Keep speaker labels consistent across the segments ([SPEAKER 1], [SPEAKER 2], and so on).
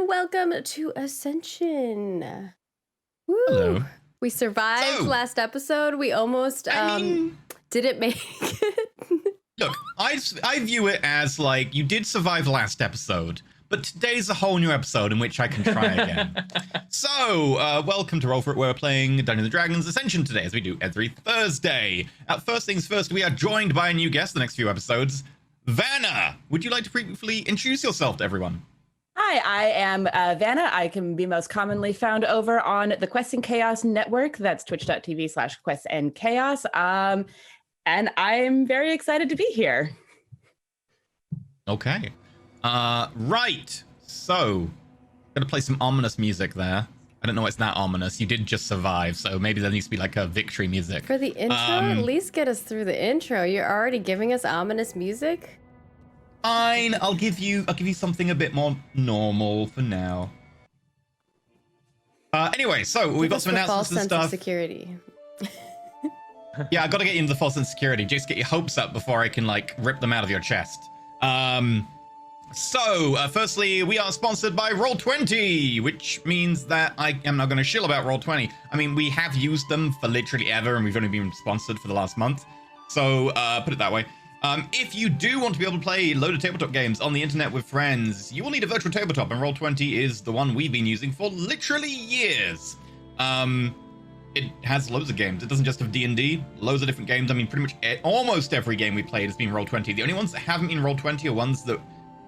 [SPEAKER 1] Welcome to Ascension. Woo.
[SPEAKER 2] Hello.
[SPEAKER 1] We survived last episode. We almost didn't make it.
[SPEAKER 2] Look, I view it as like you did survive last episode, but today's a whole new episode in which I can try again. So, welcome to Roll For It, where we're playing Dungeons and Dragons Ascension today, as we do every Thursday. First things first, we are joined by a new guest the next few episodes. Vanna, would you like to briefly introduce yourself to everyone?
[SPEAKER 3] Hi, I am Vanna. I can be most commonly found over on the Quests and Chaos Network. That's twitch.tv/quests and chaos. And I'm very excited to be here.
[SPEAKER 2] Okay. Right. So, gonna play some ominous music there. I don't know why it's that ominous. You did just survive, so maybe there needs to be like a victory music.
[SPEAKER 1] For the intro, at least get us through the intro. You're already giving us ominous music?
[SPEAKER 2] Fine, I'll give you something a bit more normal for now. Anyway, so we've got some announcements and stuff.
[SPEAKER 1] False sense of security.
[SPEAKER 2] Yeah, I gotta get you into the false sense of security. Just get your hopes up before I can like rip them out of your chest. Firstly, we are sponsored by Roll20, which means that I am not going to shill about Roll20. I mean, we have used them for literally ever, and we've only been sponsored for the last month. So, put it that way. If you do want to be able to play a load of tabletop games on the internet with friends, you will need a virtual tabletop, and Roll20 is the one we've been using for literally years. It has loads of games. It doesn't just have D&D, loads of different games. I mean, pretty much almost every game we played has been Roll20. The only ones that haven't been Roll20 are ones that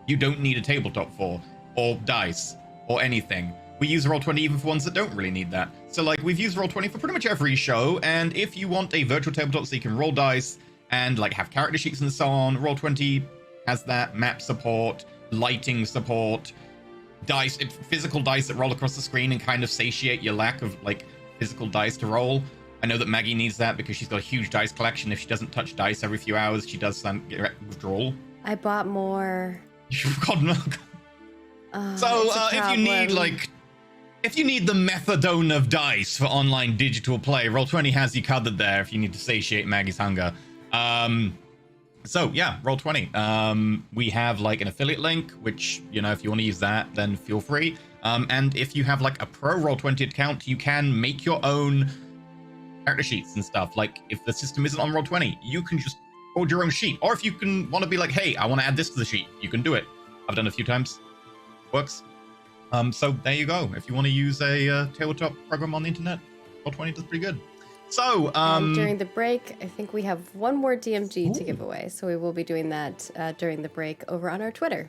[SPEAKER 2] you don't need a tabletop for, or dice, or anything. We use Roll20 even for ones that don't really need that. So, like, we've used Roll20 for pretty much every show, and if you want a virtual tabletop so you can roll dice and, like, have character sheets and so on, Roll20 has that. Map support, lighting support, dice, physical dice that roll across the screen and kind of satiate your lack of, like, physical dice to roll. I know that Maggie needs that because she's got a huge dice collection. If she doesn't touch dice every few hours, she does get withdrawal.
[SPEAKER 1] I bought more.
[SPEAKER 2] You've got no. So if you need the methadone of dice for online digital play, Roll20 has you covered there if you need to satiate Maggie's hunger. So yeah, Roll20. We have like an affiliate link, which, you know, if you want to use that, then feel free. And if you have like a pro Roll20 account, you can make your own character sheets and stuff. Like if the system isn't on Roll20, you can just hold your own sheet. Or if you can want to be like, hey, I want to add this to the sheet, you can do it. I've done it a few times. Works. So there you go. If you want to use a tabletop program on the internet, Roll20 does pretty good. So
[SPEAKER 1] during the break, I think we have one more DMG to give away. So we will be doing that during the break over on our Twitter.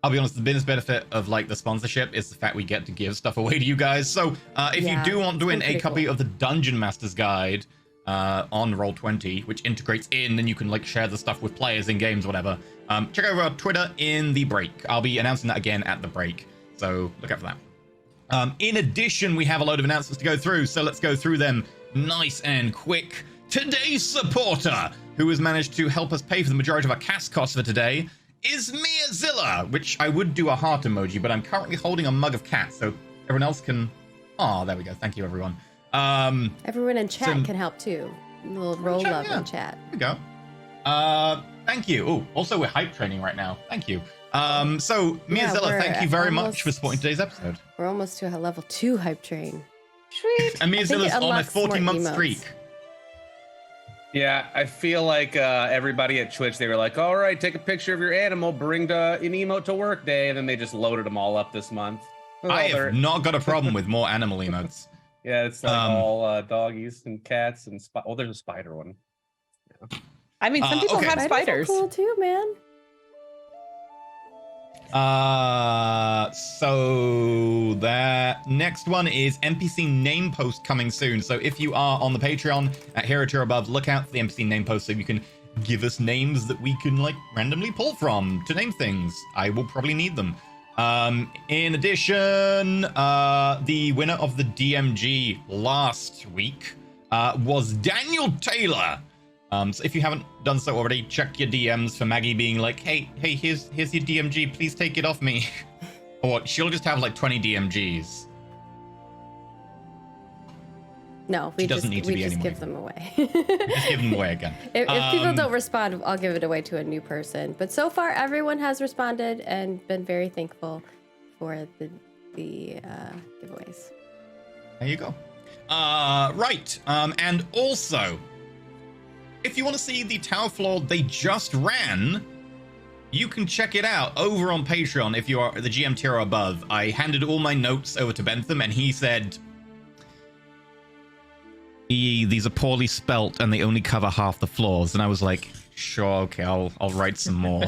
[SPEAKER 2] I'll be honest, the biggest benefit of like the sponsorship is the fact we get to give stuff away to you guys. So if you do want to win a copy of the Dungeon Master's Guide, on Roll20, which integrates in, and you can like share the stuff with players in games, whatever. Check over our Twitter in the break. I'll be announcing that again at the break, so look out for that. In addition, we have a load of announcements to go through, so let's go through them nice and quick. Today's supporter, who has managed to help us pay for the majority of our cast costs for today, is Miazilla, which I would do a heart emoji, but I'm currently holding a mug of cat, so everyone else can... Oh, there we go. Thank you, everyone.
[SPEAKER 1] Everyone in chat can help too. A little roll up in chat.
[SPEAKER 2] There we go. Thank you. Oh, also we're hype training right now. Thank you. So Miazilla, thank you very much for supporting today's episode.
[SPEAKER 1] We're almost to a level 2 hype train.
[SPEAKER 3] Sweet.
[SPEAKER 2] And Miazilla's on a 40-month streak.
[SPEAKER 4] Yeah, I feel like everybody at Twitch, they were like, all right, take a picture of your animal, bring an emote to work day, and then they just loaded them all up this month.
[SPEAKER 2] I have not got a problem with more animal emotes.
[SPEAKER 4] Yeah, it's like all doggies and cats and oh, there's a spider one.
[SPEAKER 3] Yeah. I mean, some people have spiders.
[SPEAKER 1] Cool too, man.
[SPEAKER 2] So that next one is NPC name post coming soon. So if you are on the Patreon at Hero Tier Above, look out for the NPC name post so you can give us names that we can like randomly pull from to name things. I will probably need them. In addition, the winner of the DMG last week was Daniel Taylor. So if you haven't done so already, check your DMs for Maggie being like, hey, here's your DMG, please take it off me. Or she'll just have like 20 DMGs.
[SPEAKER 1] No, we just give them away.
[SPEAKER 2] Just give them away again.
[SPEAKER 1] If people don't respond, I'll give it away to a new person. But so far, everyone has responded and been very thankful for the giveaways.
[SPEAKER 2] There you go. Right. And also, if you want to see the tower floor they just ran, you can check it out over on Patreon if you are the GM tier or above. I handed all my notes over to Bentham, and he said, these are poorly spelt and they only cover half the floors. And I was like, sure, okay, I'll write some more.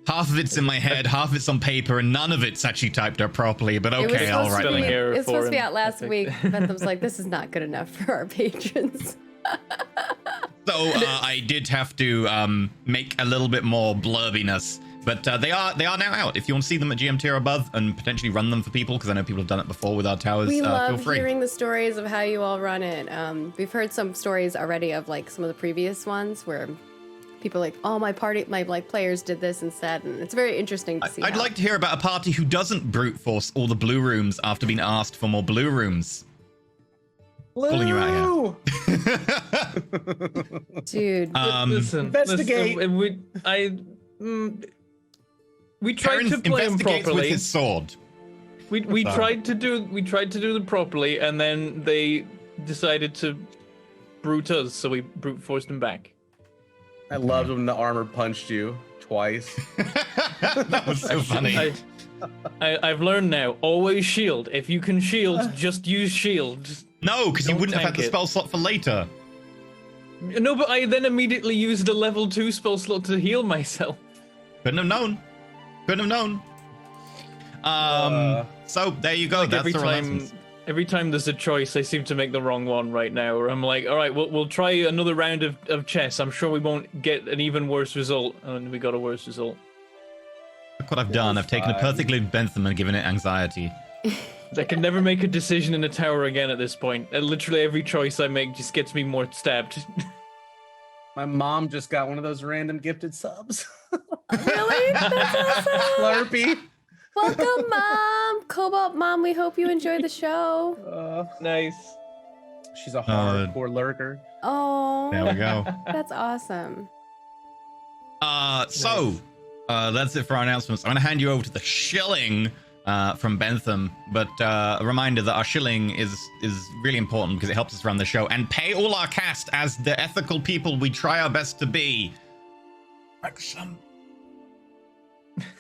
[SPEAKER 2] Half of it's in my head, half of it's on paper, and none of it's actually typed up properly, but okay, I'll write it.
[SPEAKER 1] It was supposed to be out last week. Bentham's like, this is not good enough for our patrons.
[SPEAKER 2] So I did have to make a little bit more blurbiness, but they are now out. If you want to see them at GM tier above and potentially run them for people, because I know people have done it before with our towers,
[SPEAKER 1] we
[SPEAKER 2] feel
[SPEAKER 1] love
[SPEAKER 2] free.
[SPEAKER 1] hearing the stories of how you all run it. We've heard some stories already of like some of the previous ones where people are like, oh, my players did this instead, and it's very interesting to see.
[SPEAKER 2] I'd like to hear about a party who doesn't brute force all the blue rooms after being asked for more blue rooms. Pulling you out here.
[SPEAKER 1] Dude.
[SPEAKER 5] Listen,
[SPEAKER 4] investigate.
[SPEAKER 5] We tried to play him properly.
[SPEAKER 2] With his sword.
[SPEAKER 5] We tried to do them properly, and then they decided to brute us, so we brute forced him back.
[SPEAKER 4] I loved when the armor punched you twice.
[SPEAKER 2] That was so funny.
[SPEAKER 5] I've learned now, always shield. If you can shield, just use shield.
[SPEAKER 2] No, because you wouldn't have had the spell slot for later.
[SPEAKER 5] No, but I then immediately used a level 2 spell slot to heal myself.
[SPEAKER 2] Couldn't have known. So there you go.
[SPEAKER 5] Like
[SPEAKER 2] That's
[SPEAKER 5] every time there's a choice, I seem to make the wrong one right now. Where I'm like, all right, we'll try another round of chess. I'm sure we won't get an even worse result, and we got a worse result.
[SPEAKER 2] Look what I've done. I've taken a perfectly Bentham and given it anxiety.
[SPEAKER 5] I can never make a decision in a tower again at this point. Literally every choice I make just gets me more stabbed.
[SPEAKER 4] My mom just got one of those random gifted subs.
[SPEAKER 1] Really? That's awesome.
[SPEAKER 4] Slurpee.
[SPEAKER 1] Welcome, Mom. Cobalt Mom, we hope you enjoyed the show.
[SPEAKER 5] Nice.
[SPEAKER 4] She's a hardcore lurker.
[SPEAKER 1] Oh.
[SPEAKER 2] There we go.
[SPEAKER 1] That's awesome.
[SPEAKER 2] So that's it for our announcements. I'm going to hand you over to the shilling from Bentham, but a reminder that our shilling is really important because it helps us run the show and pay all our cast as the ethical people we try our best to be.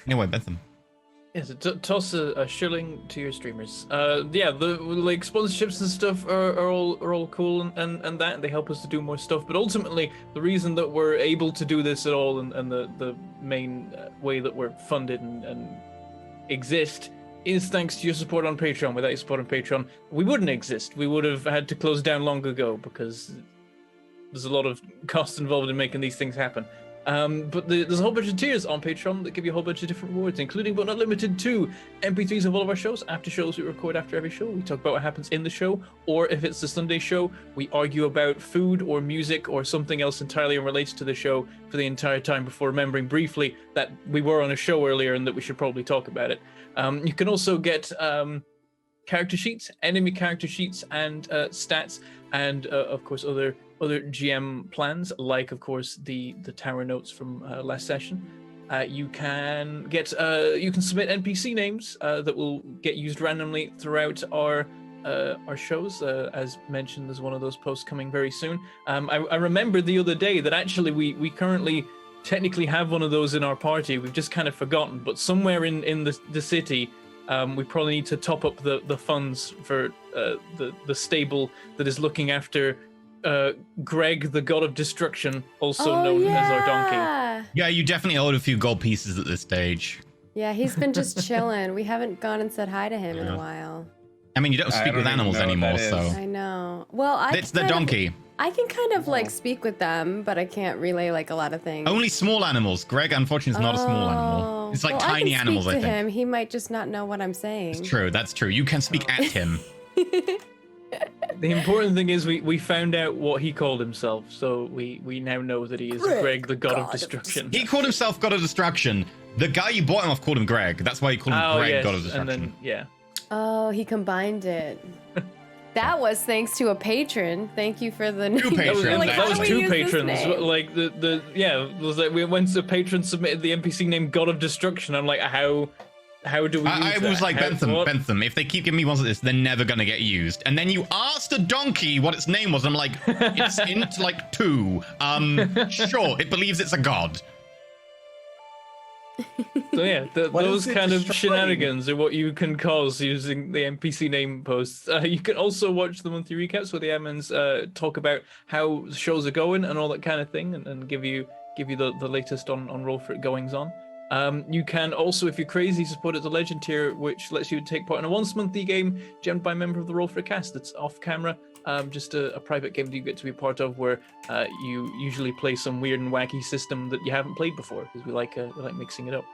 [SPEAKER 2] Anyway, Bentham.
[SPEAKER 5] Yes, toss a shilling to your streamers. Yeah, the like sponsorships and stuff are all cool and that they help us to do more stuff. But ultimately, the reason that we're able to do this at all and the main way that we're funded and exist is thanks to your support on Patreon. Without your support on Patreon, we wouldn't exist. We would have had to close down long ago because there's a lot of cost involved in making these things happen. But there's a whole bunch of tiers on Patreon that give you a whole bunch of different rewards, including but not limited to MP3s of all of our shows, after shows we record after every show. We talk about what happens in the show, or if it's the Sunday show, we argue about food or music or something else entirely unrelated to the show for the entire time before remembering briefly that we were on a show earlier and that we should probably talk about it. You can also get character sheets, enemy character sheets, and stats, and of course other GM plans, like of course the tower notes from last session. You can submit NPC names that will get used randomly throughout our shows. As mentioned, there's one of those posts coming very soon. I remembered the other day that actually we currently technically have one of those in our party. We've just kind of forgotten, but somewhere in the city, we probably need to top up the funds for the stable that is looking after Greg, the god of destruction, also known as our donkey.
[SPEAKER 2] Yeah, you definitely owed a few gold pieces at this stage.
[SPEAKER 1] Yeah, he's been just chilling. We haven't gone and said hi to him in a while.
[SPEAKER 2] I mean, you don't speak with animals anymore, so...
[SPEAKER 1] I know. Well,
[SPEAKER 2] It's the donkey.
[SPEAKER 1] I can kind of like speak with them, but I can't relay like a lot of things.
[SPEAKER 2] Only small animals. Greg, unfortunately, is not a small animal. It's like tiny animals, I think.
[SPEAKER 1] Him. He might just not know what I'm saying.
[SPEAKER 2] It's true. That's true. You can speak at him.
[SPEAKER 5] The important thing is we found out what he called himself, so we now know that he is Greg, the god of destruction.
[SPEAKER 2] He called himself God of Destruction. The guy you bought him off called him Greg. That's why you called him Greg,
[SPEAKER 5] yes.
[SPEAKER 2] God of Destruction.
[SPEAKER 5] And then, yeah.
[SPEAKER 1] Oh, he combined it. That was thanks to a patron. Thank you for the name.
[SPEAKER 2] Two patrons.
[SPEAKER 5] That was two patrons. Like it was like when the patron submitted the NPC name God of Destruction. I'm like, how do we?
[SPEAKER 2] I was like, Bentham. If they keep giving me ones like this, they're never gonna get used. And then you asked a donkey what its name was. I'm like, it's int like 2. Sure, it believes it's a god.
[SPEAKER 5] So yeah, those kind of shenanigans are what you can cause using the NPC name posts. You can also watch the monthly recaps where the admins talk about how shows are going and all that kind of thing, and give you the latest on Roll For It goings on. You can also, if you're crazy, support at the Legend tier, which lets you take part in a once-monthly game gemmed by a member of the Roll For It cast. That's off camera, just a private game that you get to be part of, where you usually play some weird and wacky system that you haven't played before, because we like mixing it up.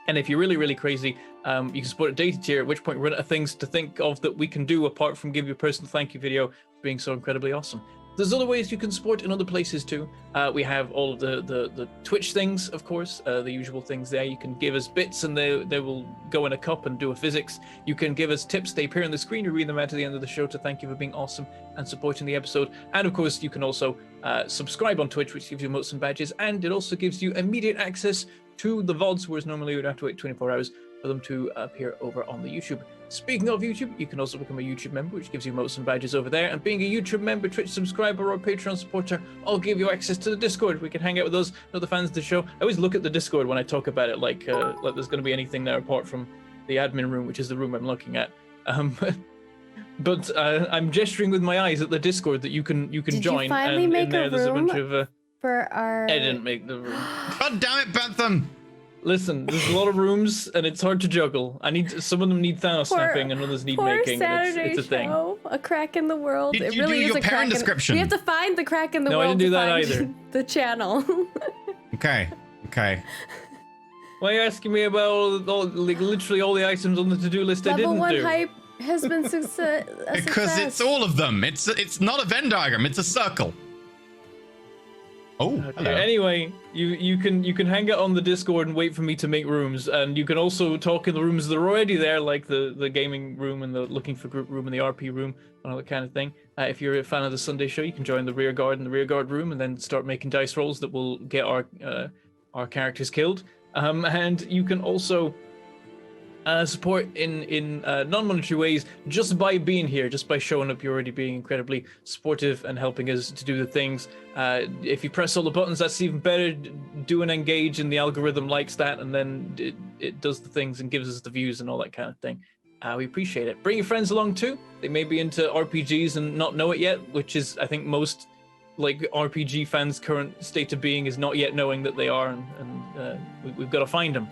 [SPEAKER 5] And if you're really, really crazy, you can support at Data tier, at which point we're out of things to think of that we can do apart from give you a personal thank you video for being so incredibly awesome. There's other ways you can support in other places too. We have all of the Twitch things, of course, the usual things there. You can give us bits and they will go in a cup and do a physics. You can give us tips, they appear on the screen, you read them out at the end of the show to thank you for being awesome and supporting the episode. And of course, you can also subscribe on Twitch, which gives you emotes and badges, and it also gives you immediate access to the VODs, whereas normally you would have to wait 24 hours for them to appear over on the YouTube. Speaking of YouTube, you can also become a YouTube member, which gives you emotes and badges over there. And being a YouTube member, Twitch subscriber, or Patreon supporter, I'll give you access to the Discord. We can hang out with us, other fans of the show. I always look at the Discord when I talk about it, like there's going to be anything there apart from the admin room, which is the room I'm looking at. But I'm gesturing with my eyes at the Discord that you can join.
[SPEAKER 1] You finally
[SPEAKER 5] and
[SPEAKER 1] make
[SPEAKER 5] in there,
[SPEAKER 1] a
[SPEAKER 5] there's a
[SPEAKER 1] room
[SPEAKER 5] bunch of.
[SPEAKER 1] For our...
[SPEAKER 5] I didn't make the room.
[SPEAKER 2] God damn it, Bentham!
[SPEAKER 5] Listen, there's a lot of rooms and it's hard to juggle. Some of them need Thanos snapping and others need making.
[SPEAKER 1] Saturday
[SPEAKER 5] it's a thing.
[SPEAKER 1] Show, a crack in the world.
[SPEAKER 2] Did
[SPEAKER 1] it
[SPEAKER 2] you
[SPEAKER 1] really
[SPEAKER 2] do
[SPEAKER 1] is
[SPEAKER 2] your
[SPEAKER 1] a crack
[SPEAKER 2] parent
[SPEAKER 1] in
[SPEAKER 2] description?
[SPEAKER 1] We have to find the crack in the world.
[SPEAKER 5] No, I didn't do that
[SPEAKER 1] to find
[SPEAKER 5] either.
[SPEAKER 1] The channel.
[SPEAKER 2] Okay.
[SPEAKER 5] Why are you asking me about literally all the items on the to-do list I didn't do?
[SPEAKER 1] Level 1 hype has been success.
[SPEAKER 2] Because it's all of them. It's not a Venn diagram. It's a circle. Oh,
[SPEAKER 5] okay.
[SPEAKER 2] hello.
[SPEAKER 5] Anyway, you can hang out on the Discord and wait for me to make rooms, and you can also talk in the rooms that are already there, like the gaming room and the looking for group room and the RP room and all that kind of thing. If you're a fan of the Sunday show, you can join the rear guard in the rear guard room and then start making dice rolls that will get our characters killed. And you can also support in non-monetary ways just by being here, just by showing up. You're already being incredibly supportive and helping us to do the things. If you press all the buttons, that's even better. Do an engage and the algorithm likes that, and then it does the things and gives us the views and all that kind of thing. We appreciate it. Bring your friends along too. They may be into RPGs and not know it yet, which is, I think, most like RPG fans' current state of being is not yet knowing that they are, and we've got to find them.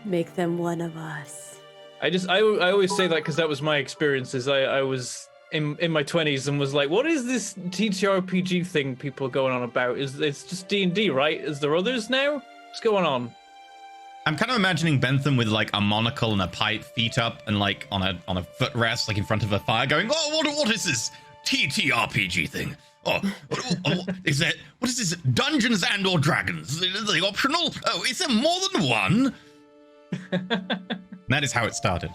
[SPEAKER 1] Make them one of us.
[SPEAKER 5] I always say that because that was my experience. Is I was in my 20s and was like, what is this TTRPG thing people are going on about? It's just D&D, right? Is there others now? What's going on?
[SPEAKER 2] I'm kind of imagining Bentham with like a monocle and a pipe, feet up, and like on a footrest, like in front of a fire, going, "Oh, what is this TTRPG thing? Oh, is that what is this? Dungeons and/or Dragons? Is they optional? Oh, is there more than one?" That is how it started.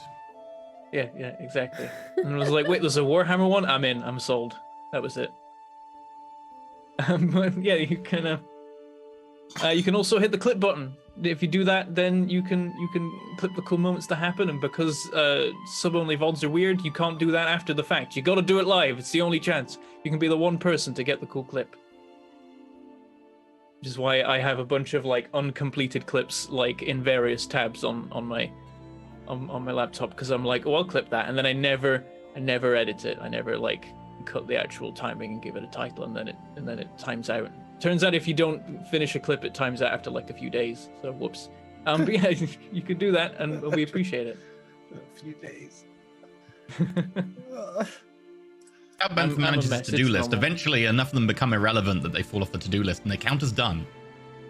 [SPEAKER 5] Yeah, exactly. And I was like, wait, there's a Warhammer one? I'm in. I'm sold. That was it. But yeah, you can also hit the clip button. If you do that, then you can clip the cool moments to happen. And because sub-only VODs are weird, you can't do that after the fact. You got to do it live. It's the only chance. You can be the one person to get the cool clip. Which is why I have a bunch of like uncompleted clips like in various tabs on my laptop, because I'm like, oh, I'll clip that, and then I never edit it. I never like cut the actual timing and give it a title, and then it times out. Turns out if you don't finish a clip, it times out after like a few days. So whoops. But yeah, you could do that, and we appreciate it.
[SPEAKER 4] A few days.
[SPEAKER 2] How Bentham manages his to-do list. Eventually, enough of them become irrelevant that they fall off the to-do list, and they count as done.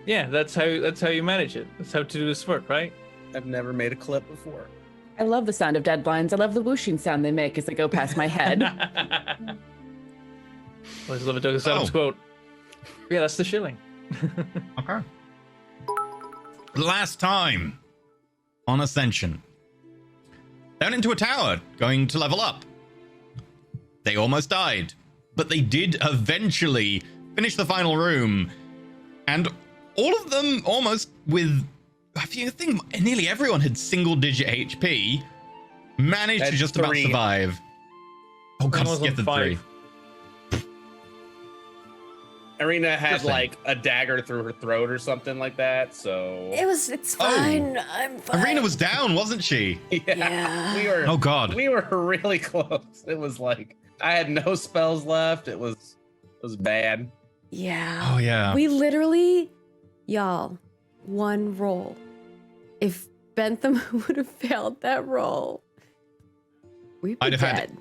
[SPEAKER 5] Yeah, that's how you manage it. That's how to-do lists work, right?
[SPEAKER 4] I've never made a clip before.
[SPEAKER 3] I love the sound of deadlines. I love the whooshing sound they make as they go past my head.
[SPEAKER 5] Always love a Douglas Adams quote. Yeah, that's the shilling.
[SPEAKER 2] Okay. Last time on Ascension. Down into a tower, going to level up. They almost died, but they did eventually finish the final room. And all of them almost with... I think nearly everyone had single-digit HP, managed to just about survive. Oh god, skip the 3.
[SPEAKER 4] Arena had like a dagger through her throat or something like that, so...
[SPEAKER 1] It's fine. I'm fine.
[SPEAKER 2] Arena was down, wasn't she?
[SPEAKER 4] Yeah.
[SPEAKER 2] Oh god.
[SPEAKER 4] We were really close. It was like, I had no spells left. It was bad.
[SPEAKER 1] Yeah.
[SPEAKER 2] Oh yeah.
[SPEAKER 1] We literally, y'all, one roll. If Bentham would have failed that roll, we'd be
[SPEAKER 2] I'd have
[SPEAKER 1] dead.
[SPEAKER 2] had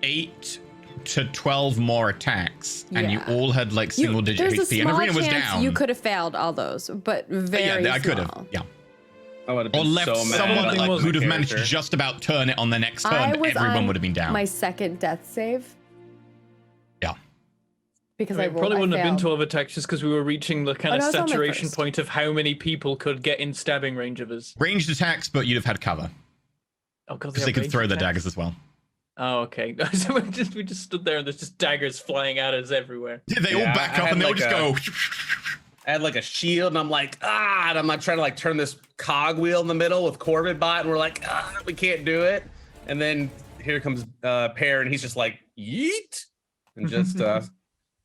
[SPEAKER 2] 8 to 12 more attacks, and you all had like single-digit HP, and Arena was down.
[SPEAKER 1] You could have failed all those, but very
[SPEAKER 2] I could
[SPEAKER 1] small.
[SPEAKER 2] have. Yeah.
[SPEAKER 4] I would have been
[SPEAKER 2] Or left
[SPEAKER 4] so mad.
[SPEAKER 2] someone like who'd have managed to just about turn it on the next turn, but everyone would have been down.
[SPEAKER 1] My second death save.
[SPEAKER 2] Yeah.
[SPEAKER 1] Because
[SPEAKER 5] I probably wouldn't have been 12 attacks just because we were reaching the kind of saturation
[SPEAKER 1] first.
[SPEAKER 5] point of how many people could get in stabbing range of us.
[SPEAKER 2] Ranged attacks, but you'd have had cover.
[SPEAKER 5] Oh god,
[SPEAKER 2] because they could throw the daggers as well.
[SPEAKER 5] Oh, okay. So we just stood there and there's just daggers flying at us everywhere.
[SPEAKER 2] Yeah, they all back up and they all just go.
[SPEAKER 4] I had like a shield and I'm like, and I'm not trying to like turn this cogwheel in the middle with Corbett bot and we're like, we can't do it. And then here comes Pear and he's just like, yeet, and just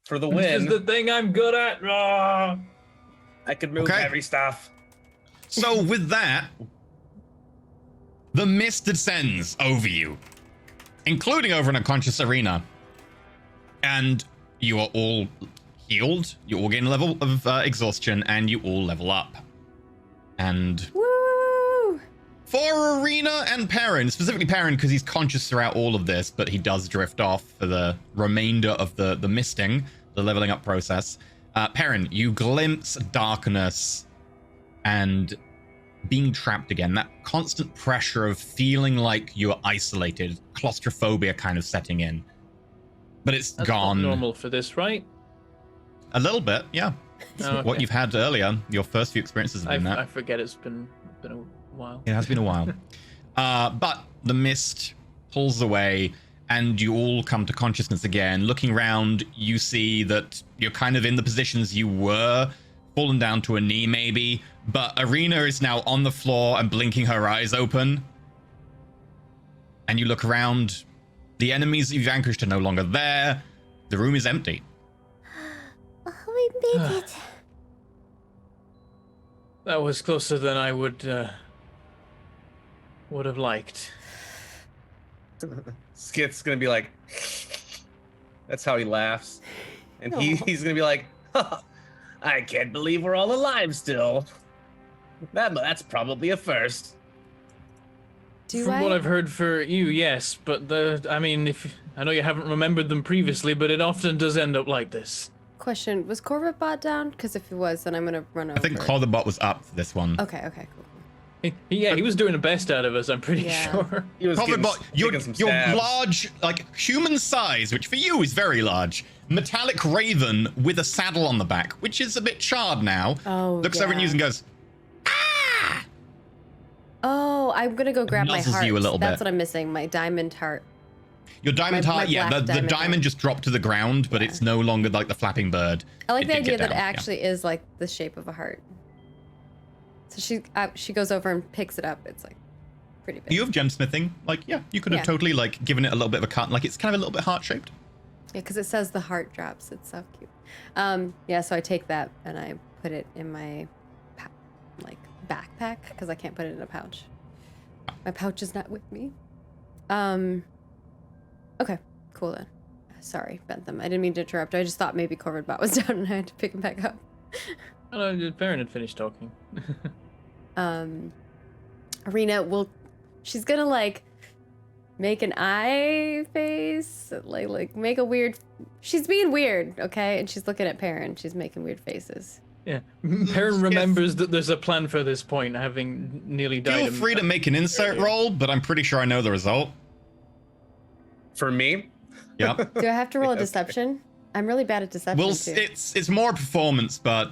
[SPEAKER 4] for the win.
[SPEAKER 5] This is the thing I'm good at.
[SPEAKER 4] I can move heavy stuff.
[SPEAKER 2] So with that, the mist descends over you, including over an unconscious Arena, and you are all healed. You all gain a level of exhaustion, and you all level up. And
[SPEAKER 1] woo!
[SPEAKER 2] For Arena and Perrin, specifically Perrin, because he's conscious throughout all of this, but he does drift off for the remainder of the misting, the leveling up process. Perrin, you glimpse darkness and being trapped again, that constant pressure of feeling like you're isolated, claustrophobia kind of setting in. But it's
[SPEAKER 5] That's
[SPEAKER 2] gone.
[SPEAKER 5] Not normal for this, right?
[SPEAKER 2] A little bit, yeah.
[SPEAKER 5] Oh, okay.
[SPEAKER 2] What you've had earlier, your first few experiences have been that.
[SPEAKER 5] I forget it's been a while.
[SPEAKER 2] It has been a while. But the mist pulls away and you all come to consciousness again. Looking around, you see that you're kind of in the positions you were, fallen down to a knee maybe, but Arena is now on the floor and blinking her eyes open. And you look around, the enemies that you've vanquished are no longer there. The room is empty.
[SPEAKER 1] Oh, we made it.
[SPEAKER 5] That was closer than I would have liked.
[SPEAKER 4] Skit's gonna be like, that's how he laughs, and he's gonna be like, I can't believe we're all alive still. That's probably a first.
[SPEAKER 5] From what I've heard for you, yes, but I mean, if I know you haven't remembered them previously, but it often does end up like this.
[SPEAKER 1] Question, was Corvette bot down? Because if it was, then I'm going to run over.
[SPEAKER 2] I think Corvette was up for this one.
[SPEAKER 1] Okay, cool.
[SPEAKER 5] He was doing the best out of us, I'm pretty sure.
[SPEAKER 4] He was
[SPEAKER 2] you're
[SPEAKER 4] some stabs.
[SPEAKER 2] large, like human size, which for you is very large. Metallic raven with a saddle on the back, which is a bit charred now.
[SPEAKER 1] Oh,
[SPEAKER 2] looks over at you and goes, ah!
[SPEAKER 1] Oh, I'm going to go grab my
[SPEAKER 2] nuzzles
[SPEAKER 1] heart.
[SPEAKER 2] you a little
[SPEAKER 1] That's
[SPEAKER 2] bit.
[SPEAKER 1] what I'm missing, my diamond heart.
[SPEAKER 2] Your diamond
[SPEAKER 1] My
[SPEAKER 2] heart, yeah,
[SPEAKER 1] black
[SPEAKER 2] the
[SPEAKER 1] diamond
[SPEAKER 2] diamond
[SPEAKER 1] heart.
[SPEAKER 2] just dropped to the ground, but it's no longer like the flapping bird.
[SPEAKER 1] I like
[SPEAKER 2] It
[SPEAKER 1] the
[SPEAKER 2] did
[SPEAKER 1] idea
[SPEAKER 2] get
[SPEAKER 1] that it
[SPEAKER 2] down, yeah.
[SPEAKER 1] actually is like the shape of a heart. So she goes over and picks it up. It's like pretty big.
[SPEAKER 2] You have gemsmithing, like, yeah, you could have
[SPEAKER 1] Yeah.
[SPEAKER 2] totally like given it a little bit of a cut, like it's kind of a little bit heart-shaped.
[SPEAKER 1] Yeah, because it says the heart drops. It's so cute. Yeah, so I take that and I put it in my backpack because I can't put it in a pouch. My pouch is not with me. Okay, cool then. Sorry, Bentham. I didn't mean to interrupt. I just thought maybe Corvid Bot was down and I had to pick him back up.
[SPEAKER 5] Oh, no, Baron had finished talking.
[SPEAKER 1] Arena she's gonna like make an eye face, like make a weird. She's being weird, okay, and she's looking at Perrin. She's making weird faces.
[SPEAKER 5] Yeah, Perrin remembers that there's a plan for this point, having nearly died.
[SPEAKER 2] Feel free to make an insight roll, but I'm pretty sure I know the result.
[SPEAKER 4] For me?
[SPEAKER 2] Yeah.
[SPEAKER 1] Do I have to roll a deception? I'm really bad at deception
[SPEAKER 2] Well,
[SPEAKER 1] too.
[SPEAKER 2] it's more performance, but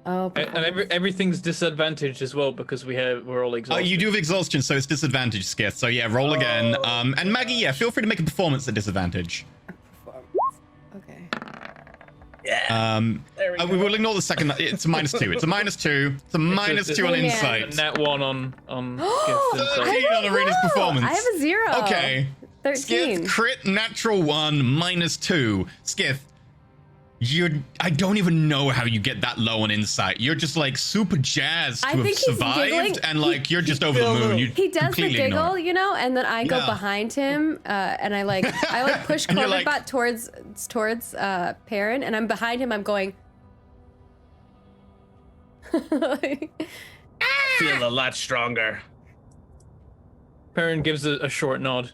[SPEAKER 1] Oh,
[SPEAKER 5] And everything's disadvantaged as well because we're all exhausted.
[SPEAKER 2] you do have exhaustion, so it's disadvantage, Skith. So yeah, roll again. And Maggie, yeah, feel free to make a performance at disadvantage.
[SPEAKER 1] Okay.
[SPEAKER 4] There we go.
[SPEAKER 2] We will ignore the second. It's a -2. It's a -2. It's a -2 on
[SPEAKER 1] Oh, yeah.
[SPEAKER 2] insight.
[SPEAKER 5] Nat 1 on Gift Insight.
[SPEAKER 2] 13 on Arena's
[SPEAKER 1] Whoa,
[SPEAKER 2] performance.
[SPEAKER 1] I have a 0.
[SPEAKER 2] Okay.
[SPEAKER 1] 13.
[SPEAKER 2] Skith, crit natural 1, -2. Skith, I don't even know how you get that low on insight. You're just like super jazzed to
[SPEAKER 1] I
[SPEAKER 2] have
[SPEAKER 1] think he's
[SPEAKER 2] survived,
[SPEAKER 1] giggling.
[SPEAKER 2] and like you're just over the moon. You
[SPEAKER 1] He does the
[SPEAKER 2] completely ignore
[SPEAKER 1] giggle,
[SPEAKER 2] it.
[SPEAKER 1] and then I go
[SPEAKER 2] Yeah.
[SPEAKER 1] behind him, and I push
[SPEAKER 2] And you're
[SPEAKER 1] Corvid
[SPEAKER 2] like-
[SPEAKER 1] Bot towards Perrin, and I'm behind him. I'm going.
[SPEAKER 4] Feel a lot stronger.
[SPEAKER 5] Perrin gives a short nod.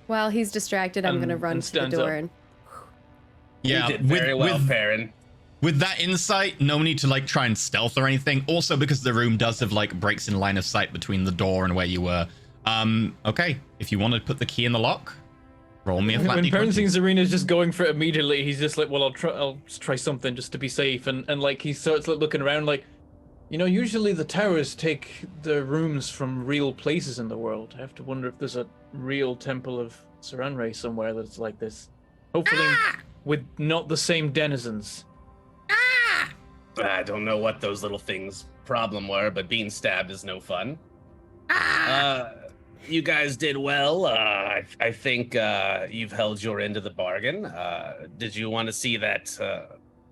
[SPEAKER 1] While he's distracted, I'm gonna run
[SPEAKER 5] and
[SPEAKER 1] to the
[SPEAKER 5] stands
[SPEAKER 1] door
[SPEAKER 5] up.
[SPEAKER 1] and.
[SPEAKER 2] Yeah,
[SPEAKER 4] You did very well, Perrin.
[SPEAKER 2] with that insight, no need to like try and stealth or anything. Also, because the room does have like breaks in line of sight between the door and where you were. Okay, if you want to put the key in the lock, roll me a flat
[SPEAKER 5] When Perrin
[SPEAKER 2] d20.
[SPEAKER 5] sees Arena's just going for it immediately, he's just like, well, I'll try something just to be safe. And like he starts like, looking around like, usually the towers take the rooms from real places in the world. I have to wonder if there's a real temple of Saranray somewhere that's like this. Hopefully with not the same denizens.
[SPEAKER 4] I don't know what those little things' problem were, but being stabbed is no fun. You guys did well. I think you've held your end of the bargain. Did you want to see that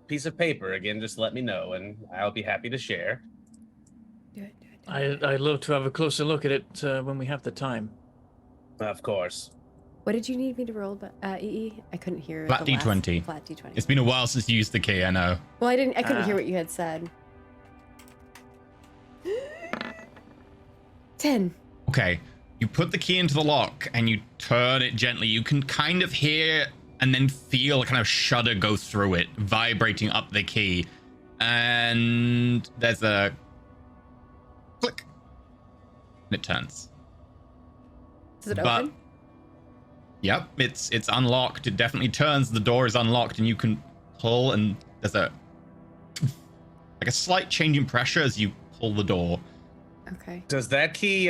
[SPEAKER 4] piece of paper again? Just let me know, and I'll be happy to share.
[SPEAKER 1] Do it.
[SPEAKER 5] I'd love to have a closer look at it when we have the time.
[SPEAKER 4] Of course.
[SPEAKER 1] What did you need me to roll? EE? I couldn't hear.
[SPEAKER 2] Flat
[SPEAKER 1] the last-
[SPEAKER 2] D20.
[SPEAKER 1] Flat D20.
[SPEAKER 2] It's been a while since you used the key, I know.
[SPEAKER 1] Well, I couldn't hear what you had said. 10.
[SPEAKER 2] Okay, you put the key into the lock and you turn it gently. You can kind of hear and then feel a kind of shudder go through it, vibrating up the key. And there's a click. And it turns.
[SPEAKER 1] Does it
[SPEAKER 2] But-
[SPEAKER 1] open?
[SPEAKER 2] Yep, it's unlocked. It definitely turns. The door is unlocked and you can pull, and there's a slight change in pressure as you pull the door.
[SPEAKER 1] Okay.
[SPEAKER 4] Does that key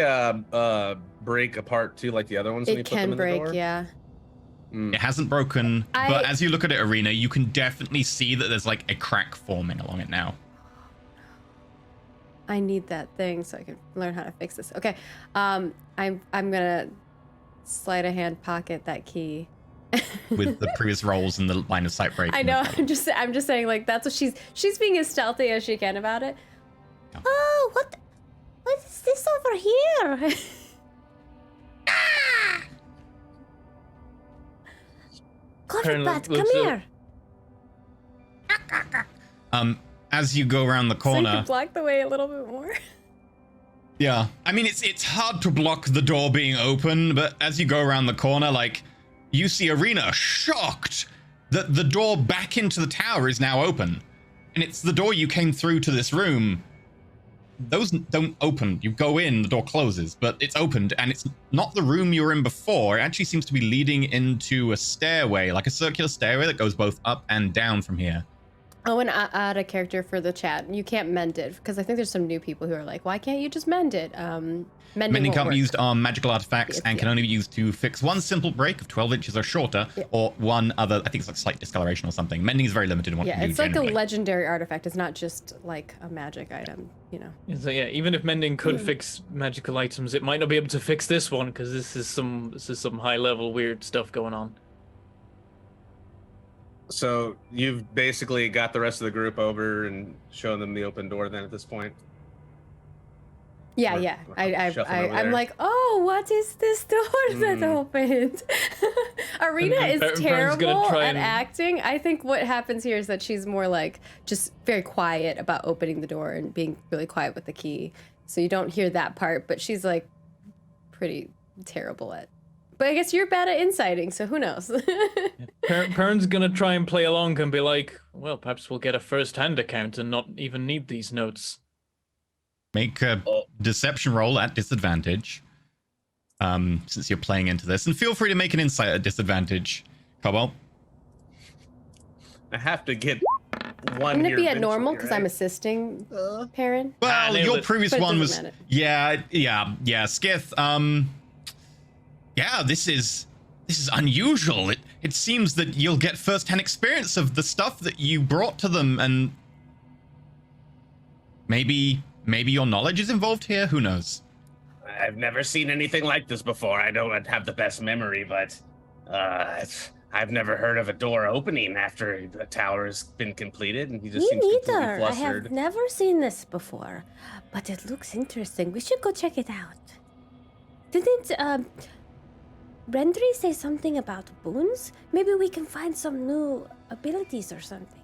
[SPEAKER 4] break apart too, like the other ones when you
[SPEAKER 1] It
[SPEAKER 4] put them
[SPEAKER 1] can
[SPEAKER 4] in
[SPEAKER 1] break,
[SPEAKER 4] the door?
[SPEAKER 1] yeah.
[SPEAKER 2] It hasn't broken, but as you look at it, Arena, you can definitely see that there's like a crack forming along it now.
[SPEAKER 1] I need that thing so I can learn how to fix this. Okay. I'm gonna sleight of hand pocket that key.
[SPEAKER 2] With the previous rolls and the line of sight break.
[SPEAKER 1] I know. I'm just saying, like, that's what she's being as stealthy as she can about it.
[SPEAKER 2] Yeah.
[SPEAKER 1] Oh, what is this over here?
[SPEAKER 5] Perrin
[SPEAKER 1] Corvid, come
[SPEAKER 5] looks up.
[SPEAKER 1] here.
[SPEAKER 2] As you go around the
[SPEAKER 1] So you
[SPEAKER 2] corner.
[SPEAKER 1] can block the way a little bit more.
[SPEAKER 2] Yeah. I mean, it's hard to block the door being open, but as you go around the corner, like, you see Arena shocked that the door back into the tower is now open. And it's the door you came through to this room. Those don't open. You go in, the door closes, but it's opened, and it's not the room you were in before. It actually seems to be leading into a stairway, like a circular stairway that goes both up and down from here.
[SPEAKER 1] Oh, and add a character for the chat. You can't mend it, because I think there's some new people who are like, why can't you just mend it? Mending
[SPEAKER 2] can't
[SPEAKER 1] work.
[SPEAKER 2] be used on magical artifacts and can only be used to fix one simple break of 12 inches or shorter, or one other, I think it's like slight discoloration or something. Mending is very limited in what you can do.
[SPEAKER 1] It's like
[SPEAKER 2] generally.
[SPEAKER 1] a legendary artifact. It's not just like a magic item, you know.
[SPEAKER 5] So yeah, even if mending could fix magical items, it might not be able to fix this one because this is some high level weird stuff going on.
[SPEAKER 4] So you've basically got the rest of the group over and shown them the open door then at this point?
[SPEAKER 1] Yeah,
[SPEAKER 4] We're-
[SPEAKER 1] yeah.
[SPEAKER 4] we're shuffling over
[SPEAKER 1] I'm
[SPEAKER 4] there.
[SPEAKER 1] like, oh, what is this door that opened? Arena
[SPEAKER 5] And
[SPEAKER 1] is
[SPEAKER 5] Baron's gonna
[SPEAKER 1] terrible
[SPEAKER 5] try
[SPEAKER 1] at
[SPEAKER 5] and-
[SPEAKER 1] acting. I think what happens here is that she's more like just very quiet about opening the door and being really quiet with the key. So you don't hear that part, but she's like pretty terrible at. But I guess you're bad at inciting, so who knows?
[SPEAKER 5] Perrin's gonna try and play along and be like, well, perhaps we'll get a first-hand account and not even need these notes.
[SPEAKER 2] Make a deception roll at disadvantage, since you're playing into this. And feel free to make an insight at disadvantage, Cobalt.
[SPEAKER 4] I have to get one
[SPEAKER 1] Wouldn't it
[SPEAKER 4] here
[SPEAKER 1] be at normal
[SPEAKER 4] eventually,
[SPEAKER 1] because I'm
[SPEAKER 4] right?
[SPEAKER 1] assisting Perrin?
[SPEAKER 2] Well,
[SPEAKER 5] nailed
[SPEAKER 2] your
[SPEAKER 5] it.
[SPEAKER 2] previous
[SPEAKER 1] But it
[SPEAKER 2] one
[SPEAKER 1] doesn't
[SPEAKER 2] was...
[SPEAKER 1] matter.
[SPEAKER 2] Yeah, Skith. Yeah, this is unusual. It seems that you'll get first-hand experience of the stuff that you brought to them, and maybe your knowledge is involved here. Who knows?
[SPEAKER 4] I've never seen anything like this before. I don't have the best memory, but I've never heard of a door opening after the tower has been completed, and he just seems completely flustered.
[SPEAKER 6] never seen this before, but it looks interesting. We should go check it out. Didn't Rendry say something about boons? Maybe we can find some new abilities or something.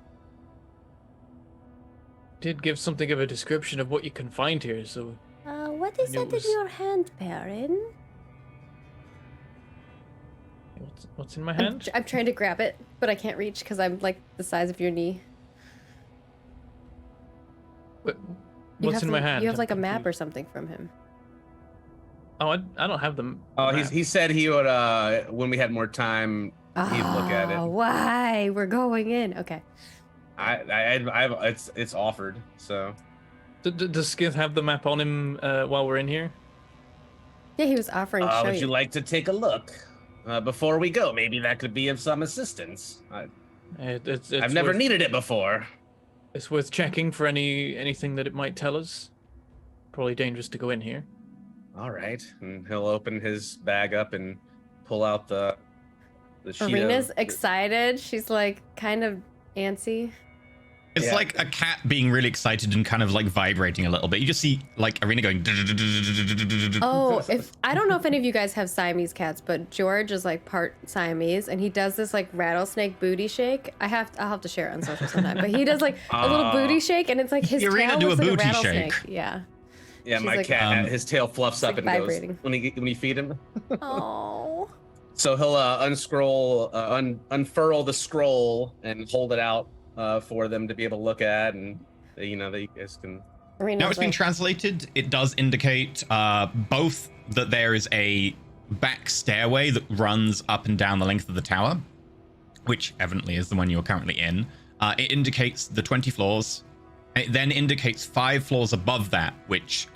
[SPEAKER 5] Did give something of a description of what you can find here, so
[SPEAKER 6] What is
[SPEAKER 5] I knew it
[SPEAKER 6] that in
[SPEAKER 5] was-
[SPEAKER 6] your hand, Perrin?
[SPEAKER 5] what's in my hand?
[SPEAKER 1] I'm trying to grab it, but I can't reach because I'm like the size of your knee.
[SPEAKER 5] What-
[SPEAKER 1] You
[SPEAKER 5] What's
[SPEAKER 1] have
[SPEAKER 5] in my
[SPEAKER 1] to-
[SPEAKER 5] hand?
[SPEAKER 1] You have
[SPEAKER 5] I'm
[SPEAKER 1] like a map or
[SPEAKER 5] confused.
[SPEAKER 1] something from him.
[SPEAKER 5] Oh, I don't have them.
[SPEAKER 4] Oh, he said he would when we had more time he'd look at it.
[SPEAKER 1] Why? We're going in. Okay.
[SPEAKER 4] It's offered, so
[SPEAKER 5] Does Skith have the map on him while we're in here?
[SPEAKER 1] Yeah, he was offering to show
[SPEAKER 4] would you like to take a look before we go? Maybe that could be of some assistance.
[SPEAKER 5] It's
[SPEAKER 4] I've never
[SPEAKER 5] worth,
[SPEAKER 4] needed it before.
[SPEAKER 5] It's worth checking for anything that it might tell us. Probably dangerous to go in here.
[SPEAKER 4] All right, and he'll open his bag up and pull out the sheet.
[SPEAKER 1] Arena's
[SPEAKER 4] of,
[SPEAKER 1] excited. She's like kind of antsy.
[SPEAKER 2] It's
[SPEAKER 4] Yeah.
[SPEAKER 2] like a cat being really excited and kind of like vibrating a little bit. You just see like Arena going.
[SPEAKER 1] Oh, if I don't know if any of you guys have Siamese cats, but George is like part Siamese, and he does this like rattlesnake booty shake. I'll have to share it on social sometime. But he does like a little booty shake, and it's like his
[SPEAKER 2] Arena
[SPEAKER 1] tail
[SPEAKER 2] do a
[SPEAKER 1] looks like a
[SPEAKER 2] booty
[SPEAKER 1] rattlesnake.
[SPEAKER 2] shake.
[SPEAKER 1] Yeah.
[SPEAKER 4] Yeah,
[SPEAKER 1] She's
[SPEAKER 4] my
[SPEAKER 1] like-
[SPEAKER 4] cat, his tail fluffs up
[SPEAKER 1] like
[SPEAKER 4] and
[SPEAKER 1] vibrating.
[SPEAKER 4] goes when you feed him.
[SPEAKER 1] Oh.
[SPEAKER 4] So he'll unfurl the scroll and hold it out for them to be able to look at, and that you guys can.
[SPEAKER 1] Arena's
[SPEAKER 2] Now it's been
[SPEAKER 1] like,
[SPEAKER 2] translated. It does indicate both that there is a back stairway that runs up and down the length of the tower, which evidently is the one you're currently in. It indicates the 20 floors. It then indicates 5 floors above that, which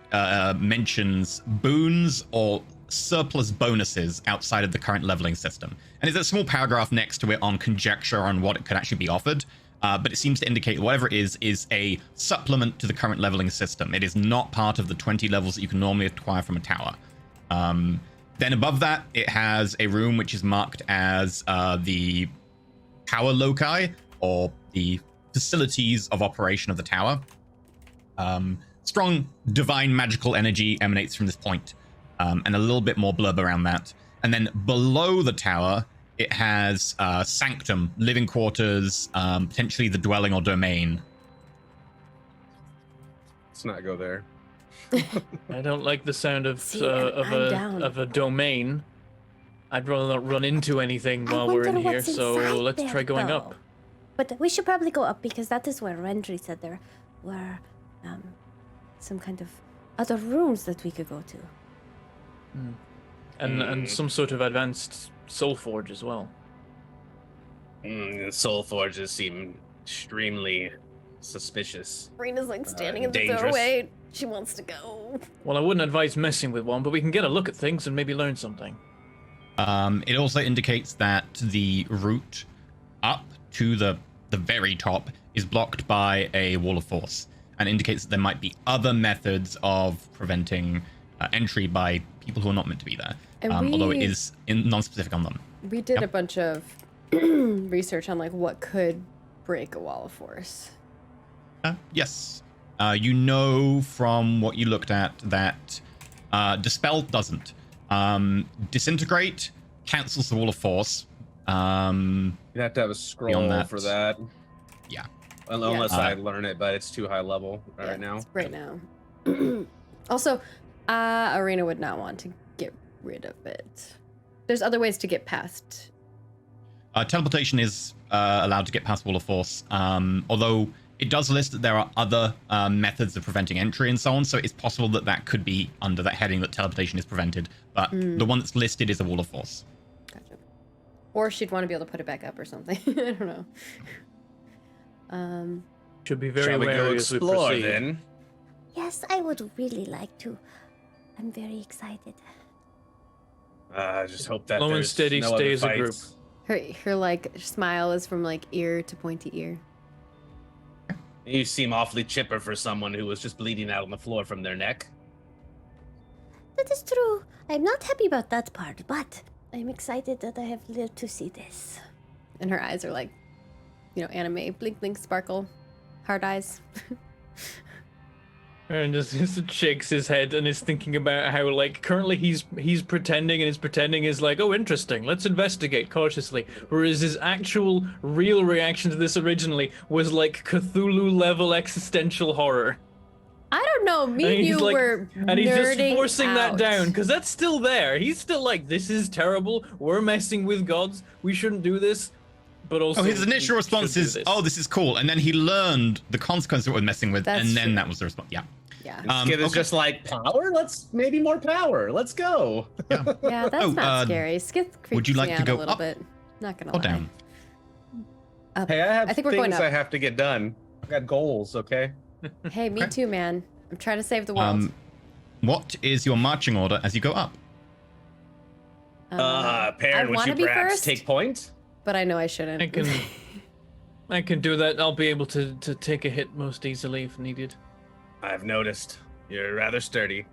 [SPEAKER 2] mentions boons or surplus bonuses outside of the current leveling system. And there's a small paragraph next to it on conjecture on what it could actually be offered. But it seems to indicate whatever it is a supplement to the current leveling system. It is not part of the 20 levels that you can normally acquire from a tower. Then above that, it has a room which is marked as the power loci, or the facilities of operation of the tower. Strong divine magical energy emanates from this point, and a little bit more blurb around that. And then below the tower, it has sanctum, living quarters, potentially the dwelling or domain.
[SPEAKER 4] Let's not go there.
[SPEAKER 5] I don't like the sound of
[SPEAKER 6] See, I'm down.
[SPEAKER 5] of a domain. I'd rather not run into anything
[SPEAKER 6] I
[SPEAKER 5] while we're in
[SPEAKER 6] wonder
[SPEAKER 5] here,
[SPEAKER 6] what's
[SPEAKER 5] so
[SPEAKER 6] inside
[SPEAKER 5] let's
[SPEAKER 6] there,
[SPEAKER 5] try going
[SPEAKER 6] though.
[SPEAKER 5] up.
[SPEAKER 6] But we should probably go up because that is where Rendry said there were some kind of other rooms that we could go to.
[SPEAKER 5] And some sort of advanced soul forge as well.
[SPEAKER 4] Soul forges seem extremely suspicious.
[SPEAKER 1] Rena's like standing in the
[SPEAKER 4] dangerous.
[SPEAKER 1] doorway. She wants to go.
[SPEAKER 5] Well, I wouldn't advise messing with one, but we can get a look at things and maybe learn something.
[SPEAKER 2] It also indicates that the route up to the very top is blocked by a wall of force, and indicates that there might be other methods of preventing entry by people who are not meant to be there.
[SPEAKER 1] And
[SPEAKER 2] Although it
[SPEAKER 1] we-
[SPEAKER 2] is non-specific on them.
[SPEAKER 1] We did
[SPEAKER 2] Yep.
[SPEAKER 1] a bunch of research on like what could break a wall of force.
[SPEAKER 2] Yes. You know from what you looked at that Dispel doesn't. Disintegrate cancels the wall of force.
[SPEAKER 4] You have to have a scroll
[SPEAKER 2] that.
[SPEAKER 4] for that.
[SPEAKER 2] Yeah.
[SPEAKER 4] Unless
[SPEAKER 2] Yeah.
[SPEAKER 4] I learn it, but it's too high level right now.
[SPEAKER 1] It's right now. Also, Arena would not want to get rid of it. There's other ways to get past.
[SPEAKER 2] Teleportation is allowed to get past wall of force, although it does list that there are other methods of preventing entry and so on, so it's possible that that could be under that heading that teleportation is prevented, but the one that's listed is a wall of force.
[SPEAKER 1] Gotcha. Or she'd want to be able to put it back up or something. I don't know.
[SPEAKER 5] Should be very
[SPEAKER 4] Shall we go
[SPEAKER 5] wary as we
[SPEAKER 4] explore
[SPEAKER 5] proceed.
[SPEAKER 4] then?
[SPEAKER 6] Yes, I would really like to. I'm very excited.
[SPEAKER 4] I just hope that
[SPEAKER 5] Slow and
[SPEAKER 4] there's
[SPEAKER 5] steady,
[SPEAKER 4] no
[SPEAKER 5] stay
[SPEAKER 4] other
[SPEAKER 5] as a group.
[SPEAKER 4] fights.
[SPEAKER 1] Her like smile is from like ear to pointy ear.
[SPEAKER 4] You seem awfully chipper for someone who was just bleeding out on the floor from their neck.
[SPEAKER 6] That is true. I'm not happy about that part, but I'm excited that I have lived to see this.
[SPEAKER 1] And her eyes are like, you know, anime, blink, blink, sparkle, hard eyes.
[SPEAKER 5] And just shakes his head and is thinking about how, like, currently he's pretending, and his pretending is like, oh, interesting, let's investigate cautiously. Whereas his actual, real reaction to this originally was like Cthulhu-level existential horror.
[SPEAKER 1] I don't know. Me and
[SPEAKER 5] he's
[SPEAKER 1] you
[SPEAKER 5] like,
[SPEAKER 1] were
[SPEAKER 5] and he's just
[SPEAKER 1] nerding
[SPEAKER 5] forcing that
[SPEAKER 1] out.
[SPEAKER 5] down because that's still there. He's still like, this is terrible. We're messing with gods. We shouldn't do this. But also,
[SPEAKER 2] His
[SPEAKER 5] we
[SPEAKER 2] initial response
[SPEAKER 5] should do
[SPEAKER 2] is,
[SPEAKER 5] this.
[SPEAKER 2] "Oh, this is cool," and then he learned the consequences of what we're messing with,
[SPEAKER 1] That's
[SPEAKER 2] and then
[SPEAKER 1] true.
[SPEAKER 2] that was the response. Yeah.
[SPEAKER 1] Yeah.
[SPEAKER 4] Skid is
[SPEAKER 2] okay.
[SPEAKER 4] just like, power? Maybe more power. Let's go.
[SPEAKER 2] Yeah.
[SPEAKER 1] Yeah, that's
[SPEAKER 2] Oh,
[SPEAKER 1] not scary. Skith creeps
[SPEAKER 2] would you like
[SPEAKER 1] me
[SPEAKER 2] to
[SPEAKER 1] out
[SPEAKER 2] go
[SPEAKER 1] a little
[SPEAKER 2] up
[SPEAKER 1] bit. Not gonna
[SPEAKER 2] or
[SPEAKER 1] lie.
[SPEAKER 2] down?
[SPEAKER 1] Up.
[SPEAKER 4] Hey, I have
[SPEAKER 1] I think we're
[SPEAKER 4] things
[SPEAKER 1] going up.
[SPEAKER 4] I have to get done. I got goals, okay?
[SPEAKER 1] Hey, me
[SPEAKER 2] Okay.
[SPEAKER 1] too, man. I'm trying to save the world.
[SPEAKER 2] What is your marching order as you go up?
[SPEAKER 1] I
[SPEAKER 4] Perrin, would
[SPEAKER 1] wanna
[SPEAKER 4] you
[SPEAKER 1] be
[SPEAKER 4] perhaps
[SPEAKER 1] first.
[SPEAKER 4] take point?
[SPEAKER 1] But I know I shouldn't.
[SPEAKER 5] I can do that. I'll be able to take a hit most easily if needed.
[SPEAKER 4] I've noticed. You're rather sturdy.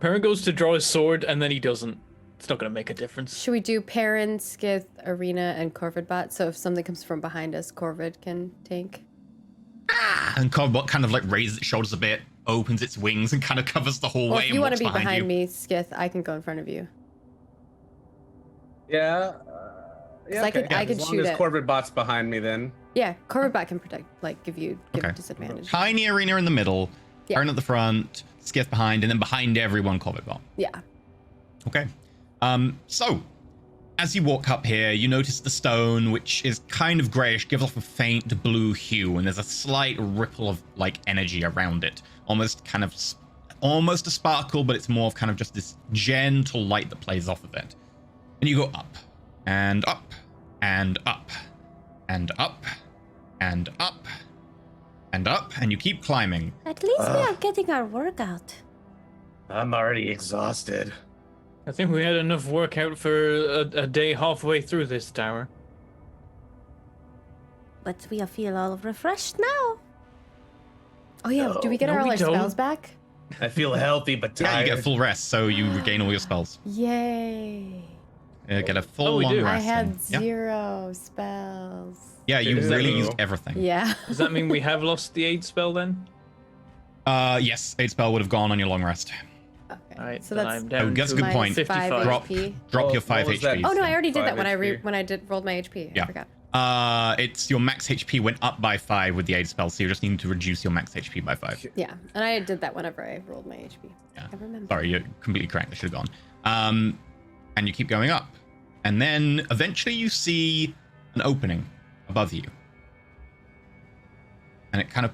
[SPEAKER 5] Perrin goes to draw his sword and then he doesn't. It's not going to make a difference.
[SPEAKER 1] Should we do Perrin, Skith, Arena, and Corvidbot? So if something comes from behind us, Corvid can tank.
[SPEAKER 2] And Cobbot kind of like raises its shoulders a bit, opens its wings, and kind of covers the whole
[SPEAKER 1] Or
[SPEAKER 2] way.
[SPEAKER 1] if
[SPEAKER 2] and
[SPEAKER 1] you want
[SPEAKER 2] walks
[SPEAKER 1] to be
[SPEAKER 2] behind
[SPEAKER 1] behind
[SPEAKER 2] you.
[SPEAKER 1] me, Skith, I can go in front of you.
[SPEAKER 4] Yeah. Yeah,
[SPEAKER 1] I could- I could
[SPEAKER 4] as long
[SPEAKER 1] shoot
[SPEAKER 4] as
[SPEAKER 1] it.
[SPEAKER 4] Corvid Bot's behind me, then.
[SPEAKER 1] Yeah, Corvidbot can protect, like give
[SPEAKER 2] Okay.
[SPEAKER 1] disadvantage.
[SPEAKER 2] Tiny arena in the middle,
[SPEAKER 1] Yeah.
[SPEAKER 2] Perrin at the front, Skiff behind, and then behind everyone, Cobbot.
[SPEAKER 1] Yeah.
[SPEAKER 2] Okay. So, as you walk up here, you notice the stone, which is kind of grayish, gives off a faint blue hue, and there's a slight ripple of like energy around it, almost a sparkle, but it's more of kind of just this gentle light that plays off of it. And you go up, and up, and up, and up, and up, and up, and you keep climbing.
[SPEAKER 6] At least we are getting our workout.
[SPEAKER 4] I'm already exhausted.
[SPEAKER 5] I think we had enough work out for a day halfway through this tower.
[SPEAKER 6] But we feel all refreshed now.
[SPEAKER 1] Oh yeah, do we get
[SPEAKER 5] No,
[SPEAKER 1] all
[SPEAKER 5] we
[SPEAKER 1] our
[SPEAKER 5] don't.
[SPEAKER 1] spells back?
[SPEAKER 4] I feel healthy but
[SPEAKER 2] Yeah,
[SPEAKER 4] tired.
[SPEAKER 2] you get full rest, so you regain all your spells.
[SPEAKER 1] Yay.
[SPEAKER 2] Get a full
[SPEAKER 5] Oh, we
[SPEAKER 2] long
[SPEAKER 5] do.
[SPEAKER 2] rest.
[SPEAKER 1] I had
[SPEAKER 2] in. Yeah.
[SPEAKER 1] 0 spells.
[SPEAKER 2] Yeah, you
[SPEAKER 4] Ew.
[SPEAKER 2] really used everything.
[SPEAKER 1] Yeah.
[SPEAKER 5] Does that mean we have lost the aid spell then?
[SPEAKER 2] Yes, 8 spell would have gone on your long rest.
[SPEAKER 1] Okay.
[SPEAKER 5] Alright,
[SPEAKER 1] so
[SPEAKER 5] then
[SPEAKER 1] that's
[SPEAKER 5] I'm down
[SPEAKER 2] that's a
[SPEAKER 5] to
[SPEAKER 2] good point.
[SPEAKER 5] 55.
[SPEAKER 1] 5
[SPEAKER 2] Drop,
[SPEAKER 1] HP.
[SPEAKER 2] drop
[SPEAKER 4] Oh,
[SPEAKER 2] your 5
[SPEAKER 4] what was that?
[SPEAKER 2] HP.
[SPEAKER 1] Oh no, I already did
[SPEAKER 4] 5
[SPEAKER 1] that when
[SPEAKER 4] HP.
[SPEAKER 1] when I rolled my HP.
[SPEAKER 2] Yeah.
[SPEAKER 1] I forgot.
[SPEAKER 2] It's your max HP went up by 5 with the 8 spell, so you just need to reduce your max HP by 5.
[SPEAKER 1] Yeah, and I did that whenever I rolled my HP.
[SPEAKER 2] Yeah.
[SPEAKER 1] I remember.
[SPEAKER 2] Sorry, you're completely correct. I should have gone. And you keep going up. And then eventually you see an opening above you. And it kind of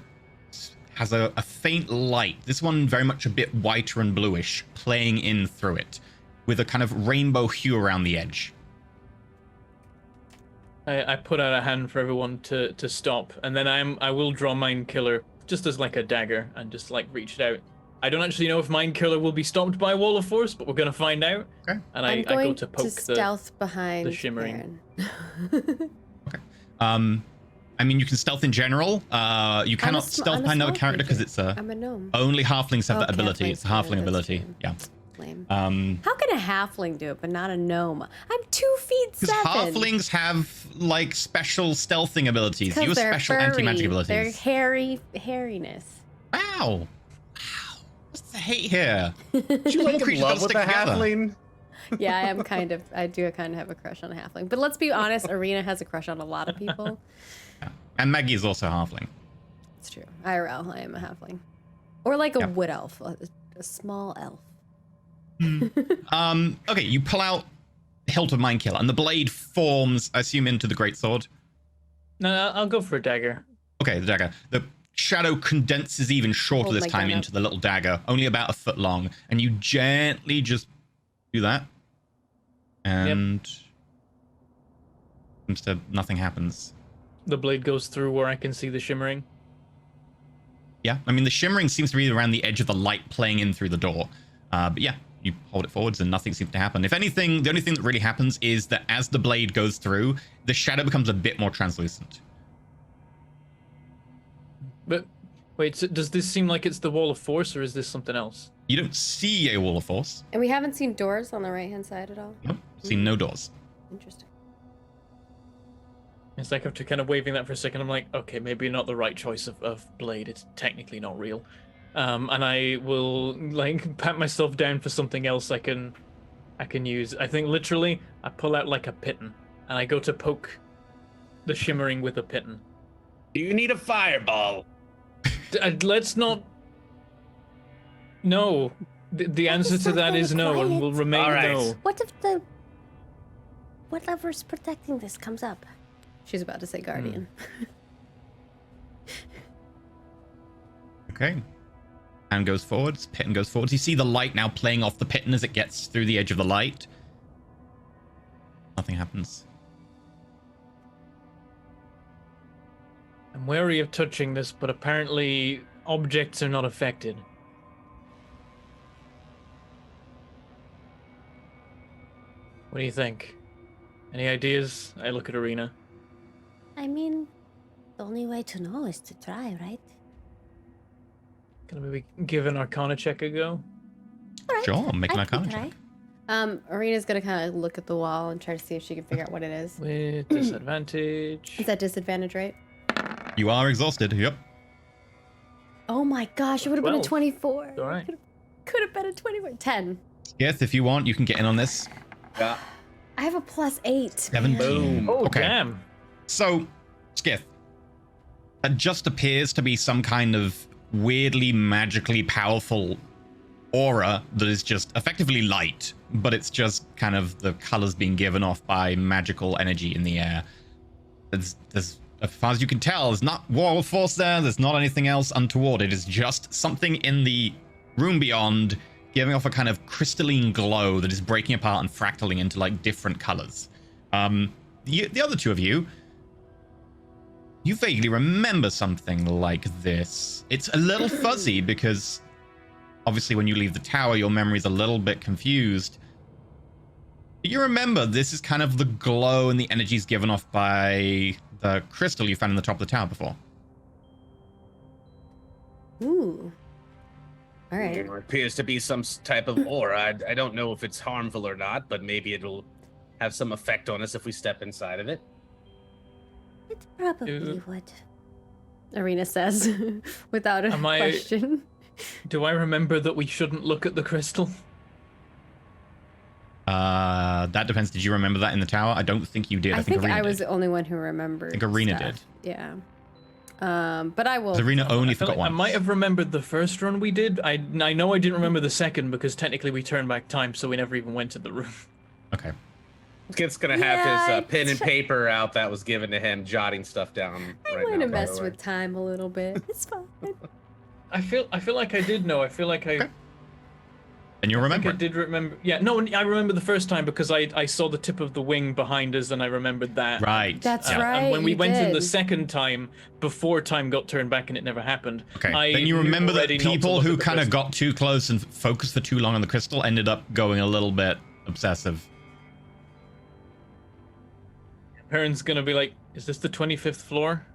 [SPEAKER 2] has a faint light. This one very much a bit whiter and bluish, playing in through it, with a kind of rainbow hue around the edge.
[SPEAKER 5] I put out a hand for everyone to stop, and then I will draw Mind Killer just as like a dagger and just like reach it out. I don't actually know if Mind Killer will be stopped by a wall of force, but we're gonna find out.
[SPEAKER 2] Okay.
[SPEAKER 5] And
[SPEAKER 1] I'm
[SPEAKER 5] I
[SPEAKER 1] going
[SPEAKER 5] go to poke
[SPEAKER 1] stealth behind
[SPEAKER 5] the shimmering.
[SPEAKER 1] Aaron.
[SPEAKER 2] Okay. I mean, you can stealth in general. You cannot stealth behind another character because it's
[SPEAKER 1] I'm a gnome.
[SPEAKER 2] only halflings have that ability.
[SPEAKER 1] halflings
[SPEAKER 2] It's a halfling
[SPEAKER 1] do, that's
[SPEAKER 2] ability.
[SPEAKER 1] true.
[SPEAKER 2] Yeah.
[SPEAKER 1] Lame.
[SPEAKER 2] Because
[SPEAKER 1] How can a halfling do it, but not a gnome? I'm 2 feet 7.
[SPEAKER 2] halflings have like special stealthing abilities. You have
[SPEAKER 1] they're
[SPEAKER 2] special
[SPEAKER 1] furry.
[SPEAKER 2] anti-magic abilities.
[SPEAKER 1] They're hairiness.
[SPEAKER 2] Wow. What's the hate here?
[SPEAKER 4] You like in
[SPEAKER 2] creatures
[SPEAKER 4] love
[SPEAKER 2] gotta
[SPEAKER 4] with
[SPEAKER 2] stick
[SPEAKER 4] a
[SPEAKER 2] together.
[SPEAKER 4] halfling?
[SPEAKER 1] Yeah, I do kind of have a crush on a halfling. But let's be honest, Arena has a crush on a lot of people.
[SPEAKER 2] And Maggie is also a halfling.
[SPEAKER 1] It's true. IRL, I am a halfling. Or like a
[SPEAKER 2] Yep.
[SPEAKER 1] wood elf, a small elf.
[SPEAKER 2] Okay, you pull out hilt of Mind Killer, and the blade forms, I assume, into the greatsword.
[SPEAKER 5] No, I'll go for a dagger.
[SPEAKER 2] Okay, the dagger. The shadow condenses even shorter
[SPEAKER 1] Hold
[SPEAKER 2] this
[SPEAKER 1] my
[SPEAKER 2] time
[SPEAKER 1] gun
[SPEAKER 2] into
[SPEAKER 1] up.
[SPEAKER 2] the little dagger, only about a foot long, and you gently just do that, and seems to nothing happens.
[SPEAKER 5] The blade goes through where I can see the shimmering.
[SPEAKER 2] Yeah, I mean the shimmering seems to be around the edge of the light playing in through the door, but yeah, you hold it forwards and nothing seems to happen. If anything, the only thing that really happens is that as the blade goes through, the shadow becomes a bit more translucent.
[SPEAKER 5] But wait, so does this seem like it's the wall of force, or is this something else?
[SPEAKER 2] You don't see a wall of force.
[SPEAKER 1] And we haven't seen doors on the right-hand side at all.
[SPEAKER 2] Nope, see no doors.
[SPEAKER 1] Interesting.
[SPEAKER 5] It's like after kind of waving that for a second, I'm like, okay, maybe not the right choice of blade. It's technically not real. And I will like pat myself down for something else I can use. I think literally I pull out like a pitten and I go to poke the shimmering with a pitten.
[SPEAKER 4] Do you need a fireball?
[SPEAKER 5] Let's not. No. The answer to that is no, and will remain
[SPEAKER 4] All right.
[SPEAKER 5] no.
[SPEAKER 6] What if whatever's protecting this comes up?
[SPEAKER 1] She's about to say guardian.
[SPEAKER 2] Okay. Hand goes forwards, Pitten goes forwards. You see the light now playing off the Pitten as it gets through the edge of the light. Nothing happens.
[SPEAKER 5] I'm wary of touching this, but apparently objects are not affected. What do you think? Any ideas? I look at Arena.
[SPEAKER 6] I mean, the only way to know is to try, right?
[SPEAKER 5] Can I maybe give an Arcana check a go?
[SPEAKER 6] All right.
[SPEAKER 2] Sure, make an
[SPEAKER 6] I can
[SPEAKER 2] Arcana
[SPEAKER 6] try.
[SPEAKER 2] check.
[SPEAKER 1] Arena's gonna kind of look at the wall and try to see if she can figure out what it is.
[SPEAKER 5] With disadvantage.
[SPEAKER 1] Is that disadvantage, right?
[SPEAKER 2] You are exhausted, yep.
[SPEAKER 1] Oh my gosh, it would have been a
[SPEAKER 5] 12.
[SPEAKER 1] 24.
[SPEAKER 5] All right.
[SPEAKER 1] Could have been a 24. 10.
[SPEAKER 2] Yes, if you want, you can get in on this.
[SPEAKER 4] Yeah.
[SPEAKER 1] I have a +8.
[SPEAKER 2] 17.
[SPEAKER 4] Boom.
[SPEAKER 5] Oh,
[SPEAKER 2] Okay.
[SPEAKER 5] damn.
[SPEAKER 2] So, Skith, that just appears to be some kind of weirdly magically powerful aura that is just effectively light, but it's just kind of the colors being given off by magical energy in the air. There's as far as you can tell, there's not wall of force there, there's not anything else untoward. It is just something in the room beyond giving off a kind of crystalline glow that is breaking apart and fractaling into like different colors. The other two of you vaguely remember something like this. It's a little fuzzy because obviously when you leave the tower, your memory's a little bit confused. But you remember this is kind of the glow and the energies given off by the crystal you found in the top of the tower before.
[SPEAKER 1] Ooh. All right.
[SPEAKER 4] There appears to be some type of aura. I don't know if it's harmful or not, but maybe it'll have some effect on us if we step inside of it.
[SPEAKER 6] It probably
[SPEAKER 5] Ew.
[SPEAKER 6] would.
[SPEAKER 1] Arena says without a
[SPEAKER 5] Am I-
[SPEAKER 1] question.
[SPEAKER 5] Do I remember that we shouldn't look at the crystal?
[SPEAKER 2] That depends. Did you remember that in the tower? I don't think you did.
[SPEAKER 1] I think
[SPEAKER 2] Arena
[SPEAKER 1] I was
[SPEAKER 2] did.
[SPEAKER 1] the only one who remembered.
[SPEAKER 2] I think Arena
[SPEAKER 1] stuff.
[SPEAKER 2] did.
[SPEAKER 1] Yeah. But I will.
[SPEAKER 2] Arena only
[SPEAKER 5] I feel
[SPEAKER 2] forgot
[SPEAKER 5] like I
[SPEAKER 2] once.
[SPEAKER 5] might have remembered the first run we did. I know I didn't remember the second because technically we turned back time, so we never even went to the room.
[SPEAKER 2] Okay.
[SPEAKER 4] Kid's gonna have
[SPEAKER 1] Yeah,
[SPEAKER 4] his pen and paper out that was given to him, jotting stuff down.
[SPEAKER 1] I
[SPEAKER 4] right
[SPEAKER 1] want
[SPEAKER 4] now,
[SPEAKER 1] to
[SPEAKER 4] by
[SPEAKER 1] mess
[SPEAKER 4] the way.
[SPEAKER 1] with time a little bit. It's fine.
[SPEAKER 5] I feel like I did know. I feel like I.
[SPEAKER 2] Okay. And you'll
[SPEAKER 5] I think
[SPEAKER 2] remember
[SPEAKER 5] I
[SPEAKER 2] it.
[SPEAKER 5] did remember. Yeah, no, I remember the first time because I saw the tip of the wing behind us and I remembered that.
[SPEAKER 2] Right.
[SPEAKER 1] That's
[SPEAKER 2] Yeah.
[SPEAKER 1] right.
[SPEAKER 5] And when we
[SPEAKER 1] you
[SPEAKER 5] went in the
[SPEAKER 1] did.
[SPEAKER 5] second time, before time got turned back and it never happened.
[SPEAKER 2] Okay.
[SPEAKER 5] I
[SPEAKER 2] Then you
[SPEAKER 5] knew
[SPEAKER 2] remember that
[SPEAKER 5] already not to
[SPEAKER 2] people
[SPEAKER 5] look
[SPEAKER 2] who
[SPEAKER 5] at the
[SPEAKER 2] kind of
[SPEAKER 5] crystal.
[SPEAKER 2] got too close and focused for too long on the crystal ended up going a little bit obsessive.
[SPEAKER 5] Perrin's gonna be like, "Is this the 25th floor?"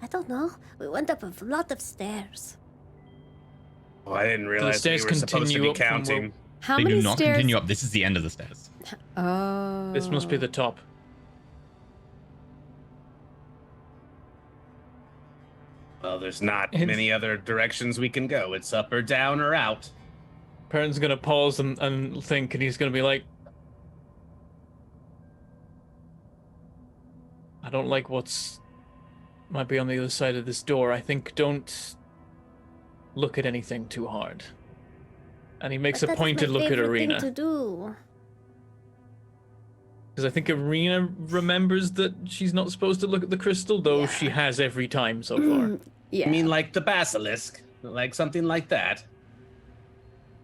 [SPEAKER 6] I don't know. We went up a lot of stairs.
[SPEAKER 4] Oh, I didn't realize we
[SPEAKER 5] stairs
[SPEAKER 4] were supposed to
[SPEAKER 5] continue
[SPEAKER 4] be
[SPEAKER 5] up from
[SPEAKER 4] counting.
[SPEAKER 5] where-
[SPEAKER 1] How
[SPEAKER 2] They
[SPEAKER 1] many
[SPEAKER 2] do not
[SPEAKER 1] stairs?
[SPEAKER 2] continue up. This is the end of the stairs.
[SPEAKER 1] Oh.
[SPEAKER 5] This must be the top.
[SPEAKER 4] Well, there's not
[SPEAKER 5] It's-
[SPEAKER 4] many other directions we can go. It's up or down or out.
[SPEAKER 5] Perrin's gonna pause and think, and he's gonna be like, "I don't like what's might be on the other side of this door. I think don't look at anything too hard." And he makes
[SPEAKER 6] But
[SPEAKER 5] a
[SPEAKER 6] that is my
[SPEAKER 5] pointed look at
[SPEAKER 6] favorite
[SPEAKER 5] Arena.
[SPEAKER 6] thing to do.
[SPEAKER 5] Because I think Arena remembers that she's not supposed to look at the crystal, though
[SPEAKER 6] Yeah.
[SPEAKER 5] she has every time so far.
[SPEAKER 1] Yeah.
[SPEAKER 4] I mean, like the basilisk, like something like that.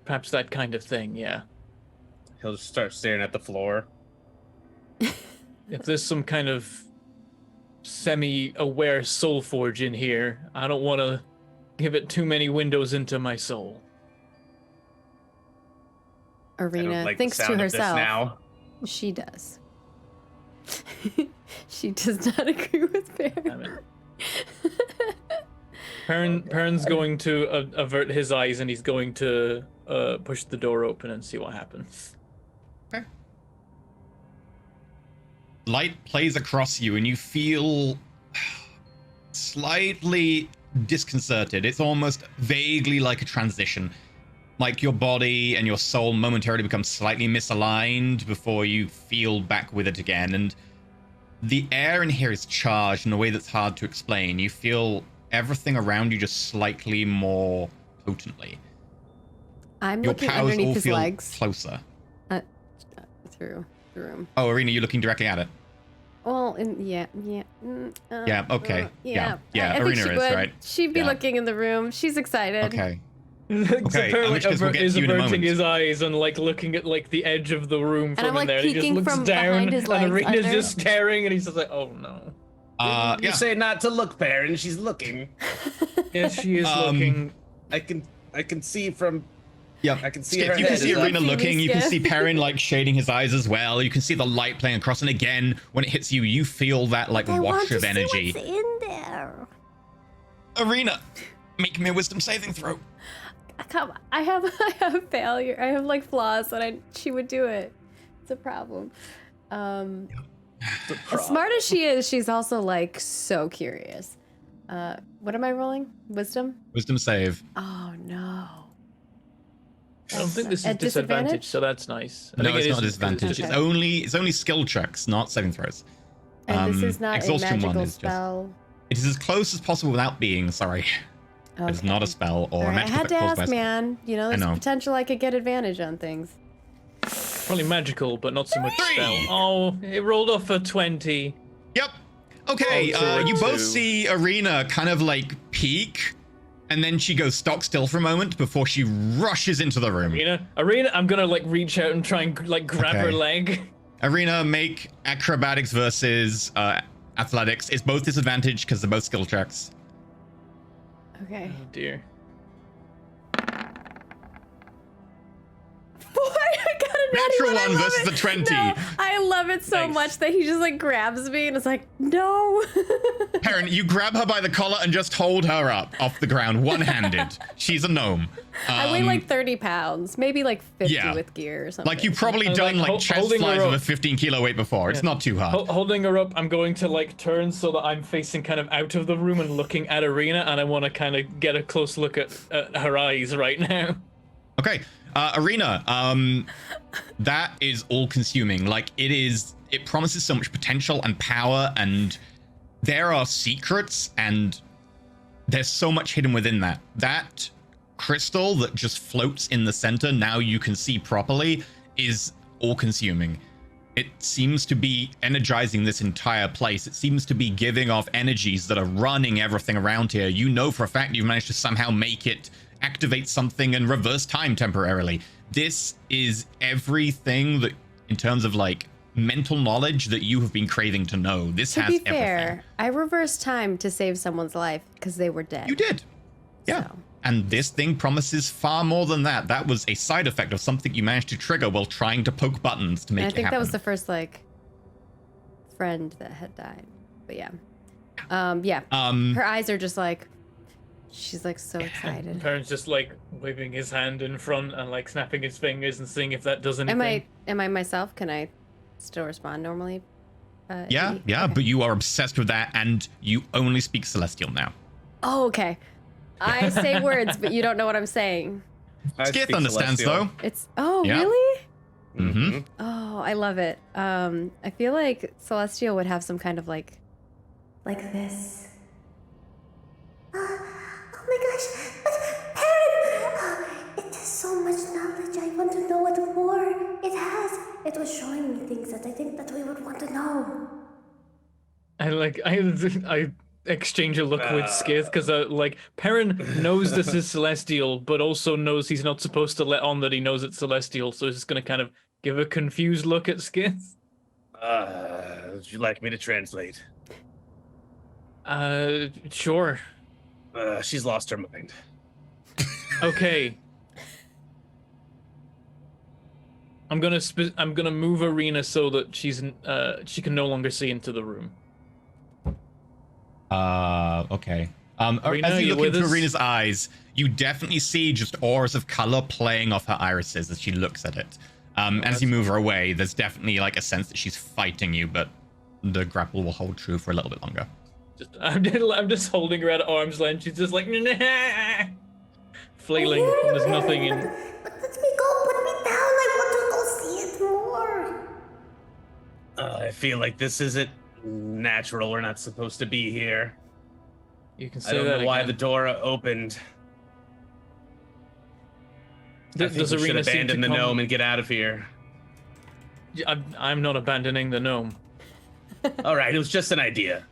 [SPEAKER 5] Perhaps that kind of thing, yeah.
[SPEAKER 4] He'll just start staring at the floor.
[SPEAKER 5] If there's some kind of semi-aware soul forge in here, I don't want to give it too many windows into my soul.
[SPEAKER 4] I don't
[SPEAKER 1] Arena
[SPEAKER 4] like
[SPEAKER 1] thinks
[SPEAKER 4] the
[SPEAKER 1] to
[SPEAKER 4] sound of this
[SPEAKER 1] herself.
[SPEAKER 4] now.
[SPEAKER 1] She does. She does not agree with
[SPEAKER 5] I
[SPEAKER 1] Bear.
[SPEAKER 5] mean, Perrin's going to avert his eyes and he's going to push the door open and see what happens.
[SPEAKER 2] Light plays across you and you feel slightly disconcerted. It's almost vaguely like a transition. Like your body and your soul momentarily become slightly misaligned before you feel back with it again. And the air in here is charged in a way that's hard to explain. You feel everything around you just slightly more potently.
[SPEAKER 1] I'm
[SPEAKER 2] Your
[SPEAKER 1] looking
[SPEAKER 2] powers all
[SPEAKER 1] underneath his
[SPEAKER 2] feel
[SPEAKER 1] legs
[SPEAKER 2] closer.
[SPEAKER 1] through the room.
[SPEAKER 2] Oh, Arena, you're looking directly at it.
[SPEAKER 1] Well, yeah.
[SPEAKER 2] Yeah, okay. Yeah.
[SPEAKER 1] I think
[SPEAKER 2] Arena
[SPEAKER 1] she
[SPEAKER 2] is,
[SPEAKER 1] would.
[SPEAKER 2] right?
[SPEAKER 1] She'd be
[SPEAKER 2] Yeah.
[SPEAKER 1] looking in the room. She's excited.
[SPEAKER 2] Okay.
[SPEAKER 5] Okay,
[SPEAKER 2] in which case we'll get
[SPEAKER 5] is
[SPEAKER 2] to you in a
[SPEAKER 5] averting
[SPEAKER 2] moment.
[SPEAKER 5] his eyes and like looking at like the edge of the room from
[SPEAKER 1] I'm,
[SPEAKER 5] in
[SPEAKER 1] like,
[SPEAKER 5] there. And he just
[SPEAKER 1] peeking
[SPEAKER 5] looks
[SPEAKER 1] from
[SPEAKER 5] down
[SPEAKER 1] behind his legs
[SPEAKER 5] and Arena's
[SPEAKER 1] under.
[SPEAKER 5] just staring and he's just like, "Oh no."
[SPEAKER 4] You
[SPEAKER 2] Yeah.
[SPEAKER 4] say not to look, Bear, and she's looking.
[SPEAKER 5] Yes, she is
[SPEAKER 2] Um,
[SPEAKER 5] looking.
[SPEAKER 4] I can see from.
[SPEAKER 2] Yeah,
[SPEAKER 4] I can see
[SPEAKER 2] Skip,
[SPEAKER 4] her
[SPEAKER 2] you can
[SPEAKER 4] head
[SPEAKER 2] see
[SPEAKER 4] is up.
[SPEAKER 2] Arena
[SPEAKER 1] See me,
[SPEAKER 2] looking. You can
[SPEAKER 1] Skip.
[SPEAKER 2] see Perrin like shading his eyes as well. You can see the light playing across, and again, when it hits you, you feel that like
[SPEAKER 6] I want
[SPEAKER 2] wash
[SPEAKER 6] to
[SPEAKER 2] of
[SPEAKER 6] see
[SPEAKER 2] energy.
[SPEAKER 6] what's in there.
[SPEAKER 2] Arena, make me a wisdom saving throw.
[SPEAKER 1] Come, I have failure. I have like flaws, and she would do it. It's a problem. As smart as she is, she's also like so curious. What am I rolling? Wisdom?
[SPEAKER 2] Wisdom save.
[SPEAKER 1] Oh no.
[SPEAKER 5] I don't think this is
[SPEAKER 1] At
[SPEAKER 5] disadvantage,
[SPEAKER 1] disadvantage?
[SPEAKER 5] so that's nice. I
[SPEAKER 2] No,
[SPEAKER 5] think
[SPEAKER 2] it's
[SPEAKER 5] it
[SPEAKER 2] not
[SPEAKER 5] is
[SPEAKER 2] disadvantage.
[SPEAKER 5] just-
[SPEAKER 1] Okay.
[SPEAKER 2] It's only skill checks, not saving throws.
[SPEAKER 1] And this is not a
[SPEAKER 2] exhaustion one
[SPEAKER 1] magical
[SPEAKER 2] is just-
[SPEAKER 1] spell.
[SPEAKER 2] It is as close as possible without being. Sorry, it's
[SPEAKER 1] Okay.
[SPEAKER 2] not a spell or
[SPEAKER 1] All
[SPEAKER 2] a
[SPEAKER 1] right, I
[SPEAKER 2] magical
[SPEAKER 1] had to
[SPEAKER 2] effect caused by
[SPEAKER 1] ask,
[SPEAKER 2] a spell.
[SPEAKER 1] man. You know, there's
[SPEAKER 2] know.
[SPEAKER 1] potential I could get advantage on things.
[SPEAKER 5] Probably magical, but not so much
[SPEAKER 2] Three.
[SPEAKER 5] spell. Oh, it rolled off a 20.
[SPEAKER 2] Yep. Okay,
[SPEAKER 5] Oh,
[SPEAKER 2] you both
[SPEAKER 5] two.
[SPEAKER 2] see Arena kind of like peek, and then she goes stock still for a moment before she rushes into the room.
[SPEAKER 5] Arena, I'm gonna like reach out and try and like grab her
[SPEAKER 2] Okay.
[SPEAKER 5] leg.
[SPEAKER 2] Arena, make acrobatics versus athletics. It's both disadvantage because they're both skill checks.
[SPEAKER 1] Okay.
[SPEAKER 5] Oh dear.
[SPEAKER 1] Boy, I got a natty
[SPEAKER 2] Natural
[SPEAKER 1] one. I
[SPEAKER 2] one
[SPEAKER 1] love
[SPEAKER 2] versus
[SPEAKER 1] it.
[SPEAKER 2] the 20.
[SPEAKER 1] No, I love it so
[SPEAKER 5] Nice.
[SPEAKER 1] much that he just like grabs me and it's like, no.
[SPEAKER 2] Perrin, you grab her by the collar and just hold her up off the ground, one-handed. She's a gnome.
[SPEAKER 1] I weigh like 30 pounds, maybe like 50
[SPEAKER 2] yeah.
[SPEAKER 1] with gear or something.
[SPEAKER 2] Like you've probably
[SPEAKER 5] I'm,
[SPEAKER 2] done
[SPEAKER 5] like,
[SPEAKER 2] like chest
[SPEAKER 5] holding her
[SPEAKER 2] flies with a
[SPEAKER 5] up.
[SPEAKER 2] 15 kilo weight before. It's not too hard.
[SPEAKER 5] Holding her up, I'm going to like turn so that I'm facing kind of out of the room and looking at Arena, and I want to kind of get a close look at her eyes right now.
[SPEAKER 2] Okay, Arena, that is all consuming. Like it promises so much potential and power and there are secrets, and there's so much hidden within that. That crystal that just floats in the center, now you can see properly, is all-consuming. It seems to be energizing this entire place. It seems to be giving off energies that are running everything around here. You know for a fact you've managed to somehow make it activate something and reverse time temporarily. This is everything that, in terms of like mental knowledge, that you have been craving to know. This has everything. To be fair,
[SPEAKER 1] I reversed time to save someone's life because they were dead.
[SPEAKER 2] You did. Yeah. So. And this thing promises far more than that. That was a side effect of something you managed to trigger while trying to poke buttons to make it happen.
[SPEAKER 1] I think that was the first, like, friend that had died. But yeah. Her eyes are just like, she's like so excited.
[SPEAKER 5] Perrin's just like waving his hand in front and like snapping his fingers and seeing if that does anything.
[SPEAKER 1] Am I myself? Can I still respond normally?
[SPEAKER 2] Yeah, okay. But you are obsessed with that, and you only speak Celestial now.
[SPEAKER 1] Oh, okay. I say words, but you don't know what I'm saying.
[SPEAKER 2] Skith understands,
[SPEAKER 4] Celestial.
[SPEAKER 2] though.
[SPEAKER 1] Really?
[SPEAKER 2] Mm-hmm.
[SPEAKER 1] Oh, I love it. I feel like Celestial would have some kind of like this.
[SPEAKER 6] Oh my gosh, but Perrin! It has so much knowledge. I want to know what more it has. It was showing me things that I think that we would want to know.
[SPEAKER 5] I exchange a look with Skith because like Perrin knows this is Celestial, but also knows he's not supposed to let on that he knows it's Celestial, so he's just gonna kind of give a confused look at Skith.
[SPEAKER 4] Would you like me to translate?
[SPEAKER 5] Sure.
[SPEAKER 4] She's lost her mind.
[SPEAKER 5] Okay. I'm gonna move Arena so that she can no longer see into the room.
[SPEAKER 2] Okay.
[SPEAKER 5] Arena,
[SPEAKER 2] as you look into
[SPEAKER 5] us?
[SPEAKER 2] Arena's eyes, you definitely see just auras of color playing off her irises as she looks at it. As you move her away, there's definitely like a sense that she's fighting you, but the grapple will hold true for a little bit longer.
[SPEAKER 5] I'm just holding her at arm's length. She's just like flailing. And there's nothing in.
[SPEAKER 6] But let me go. Put me down. I want to go see it more.
[SPEAKER 4] I feel like this isn't natural. We're not supposed to be here.
[SPEAKER 5] You can say
[SPEAKER 4] I don't
[SPEAKER 5] that
[SPEAKER 4] know why
[SPEAKER 5] again.
[SPEAKER 4] the door opened. I think
[SPEAKER 5] Does
[SPEAKER 4] we should
[SPEAKER 5] Arena seem to
[SPEAKER 4] abandon the
[SPEAKER 5] come-
[SPEAKER 4] gnome and get out of here.
[SPEAKER 5] I'm not abandoning the gnome.
[SPEAKER 4] All right, it was just an idea.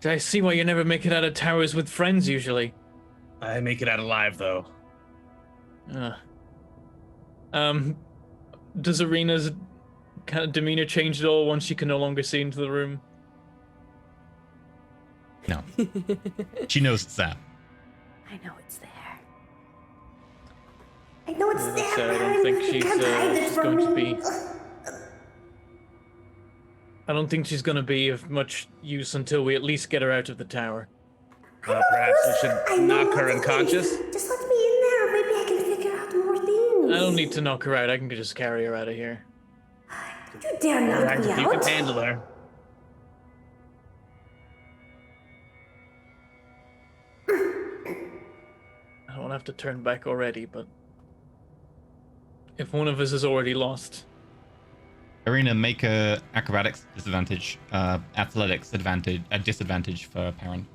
[SPEAKER 5] I see why you never make it out of towers with friends usually.
[SPEAKER 4] I make it out alive, though.
[SPEAKER 5] Does Arena's kind of demeanor change at all once she can no longer see into the room?
[SPEAKER 2] No. She knows it's that.
[SPEAKER 6] I know it's there. I know it's there,
[SPEAKER 5] So I
[SPEAKER 6] Perrin.
[SPEAKER 5] don't think
[SPEAKER 6] You
[SPEAKER 5] she's
[SPEAKER 6] can't hide it from
[SPEAKER 5] going to
[SPEAKER 6] me.
[SPEAKER 5] be. I don't think she's going to be of much use until we at least get her out of the tower.
[SPEAKER 4] Perhaps we should
[SPEAKER 6] I know
[SPEAKER 4] knock her
[SPEAKER 6] what to do.
[SPEAKER 4] unconscious.
[SPEAKER 6] Just let me in there. Maybe I can figure out more things.
[SPEAKER 5] I don't need to knock her out. I can just carry her out of here.
[SPEAKER 6] You dare knock
[SPEAKER 4] Perhaps
[SPEAKER 6] me
[SPEAKER 4] if you can
[SPEAKER 6] out?
[SPEAKER 4] handle her.
[SPEAKER 5] I don't have to turn back already, but if one of us is already lost,
[SPEAKER 2] Arena, make a acrobatics disadvantage, athletics advantage, a disadvantage for Perrin.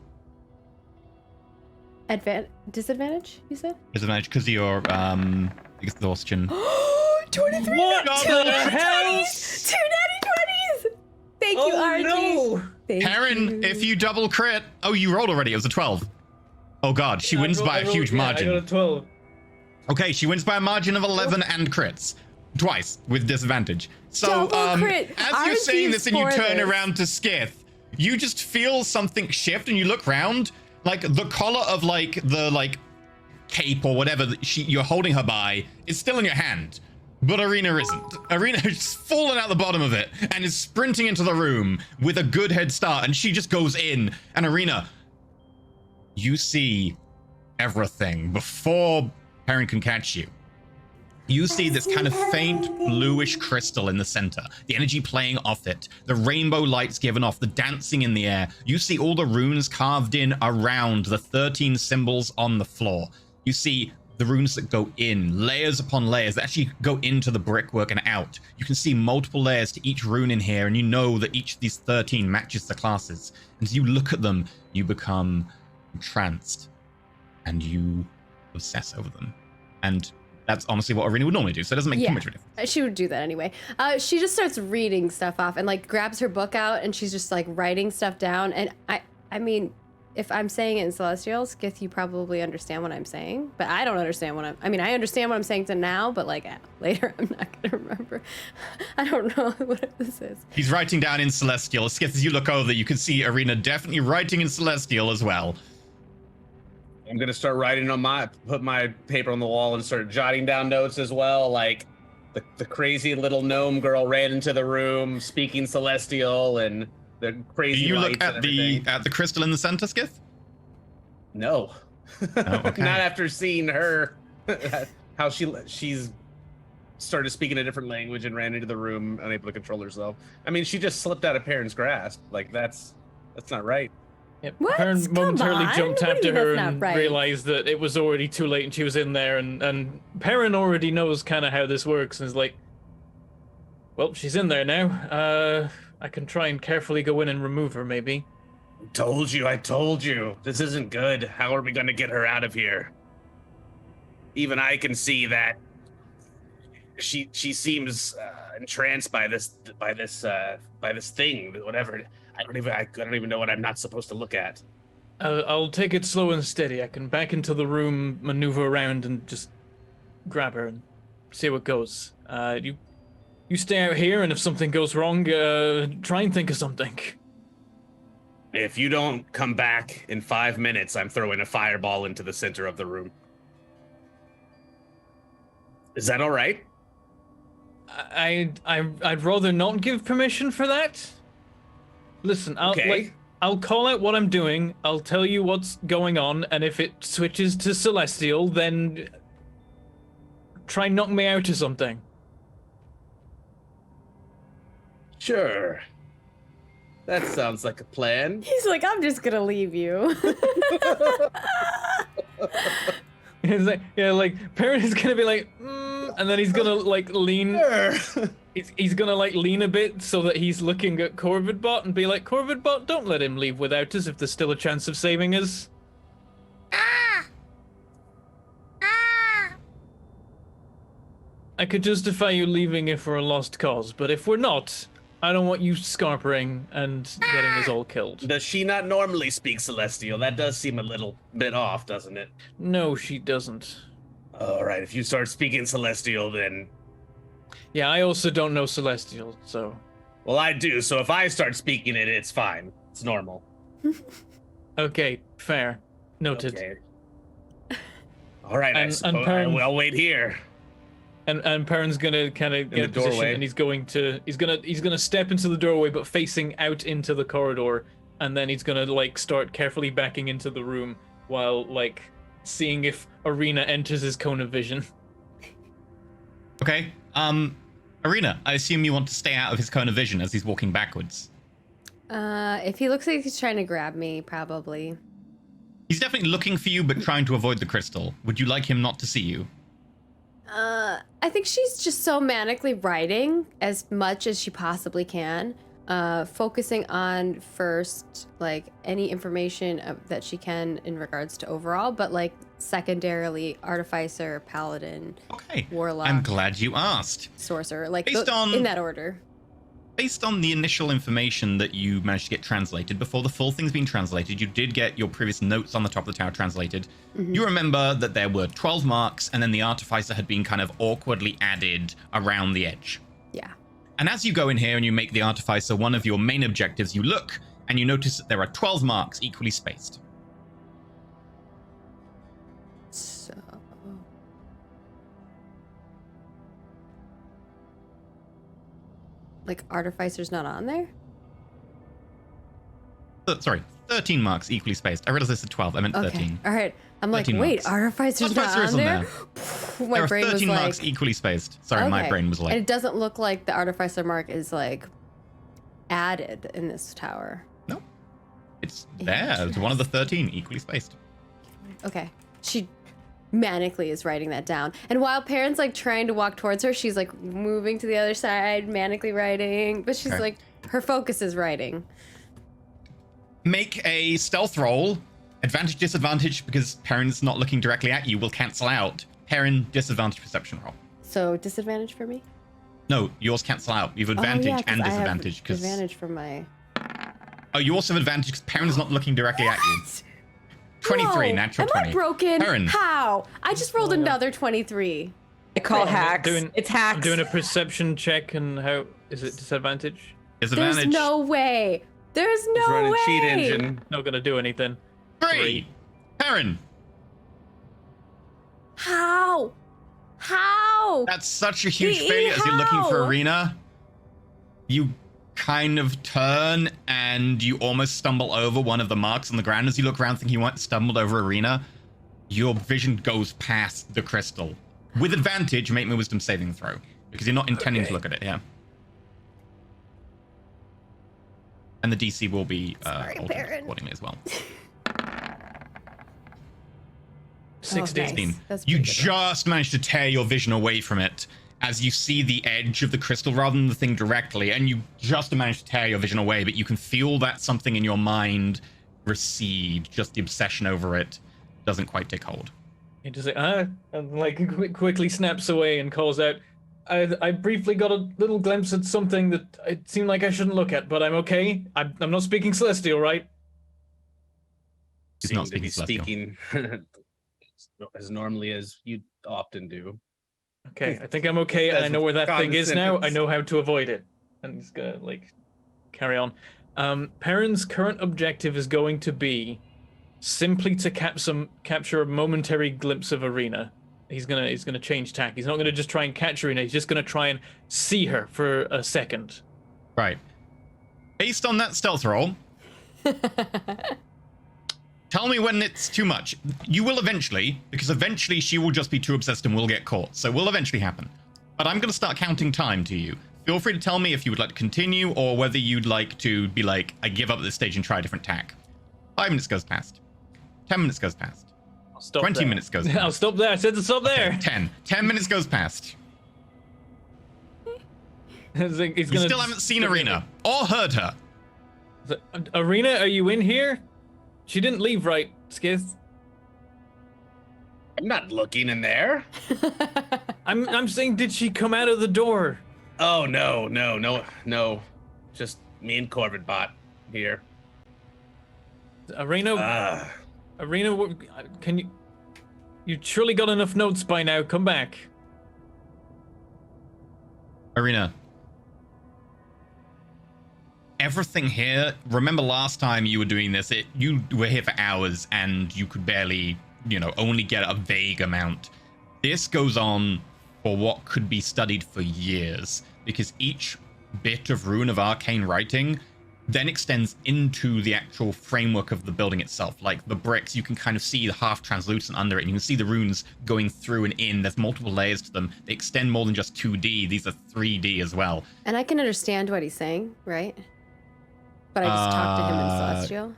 [SPEAKER 1] Disadvantage, you said?
[SPEAKER 2] Disadvantage because of your exhaustion.
[SPEAKER 1] 23!
[SPEAKER 5] What
[SPEAKER 1] Two
[SPEAKER 5] the hell?
[SPEAKER 1] 20s! 2 natty 20s! Thank you,
[SPEAKER 5] Oh,
[SPEAKER 1] RG.
[SPEAKER 5] no!
[SPEAKER 1] Thank
[SPEAKER 2] Perrin, if you double crit, oh, you rolled already. It was a 12. Oh god, she wins by a huge margin.
[SPEAKER 5] I got a 12.
[SPEAKER 2] Okay, she wins by a margin of 11 and crits. Twice with disadvantage. So,
[SPEAKER 1] Double crit.
[SPEAKER 2] as you're saying this and you
[SPEAKER 1] RG's for
[SPEAKER 2] turn
[SPEAKER 1] this.
[SPEAKER 2] around to Skith, you just feel something shift and you look round. Like, the collar of, like, the, like, cape or whatever that you're holding her by is still in your hand. But Arena isn't. Arena has fallen out the bottom of it and is sprinting into the room with a good head start, and she just goes in. And Arena, you see everything before Perrin can catch you. You see this kind of faint bluish crystal in the center, the energy playing off it, the rainbow lights given off, the dancing in the air. You see all the runes carved in around the 13 symbols on the floor. You see the runes that go in, layers upon layers, that actually go into the brickwork and out. You can see multiple layers to each rune in here, and you know that each of these 13 matches the classes. And as you look at them, you become entranced, and you obsess over them. And that's honestly what Arena would normally do, so it doesn't make too much of a difference.
[SPEAKER 1] She would do that anyway. She just starts reading stuff off and like grabs her book out, and she's just like writing stuff down. And I mean, if I'm saying it in Celestial, Skith, you probably understand what I'm saying, but I don't understand what I understand what I'm saying to now, but like later I'm not gonna remember. I don't know what this is.
[SPEAKER 2] He's writing down in Celestial. Skith, as you look over, you can see Arena definitely writing in Celestial as well.
[SPEAKER 4] I'm gonna start writing on put my paper on the wall and start jotting down notes as well. Like the crazy little gnome girl ran into the room speaking Celestial, and the crazy.
[SPEAKER 2] Do you look
[SPEAKER 4] lights
[SPEAKER 2] at the crystal in the center, Skith?
[SPEAKER 4] No.
[SPEAKER 2] Oh, okay.
[SPEAKER 4] Not after seeing her, how she's started speaking a different language and ran into the room, unable to control herself. I mean, she just slipped out of Perrin's grasp. Like that's not right.
[SPEAKER 5] Yep.
[SPEAKER 1] What?
[SPEAKER 5] Perrin
[SPEAKER 1] Come
[SPEAKER 5] momentarily
[SPEAKER 1] on.
[SPEAKER 5] jumped
[SPEAKER 1] What do you
[SPEAKER 5] after
[SPEAKER 1] mean
[SPEAKER 5] her
[SPEAKER 1] that's
[SPEAKER 5] and
[SPEAKER 1] not right?
[SPEAKER 5] realized that it was already too late and she was in there, and Perrin already knows kind of how this works and is like, well, she's in there now. I can try and carefully go in and remove her, maybe.
[SPEAKER 4] I told you. This isn't good. How are we going to get her out of here? Even I can see that she seems entranced by this thing, whatever. I don't even know what I'm not supposed to look at.
[SPEAKER 5] I'll take it slow and steady. I can back into the room, maneuver around, and just grab her and see what goes. You stay out here, and if something goes wrong, try and think of something.
[SPEAKER 4] If you don't come back in 5 minutes, I'm throwing a fireball into the center of the room. Is that all right?
[SPEAKER 5] I'd rather not give permission for that. Listen, I'll call out what I'm doing. I'll tell you what's going on, and if it switches to Celestial, then try and knock me out or something.
[SPEAKER 4] Sure. That sounds like a plan.
[SPEAKER 1] He's like, I'm just gonna leave you.
[SPEAKER 5] He's like, yeah, like Perrin is gonna be like, and then he's gonna like lean.
[SPEAKER 4] Sure.
[SPEAKER 5] He's gonna like lean a bit so that he's looking at Corvidbot and be like, Corvidbot, don't let him leave without us if there's still a chance of saving us. I could justify you leaving if we're a lost cause, but if we're not, I don't want you scarpering and getting us all killed.
[SPEAKER 4] Does she not normally speak Celestial? That does seem a little bit off, doesn't it?
[SPEAKER 5] No, she doesn't.
[SPEAKER 4] All right, if you start speaking Celestial, then...
[SPEAKER 5] Yeah, I also don't know Celestial, so...
[SPEAKER 4] Well, I do, so if I start speaking it, it's fine. It's normal.
[SPEAKER 5] Okay, fair. Noted.
[SPEAKER 4] Okay. All right, I suppose I'll wait here.
[SPEAKER 5] And Perrin's gonna kind of get a position,
[SPEAKER 4] doorway.
[SPEAKER 5] and he's gonna step into the doorway, but facing out into the corridor, and then he's gonna like start carefully backing into the room while like seeing if Arena enters his cone of vision.
[SPEAKER 2] Okay. Arena, I assume you want to stay out of his cone of vision as he's walking backwards.
[SPEAKER 1] If he looks like he's trying to grab me, probably.
[SPEAKER 2] He's definitely looking for you, but trying to avoid the crystal. Would you like him not to see you?
[SPEAKER 1] I think she's just so manically writing as much as she possibly can, focusing on first, like, any information that she can in regards to overall, but, like, secondarily, artificer, paladin,
[SPEAKER 2] Okay.
[SPEAKER 1] warlock.
[SPEAKER 2] I'm glad you asked.
[SPEAKER 1] Sorcerer, like,
[SPEAKER 2] Based
[SPEAKER 1] in that order.
[SPEAKER 2] Based on the initial information that you managed to get translated, before the full thing's been translated, you did get your previous notes on the top of the tower translated. Mm-hmm. You remember that there were 12 marks, and then the artificer had been kind of awkwardly added around the edge.
[SPEAKER 1] Yeah.
[SPEAKER 2] And as you go in here and you make the artificer one of your main objectives, you look and you notice that there are 12 marks equally spaced.
[SPEAKER 1] So... Like, artificer's not on there?
[SPEAKER 2] Sorry, 13 marks equally spaced. I realized this is 12. I meant 13.
[SPEAKER 1] Okay. All right. I'm like,
[SPEAKER 2] 13
[SPEAKER 1] wait,
[SPEAKER 2] marks.
[SPEAKER 1] artificer's not
[SPEAKER 2] Artificer
[SPEAKER 1] on
[SPEAKER 2] isn't
[SPEAKER 1] there? My
[SPEAKER 2] There are
[SPEAKER 1] brain
[SPEAKER 2] 13
[SPEAKER 1] was
[SPEAKER 2] marks
[SPEAKER 1] like...
[SPEAKER 2] equally spaced. Sorry, my
[SPEAKER 1] Okay.
[SPEAKER 2] brain was
[SPEAKER 1] And
[SPEAKER 2] like,
[SPEAKER 1] it doesn't look like the artificer mark is, like, added in this tower.
[SPEAKER 2] no. It's there. It's one of the 13 equally spaced.
[SPEAKER 1] Okay. She manically is writing that down. And while Perrin's like trying to walk towards her, she's like moving to the other side, manically writing, but she's
[SPEAKER 2] Okay.
[SPEAKER 1] like, her focus is writing.
[SPEAKER 2] Make a stealth roll. Advantage, disadvantage, because Perrin's not looking directly at you, will cancel out. Perrin, disadvantage perception roll.
[SPEAKER 1] So disadvantage for me?
[SPEAKER 2] No, yours cancel out. You have advantage
[SPEAKER 1] Oh, yeah, 'cause
[SPEAKER 2] and
[SPEAKER 1] I have
[SPEAKER 2] disadvantage.
[SPEAKER 1] advantage from my...
[SPEAKER 2] Oh, you also have advantage because Perrin's not looking directly at you. 23,
[SPEAKER 1] Whoa,
[SPEAKER 2] natural
[SPEAKER 1] am
[SPEAKER 2] 20.
[SPEAKER 1] I broken?
[SPEAKER 2] Perrin.
[SPEAKER 1] How? I just rolled another 23.
[SPEAKER 3] I call
[SPEAKER 5] I'm
[SPEAKER 3] hacks. It's hacks.
[SPEAKER 5] I'm doing a perception check, and how is it disadvantage?
[SPEAKER 2] Disadvantage.
[SPEAKER 1] There's no way. There's
[SPEAKER 4] He's
[SPEAKER 1] no
[SPEAKER 4] running
[SPEAKER 1] way.
[SPEAKER 4] cheat engine.
[SPEAKER 5] Not gonna do anything.
[SPEAKER 2] 3. Perrin.
[SPEAKER 1] How? How?
[SPEAKER 2] That's such a huge
[SPEAKER 1] Ee,
[SPEAKER 2] failure as you're looking for
[SPEAKER 1] how?
[SPEAKER 2] Arena. You kind of turn and you almost stumble over one of the marks on the ground. As you look around thinking you might stumbled over Arena, your vision goes past the crystal. With advantage, make me a wisdom saving throw. Because you're not intending to look at it, yeah. And the DC will be
[SPEAKER 1] Sorry,
[SPEAKER 2] altered
[SPEAKER 1] Perrin.
[SPEAKER 2] accordingly as well.
[SPEAKER 5] 16.
[SPEAKER 1] Oh, nice. That's
[SPEAKER 2] You
[SPEAKER 1] pretty good.
[SPEAKER 2] just managed to tear your vision away from it as you see the edge of the crystal rather than the thing directly, and you just managed to tear your vision away, but you can feel that something in your mind recede. Just the obsession over it doesn't quite take hold.
[SPEAKER 5] He just like, and like quickly snaps away and calls out, I briefly got a little glimpse at something that it seemed like I shouldn't look at, but I'm okay. I'm not speaking Celestial, right?
[SPEAKER 2] He's not
[SPEAKER 4] Seem to be
[SPEAKER 2] speaking
[SPEAKER 4] speaking as normally as you often do.
[SPEAKER 5] Okay, I think I'm okay, and I know where that thing is now. I know how to avoid it. And he's gonna, like, carry on. Perrin's current objective is going to be simply to capture a momentary glimpse of Arena. He's gonna change tack. He's not gonna just try and catch Arena. He's just gonna try and see her for a second.
[SPEAKER 2] Right. Based on that stealth roll, tell me when it's too much. You will eventually, because eventually she will just be too obsessed and will get caught. So it will eventually happen. But I'm going to start counting time to you. Feel free to tell me if you would like to continue or whether you'd like to be like, I give up at this stage and try a different tack. 5 minutes goes past. 10 minutes goes past.
[SPEAKER 5] I'll stop
[SPEAKER 2] 20
[SPEAKER 5] there.
[SPEAKER 2] minutes goes
[SPEAKER 5] I'll
[SPEAKER 2] past.
[SPEAKER 5] stop there. I said to stop there.
[SPEAKER 2] 10. 10 minutes goes past.
[SPEAKER 5] He's
[SPEAKER 2] You
[SPEAKER 5] gonna
[SPEAKER 2] still haven't seen Arena or heard her.
[SPEAKER 5] Arena, are you in here? She didn't leave, right, Skith?
[SPEAKER 4] I'm not looking in there.
[SPEAKER 5] I'm saying, did she come out of the door?
[SPEAKER 4] Oh no. Just me and Corvid bot here.
[SPEAKER 5] Arena, Arena, can you? You surely got enough notes by now. Come back.
[SPEAKER 2] Arena. Everything here, remember last time you were doing this, you were here for hours and you could barely, only get a vague amount. This goes on for what could be studied for years, because each bit of rune of arcane writing then extends into the actual framework of the building itself. Like the bricks, you can kind of see the half translucent under it, and you can see the runes going through and in. There's multiple layers to them. They extend more than just 2D. These are 3D as well.
[SPEAKER 1] And I can understand what he's saying, right? But I just talked to him in Celestial?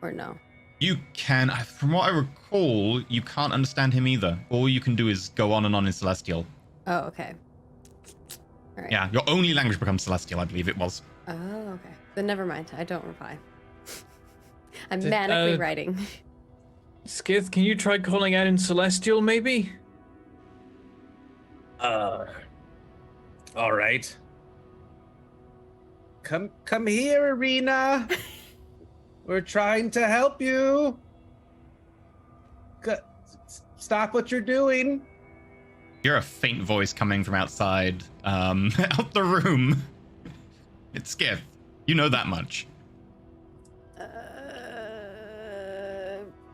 [SPEAKER 1] Or no?
[SPEAKER 2] You can, from what I recall, you can't understand him either. All you can do is go on and on in Celestial.
[SPEAKER 1] Oh, okay. All right.
[SPEAKER 2] Yeah, your only language becomes Celestial, I believe it was.
[SPEAKER 1] Oh, okay. Then never mind. I don't reply. I'm
[SPEAKER 5] Did-
[SPEAKER 1] manically writing.
[SPEAKER 5] Skith, can you try calling out in Celestial, maybe?
[SPEAKER 4] All right. Come here, Arena. We're trying to help you. Stop what you're doing.
[SPEAKER 2] You're a faint voice coming from outside, out the room. It's Skiff. You know that much.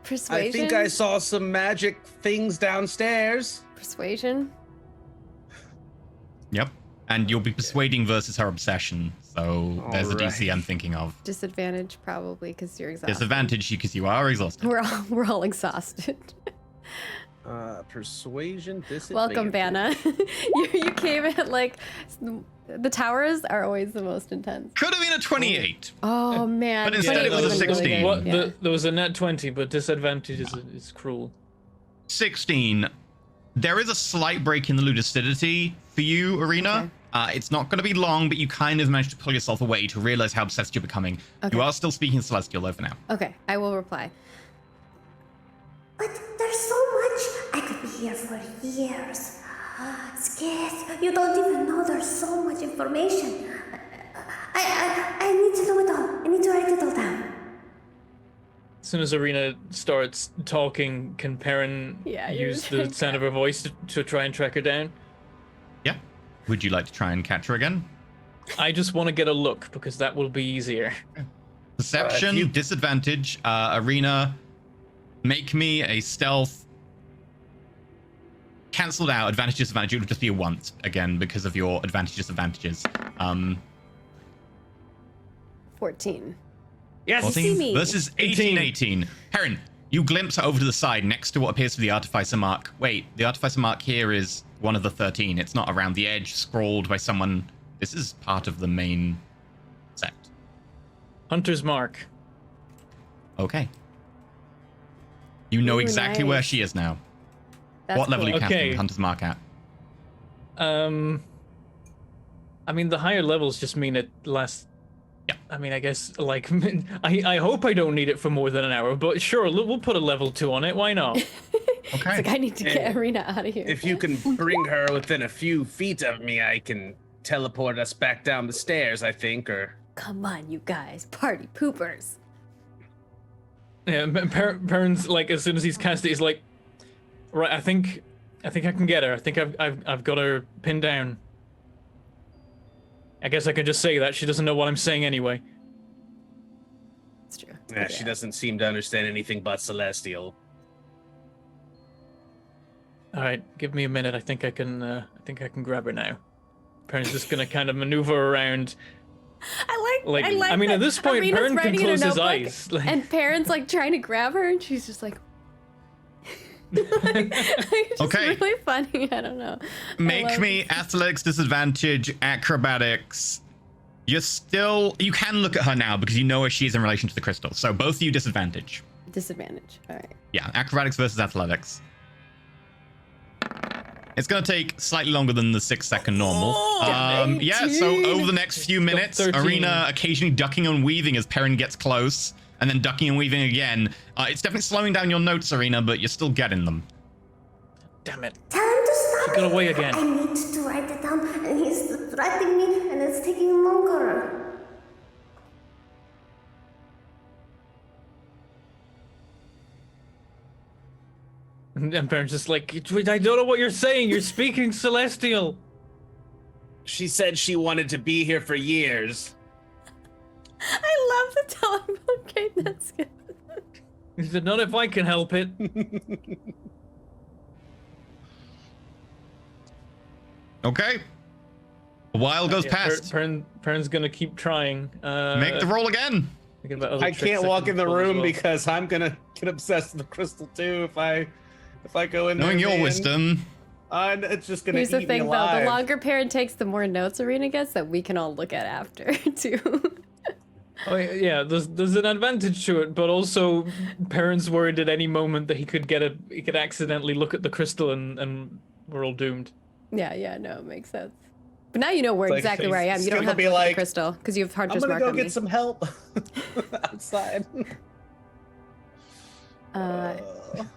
[SPEAKER 1] Persuasion?
[SPEAKER 4] I think I saw some magic things downstairs.
[SPEAKER 1] Persuasion?
[SPEAKER 2] Yep. And you'll be persuading versus her obsession. So there's a DC
[SPEAKER 4] Alright.
[SPEAKER 2] I'm thinking of.
[SPEAKER 1] Disadvantage, probably, because you're exhausted.
[SPEAKER 2] Disadvantage because you are exhausted.
[SPEAKER 1] We're all exhausted.
[SPEAKER 4] Persuasion, disadvantage.
[SPEAKER 1] Welcome, Vanna. you came in like the towers are always the most intense.
[SPEAKER 2] Could have been a 28.
[SPEAKER 1] Oh man,
[SPEAKER 2] But instead it was a
[SPEAKER 1] 28 would've been
[SPEAKER 2] 16.
[SPEAKER 1] really good, yeah.
[SPEAKER 5] There was a nat 20, but disadvantage is cruel.
[SPEAKER 2] 16. There is a slight break in the lucidity for you, Arena. It's not going to be long, but you kind of managed to pull yourself away to realize how obsessed you're becoming.
[SPEAKER 1] Okay.
[SPEAKER 2] You are still speaking Celestial, though, for now.
[SPEAKER 1] Okay, I will reply.
[SPEAKER 6] But there's so much. I could be here for years. Skid, you don't even know there's so much information. I need to know it all. I need to write it all down.
[SPEAKER 5] As soon as Arena starts talking, can Perrin use the sound of her voice to try and track her down?
[SPEAKER 2] Yeah. Would you like to try and catch her again?
[SPEAKER 5] I just want to get a look, because that will be easier.
[SPEAKER 2] Perception, disadvantage. Arena, make me a stealth. Cancelled out, advantage, disadvantage. It would just be a once, again, because of your advantage, disadvantages.
[SPEAKER 1] 14.
[SPEAKER 5] Yes!
[SPEAKER 2] 14 versus 18. Perrin, you glimpse over to the side next to what appears to be the Artificer mark. Wait, the Artificer mark here is one of the 13. It's not around the edge, scrawled by someone. This is part of the main set.
[SPEAKER 5] Hunter's mark.
[SPEAKER 2] Okay. You know
[SPEAKER 1] Ooh,
[SPEAKER 2] exactly
[SPEAKER 1] nice.
[SPEAKER 2] where she is now.
[SPEAKER 1] That's
[SPEAKER 2] What level are
[SPEAKER 1] cool.
[SPEAKER 2] you casting
[SPEAKER 5] Okay.
[SPEAKER 2] Hunter's mark at?
[SPEAKER 5] I mean, the higher levels just mean it lasts.
[SPEAKER 2] Yeah.
[SPEAKER 5] I mean, I guess, like, I hope I don't need it for more than an hour, but sure, we'll put a level 2 on it. Why not?
[SPEAKER 2] Okay.
[SPEAKER 1] It's like, I need to get Arena out of here.
[SPEAKER 4] If you can bring her within a few feet of me, I can teleport us back down the stairs, I think, or...
[SPEAKER 1] Come on, you guys. Party poopers.
[SPEAKER 5] Yeah, Perrin's like, as soon as he's cast it, he's like, right, I think I can get her. I think I've got her pinned down. I guess I can just say that. She doesn't know what I'm saying anyway.
[SPEAKER 1] It's true.
[SPEAKER 4] Yeah, she doesn't seem to understand anything but Celestial.
[SPEAKER 5] All right, give me a minute. I think I can grab her now. Perrin's just gonna kind of maneuver around.
[SPEAKER 1] I like
[SPEAKER 5] I mean,
[SPEAKER 1] that
[SPEAKER 5] at this point,
[SPEAKER 1] Arena's
[SPEAKER 5] Perrin can
[SPEAKER 1] writing in her
[SPEAKER 5] close his
[SPEAKER 1] notebook,
[SPEAKER 5] eyes. Like,
[SPEAKER 1] And Perrin's like trying to grab her, and she's just like. It's just
[SPEAKER 2] Okay.
[SPEAKER 1] really funny. I don't know. I
[SPEAKER 2] Make
[SPEAKER 1] love
[SPEAKER 2] me athletics, disadvantage, acrobatics. You can look at her now because you know where she is in relation to the crystal. So both of you disadvantage.
[SPEAKER 1] Disadvantage. All right.
[SPEAKER 2] Yeah, acrobatics versus athletics. It's going to take slightly longer than the 6-second normal. Yeah, so
[SPEAKER 1] 18.
[SPEAKER 2] over the next few minutes,
[SPEAKER 5] 13.
[SPEAKER 2] Arena occasionally ducking and weaving as Perrin gets close, and then ducking and weaving again. It's definitely slowing down your notes, Arena, but you're still getting them.
[SPEAKER 5] damn it.
[SPEAKER 6] Tell him to stop.
[SPEAKER 5] She got away again.
[SPEAKER 6] I need to write it down, and he's distracting me, and it's taking longer.
[SPEAKER 5] And Perrin's just like, I don't know what you're saying. You're speaking Celestial.
[SPEAKER 4] She said she wanted to be here for years.
[SPEAKER 1] I love the telephone game. That's good.
[SPEAKER 5] He said, not if I can help it.
[SPEAKER 2] Okay. A while goes
[SPEAKER 5] Yeah,
[SPEAKER 2] past.
[SPEAKER 5] Perrin's gonna keep trying.
[SPEAKER 2] Make the roll again.
[SPEAKER 5] Thinking about other
[SPEAKER 4] I
[SPEAKER 5] tricks
[SPEAKER 4] can't walk
[SPEAKER 5] can
[SPEAKER 4] in the
[SPEAKER 5] pull as
[SPEAKER 4] room
[SPEAKER 5] well.
[SPEAKER 4] because I'm gonna get obsessed with the crystal too if I go in
[SPEAKER 2] Knowing
[SPEAKER 4] there.
[SPEAKER 2] your
[SPEAKER 4] man.
[SPEAKER 2] wisdom.
[SPEAKER 4] It's just gonna
[SPEAKER 1] Here's
[SPEAKER 4] eat
[SPEAKER 1] the thing,
[SPEAKER 4] me
[SPEAKER 1] though.
[SPEAKER 4] alive.
[SPEAKER 1] The longer Perrin takes, the more notes Arena gets that we can all look at after, too.
[SPEAKER 5] Oh yeah, there's an advantage to it, but also Perrin's worried at any moment that he could accidentally look at the crystal and we're all doomed.
[SPEAKER 1] Yeah, no, it makes sense. But now you know
[SPEAKER 4] Like,
[SPEAKER 1] exactly where I am.
[SPEAKER 4] it's
[SPEAKER 1] You don't
[SPEAKER 4] gonna
[SPEAKER 1] have to
[SPEAKER 4] be
[SPEAKER 1] look at the
[SPEAKER 4] like,
[SPEAKER 1] crystal because you have
[SPEAKER 4] I'm
[SPEAKER 1] Hunter's
[SPEAKER 4] gonna
[SPEAKER 1] mark
[SPEAKER 4] go
[SPEAKER 1] on me.
[SPEAKER 4] get some help outside.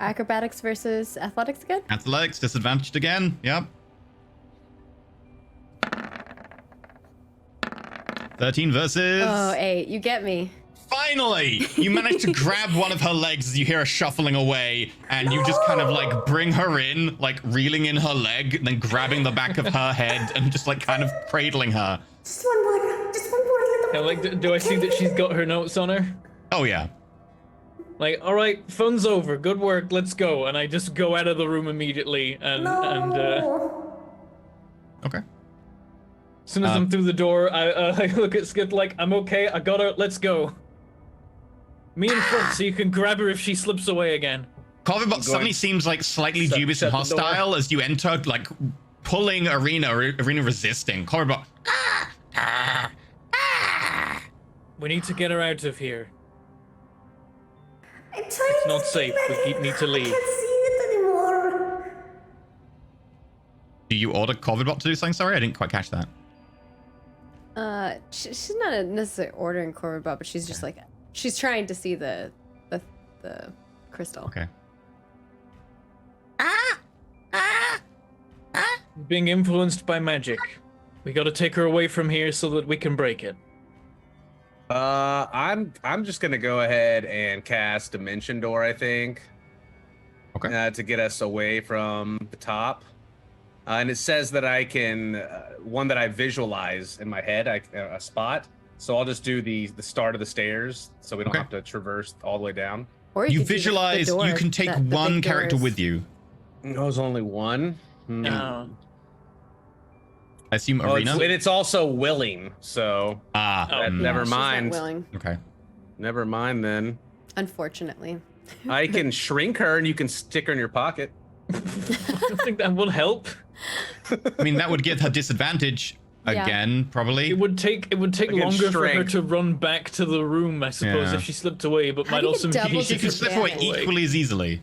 [SPEAKER 1] Acrobatics versus athletics again?
[SPEAKER 2] Athletics, disadvantaged again. Yep. 13 versus...
[SPEAKER 1] Oh, 8. You get me.
[SPEAKER 2] Finally! You manage to grab one of her legs as you hear her shuffling away, and you just kind of like bring her in, like reeling in her leg, then grabbing the back of her head and just like kind of cradling her.
[SPEAKER 6] Just one more little.
[SPEAKER 5] Yeah, like, do I see that she's got her notes on her?
[SPEAKER 2] Oh yeah.
[SPEAKER 5] Like, all right, fun's over. Good work. Let's go. And I just go out of the room immediately. And
[SPEAKER 2] Okay.
[SPEAKER 5] as soon as I'm through the door, I look at Skip like, I'm okay. I got her. Let's go. Me in front, so you can grab her if she slips away again.
[SPEAKER 2] Corvibot suddenly seems like slightly
[SPEAKER 4] Shut-
[SPEAKER 2] dubious
[SPEAKER 4] shut
[SPEAKER 2] and
[SPEAKER 4] the door.
[SPEAKER 2] hostile as you enter, like pulling Arena resisting. Corvibot.
[SPEAKER 5] We need to get her out of here.
[SPEAKER 6] I'm trying
[SPEAKER 5] It's not
[SPEAKER 6] to
[SPEAKER 5] safe.
[SPEAKER 6] see
[SPEAKER 5] We need to
[SPEAKER 6] I
[SPEAKER 5] leave.
[SPEAKER 6] can't see it anymore.
[SPEAKER 2] Do you order Corvidbot to do something? Sorry, I didn't quite catch that.
[SPEAKER 1] She's not necessarily ordering Corvidbot, but she's just like, she's trying to see the crystal.
[SPEAKER 2] Okay.
[SPEAKER 5] Being influenced by magic. We gotta take her away from here so that we can break it.
[SPEAKER 4] I'm just gonna go ahead and cast Dimension Door, I think.
[SPEAKER 2] Okay.
[SPEAKER 4] To get us away from the top. And it says that I can, one that I visualize in my head, a spot. So I'll just do the start of the stairs, so we don't have to traverse all the way down.
[SPEAKER 1] Or
[SPEAKER 2] You
[SPEAKER 1] could see the
[SPEAKER 2] visualize,
[SPEAKER 1] door,
[SPEAKER 2] you can take
[SPEAKER 1] the
[SPEAKER 2] one
[SPEAKER 1] big
[SPEAKER 2] character
[SPEAKER 1] doors.
[SPEAKER 2] with you.
[SPEAKER 4] There's only one.
[SPEAKER 5] No.
[SPEAKER 2] I assume
[SPEAKER 4] Oh,
[SPEAKER 2] Arena?
[SPEAKER 4] it's also willing, so
[SPEAKER 5] Oh.
[SPEAKER 4] never
[SPEAKER 1] She's not
[SPEAKER 4] mind.
[SPEAKER 1] willing,
[SPEAKER 2] Okay.
[SPEAKER 4] Never mind then.
[SPEAKER 1] unfortunately.
[SPEAKER 4] I can shrink her and you can stick her in your pocket.
[SPEAKER 5] I don't think that will help.
[SPEAKER 2] I mean, that would give her disadvantage
[SPEAKER 1] Yeah.
[SPEAKER 2] again, probably.
[SPEAKER 5] It would take
[SPEAKER 4] Against
[SPEAKER 5] longer for her
[SPEAKER 4] strength.
[SPEAKER 5] to run back to the room, I suppose,
[SPEAKER 2] Yeah.
[SPEAKER 5] if she slipped away, but
[SPEAKER 1] How
[SPEAKER 5] might
[SPEAKER 1] do you
[SPEAKER 5] also
[SPEAKER 1] get double
[SPEAKER 5] mean
[SPEAKER 2] She could slip away
[SPEAKER 1] disadvantage?
[SPEAKER 2] equally as easily.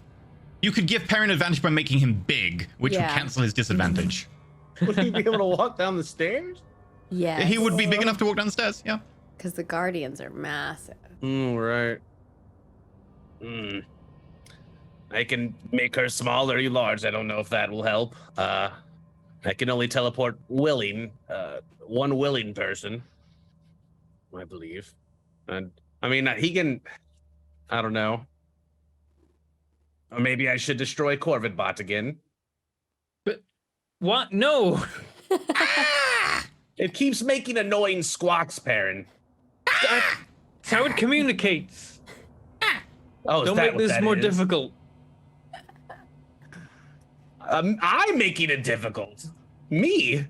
[SPEAKER 2] You could give Perrin advantage by making him big, which would
[SPEAKER 1] Yeah.
[SPEAKER 2] cancel his disadvantage.
[SPEAKER 4] Would he be able to walk down the stairs?
[SPEAKER 1] Yes.
[SPEAKER 2] He would be big enough to walk downstairs, yeah.
[SPEAKER 1] Because the guardians are massive.
[SPEAKER 4] Right. I can make her small or large. I don't know if that will help. I can only teleport willing, one willing person, I believe. And I mean, he can, I don't know. Or maybe I should destroy Corvidbot again.
[SPEAKER 5] What? No!
[SPEAKER 4] It keeps making annoying squawks, Perrin.
[SPEAKER 5] That's how it communicates.
[SPEAKER 4] Oh, is
[SPEAKER 5] Don't
[SPEAKER 4] that
[SPEAKER 5] make
[SPEAKER 4] what
[SPEAKER 5] this
[SPEAKER 4] that
[SPEAKER 5] more
[SPEAKER 4] is?
[SPEAKER 5] difficult.
[SPEAKER 4] I'm making it difficult. Me?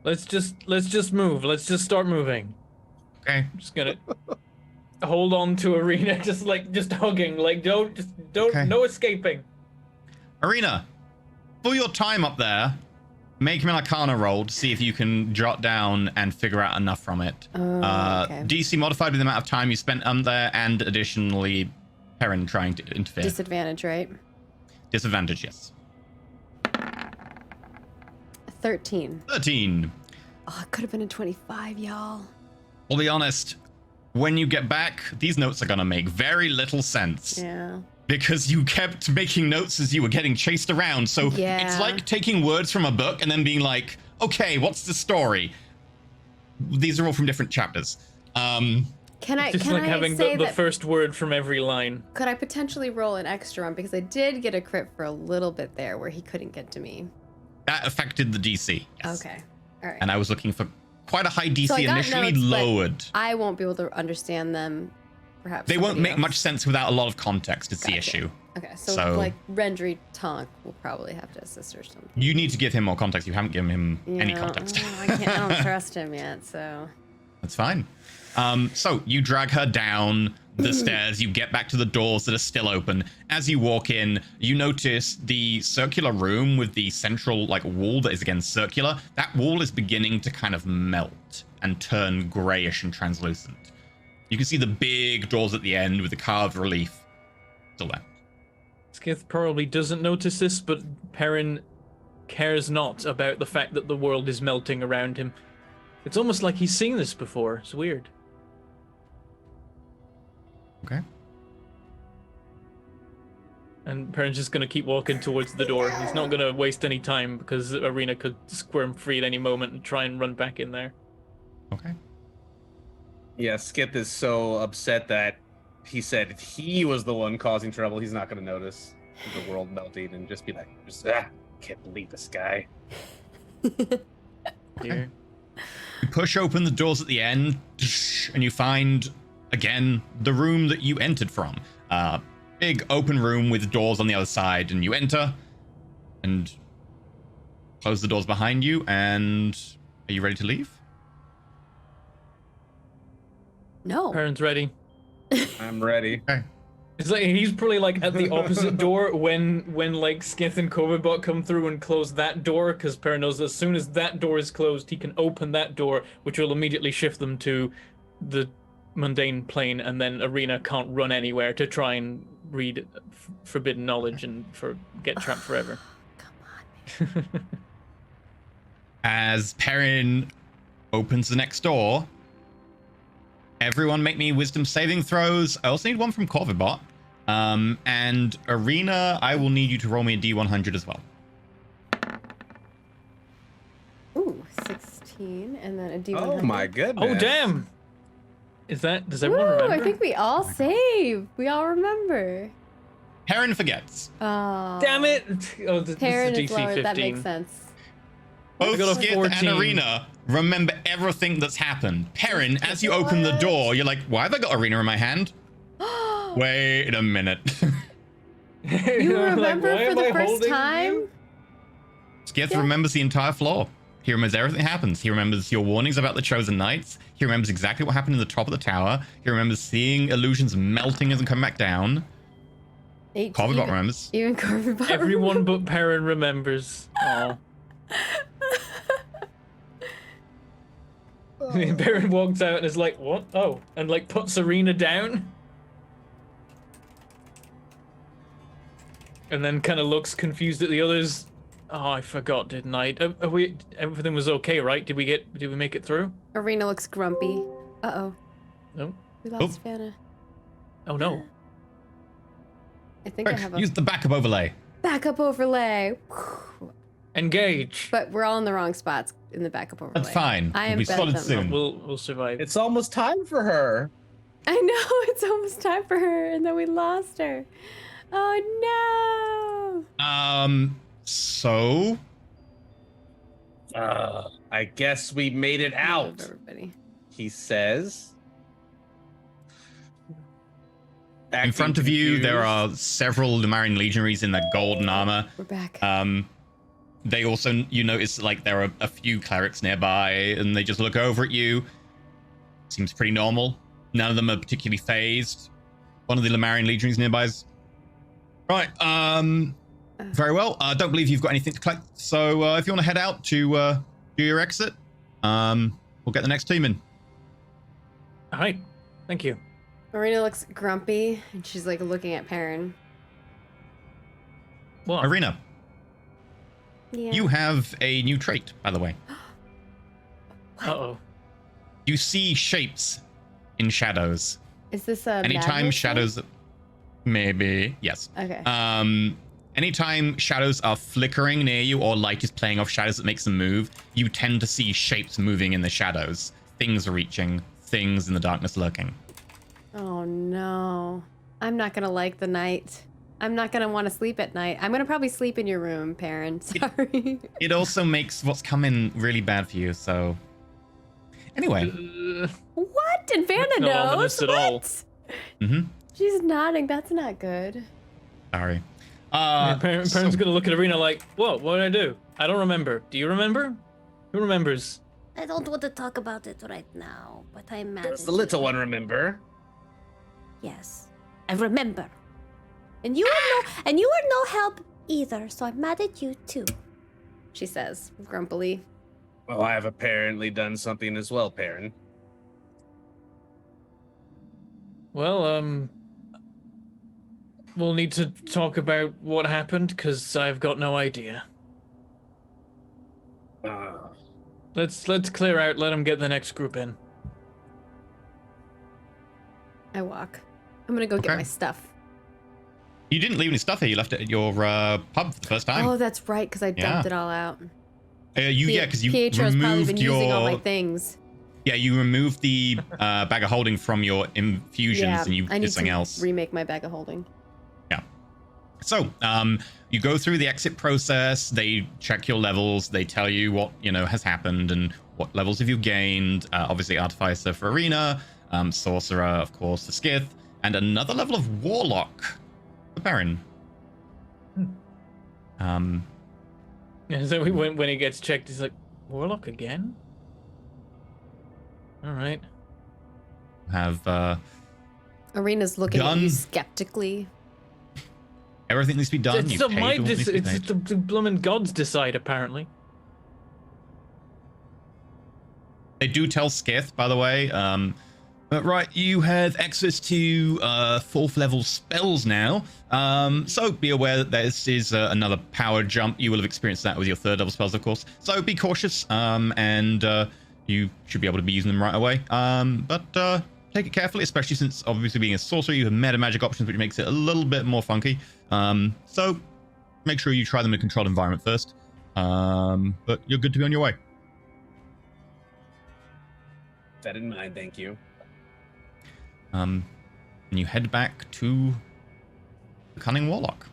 [SPEAKER 5] Let's just move. Let's just start moving.
[SPEAKER 2] Okay.
[SPEAKER 5] I'm just gonna hold on to Arena, just hugging. Like don't
[SPEAKER 2] Okay.
[SPEAKER 5] no escaping.
[SPEAKER 2] Arena, for your time up there, make him an Arcana roll to see if you can jot down and figure out enough from it.
[SPEAKER 1] Okay.
[SPEAKER 2] DC modified with the amount of time you spent there, and additionally, Perrin trying to interfere.
[SPEAKER 1] Disadvantage, right?
[SPEAKER 2] Disadvantage, yes.
[SPEAKER 1] 13.
[SPEAKER 2] 13.
[SPEAKER 1] Oh, it could have been a 25, y'all.
[SPEAKER 2] I'll be honest, when you get back, these notes are going to make very little sense.
[SPEAKER 1] Yeah.
[SPEAKER 2] Because you kept making notes as you were getting chased around. So
[SPEAKER 1] Yeah.
[SPEAKER 2] it's like taking words from a book and then being like, okay, what's the story? These are all from different chapters.
[SPEAKER 1] Can I
[SPEAKER 5] Just
[SPEAKER 1] can
[SPEAKER 5] like
[SPEAKER 1] I
[SPEAKER 5] having
[SPEAKER 1] say
[SPEAKER 5] the
[SPEAKER 1] that
[SPEAKER 5] first word from every line.
[SPEAKER 1] could I potentially roll an extra one because I did get a crit for a little bit there where he couldn't get to me.
[SPEAKER 2] That affected the DC. Yes.
[SPEAKER 1] Okay. All right.
[SPEAKER 2] And I was looking for quite a high DC
[SPEAKER 1] So I got
[SPEAKER 2] initially,
[SPEAKER 1] notes, but
[SPEAKER 2] lowered.
[SPEAKER 1] I won't be able to understand them. Perhaps
[SPEAKER 2] They won't
[SPEAKER 1] somebody
[SPEAKER 2] make
[SPEAKER 1] else.
[SPEAKER 2] much sense without a lot of context. It's the
[SPEAKER 1] Gotcha.
[SPEAKER 2] issue.
[SPEAKER 1] Okay, so,
[SPEAKER 2] So-
[SPEAKER 1] like Rendry Tonk will probably have to assist or something.
[SPEAKER 2] You need to give him more context. You haven't given him any
[SPEAKER 1] Yeah,
[SPEAKER 2] context.
[SPEAKER 1] I don't trust him yet, so.
[SPEAKER 2] That's fine. So you drag her down the stairs. You get back to the doors that are still open. As you walk in, you notice the circular room with the central wall that is again circular. That wall is beginning to kind of melt and turn grayish and translucent. You can see the big doors at the end with the carved relief still there.
[SPEAKER 5] Skith probably doesn't notice this, but Perrin cares not about the fact that the world is melting around him. It's almost like he's seen this before. It's weird.
[SPEAKER 2] Okay.
[SPEAKER 5] And Perrin's just gonna keep walking towards the door. He's not gonna waste any time because Arena could squirm free at any moment and try and run back in there.
[SPEAKER 2] Okay.
[SPEAKER 4] Yeah, Skip is so upset that he said he was the one causing trouble. He's not going to notice the world melting and just be like, can't believe this guy.
[SPEAKER 5] Here.
[SPEAKER 2] You push open the doors at the end, and you find, again, the room that you entered from. Big open room with doors on the other side, and you enter, and close the doors behind you, and are you ready to leave?
[SPEAKER 1] No.
[SPEAKER 5] Perrin's ready.
[SPEAKER 4] I'm ready.
[SPEAKER 2] Okay.
[SPEAKER 5] It's like he's probably like at the opposite door when like Skith and Covidbot come through and close that door, because Perrin knows as soon as that door is closed, he can open that door, which will immediately shift them to the mundane plane, and then Arena can't run anywhere to try and read forbidden knowledge and get trapped forever.
[SPEAKER 6] Come on.
[SPEAKER 2] As Perrin opens the next door, everyone make me wisdom saving throws. I also need one from Corvibot. And Arena, I will need you to roll me a D100 as well.
[SPEAKER 1] Ooh, 16, and then a D100.
[SPEAKER 4] Oh my goodness.
[SPEAKER 5] Oh damn! Does everyone remember?
[SPEAKER 1] I think we all save. We all remember.
[SPEAKER 2] Perrin forgets.
[SPEAKER 1] Oh.
[SPEAKER 5] Damn it! Oh, this
[SPEAKER 1] Perrin
[SPEAKER 5] is
[SPEAKER 1] is
[SPEAKER 5] DC 15.
[SPEAKER 1] lower. That makes sense.
[SPEAKER 2] Both
[SPEAKER 5] got a
[SPEAKER 2] Skith
[SPEAKER 5] 14.
[SPEAKER 2] and Arena remember everything that's happened. Perrin, as you open the door, you're like, why have I got Arena in my hand? Wait a minute.
[SPEAKER 1] You remember
[SPEAKER 5] why
[SPEAKER 1] for
[SPEAKER 5] am
[SPEAKER 1] the
[SPEAKER 5] I
[SPEAKER 1] first
[SPEAKER 5] holding
[SPEAKER 1] time?
[SPEAKER 5] you?
[SPEAKER 2] Skith
[SPEAKER 1] Yeah.
[SPEAKER 2] remembers the entire floor. He remembers everything that happens. He remembers your warnings about the Chosen Knights. He remembers exactly what happened in the top of the tower. He remembers seeing illusions melting as they come back down.
[SPEAKER 1] 18.
[SPEAKER 2] Corvibot remembers.
[SPEAKER 1] Even Corvibot.
[SPEAKER 5] Everyone but Perrin remembers. Oh. Perrin walks out and is like, "What? Oh!" and like puts Arena down, and then kind of looks confused at the others. Oh, I forgot, didn't I? Everything was okay, right? Did we make it through?
[SPEAKER 1] Arena looks grumpy. Uh-oh.
[SPEAKER 5] No.
[SPEAKER 1] We lost Vanna.
[SPEAKER 5] Oh no.
[SPEAKER 1] I think I have a
[SPEAKER 2] Use the backup overlay.
[SPEAKER 1] backup overlay.
[SPEAKER 5] Engage.
[SPEAKER 1] But we're all in the wrong spots in the backup overlay.
[SPEAKER 2] That's fine.
[SPEAKER 1] I am
[SPEAKER 2] We'll be
[SPEAKER 1] better
[SPEAKER 2] spotted
[SPEAKER 1] than
[SPEAKER 2] soon.
[SPEAKER 5] We'll survive.
[SPEAKER 4] It's almost time for her.
[SPEAKER 1] I know, it's almost time for her, and then we lost her. Oh no!
[SPEAKER 2] So
[SPEAKER 4] I guess we made it out,
[SPEAKER 1] Everybody.
[SPEAKER 4] he says.
[SPEAKER 2] in front of you, there are several Lumarian legionaries in their golden armor.
[SPEAKER 1] We're back.
[SPEAKER 2] They also, you notice, like, there are a few clerics nearby, and they just look over at you. Seems pretty normal. None of them are particularly phased. One of the Lumarian legionaries nearby is... Right, very well. I don't believe you've got anything to collect, so if you want to head out to do your exit, we'll get the next team in.
[SPEAKER 5] All right. Thank you.
[SPEAKER 1] Arena looks grumpy, and she's like looking at Perrin.
[SPEAKER 5] What?
[SPEAKER 2] Arena,
[SPEAKER 1] Yeah.
[SPEAKER 2] you have a new trait, by the way.
[SPEAKER 5] Uh-oh.
[SPEAKER 2] You see shapes in shadows.
[SPEAKER 1] Is this a
[SPEAKER 2] Anytime
[SPEAKER 1] madness
[SPEAKER 2] shadows... Maybe, yes.
[SPEAKER 1] thing? Okay.
[SPEAKER 2] Anytime shadows are flickering near you or light is playing off shadows that makes them move, you tend to see shapes moving in the shadows. Things reaching, things in the darkness lurking.
[SPEAKER 1] Oh no. I'm not gonna like the night. I'm not gonna want to sleep at night. I'm gonna probably sleep in your room, Perrin. Sorry.
[SPEAKER 2] It also makes what's coming really bad for you, so... Anyway.
[SPEAKER 1] What? And Vanna
[SPEAKER 5] Not
[SPEAKER 1] knows?
[SPEAKER 5] ominous at all.
[SPEAKER 1] What?
[SPEAKER 2] Mm-hmm.
[SPEAKER 1] She's nodding. That's not good.
[SPEAKER 2] Sorry.
[SPEAKER 5] Perrin's gonna look at Arena like, "What? What did I do? I don't remember. Do you remember? Who remembers?"
[SPEAKER 6] I don't want to talk about it right now, but I'm mad.
[SPEAKER 4] Does
[SPEAKER 6] at
[SPEAKER 4] the little
[SPEAKER 6] you.
[SPEAKER 4] one remember?
[SPEAKER 6] Yes, I remember. And you are no help either, so I'm mad at you too.
[SPEAKER 1] She says, grumpily.
[SPEAKER 4] Well, I have apparently done something as well, Perrin.
[SPEAKER 5] Well, we'll need to talk about what happened because I've got no idea. Let's clear out. Let them get the next group in.
[SPEAKER 1] I walk. I'm gonna go get
[SPEAKER 2] Okay.
[SPEAKER 1] my stuff.
[SPEAKER 2] You didn't leave any stuff here. You left it at your pub for the first time.
[SPEAKER 1] Oh, that's right, because I dumped
[SPEAKER 2] Yeah.
[SPEAKER 1] it all out.
[SPEAKER 2] Because you
[SPEAKER 1] Pietro's probably
[SPEAKER 2] removed
[SPEAKER 1] been
[SPEAKER 2] your...
[SPEAKER 1] using all my things.
[SPEAKER 2] Yeah, you removed the bag of holding from your infusions
[SPEAKER 1] Yeah,
[SPEAKER 2] and you
[SPEAKER 1] I
[SPEAKER 2] did
[SPEAKER 1] need
[SPEAKER 2] something
[SPEAKER 1] to
[SPEAKER 2] else.
[SPEAKER 1] remake my bag of holding.
[SPEAKER 2] Yeah. So, you go through the exit process. They check your levels. They tell you what, has happened and what levels have you gained. Obviously, Artificer for Arena, Sorcerer, of course, for Skith, and another level of Warlock for Baron.
[SPEAKER 5] Yeah, so when he gets checked, he's like, "Warlock again?" All right.
[SPEAKER 2] Have
[SPEAKER 1] Arena's looking at you
[SPEAKER 2] Done.
[SPEAKER 1] skeptically.
[SPEAKER 2] everything needs to be done.
[SPEAKER 5] It's
[SPEAKER 2] You've
[SPEAKER 5] not
[SPEAKER 2] paid
[SPEAKER 5] my
[SPEAKER 2] what needs to be
[SPEAKER 5] it's
[SPEAKER 2] paid.
[SPEAKER 5] the blooming gods decide apparently.
[SPEAKER 2] They do tell Skith, by the way, Right, you have access to 4th level spells now. So be aware that this is another power jump. You will have experienced that with your 3rd level spells, of course. So be cautious, and you should be able to be using them right away. But take it carefully, especially since obviously being a sorcerer, you have meta magic options, which makes it a little bit more funky. So make sure you try them in a controlled environment first. But you're good to be on your way.
[SPEAKER 4] That in mind, thank you.
[SPEAKER 2] And you head back to the Cunning Warlock,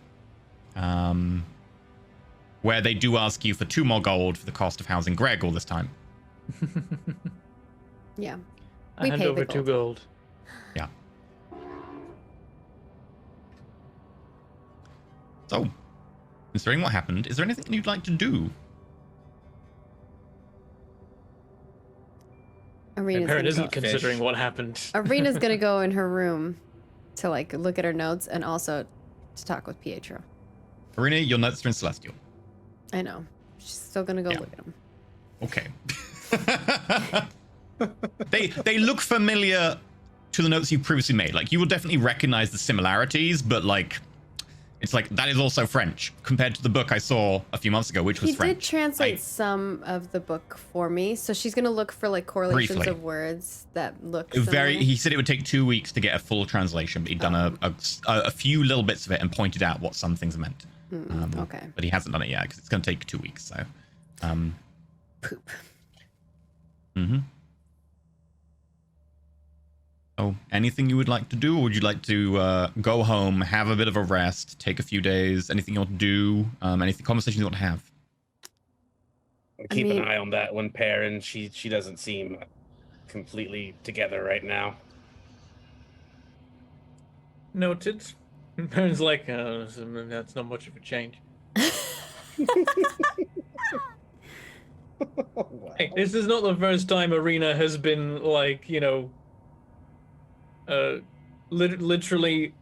[SPEAKER 2] where they do ask you for 2 more gold for the cost of housing Greg all this time.
[SPEAKER 1] Yeah.
[SPEAKER 5] I hand over 2 gold.
[SPEAKER 2] Yeah. So, considering what happened, is there anything you'd like to do?
[SPEAKER 1] Arena's
[SPEAKER 5] Parent
[SPEAKER 1] gonna
[SPEAKER 5] isn't
[SPEAKER 1] go.
[SPEAKER 5] considering what happened.
[SPEAKER 1] Arena's gonna go in her room to like look at her notes and also to talk with Pietro.
[SPEAKER 2] Arena, your notes are in Celestial.
[SPEAKER 1] I know. She's still gonna go
[SPEAKER 2] Yeah.
[SPEAKER 1] look at him.
[SPEAKER 2] Okay. They look familiar to the notes you previously made. Like, you will definitely recognize the similarities, but like, it's like, that is also French compared to the book I saw a few months ago, which was
[SPEAKER 1] He
[SPEAKER 2] French.
[SPEAKER 1] did translate some of the book for me, so she's gonna look for like correlations
[SPEAKER 2] Briefly.
[SPEAKER 1] of words that look
[SPEAKER 2] He said it would take 2 weeks to get a full translation, but he'd done a few little bits of it and pointed out what some things meant.
[SPEAKER 1] Okay.
[SPEAKER 2] But he hasn't done it yet because it's going to take 2 weeks. So,
[SPEAKER 1] Poop.
[SPEAKER 2] Oh, anything you would like to do, or would you like to go home, have a bit of a rest, take a few days? Anything you want to do? Anything conversations you want to have?
[SPEAKER 4] Keep an eye on that one, Perrin. She doesn't seem completely together right now.
[SPEAKER 5] Noted. Parent's like, that's not much of a change.
[SPEAKER 4] Wow.
[SPEAKER 5] Hey, this is not the first time Arena has been like, literally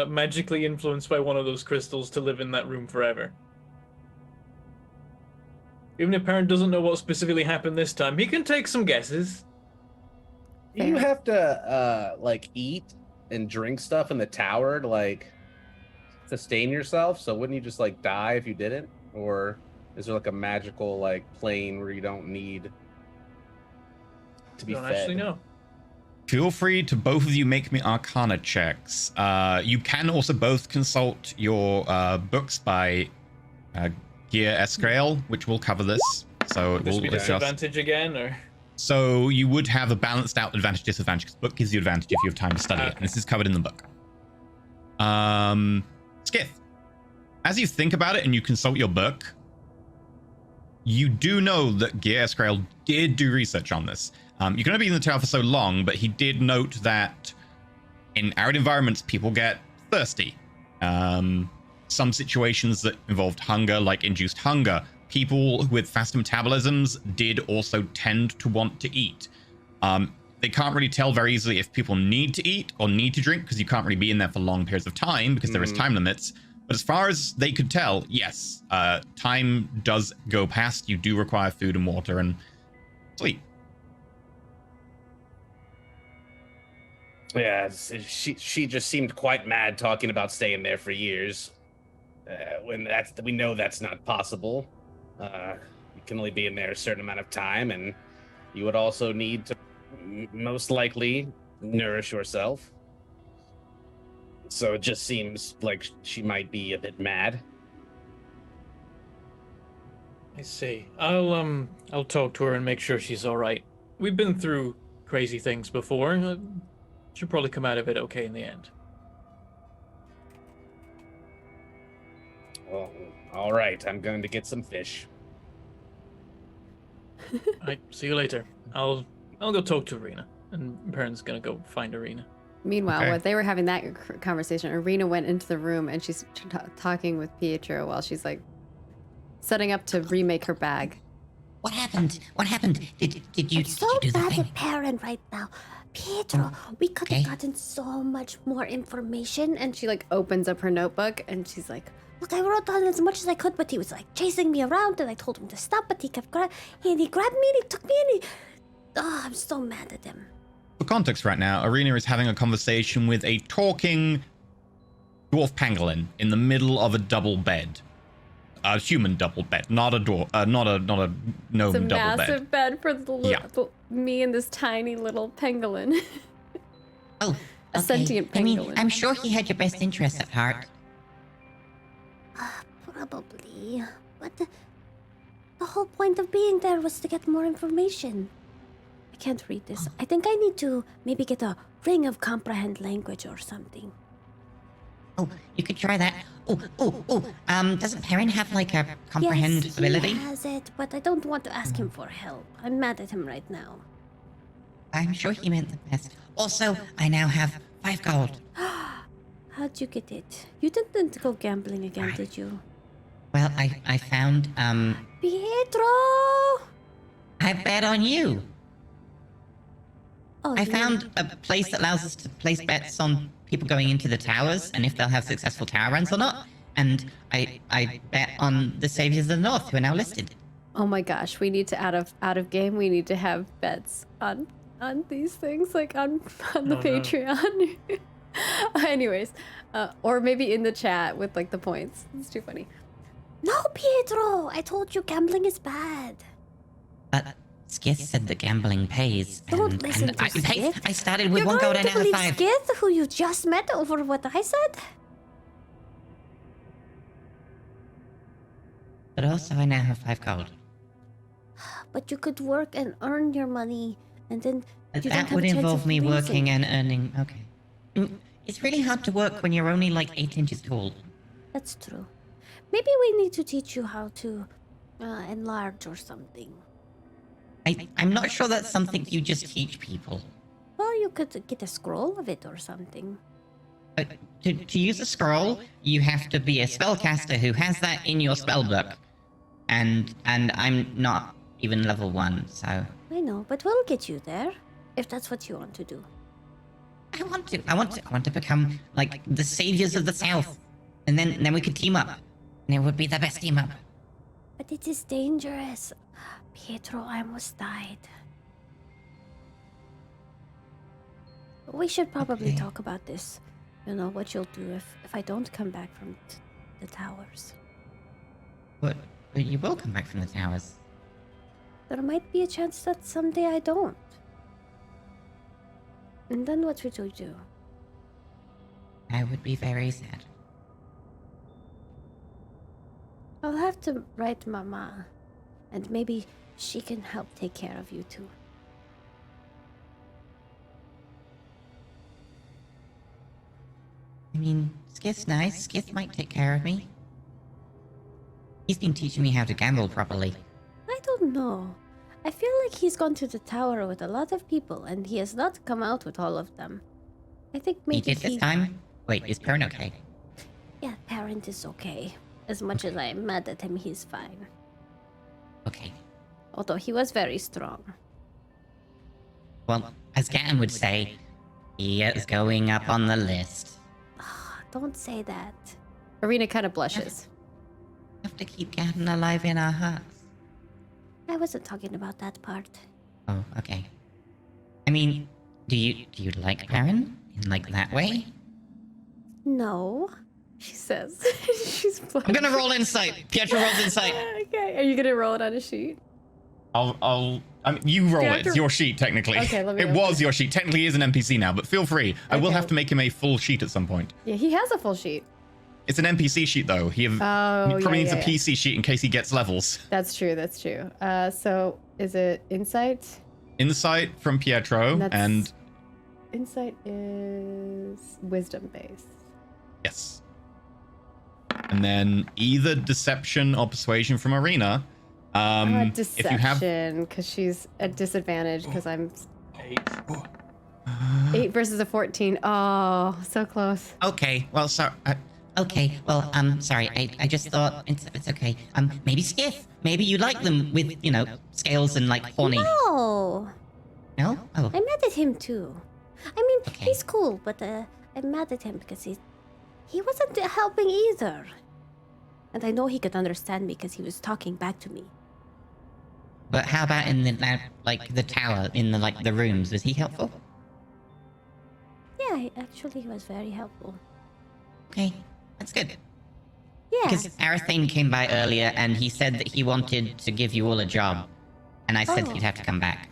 [SPEAKER 5] magically influenced by one of those crystals to live in that room forever. Even if Parent doesn't know what specifically happened this time, he can take some guesses.
[SPEAKER 4] You have to like eat and drink stuff in the tower to like sustain yourself. So wouldn't you just like die if you didn't? Or is there like a magical like plane where you don't need to be
[SPEAKER 5] I don't
[SPEAKER 4] fed?
[SPEAKER 5] actually know.
[SPEAKER 2] Feel free to both of you make me Arcana checks. You can also both consult your books by Gear Escrael, which will cover this. So it
[SPEAKER 5] This
[SPEAKER 2] will
[SPEAKER 5] be
[SPEAKER 2] adjust.
[SPEAKER 5] disadvantage again, or
[SPEAKER 2] So you would have a balanced out advantage disadvantage because the book gives you advantage if you have time to study it. And this is covered in the book. Skith, as you think about it and you consult your book, you do know that Gear Escrael did do research on this. You can only be in the tower for so long, but he did note that in arid environments, people get thirsty. Some situations that involved hunger, like induced hunger, people with fast metabolisms did also tend to want to eat. They can't really tell very easily if people need to eat or need to drink because you can't really be in there for long periods of time because there is time limits. But as far as they could tell, yes, time does go past. You do require food and water and sleep.
[SPEAKER 4] Yeah, she just seemed quite mad talking about staying there for years. When we know that's not possible. You can only be in there a certain amount of time, and you would also need to most likely nourish yourself. So it just seems like she might be a bit mad.
[SPEAKER 5] I see. I'll talk to her and make sure she's all right. We've been through crazy things before. She'll probably come out of it okay in the end.
[SPEAKER 4] Well, all right. I'm going to get some fish.
[SPEAKER 5] All right, see you later. I'll go talk to Arena, and Perrin's gonna go find Arena.
[SPEAKER 1] Meanwhile,
[SPEAKER 2] Okay.
[SPEAKER 1] while they were having that conversation, Arena went into the room and she's talking with Pietro while she's like setting up to remake her bag.
[SPEAKER 7] What happened? What happened? Did you
[SPEAKER 6] It's so
[SPEAKER 7] do the
[SPEAKER 6] bad
[SPEAKER 7] thing?
[SPEAKER 6] at Parent right now. Pietro, we could have
[SPEAKER 7] okay.
[SPEAKER 6] gotten so much more information.
[SPEAKER 1] And she like opens up her notebook and she's like,
[SPEAKER 6] Look, I wrote down as much as I could, but he was like chasing me around, and I told him to stop, but he kept he grabbed me and he took me and he. Oh, I'm so mad at him.
[SPEAKER 2] For context right now, Arena is having a conversation with a talking dwarf pangolin in the middle of a double bed. A human double bed, not a not a gnome
[SPEAKER 1] It's a
[SPEAKER 2] double
[SPEAKER 1] massive bed for
[SPEAKER 2] Yeah.
[SPEAKER 1] me and this tiny little pangolin.
[SPEAKER 7] Oh,
[SPEAKER 1] A
[SPEAKER 7] okay.
[SPEAKER 1] sentient
[SPEAKER 7] I mean,
[SPEAKER 1] pangolin.
[SPEAKER 7] I'm sure he had your best interests at heart.
[SPEAKER 6] Probably. But the whole point of being there was to get more information. I can't read this. I think I need to maybe get a ring of comprehend language or something.
[SPEAKER 7] Oh, you could try that. Doesn't Perrin have like a comprehend
[SPEAKER 6] yes,
[SPEAKER 7] ability?
[SPEAKER 6] he has it, but I don't want to ask him for help. I'm mad at him right now.
[SPEAKER 7] I'm sure he meant the best. Also, I now have 5 gold.
[SPEAKER 6] How'd you get it? You didn't go gambling again, did you?
[SPEAKER 7] Well, I found,
[SPEAKER 6] Pietro!
[SPEAKER 7] I bet on you.
[SPEAKER 6] Oh,
[SPEAKER 7] I
[SPEAKER 6] yeah.
[SPEAKER 7] found a place that allows us to place bets on people going into the towers and if they'll have successful tower runs or not. And I bet on the Saviors of the North, who are now listed.
[SPEAKER 1] Oh my gosh, we need to out of game. We need to have bets on these things, like on the Patreon. Anyways, or maybe in the chat with like the points. It's too funny.
[SPEAKER 6] No, Pietro! I told you gambling is bad.
[SPEAKER 7] But Skith said that gambling pays.
[SPEAKER 6] Don't listen to Skith.
[SPEAKER 7] I started with
[SPEAKER 6] You're
[SPEAKER 7] 1 gold
[SPEAKER 6] going
[SPEAKER 7] and
[SPEAKER 6] to
[SPEAKER 7] now have
[SPEAKER 6] believe
[SPEAKER 7] 5.
[SPEAKER 6] Skith, who you just met, over what I said?
[SPEAKER 7] But also I now have 5 gold.
[SPEAKER 6] But you could work and earn your money, and then
[SPEAKER 7] But
[SPEAKER 6] you don't
[SPEAKER 7] that
[SPEAKER 6] have
[SPEAKER 7] would
[SPEAKER 6] a chance
[SPEAKER 7] involve
[SPEAKER 6] of
[SPEAKER 7] me
[SPEAKER 6] losing.
[SPEAKER 7] working and earning. Okay. It's really hard to work when you're only like 8 inches tall.
[SPEAKER 6] That's true. Maybe we need to teach you how to enlarge or something.
[SPEAKER 7] I'm not sure that's something you just teach people.
[SPEAKER 6] Well, you could get a scroll of it or something.
[SPEAKER 7] But to use a scroll, you have to be a spellcaster who has that in your spellbook. And I'm not even level 1, so...
[SPEAKER 6] I know, but we'll get you there, if that's what you want to do.
[SPEAKER 7] I want to become, like, the Saviors of the South. And then we could team up. And it would be the best team up.
[SPEAKER 6] But it is dangerous. Pietro, I almost died. We should probably
[SPEAKER 7] Okay.
[SPEAKER 6] talk about this. You know, what you'll do if I don't come back from the towers.
[SPEAKER 7] But you will come back from the towers.
[SPEAKER 6] There might be a chance that someday I don't. And then what would you do?
[SPEAKER 7] I would be very sad.
[SPEAKER 6] I'll have to write Mama. And maybe she can help take care of you too.
[SPEAKER 7] I mean, Skith's nice. Skith might take care of me. He's been teaching me how to gamble properly.
[SPEAKER 6] I don't know. I feel like he's gone to the tower with a lot of people and he has not come out with all of them. I think maybe
[SPEAKER 7] He did this time? Wait, is Perrin okay?
[SPEAKER 6] Yeah, Parent is okay. As much as I'm mad at him, he's fine.
[SPEAKER 7] Okay.
[SPEAKER 6] Although he was very strong.
[SPEAKER 7] Well, as Gatton would say, he is going up on the list.
[SPEAKER 6] Don't say that.
[SPEAKER 1] Arena kind of blushes.
[SPEAKER 7] Have to keep Gatton alive in our hearts.
[SPEAKER 6] I wasn't talking about that part.
[SPEAKER 7] Oh, okay. I mean, do you like Perrin? In like that way?
[SPEAKER 6] No.
[SPEAKER 1] She says. She's blushing.
[SPEAKER 7] I'm gonna roll insight. Pietro rolls insight.
[SPEAKER 1] Okay, are you gonna roll it on a sheet?
[SPEAKER 2] I mean, you roll
[SPEAKER 1] Do I
[SPEAKER 2] it.
[SPEAKER 1] have to-
[SPEAKER 2] It's your sheet, technically.
[SPEAKER 1] Okay, let me
[SPEAKER 2] It
[SPEAKER 1] open
[SPEAKER 2] was
[SPEAKER 1] it.
[SPEAKER 2] your sheet. Technically, he is an NPC now, but feel free. I will
[SPEAKER 1] Okay.
[SPEAKER 2] have to make him a full sheet at some point.
[SPEAKER 1] Yeah, he has a full sheet.
[SPEAKER 2] It's an NPC sheet, though. He
[SPEAKER 1] Oh,
[SPEAKER 2] probably needs
[SPEAKER 1] yeah,
[SPEAKER 2] a PC sheet in case he gets levels.
[SPEAKER 1] That's true, that's true. So is it insight?
[SPEAKER 2] Insight from Pietro,
[SPEAKER 1] That's-
[SPEAKER 2] and
[SPEAKER 1] Insight is wisdom based.
[SPEAKER 2] yes. And then either deception or persuasion from Arena. If you have
[SPEAKER 1] Deception, because she's at disadvantage because I'm
[SPEAKER 5] 8.
[SPEAKER 1] 8 versus a 14. Oh, so close.
[SPEAKER 7] Okay, well, sorry. Okay, well, sorry. I just thought it's okay. Maybe Skith. Maybe you like them with, you know, scales and like horny.
[SPEAKER 6] No!
[SPEAKER 7] No? Oh,
[SPEAKER 6] I'm mad at him too. I mean,
[SPEAKER 7] Okay.
[SPEAKER 6] he's cool, but I'm mad at him because he wasn't helping either. And I know he could understand me because he was talking back to me.
[SPEAKER 7] but how about in the like the tower, in the like the rooms? Was he helpful?
[SPEAKER 6] Yeah, actually, he was very helpful.
[SPEAKER 7] Okay, that's good.
[SPEAKER 6] Yeah.
[SPEAKER 7] Because Arathane came by earlier and he said that he wanted to give you all a job. And I said
[SPEAKER 6] Oh.
[SPEAKER 7] he'd have to come back.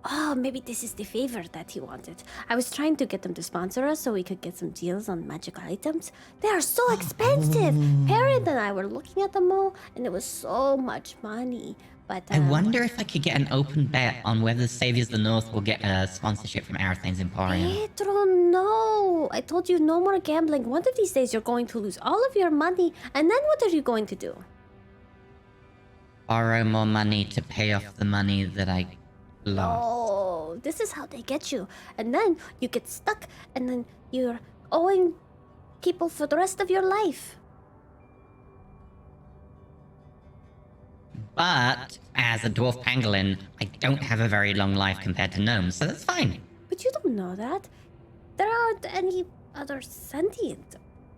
[SPEAKER 6] Oh, maybe this is the favor that he wanted. I was trying to get them to sponsor us so we could get some deals on magical items. They are so expensive. Parent and I were looking at them all, and it was so much money. But
[SPEAKER 7] I wonder if I could get an open bet on whether the Saviors of the North will get a sponsorship from Arathane's Emporium.
[SPEAKER 6] Pietro, no. I told you no more gambling. One of these days you're going to lose all of your money, and then what are you going to do?
[SPEAKER 7] Borrow more money to pay off the money that I lost.
[SPEAKER 6] Oh, this is how they get you. And then you get stuck, and then you're owing people for the rest of your life.
[SPEAKER 7] But as a dwarf pangolin, I don't have a very long life compared to gnomes, so that's fine.
[SPEAKER 6] But you don't know that. There aren't any other sentient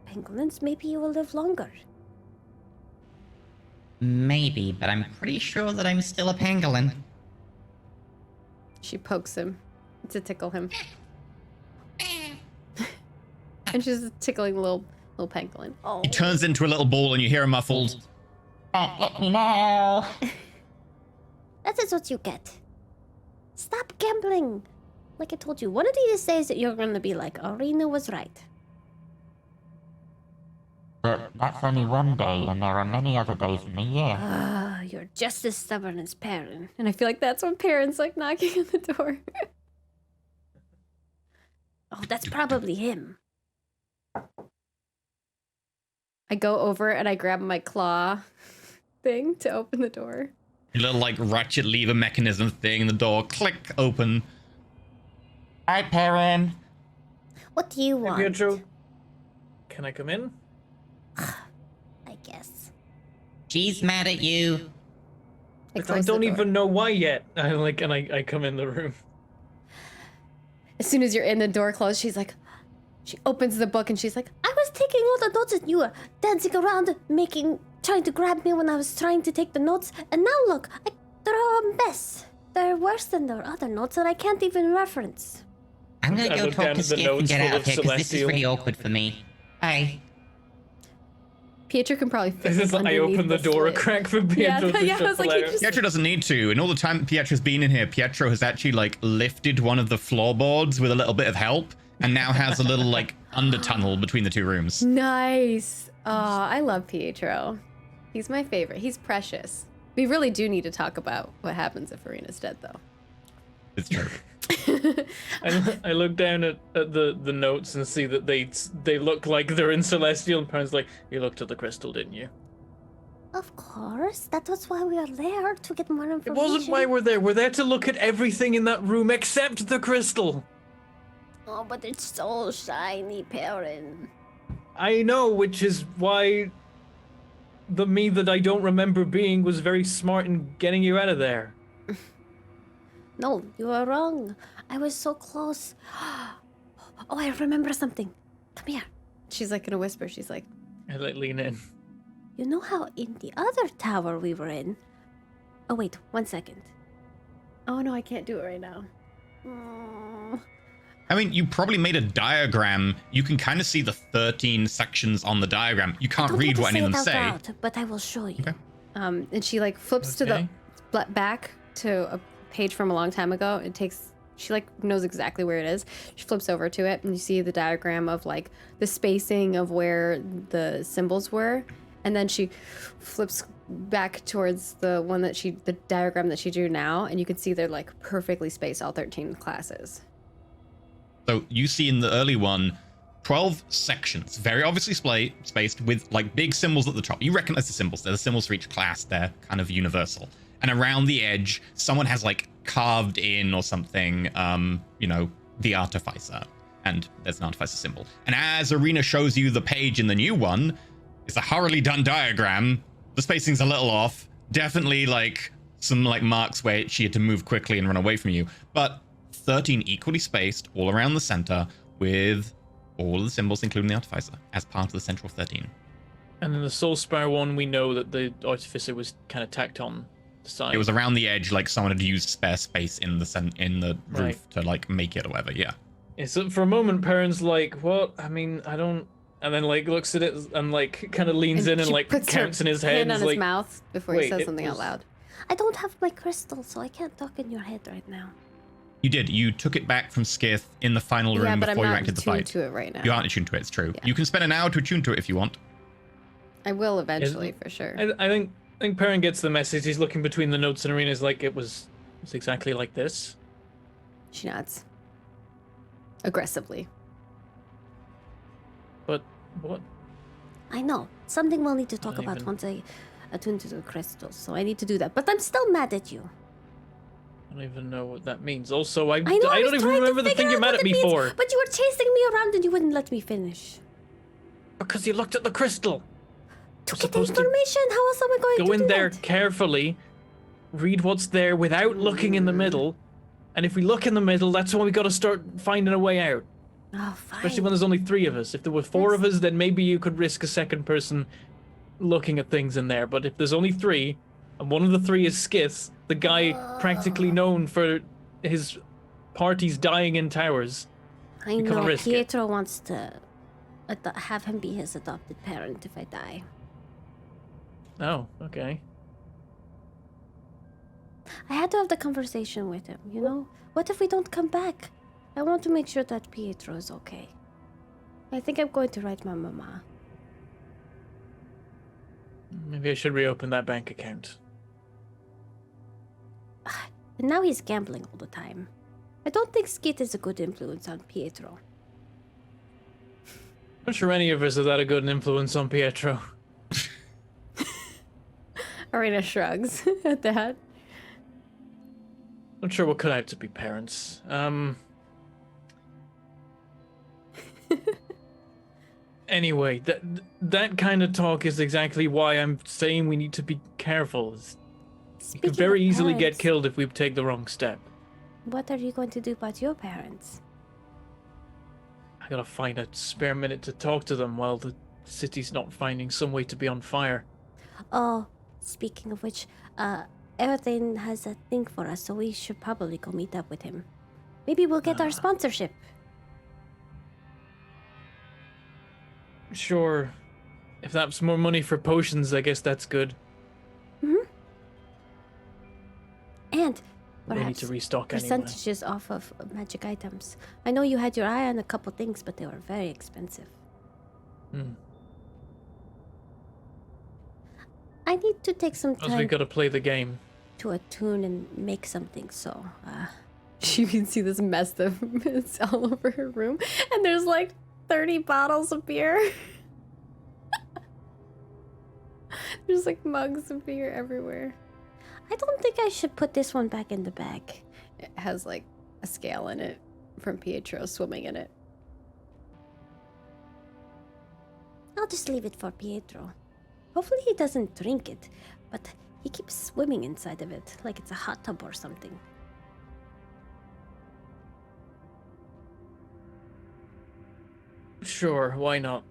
[SPEAKER 6] pangolins. Maybe you will live longer.
[SPEAKER 7] Maybe, but I'm pretty sure that I'm still a pangolin.
[SPEAKER 1] She pokes him to tickle him. And she's tickling little pangolin.
[SPEAKER 6] Oh.
[SPEAKER 2] He turns into a little ball and you hear a muffled,
[SPEAKER 7] Don't let me know.
[SPEAKER 6] That is what you get. Stop gambling. Like I told you, one of these days you're gonna be like, Arena was right.
[SPEAKER 7] But that's only one day, and there are many other days in the year.
[SPEAKER 6] Ah, you're just as stubborn as Perrin.
[SPEAKER 1] And I feel like that's when parents like knocking on the door.
[SPEAKER 6] Oh, that's probably him.
[SPEAKER 1] I go over and I grab my claw thing to open the door.
[SPEAKER 2] a little like ratchet lever mechanism thing, and the door click open.
[SPEAKER 7] Hi, Perrin.
[SPEAKER 6] What do you
[SPEAKER 5] Hey,
[SPEAKER 6] want?
[SPEAKER 5] Pietro, can I come in?
[SPEAKER 6] I guess.
[SPEAKER 7] She's mad at you.
[SPEAKER 1] I
[SPEAKER 5] I
[SPEAKER 1] close the
[SPEAKER 5] don't
[SPEAKER 1] door.
[SPEAKER 5] even know why yet. I come in the room.
[SPEAKER 1] As soon as you're in, the door closed, she's like, she opens the book and she's like, I was taking all the notes and you were dancing around, trying to grab me when I was trying to take the notes. And now look, they're a mess. They're worse than the other notes that I can't even reference.
[SPEAKER 7] I'm gonna
[SPEAKER 5] I
[SPEAKER 7] go
[SPEAKER 5] look
[SPEAKER 7] talk
[SPEAKER 5] down
[SPEAKER 7] to
[SPEAKER 5] at the
[SPEAKER 7] Skiff and
[SPEAKER 5] notes
[SPEAKER 7] get
[SPEAKER 5] full
[SPEAKER 7] out
[SPEAKER 5] of
[SPEAKER 7] of here, because this is
[SPEAKER 5] Celestial.
[SPEAKER 7] really awkward for me. Hi.
[SPEAKER 1] Pietro can probably fit
[SPEAKER 5] This is I
[SPEAKER 1] underneath
[SPEAKER 5] open the door a
[SPEAKER 1] slit.
[SPEAKER 5] crack for
[SPEAKER 1] Yeah,
[SPEAKER 5] Pietro to
[SPEAKER 1] yeah, I was like,
[SPEAKER 5] shuffle
[SPEAKER 1] you
[SPEAKER 5] out.
[SPEAKER 1] just-
[SPEAKER 2] Pietro doesn't need to. In all the time Pietro's been in here, Pietro has actually like lifted one of the floorboards with a little bit of help, and now has a little like under tunnel between the two rooms.
[SPEAKER 1] Nice. Oh, I love Pietro. He's my favorite. He's precious. We really do need to talk about what happens if Arena's dead, though.
[SPEAKER 2] It's true.
[SPEAKER 5] I look down at the notes and see that they look like they're in Celestial, and Perrin's like, you looked at the crystal, didn't you?
[SPEAKER 6] Of course. That was why we are there, to get more
[SPEAKER 5] It
[SPEAKER 6] information.
[SPEAKER 5] wasn't why we're there. We're there to look at everything in that room except the crystal.
[SPEAKER 6] Oh, but it's so shiny, Perrin.
[SPEAKER 5] I know, which is why the me that I don't remember being was very smart in getting you out of there.
[SPEAKER 6] No, you are wrong. I was so close. Oh, I remember something. Come here.
[SPEAKER 1] She's like gonna whisper. She's like,
[SPEAKER 5] I lean in.
[SPEAKER 6] You know how in the other tower we were in? Oh, wait, 1 second.
[SPEAKER 1] oh no, I can't do it right now. Mm.
[SPEAKER 2] I mean, you probably made a diagram. You can kind of see the 13 sections on the diagram. You can't
[SPEAKER 6] Don't
[SPEAKER 2] read
[SPEAKER 6] get to
[SPEAKER 2] what any of them
[SPEAKER 6] it out
[SPEAKER 2] say.
[SPEAKER 6] loud, but I will show you.
[SPEAKER 2] Okay.
[SPEAKER 1] And she like flips to
[SPEAKER 5] Okay.
[SPEAKER 1] the back to a page from a long time ago. She like knows exactly where it is. She flips over to it and you see the diagram of like the spacing of where the symbols were. And then she flips back towards the diagram that she drew now. And you can see they're like perfectly spaced, all 13 classes.
[SPEAKER 2] So you see in the early one, 12 sections, very obviously spaced with like big symbols at the top. You recognize the symbols. They're the symbols for each class. They're kind of universal. And around the edge, someone has like carved in or something, the artificer. And there's an artificer symbol. And as Arena shows you the page in the new one, it's a hurriedly done diagram. The spacing's a little off. Definitely like some like marks where she had to move quickly and run away from you. But 13 equally spaced all around the center with all of the symbols, including the artificer, as part of the central 13.
[SPEAKER 5] And in the Soul Spire one, we know that the artificer was kind of tacked on the side.
[SPEAKER 2] It was around the edge, like someone had used spare space in the roof
[SPEAKER 5] Right.
[SPEAKER 2] to like make it or whatever. Yeah.
[SPEAKER 5] Yeah, so for a moment, Perrin's like, "What? I mean, I don't." And then like looks at it and like kind of leans in and
[SPEAKER 1] she
[SPEAKER 5] like
[SPEAKER 1] puts her
[SPEAKER 5] counts in his head.
[SPEAKER 1] hand
[SPEAKER 5] And
[SPEAKER 1] on
[SPEAKER 5] is
[SPEAKER 1] his
[SPEAKER 5] like,
[SPEAKER 1] mouth before he
[SPEAKER 5] "Wait,
[SPEAKER 1] says
[SPEAKER 5] it
[SPEAKER 1] something out
[SPEAKER 5] was-
[SPEAKER 1] loud.
[SPEAKER 6] I don't have my crystal, so I can't talk in your head right now.
[SPEAKER 2] You did. You took it back from Skith in the final room
[SPEAKER 1] Yeah, but I'm
[SPEAKER 2] before you
[SPEAKER 1] not
[SPEAKER 2] acted the
[SPEAKER 1] attuned
[SPEAKER 2] fight.
[SPEAKER 1] to it right now.
[SPEAKER 2] You aren't attuned to it. It's true.
[SPEAKER 1] Yeah.
[SPEAKER 2] You can spend an hour to attune to it if you want.
[SPEAKER 1] I will eventually, for sure.
[SPEAKER 5] I think Perrin gets the message. He's looking between the notes, and Arena's like, it's exactly like this.
[SPEAKER 1] She nods. Aggressively.
[SPEAKER 5] But what?
[SPEAKER 6] I know. Something we'll need to talk
[SPEAKER 5] Not
[SPEAKER 6] about
[SPEAKER 5] even-
[SPEAKER 6] once I attune to the crystals, so I need to do that. But I'm still mad at you.
[SPEAKER 5] I don't even know what that means. Also, I
[SPEAKER 6] I know.
[SPEAKER 5] don't
[SPEAKER 6] was
[SPEAKER 5] even
[SPEAKER 6] trying to
[SPEAKER 5] remember the
[SPEAKER 6] figure
[SPEAKER 5] thing you're
[SPEAKER 6] out
[SPEAKER 5] mad
[SPEAKER 6] what
[SPEAKER 5] at
[SPEAKER 6] it
[SPEAKER 5] me
[SPEAKER 6] means,
[SPEAKER 5] for.
[SPEAKER 6] But you were chasing me around and you wouldn't let me finish.
[SPEAKER 5] Because you looked at the crystal.
[SPEAKER 6] To
[SPEAKER 5] We're
[SPEAKER 6] get
[SPEAKER 5] supposed to
[SPEAKER 6] information, how else am I going
[SPEAKER 5] Go
[SPEAKER 6] to
[SPEAKER 5] in
[SPEAKER 6] do
[SPEAKER 5] there
[SPEAKER 6] that?
[SPEAKER 5] carefully, read what's there without looking in the middle, and if we look in the middle, that's when we got to start finding a way out.
[SPEAKER 6] Oh, fine.
[SPEAKER 5] Especially when there's only 3 of us. If there were 4 of us, then maybe you could risk a second person looking at things in there. But if there's only 3, and one of the 3 is Skith, the guy practically known for his parties dying in towers.
[SPEAKER 6] I
[SPEAKER 5] you can't
[SPEAKER 6] know
[SPEAKER 5] risk it.
[SPEAKER 6] Pietro wants to have him be his adopted parent if I die.
[SPEAKER 5] Oh, okay.
[SPEAKER 6] I had to have the conversation with him, you know? What if we don't come back? I want to make sure that Pietro is okay. I think I'm going to write my mama.
[SPEAKER 5] Maybe I should reopen that bank account.
[SPEAKER 6] And now he's gambling all the time. I don't think Skit is a good influence on Pietro.
[SPEAKER 5] I'm not sure any of us have had a good influence on Pietro.
[SPEAKER 1] Arena shrugs at that.
[SPEAKER 5] Not sure what cut out to be parents. Anyway, that kind of talk is exactly why I'm saying we need to be careful. You
[SPEAKER 6] Speaking
[SPEAKER 5] could very
[SPEAKER 6] of
[SPEAKER 5] easily get
[SPEAKER 6] parents,
[SPEAKER 5] killed if we take the wrong step.
[SPEAKER 6] What are you going to do about your parents?
[SPEAKER 5] I gotta find a spare minute to talk to them while the city's not finding some way to be on fire.
[SPEAKER 6] Oh, speaking of which, Everton has a thing for us, so we should probably go meet up with him. Maybe we'll get our sponsorship.
[SPEAKER 5] Sure. If that's more money for potions, I guess that's good.
[SPEAKER 6] And
[SPEAKER 5] We need
[SPEAKER 6] perhaps
[SPEAKER 5] to restock anyway.
[SPEAKER 6] percentages off of magic items. I know you had your eye on a couple things, but they were very expensive.
[SPEAKER 5] Hmm.
[SPEAKER 6] I need to take some
[SPEAKER 5] Because we
[SPEAKER 6] time
[SPEAKER 5] gotta play the game.
[SPEAKER 6] to attune and make something, so
[SPEAKER 1] You can see this mess of it's all over her room, and there's like 30 bottles of beer. There's like mugs of beer everywhere.
[SPEAKER 6] I don't think I should put this one back in the bag.
[SPEAKER 1] It has like a scale in it from Pietro swimming in it.
[SPEAKER 6] I'll just leave it for Pietro. Hopefully he doesn't drink it, but he keeps swimming inside of it like it's a hot tub or something.
[SPEAKER 5] Sure, why not?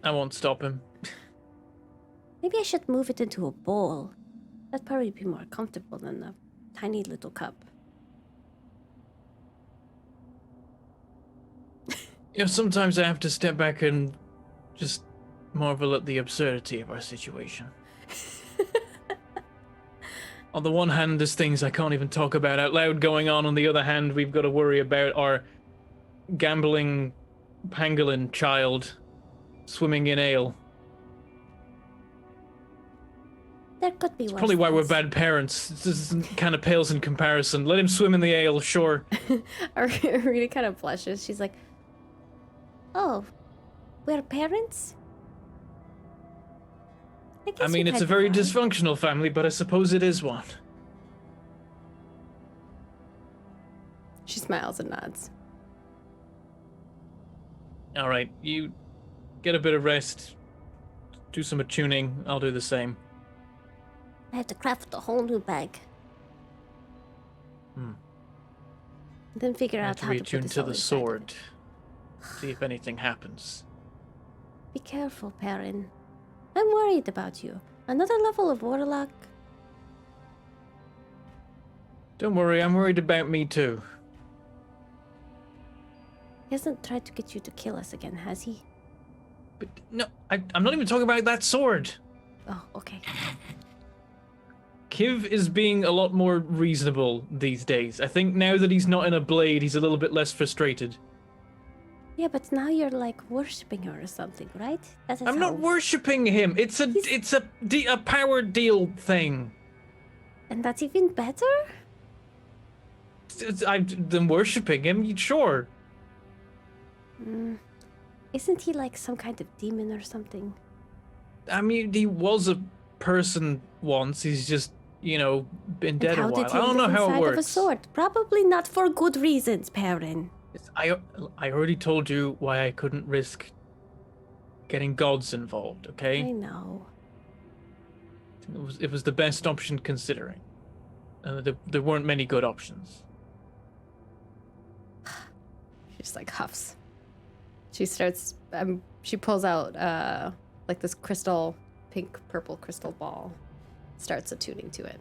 [SPEAKER 5] I won't stop him.
[SPEAKER 6] Maybe I should move it into a bowl. That'd probably be more comfortable than a tiny little cup.
[SPEAKER 5] You know, sometimes I have to step back and just marvel at the absurdity of our situation. On the one hand, there's things I can't even talk about out loud going on. On the other hand, we've got to worry about our gambling pangolin child swimming in ale.
[SPEAKER 6] There could be worse
[SPEAKER 5] Probably why we're
[SPEAKER 6] things.
[SPEAKER 5] bad parents. This kind of pales in comparison. Let him swim in the ale, sure.
[SPEAKER 1] Arena kind of blushes. She's like,
[SPEAKER 6] Oh, we're parents?
[SPEAKER 5] I
[SPEAKER 6] guess
[SPEAKER 5] mean,
[SPEAKER 6] you've
[SPEAKER 5] it's a
[SPEAKER 6] had
[SPEAKER 5] very
[SPEAKER 6] fun.
[SPEAKER 5] dysfunctional family, but I suppose it is one.
[SPEAKER 1] she smiles and nods.
[SPEAKER 5] All right, you get a bit of rest, do some attuning. I'll do the same.
[SPEAKER 6] I have to craft a whole new bag. Then figure
[SPEAKER 5] I have
[SPEAKER 6] out
[SPEAKER 5] to
[SPEAKER 6] how to put
[SPEAKER 5] reattune
[SPEAKER 6] this
[SPEAKER 5] to
[SPEAKER 6] all
[SPEAKER 5] the
[SPEAKER 6] inside of
[SPEAKER 5] sword.
[SPEAKER 6] it.
[SPEAKER 5] See if anything happens.
[SPEAKER 6] Be careful, Perrin. I'm worried about you. Another level of warlock.
[SPEAKER 5] Don't worry, I'm worried about me too.
[SPEAKER 6] He hasn't tried to get you to kill us again, has he?
[SPEAKER 5] But no, I'm not even talking about that sword.
[SPEAKER 6] Oh, okay.
[SPEAKER 5] Kiv is being a lot more reasonable these days. I think now that he's not in a blade, he's a little bit less frustrated.
[SPEAKER 6] Yeah, but now you're like worshipping her or something, right? That is
[SPEAKER 5] I'm not worshipping him. It's a power deal thing.
[SPEAKER 6] And that's even better?
[SPEAKER 5] Than worshipping him, sure.
[SPEAKER 6] Isn't he like some kind of demon or something?
[SPEAKER 5] I mean, he was a person once. He's just, been dead a while. I don't know how it works.
[SPEAKER 6] Of a sword? Probably not for good reasons, Perrin.
[SPEAKER 5] I already told you why I couldn't risk getting gods involved, okay?
[SPEAKER 6] I know.
[SPEAKER 5] It was the best option considering. There weren't many good options.
[SPEAKER 1] She just like huffs. She starts. She pulls out like this pink purple crystal ball. Starts attuning to it.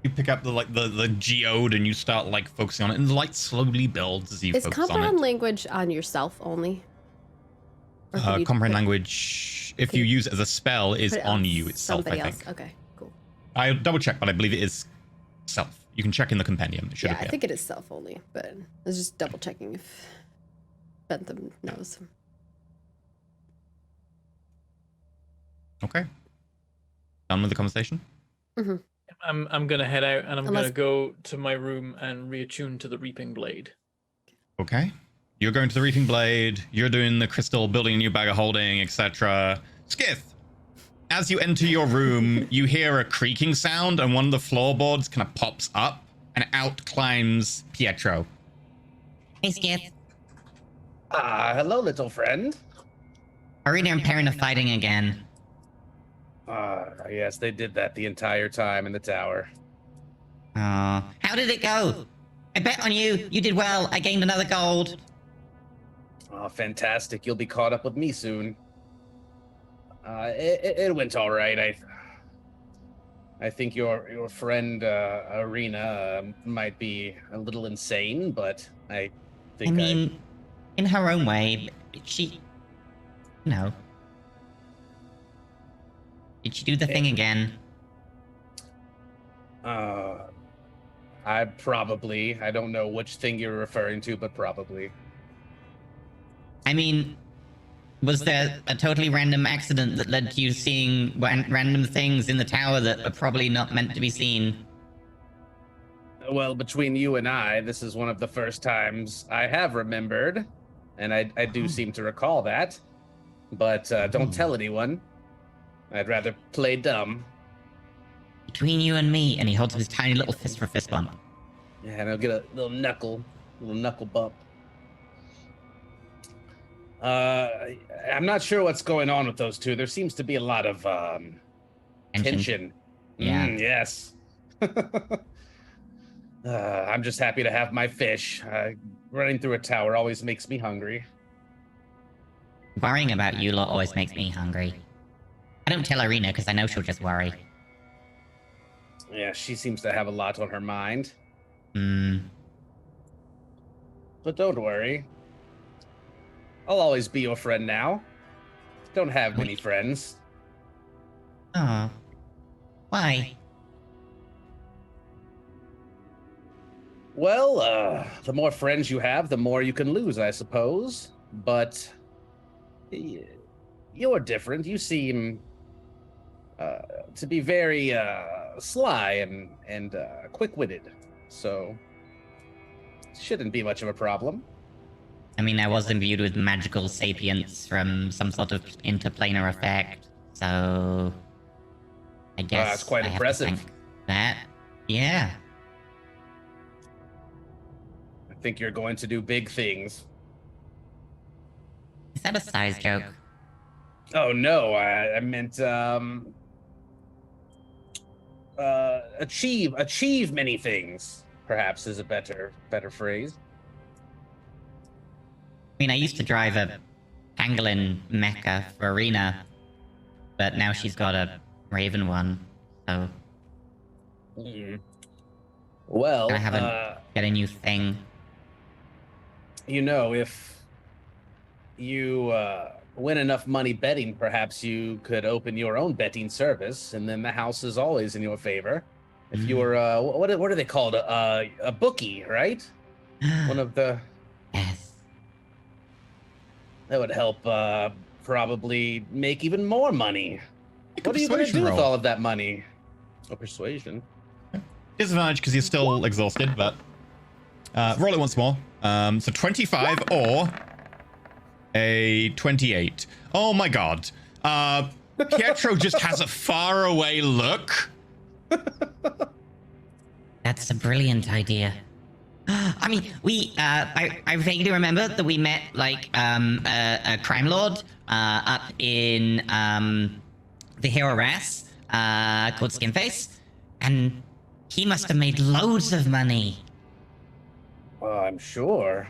[SPEAKER 2] You pick up the geode and you start like focusing on it, and the light slowly builds as you
[SPEAKER 1] Is
[SPEAKER 2] focus on
[SPEAKER 1] comprehend
[SPEAKER 2] it.
[SPEAKER 1] language on yourself only? Or can you
[SPEAKER 2] Comprehend
[SPEAKER 1] put-
[SPEAKER 2] language, if you use it as a spell, is
[SPEAKER 1] put it
[SPEAKER 2] on you itself, I
[SPEAKER 1] somebody
[SPEAKER 2] think.
[SPEAKER 1] else? Okay, cool.
[SPEAKER 2] I'll double check, but I believe it is self. You can check in the compendium. It should
[SPEAKER 1] Yeah,
[SPEAKER 2] appear.
[SPEAKER 1] I think it is self only, but I was just double checking if Bentham knows.
[SPEAKER 2] Okay. Done with the conversation?
[SPEAKER 1] Mm-hmm.
[SPEAKER 5] I'm gonna head out and I'm
[SPEAKER 1] Unless-
[SPEAKER 5] gonna go to my room and reattune to the reaping blade.
[SPEAKER 2] Okay. You're going to the reaping blade. You're doing the crystal, building a new bag of holding, etc. Skith, as you enter your room, you hear a creaking sound, and one of the floorboards kind of pops up, and out climbs Pietro.
[SPEAKER 7] Hey, Skip.
[SPEAKER 4] Hello, little friend.
[SPEAKER 7] Arena and Perrin are fighting again.
[SPEAKER 4] Yes, they did that the entire time in the tower.
[SPEAKER 7] Oh, how did it go? I bet on you. You did well. I gained another gold.
[SPEAKER 4] Oh, fantastic. You'll be caught up with me soon. It went all right. I think your friend Arena might be a little insane, but I think
[SPEAKER 7] I mean, in her own way, she, did she do the thing again?
[SPEAKER 4] I don't know which thing you're referring to, but probably.
[SPEAKER 7] I mean, was there a totally random accident that led to you seeing random things in the tower that are probably not meant to be seen?
[SPEAKER 4] Well, between you and I, this is one of the first times I have remembered, and I do seem to recall that. But don't tell anyone. I'd rather play dumb.
[SPEAKER 7] Between you and me, and he holds up his tiny little fist for a fist bump.
[SPEAKER 4] Yeah, and I'll get a little knuckle bump. I'm not sure what's going on with those two. There seems to be a lot of tension.
[SPEAKER 7] Yeah.
[SPEAKER 4] Yes. I'm just happy to have my fish. Running through a tower always makes me hungry.
[SPEAKER 7] Worrying about you lot always makes me hungry. I don't tell Arena because I know she'll just worry.
[SPEAKER 4] Yeah, she seems to have a lot on her mind. But don't worry. I'll always be your friend now. Don't have many friends.
[SPEAKER 7] Oh. Why?
[SPEAKER 4] Well, the more friends you have, the more you can lose, I suppose. But you're different. You seem to be very sly and quick-witted. So, shouldn't be much of a problem.
[SPEAKER 7] I mean, I was imbued with magical sapience from some sort of interplanar effect, so I guess
[SPEAKER 4] that's quite
[SPEAKER 7] I have to
[SPEAKER 4] impressive.
[SPEAKER 7] thank that. Yeah.
[SPEAKER 4] I think you're going to do big things.
[SPEAKER 7] Is that a size joke?
[SPEAKER 4] Oh no, I meant achieve many things. Perhaps is a better phrase.
[SPEAKER 7] I mean, I used to drive a pangolin mecha for Arena, but now she's got a Raven one. So
[SPEAKER 4] Well,
[SPEAKER 7] I haven't get a new thing.
[SPEAKER 4] you know, if you win enough money betting, perhaps you could open your own betting service, and then the house is always in your favor. If you were, what are they called? A bookie, right? One of the
[SPEAKER 7] Yes.
[SPEAKER 4] that would help probably make even more money. What are you going to
[SPEAKER 2] persuasion
[SPEAKER 4] do with
[SPEAKER 2] roll.
[SPEAKER 4] all of that money? Oh, persuasion.
[SPEAKER 2] Disadvantage because you're still exhausted, but roll it once more. So 25 or a 28. Oh my god. Pietro just has a faraway look.
[SPEAKER 7] That's a brilliant idea. I mean, I vaguely remember that we met, like, a crime lord up in the Hero Ras called Skinface, and he must have made loads of money.
[SPEAKER 4] I'm sure.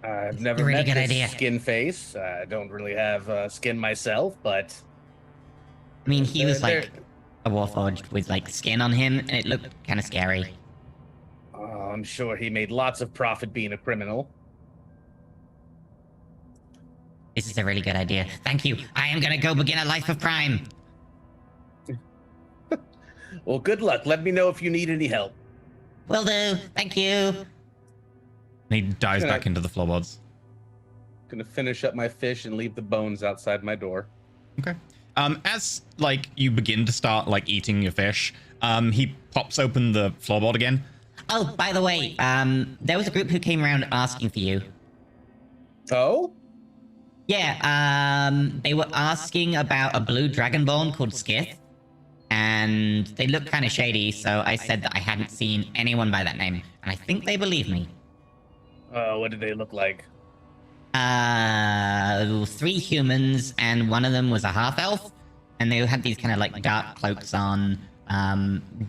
[SPEAKER 4] I've never
[SPEAKER 7] Really
[SPEAKER 4] met
[SPEAKER 7] good
[SPEAKER 4] this
[SPEAKER 7] idea.
[SPEAKER 4] skin face. I don't really have skin myself, but
[SPEAKER 7] I mean, he was
[SPEAKER 4] They're-
[SPEAKER 7] like a warforged with like skin on him, and it looked kind of scary.
[SPEAKER 4] I'm sure he made lots of profit being a criminal.
[SPEAKER 7] This is a really good idea. Thank you. I am gonna go begin a life of crime.
[SPEAKER 4] Well, good luck. Let me know if you need any help.
[SPEAKER 7] Will do. Thank you.
[SPEAKER 2] And he dives
[SPEAKER 4] Yeah.
[SPEAKER 2] back into the floorboards.
[SPEAKER 4] Gonna finish up my fish and leave the bones outside my door.
[SPEAKER 2] Okay. As like you begin to start like eating your fish, he pops open the floorboard again.
[SPEAKER 7] Oh, by the way, there was a group who came around asking for you.
[SPEAKER 4] Oh?
[SPEAKER 7] Yeah, they were asking about a blue dragonborn called Skith, and they looked kind of shady, so I said that I hadn't seen anyone by that name, and I think they believe me.
[SPEAKER 4] What did they look like?
[SPEAKER 7] 3 humans, and one of them was a half-elf, and they had these kind of like dark cloaks on,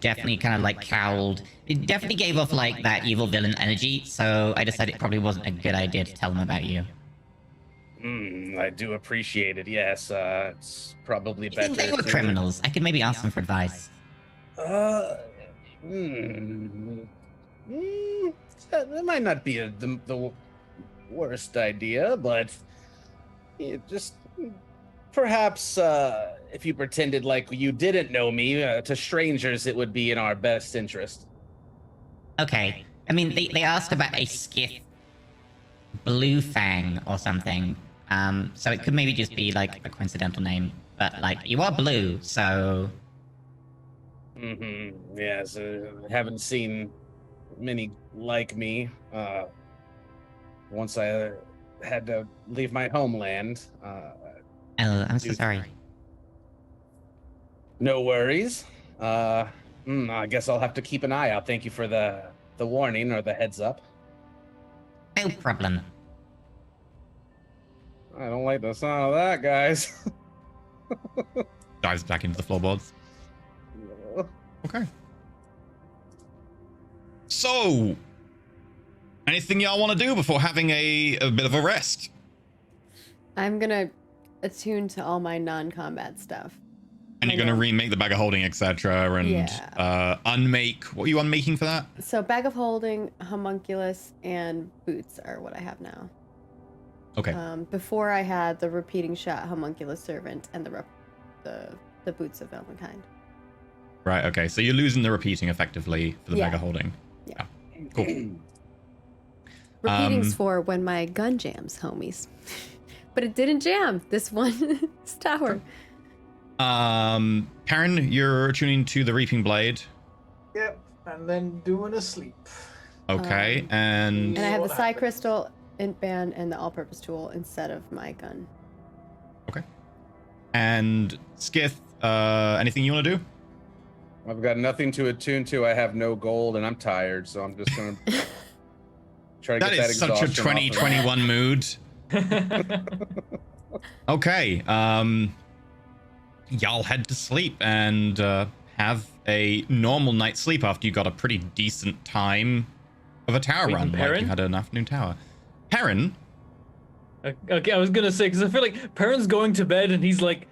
[SPEAKER 7] definitely kind of like cowled. It definitely gave off like that evil villain energy, so I decided it probably wasn't a good idea to tell them about you.
[SPEAKER 4] I do appreciate it. Yes, it's probably
[SPEAKER 7] I
[SPEAKER 4] better.
[SPEAKER 7] think they were
[SPEAKER 4] to-
[SPEAKER 7] criminals. I could maybe ask them for advice.
[SPEAKER 4] That might not be the worst idea, but just perhaps if you pretended like you didn't know me to strangers, it would be in our best interest.
[SPEAKER 7] Okay. I mean, they asked about a Skith Blue Fang or something. So it could maybe just be like a coincidental name. But like, you are blue, so
[SPEAKER 4] Yes, haven't seen many like me. Once I had to leave my homeland.
[SPEAKER 7] oh, I'm so
[SPEAKER 4] Dude.
[SPEAKER 7] sorry.
[SPEAKER 4] No worries. I guess I'll have to keep an eye out. Thank you for the warning or the heads up.
[SPEAKER 7] No problem.
[SPEAKER 4] I don't like the sound of that, guys.
[SPEAKER 2] Dives back into the floorboards. Okay. So, anything y'all want to do before having a bit of a rest?
[SPEAKER 1] I'm gonna attune to all my non-combat stuff.
[SPEAKER 2] And you're going to remake the bag of holding, etc. And
[SPEAKER 1] Yeah.
[SPEAKER 2] unmake. What are you unmaking for that?
[SPEAKER 1] So bag of holding, homunculus, and boots are what I have now.
[SPEAKER 2] Okay.
[SPEAKER 1] Before I had the repeating shot, homunculus servant, and the boots of Elvenkind.
[SPEAKER 2] Right, okay. So you're losing the repeating effectively for the
[SPEAKER 1] Yeah.
[SPEAKER 2] bag of holding.
[SPEAKER 1] Yeah.
[SPEAKER 2] Cool.
[SPEAKER 1] Repeating's for when my gun jams, homies. But it didn't jam this one this tower.
[SPEAKER 2] Perrin, you're tuning to the Reaping Blade.
[SPEAKER 5] Yep. And then doing a sleep.
[SPEAKER 2] Okay, and
[SPEAKER 1] And I have the
[SPEAKER 5] What
[SPEAKER 1] Psi
[SPEAKER 5] happens?
[SPEAKER 1] Crystal, Int Band, and the All-Purpose Tool instead of my gun.
[SPEAKER 2] okay. And Skith, anything you want to do?
[SPEAKER 4] I've got nothing to attune to. I have no gold, and I'm tired, so I'm just gonna try to
[SPEAKER 2] That
[SPEAKER 4] get that
[SPEAKER 2] is such a
[SPEAKER 4] exhaustion off of me.
[SPEAKER 2] 2021 mood. Okay, y'all head to sleep and have a normal night's sleep after you got a pretty decent time of a tower
[SPEAKER 5] Wait,
[SPEAKER 2] run. Like
[SPEAKER 5] Perrin?
[SPEAKER 2] you had an afternoon tower. Perrin,
[SPEAKER 5] Okay, I was gonna say, because I feel like Perrin's going to bed and he's like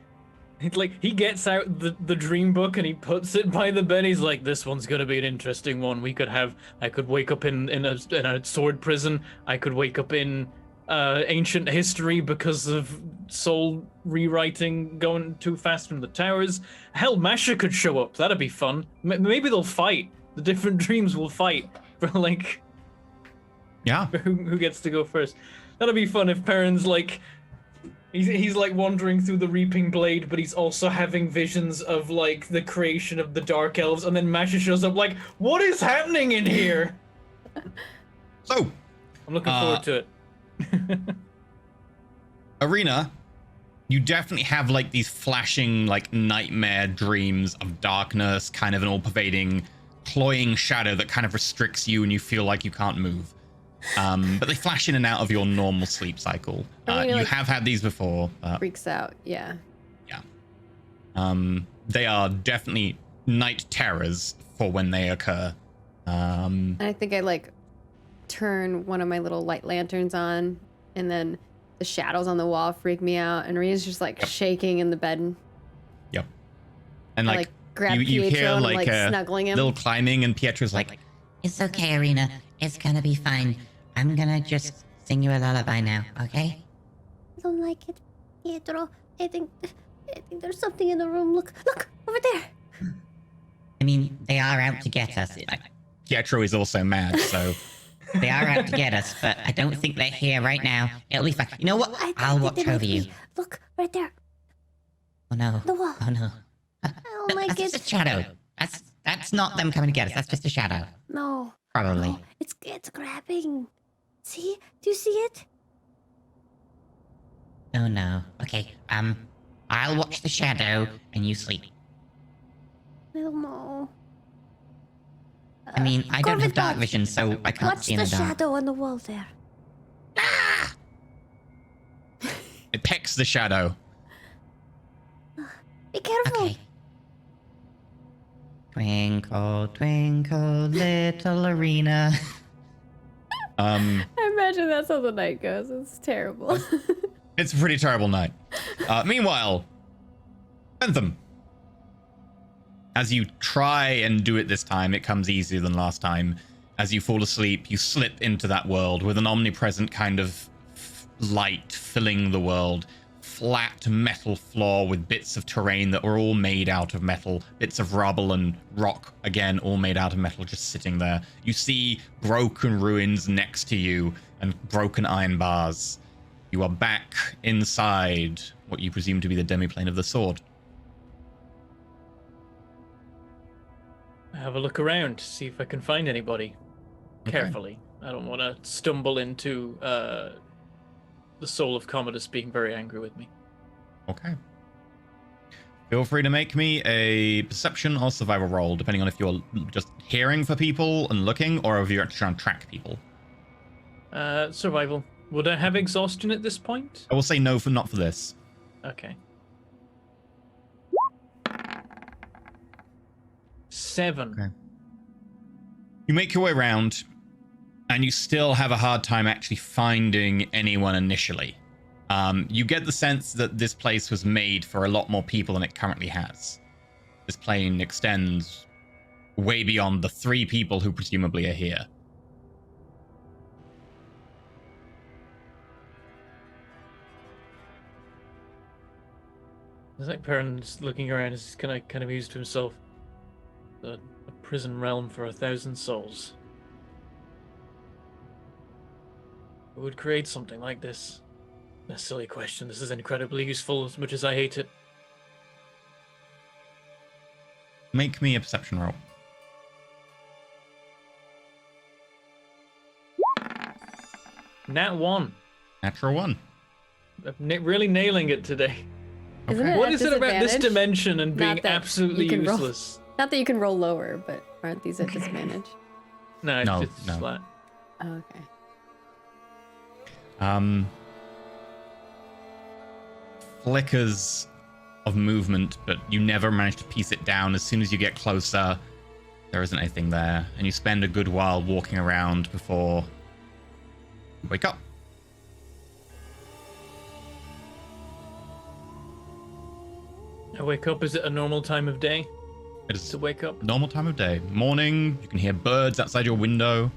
[SPEAKER 5] It's like he gets out the dream book and he puts it by the bed. He's like, "This one's gonna be an interesting one. I could wake up in a sword prison. I could wake up in ancient history because of soul rewriting going too fast from the towers. Hell, Masha could show up. That'd be fun. Maybe they'll fight. The different dreams will fight for like,
[SPEAKER 2] Yeah.
[SPEAKER 5] who gets to go first. That'd be fun if Perrin's like." He's like wandering through the Reaping Blade, but he's also having visions of like the creation of the Dark Elves, and then Masha shows up like, what is happening in here?
[SPEAKER 2] So,
[SPEAKER 5] I'm looking forward to it.
[SPEAKER 2] Arena, you definitely have like these flashing like nightmare dreams of darkness, kind of an all-pervading, cloying shadow that kind of restricts you and you feel like you can't move. But they flash in and out of your normal sleep cycle.
[SPEAKER 1] Arena,
[SPEAKER 2] You
[SPEAKER 1] like,
[SPEAKER 2] have had these before.
[SPEAKER 1] freaks out. Yeah.
[SPEAKER 2] They are definitely night terrors for when they occur.
[SPEAKER 1] And I think I like turn one of my little light lanterns on, and then the shadows on the wall freak me out, and Rena's just like shaking in the bed.
[SPEAKER 2] Yep. And
[SPEAKER 1] I,
[SPEAKER 2] like
[SPEAKER 1] grab
[SPEAKER 2] you
[SPEAKER 1] Pietro
[SPEAKER 2] hear
[SPEAKER 1] and
[SPEAKER 2] like
[SPEAKER 1] like
[SPEAKER 2] a
[SPEAKER 1] snuggling him.
[SPEAKER 2] little climbing, and Pietro's like,
[SPEAKER 7] It's okay, Arena. It's gonna be fine. I'm gonna just sing you a lullaby now, okay?
[SPEAKER 6] I don't like it, Pietro. I think there's something in the room. Look over there.
[SPEAKER 7] I mean, they are out to get us.
[SPEAKER 2] Pietro is also mad, so
[SPEAKER 7] They are out to get us, but I don't think they're here right now. It'll be fine. You know what? I'll
[SPEAKER 6] think
[SPEAKER 7] watch
[SPEAKER 6] they might
[SPEAKER 7] over you.
[SPEAKER 6] be. Look right there.
[SPEAKER 7] Oh no.
[SPEAKER 6] The wall.
[SPEAKER 7] Oh no.
[SPEAKER 6] I don't like
[SPEAKER 7] That's
[SPEAKER 6] it.
[SPEAKER 7] just a shadow. That's not them coming to get us. That's just a shadow.
[SPEAKER 6] No.
[SPEAKER 7] Probably.
[SPEAKER 6] No, it's grabbing. See? Do you see it?
[SPEAKER 7] Oh no. Okay. I'll watch the shadow and you sleep.
[SPEAKER 6] I don't know.
[SPEAKER 7] I mean, I don't have
[SPEAKER 6] Corvid,
[SPEAKER 7] dark
[SPEAKER 6] watch.
[SPEAKER 7] vision, so I can't
[SPEAKER 6] Watch
[SPEAKER 7] see in
[SPEAKER 6] the
[SPEAKER 7] the dark.
[SPEAKER 6] shadow on the wall there.
[SPEAKER 2] it pecks the shadow.
[SPEAKER 6] Be careful.
[SPEAKER 7] Okay. Twinkle, twinkle, little Arena.
[SPEAKER 1] I imagine that's how the night goes. It's terrible.
[SPEAKER 2] It's a pretty terrible night. Meanwhile, Bentham. As you try and do it this time, it comes easier than last time. As you fall asleep, you slip into that world with an omnipresent kind of light filling the world. Flat metal floor with bits of terrain that were all made out of metal. Bits of rubble and rock, again, all made out of metal, just sitting there. You see broken ruins next to you and broken iron bars. You are back inside what you presume to be the demiplane of the sword.
[SPEAKER 5] Have a look around, see if I can find anybody.
[SPEAKER 2] Okay.
[SPEAKER 5] Carefully. I don't want to stumble into the soul of Commodus being very angry with me.
[SPEAKER 2] Okay. Feel free to make me a perception or survival roll, depending on if you're just hearing for people and looking, or if you're actually trying to track people.
[SPEAKER 5] Survival. Would I have exhaustion at this point?
[SPEAKER 2] I will say no for not for this.
[SPEAKER 5] Okay. 7.
[SPEAKER 2] Okay. You make your way around, and you still have a hard time actually finding anyone initially. You get the sense that this place was made for a lot more people than it currently has. This plane extends way beyond the 3 people who presumably are here.
[SPEAKER 5] It's like Perrin's looking around, he's kind of amused to himself. A prison realm for 1,000 souls. Who would create something like this? A silly question. This is incredibly useful as much as I hate it.
[SPEAKER 2] Make me a perception roll.
[SPEAKER 5] Nat 1.
[SPEAKER 2] Natural 1.
[SPEAKER 5] I'm really nailing it today.
[SPEAKER 1] Isn't it
[SPEAKER 5] What
[SPEAKER 1] at
[SPEAKER 5] is it about this
[SPEAKER 1] disadvantage?
[SPEAKER 5] dimension and being
[SPEAKER 1] Not that
[SPEAKER 5] absolutely
[SPEAKER 1] you can roll-
[SPEAKER 5] useless?
[SPEAKER 1] Not that you can roll lower, but aren't these at disadvantage?
[SPEAKER 5] No,
[SPEAKER 2] No,
[SPEAKER 5] it's
[SPEAKER 2] no.
[SPEAKER 5] flat.
[SPEAKER 1] Oh, okay.
[SPEAKER 2] Flickers of movement, but you never manage to piece it down. As soon as you get closer, there isn't anything there, and you spend a good while walking around before you wake up.
[SPEAKER 5] wake up. Is it a normal time of day
[SPEAKER 2] It is
[SPEAKER 5] to wake up?
[SPEAKER 2] normal time of day. Morning, you can hear birds outside your window.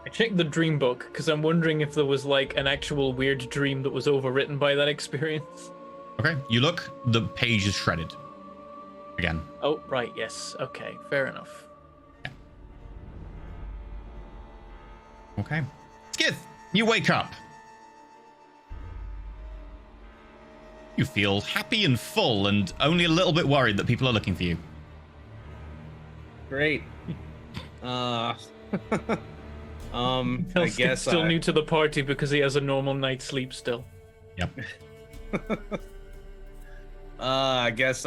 [SPEAKER 5] I checked the dream book because I'm wondering if there was like an actual weird dream that was overwritten by that experience.
[SPEAKER 2] Okay, you look, the page is shredded. Again.
[SPEAKER 5] Oh, right, yes. Okay, fair enough.
[SPEAKER 2] Okay. Skith, you wake up. You feel happy and full and only a little bit worried that people are looking for you.
[SPEAKER 4] Great. I
[SPEAKER 5] Hellskip's
[SPEAKER 4] guess
[SPEAKER 5] still new to the party because he has a normal night's sleep still.
[SPEAKER 2] Yep.
[SPEAKER 4] I guess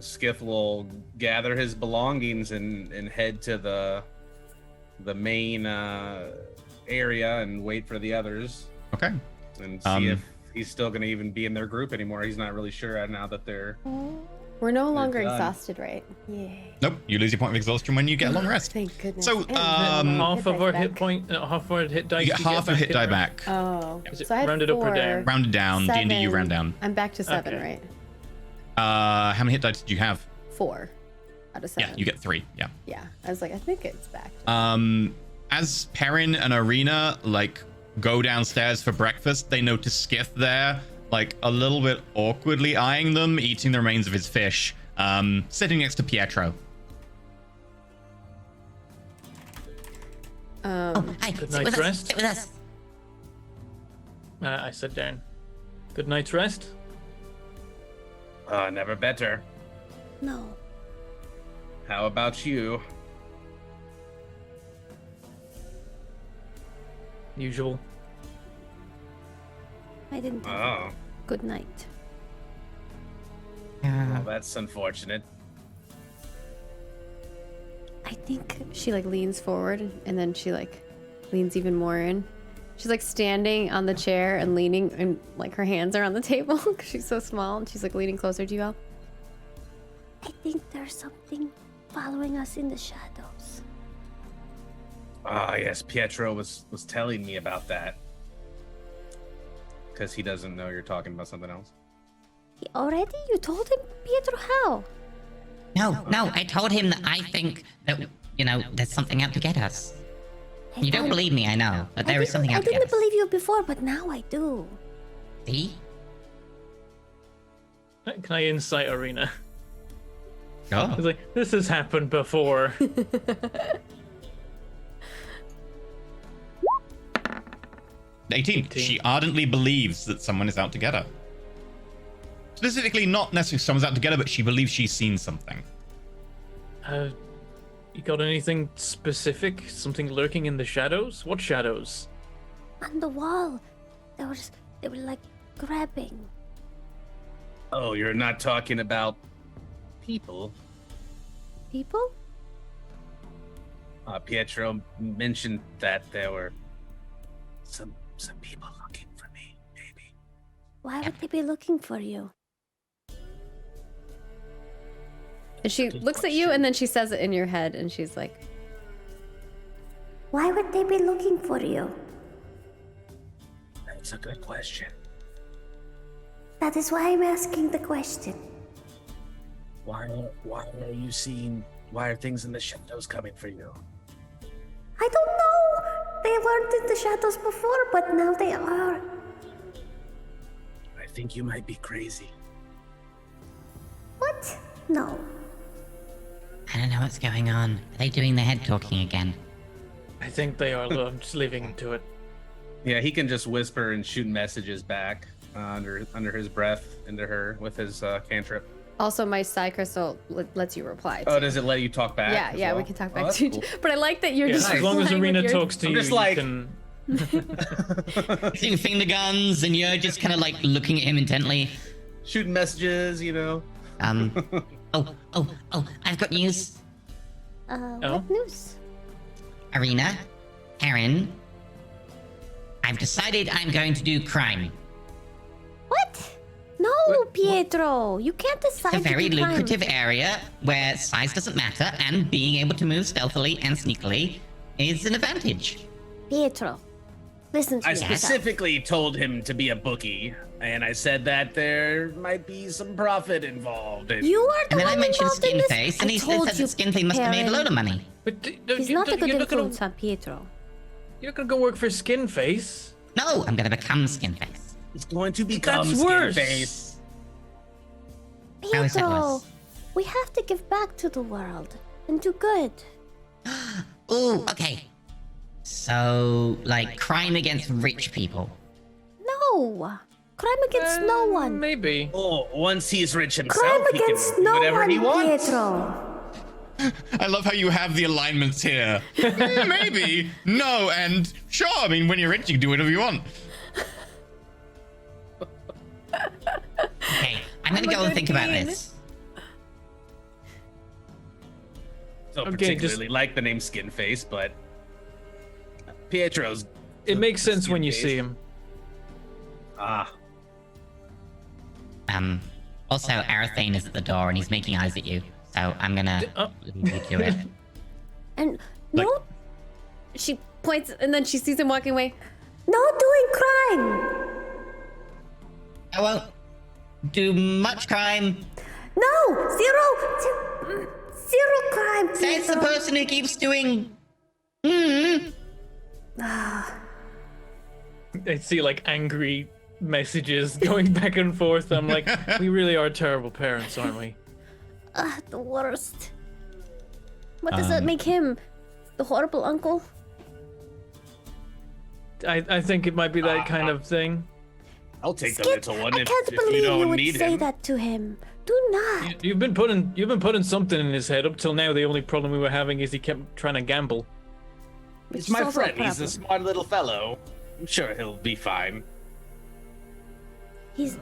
[SPEAKER 4] Skiff will gather his belongings and head to the main area and wait for the others
[SPEAKER 2] Okay.
[SPEAKER 4] and see if he's still going to even be in their group anymore. He's not really sure now that they're
[SPEAKER 1] We're no longer
[SPEAKER 4] done.
[SPEAKER 1] exhausted, right? Yay.
[SPEAKER 2] Nope, you lose your point of exhaustion when you get a long rest.
[SPEAKER 1] Thank goodness.
[SPEAKER 2] So,
[SPEAKER 1] And
[SPEAKER 5] half of our
[SPEAKER 1] dice
[SPEAKER 5] hit
[SPEAKER 1] back.
[SPEAKER 5] point, half of our hit dice.
[SPEAKER 2] You get half a hit die back.
[SPEAKER 1] Oh.
[SPEAKER 5] Is it
[SPEAKER 1] So I had
[SPEAKER 5] rounded up or
[SPEAKER 1] 4,
[SPEAKER 5] down?
[SPEAKER 2] Rounded down, D&D you
[SPEAKER 1] 7.
[SPEAKER 2] round down.
[SPEAKER 1] I'm back to 7,
[SPEAKER 5] Okay.
[SPEAKER 1] right?
[SPEAKER 2] How many hit dice did you have?
[SPEAKER 1] 4 out of 7.
[SPEAKER 2] Yeah, you get 3, yeah.
[SPEAKER 1] Yeah. I was like, I think it's back.
[SPEAKER 2] As Perrin and Arena, like, go downstairs for breakfast, they notice Skith there, like, a little bit awkwardly eyeing them, eating the remains of his fish, sitting next to Pietro.
[SPEAKER 7] Hi,
[SPEAKER 5] Good
[SPEAKER 7] sit
[SPEAKER 5] night's
[SPEAKER 7] with us.
[SPEAKER 5] rest.
[SPEAKER 7] Sit with us.
[SPEAKER 5] I sit down. Good night's rest.
[SPEAKER 4] never better.
[SPEAKER 6] No.
[SPEAKER 4] How about you?
[SPEAKER 5] Usual.
[SPEAKER 6] I didn't have
[SPEAKER 4] Oh,
[SPEAKER 6] a good night.
[SPEAKER 4] well, that's unfortunate.
[SPEAKER 1] I think she like leans forward and then she like leans even more in. She's like standing on the chair and leaning and like her hands are on the table because she's so small and she's like leaning closer to you all.
[SPEAKER 6] I think there's something following us in the shadows.
[SPEAKER 4] Ah, yes, Pietro was telling me about that. Because he doesn't know you're talking about something else.
[SPEAKER 6] Already? You told him? Pietro, how?
[SPEAKER 7] No, I told him that I think that, there's something out to get us. You don't believe me, I know, but there is something
[SPEAKER 6] I
[SPEAKER 7] out to get
[SPEAKER 6] didn't
[SPEAKER 7] us.
[SPEAKER 6] believe you before, but now I do.
[SPEAKER 7] See?
[SPEAKER 5] Can I insight Arena?
[SPEAKER 2] Oh.
[SPEAKER 5] It's like, this has happened before.
[SPEAKER 2] 18. She ardently believes that someone is out to get her. Specifically, not necessarily someone's out to get her, but she believes she's seen something.
[SPEAKER 5] You got anything specific? Something lurking in the shadows? What shadows?
[SPEAKER 6] On the wall, they were like grabbing.
[SPEAKER 4] Oh, you're not talking about people.
[SPEAKER 6] People?
[SPEAKER 4] Pietro mentioned that there were some people looking for me, maybe.
[SPEAKER 6] Why would they be looking for you?
[SPEAKER 1] And she looks at you and then she says it in your head and she's like,
[SPEAKER 6] Why would they be looking for you?
[SPEAKER 4] That's a good question.
[SPEAKER 6] That is why I'm asking the question.
[SPEAKER 4] Why are things in the shadows coming for you?
[SPEAKER 6] I don't know. They weren't in the shadows before, but now they are.
[SPEAKER 4] I think you might be crazy.
[SPEAKER 6] What? No.
[SPEAKER 7] I don't know what's going on. Are they doing the head talking again?
[SPEAKER 5] I think they are. I'm just leaving to it.
[SPEAKER 4] Yeah, he can just whisper and shoot messages back under his breath into her with his cantrip.
[SPEAKER 1] also my psi crystal lets you reply.
[SPEAKER 4] Oh,
[SPEAKER 1] too.
[SPEAKER 4] does it let you talk back?
[SPEAKER 1] Yeah,
[SPEAKER 4] as
[SPEAKER 1] yeah,
[SPEAKER 4] well?
[SPEAKER 1] we can talk
[SPEAKER 4] Oh,
[SPEAKER 1] back
[SPEAKER 4] that's
[SPEAKER 1] to you.
[SPEAKER 4] cool.
[SPEAKER 1] But I like that you're
[SPEAKER 5] Yeah,
[SPEAKER 1] just
[SPEAKER 5] as long as
[SPEAKER 1] playing with
[SPEAKER 5] Arena
[SPEAKER 1] your-
[SPEAKER 5] talks to
[SPEAKER 4] I'm
[SPEAKER 5] you,
[SPEAKER 4] just
[SPEAKER 5] you
[SPEAKER 4] like-
[SPEAKER 5] can.
[SPEAKER 7] Using finger guns, and you're just kind of like looking at him intently.
[SPEAKER 4] Shooting messages, you know.
[SPEAKER 7] Oh, I've got news.
[SPEAKER 5] Oh?
[SPEAKER 6] What news?
[SPEAKER 7] Arena, Aaron, I've decided I'm going to do crime.
[SPEAKER 6] What? No, Pietro. You can't decide
[SPEAKER 7] It's a very
[SPEAKER 6] to do crime.
[SPEAKER 7] lucrative area where size doesn't matter, and being able to move stealthily and sneakily is an advantage.
[SPEAKER 6] Pietro, Listen to
[SPEAKER 4] I
[SPEAKER 6] yourself.
[SPEAKER 4] specifically told him to be a bookie, and I said that there might be some profit involved.
[SPEAKER 6] You are the
[SPEAKER 7] And then
[SPEAKER 6] one
[SPEAKER 7] I mentioned
[SPEAKER 6] involved in
[SPEAKER 7] Skin
[SPEAKER 6] this?
[SPEAKER 7] Face, and
[SPEAKER 6] I
[SPEAKER 7] he
[SPEAKER 6] told
[SPEAKER 7] said
[SPEAKER 6] you,
[SPEAKER 7] that Skin Face must have made a load of money.
[SPEAKER 5] But
[SPEAKER 6] He's not a good influence on Pietro.
[SPEAKER 5] You're not gonna go work for Skin Face.
[SPEAKER 7] No, I'm gonna become Skin Face.
[SPEAKER 4] He's going to become
[SPEAKER 5] That's
[SPEAKER 4] Skin
[SPEAKER 5] worse.
[SPEAKER 4] Face.
[SPEAKER 7] How is that
[SPEAKER 6] Pietro,
[SPEAKER 7] worse?
[SPEAKER 6] we have to give back to the world and do good.
[SPEAKER 7] Ooh, okay. So, like, crime against rich people.
[SPEAKER 6] No! Crime against no one.
[SPEAKER 5] Maybe.
[SPEAKER 4] Oh, once he's rich himself,
[SPEAKER 6] Crime
[SPEAKER 4] he can
[SPEAKER 6] against
[SPEAKER 4] do
[SPEAKER 6] no
[SPEAKER 4] whatever
[SPEAKER 6] one,
[SPEAKER 4] he wants.
[SPEAKER 6] Pietro.
[SPEAKER 2] I love how you have the alignments here. Maybe, no, and sure. I mean, when you're rich, you can do whatever you want.
[SPEAKER 7] Okay, I'm gonna go and think about this.
[SPEAKER 4] Don't
[SPEAKER 5] Okay,
[SPEAKER 4] particularly like the name Skin Face, but Pietro's.
[SPEAKER 5] It makes
[SPEAKER 4] the
[SPEAKER 5] sense when you
[SPEAKER 4] Skin
[SPEAKER 5] see
[SPEAKER 4] Face.
[SPEAKER 5] him.
[SPEAKER 4] Ah,
[SPEAKER 7] Also, Arathane is at the door and he's making eyes at you. So I'm gonna leave you to it.
[SPEAKER 6] And
[SPEAKER 2] Like-
[SPEAKER 6] no,
[SPEAKER 1] She points and then she sees him walking away.
[SPEAKER 6] no doing crime.
[SPEAKER 7] I won't do much crime.
[SPEAKER 6] No, zero crime.
[SPEAKER 7] Says the
[SPEAKER 6] Pietro.
[SPEAKER 7] person who keeps doing.
[SPEAKER 5] I see like angry messages going back and forth. I'm like, we really are terrible parents, aren't we?
[SPEAKER 6] The worst. What does that make him? The horrible uncle?
[SPEAKER 5] I think it might be that kind of thing.
[SPEAKER 4] I'll take the
[SPEAKER 6] Skip,
[SPEAKER 4] little one
[SPEAKER 6] I
[SPEAKER 4] if,
[SPEAKER 6] can't
[SPEAKER 4] if you
[SPEAKER 6] believe
[SPEAKER 4] don't
[SPEAKER 6] you would
[SPEAKER 4] need
[SPEAKER 6] say
[SPEAKER 4] him.
[SPEAKER 6] that to him. Do not.
[SPEAKER 5] You've been putting something in his head up till now. The only problem we were having is he kept trying to gamble.
[SPEAKER 6] Which
[SPEAKER 4] He's my
[SPEAKER 6] is also a
[SPEAKER 4] friend. He's a
[SPEAKER 6] problem.
[SPEAKER 4] smart little fellow. I'm sure he'll be fine.
[SPEAKER 6] He's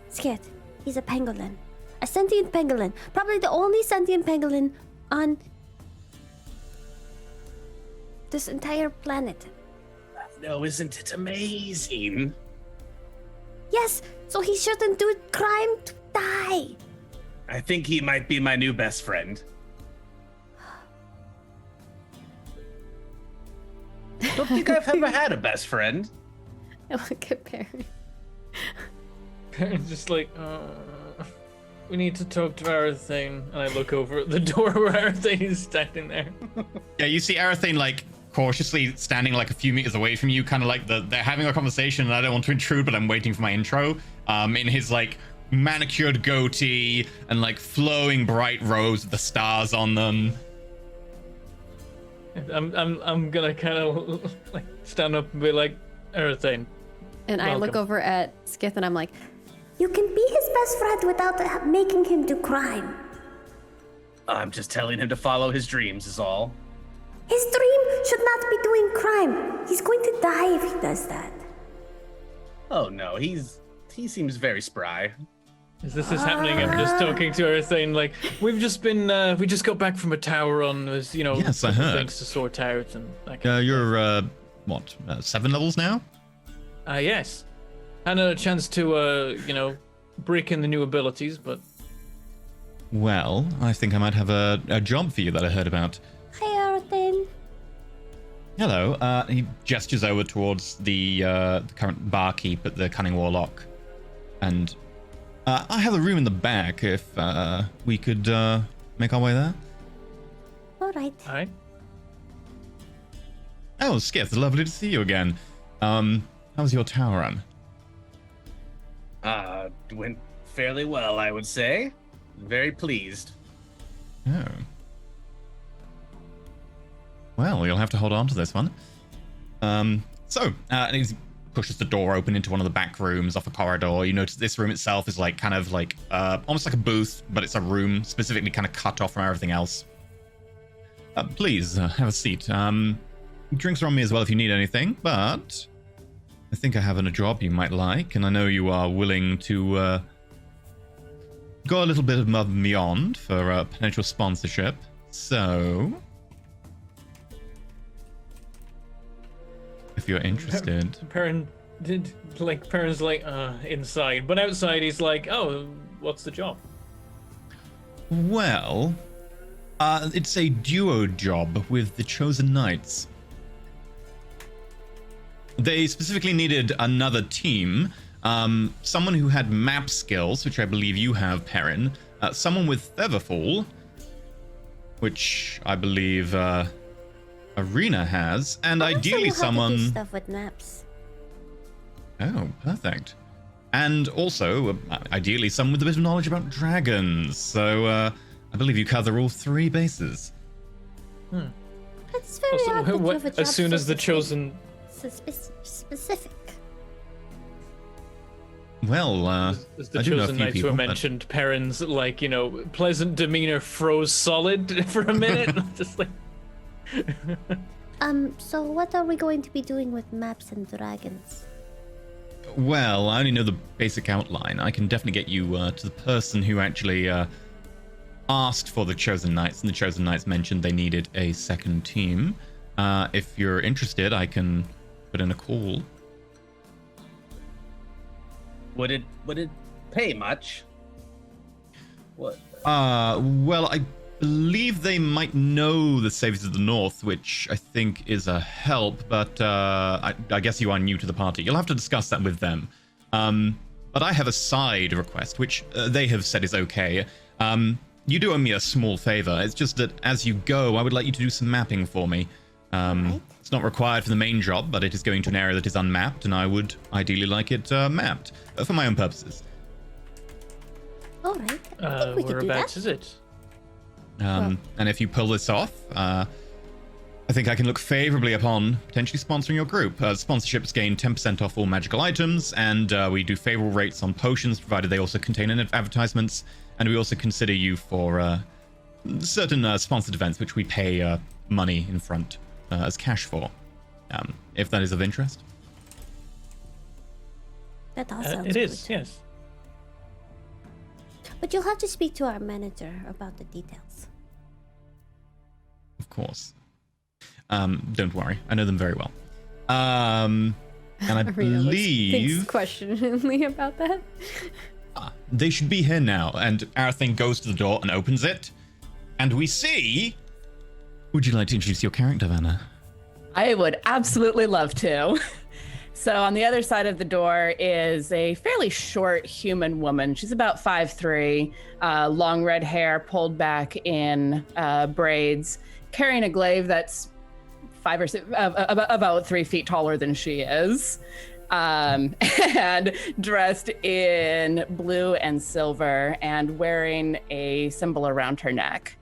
[SPEAKER 6] scared. He's a pangolin. A sentient pangolin. Probably the only sentient pangolin on this entire planet.
[SPEAKER 4] No, isn't it amazing?
[SPEAKER 6] Yes, so he shouldn't do crime to die.
[SPEAKER 4] I think he might be my new best friend. Don't think I've ever had a best friend.
[SPEAKER 1] I look at Perry.
[SPEAKER 5] Parents just like, we need to talk to Arathane. And I look over at the door where Arathane is standing there.
[SPEAKER 2] Yeah, you see Arathane like cautiously standing like a few meters away from you, kind of like they're having a conversation, and I don't want to intrude, but I'm waiting for my intro. In his like manicured goatee and like flowing bright robes with the stars on them.
[SPEAKER 5] I'm gonna kind of like stand up and be like, Arathane.
[SPEAKER 1] And I look
[SPEAKER 5] Welcome.
[SPEAKER 1] over at Skith and I'm like,
[SPEAKER 6] You can be his best friend without making him do crime.
[SPEAKER 4] I'm just telling him to follow his dreams is all.
[SPEAKER 6] His dream should not be doing crime. He's going to die if he does that.
[SPEAKER 4] Oh no, he seems very spry.
[SPEAKER 5] As this is happening, I'm just talking to Arathane like, we've just been, we just got back from a tower run. There's, you know,
[SPEAKER 2] Yes, I heard.
[SPEAKER 5] things to sort out and that kind
[SPEAKER 2] You're what 7 levels now?
[SPEAKER 5] yes. Hadn't had a chance to, you know, break in the new abilities, but
[SPEAKER 2] Well, I think I might have a job for you that I heard about.
[SPEAKER 6] Hey, Arathane.
[SPEAKER 2] Hello. He gestures over towards the current barkeep at the Cunning Warlock, and I have a room in the back. If we could make our way there.
[SPEAKER 6] All right.
[SPEAKER 5] all right.
[SPEAKER 2] Oh, Skith, lovely to see you again. How's your tower run?
[SPEAKER 4] Went fairly well, I would say. Very pleased.
[SPEAKER 2] Oh. Well, you'll have to hold on to this one. And he pushes the door open into one of the back rooms off a corridor. You notice this room itself is like kind of like almost like a booth, but it's a room specifically kind of cut off from everything else. Please have a seat. Drinks are on me as well if you need anything, but I think I have a job you might like, and I know you are willing to go a little bit above and beyond for potential sponsorship. So, if you're interested.
[SPEAKER 5] Perrin did like Perrin's like inside, but outside he's like, oh, what's the job?
[SPEAKER 2] Well, it's a duo job with the Chosen Knights. They specifically needed another team. Someone who had map skills, which I believe you have, Perrin. Someone with Featherfall, which I believe Arena has, and ideally someone.
[SPEAKER 6] Do stuff with maps.
[SPEAKER 2] Oh, perfect. And also, ideally, someone with a bit of knowledge about dragons. So I believe you cover all 3 bases.
[SPEAKER 6] That's very odd that you have a job
[SPEAKER 5] as soon
[SPEAKER 6] so
[SPEAKER 5] as the chosen.
[SPEAKER 6] specific.
[SPEAKER 2] Well,
[SPEAKER 5] As the
[SPEAKER 2] I do know a
[SPEAKER 5] chosen
[SPEAKER 2] few
[SPEAKER 5] knights
[SPEAKER 2] people,
[SPEAKER 5] were
[SPEAKER 2] but-
[SPEAKER 5] mentioned, Perrin's pleasant demeanor froze solid for a minute. Just like.
[SPEAKER 6] So what are we going to be doing with maps and dragons?
[SPEAKER 2] Well, I only know the basic outline. I can definitely get you to the person who actually asked for the Chosen Knights, and the Chosen Knights mentioned they needed a second team. If you're interested, I can put in a call.
[SPEAKER 4] Would it pay much? What?
[SPEAKER 2] Well, I believe they might know the Saviors of the North, which I think is a help, but I guess you are new to the party. You'll have to discuss that with them. But I have a side request, which they have said is okay. You do owe me a small favor. It's just that as you go, I would like you to do some mapping for me.
[SPEAKER 6] Right.
[SPEAKER 2] It's not required for the main job, but it is going to an area that is unmapped, and I would ideally like it mapped for my own purposes.
[SPEAKER 6] All right. I think we could do
[SPEAKER 5] Whereabouts
[SPEAKER 6] that.
[SPEAKER 5] is it?
[SPEAKER 2] And if you pull this off, I think I can look favorably upon potentially sponsoring your group. Sponsorships gain 10% off all magical items, and we do favorable rates on potions, provided they also contain advertisements. And we also consider you for certain sponsored events, which we pay money in front as cash for, if that is of interest.
[SPEAKER 6] That all sounds
[SPEAKER 5] It
[SPEAKER 6] good.
[SPEAKER 5] is, yes.
[SPEAKER 6] But you'll have to speak to our manager about the details.
[SPEAKER 2] Of course. Don't worry, I know them very well. And I
[SPEAKER 1] Arena
[SPEAKER 2] believe
[SPEAKER 1] thinks questioningly about that.
[SPEAKER 2] they should be here now. And Arathane goes to the door and opens it, and we see. Would you like to introduce your character, Vanna?
[SPEAKER 3] I would absolutely love to. So on the other side of the door is a fairly short human woman. She's about 5'3", long red hair pulled back in braids, carrying a glaive that's about 3 feet taller than she is, and dressed in blue and silver and wearing a symbol around her neck.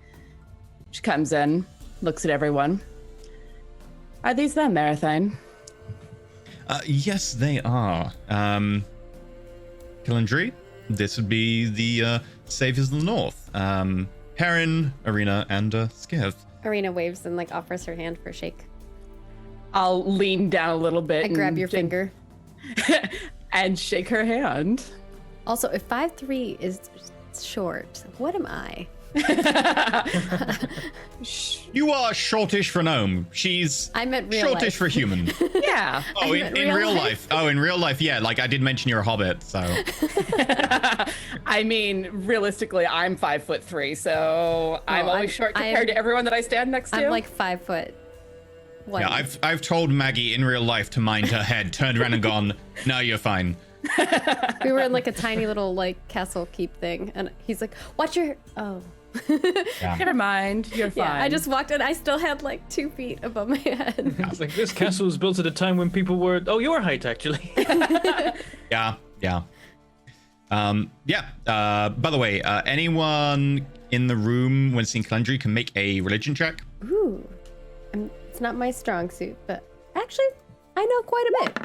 [SPEAKER 3] She comes in, looks at everyone. Are these them, Marathon?
[SPEAKER 2] Yes, they are. Caladry, this would be the Saviors of the North. Perrin, Arena, and Skiv.
[SPEAKER 1] Arena waves and like offers her hand for a shake.
[SPEAKER 3] I'll lean down a little bit.
[SPEAKER 1] I grab
[SPEAKER 3] and
[SPEAKER 1] your finger.
[SPEAKER 3] and shake her hand.
[SPEAKER 1] Also, if 5'3" is short, what am I?
[SPEAKER 2] You are shortish for gnome. She's
[SPEAKER 1] I meant real
[SPEAKER 2] shortish
[SPEAKER 1] life.
[SPEAKER 2] for human.
[SPEAKER 3] Yeah.
[SPEAKER 2] Oh, in real life. Oh, in real life, yeah. Like I did mention you're a hobbit, so.
[SPEAKER 3] I mean, realistically, I'm 5'3", so I'm
[SPEAKER 1] Oh,
[SPEAKER 3] always short compared to everyone that I stand next to.
[SPEAKER 1] I'm like 5 foot. One.
[SPEAKER 2] Yeah, I've told Maggie in real life to mind her head, turned around and gone, no, you're fine.
[SPEAKER 1] We were in like a tiny little like castle keep thing, and he's like, "Watch your." Oh.
[SPEAKER 2] Yeah.
[SPEAKER 3] Never mind, you're fine.
[SPEAKER 1] Yeah, I just walked in. I still had like 2 feet above my head.
[SPEAKER 5] It's like this castle was built at a time when people were your height actually.
[SPEAKER 2] Yeah. By the way, anyone in the room when seeing Caladry can make a religion check.
[SPEAKER 1] Ooh, it's not my strong suit, but actually, I know quite a bit.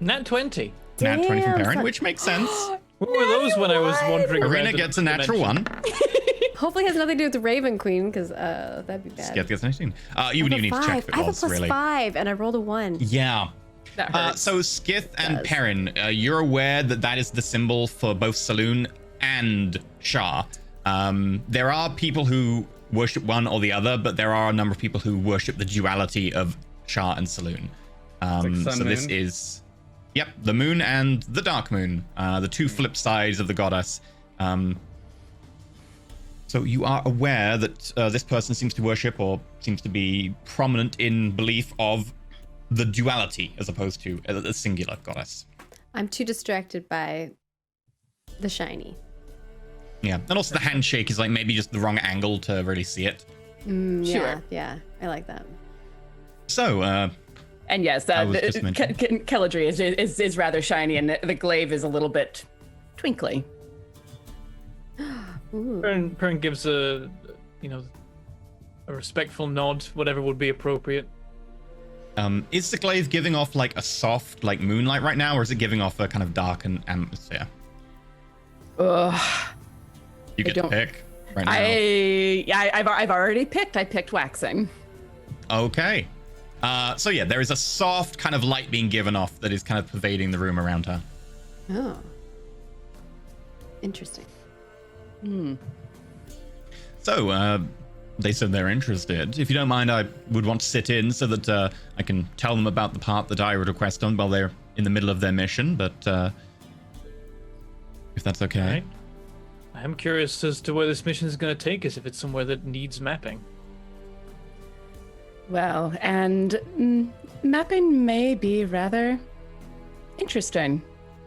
[SPEAKER 5] Nat 20.
[SPEAKER 2] Nat 20 from
[SPEAKER 1] Damn,
[SPEAKER 2] Perrin,
[SPEAKER 1] son.
[SPEAKER 2] which makes sense.
[SPEAKER 5] What were those when I was wandering around?
[SPEAKER 2] Arena
[SPEAKER 5] the
[SPEAKER 2] gets a natural
[SPEAKER 5] dimension?
[SPEAKER 2] one.
[SPEAKER 1] Hopefully, it has nothing to do with the Raven Queen, because that'd be bad.
[SPEAKER 2] Skith gets an 18. You wouldn't even need to check if it
[SPEAKER 1] I have a
[SPEAKER 2] was,
[SPEAKER 1] plus
[SPEAKER 2] really.
[SPEAKER 1] 5, and I rolled a 1.
[SPEAKER 2] Yeah.
[SPEAKER 3] That hurts.
[SPEAKER 2] So Skith and
[SPEAKER 1] Does.
[SPEAKER 2] Perrin, you're aware that is the symbol for both Saloon and Shah. There are people who worship one or the other, but there are a number of people who worship the duality of Shah and Saloon.
[SPEAKER 4] like sun,
[SPEAKER 2] So this
[SPEAKER 4] moon.
[SPEAKER 2] is, yep, the moon and the dark moon, the two flip sides of the goddess. So you are aware that this person seems to worship or seems to be prominent in belief of the duality as opposed to a singular goddess.
[SPEAKER 1] I'm too distracted by the shiny.
[SPEAKER 2] Yeah, and also the handshake is like maybe just the wrong angle to really see it.
[SPEAKER 3] Sure.
[SPEAKER 1] Yeah, I like that.
[SPEAKER 2] So,
[SPEAKER 3] And yes,
[SPEAKER 2] I was just mentioning.
[SPEAKER 3] Caladry is rather shiny, and the glaive is a little bit twinkly.
[SPEAKER 5] Perrin gives a respectful nod, whatever would be appropriate.
[SPEAKER 2] Is the glaive giving off like a soft like moonlight right now, or is it giving off a kind of darkened atmosphere?
[SPEAKER 3] Ugh.
[SPEAKER 2] You get to
[SPEAKER 3] don't-
[SPEAKER 2] pick right now.
[SPEAKER 3] I've already picked. I picked waxing.
[SPEAKER 2] Okay. So yeah, there is a soft kind of light being given off that is kind of pervading the room around her.
[SPEAKER 1] Oh. Interesting.
[SPEAKER 2] So, they said they're interested. If you don't mind, I would want to sit in so that I can tell them about the part that I would request on while they're in the middle of their mission, but if that's okay.
[SPEAKER 5] All right. I am curious as to where this mission is going to take us, if it's somewhere that needs mapping.
[SPEAKER 3] Well, and mapping may be rather interesting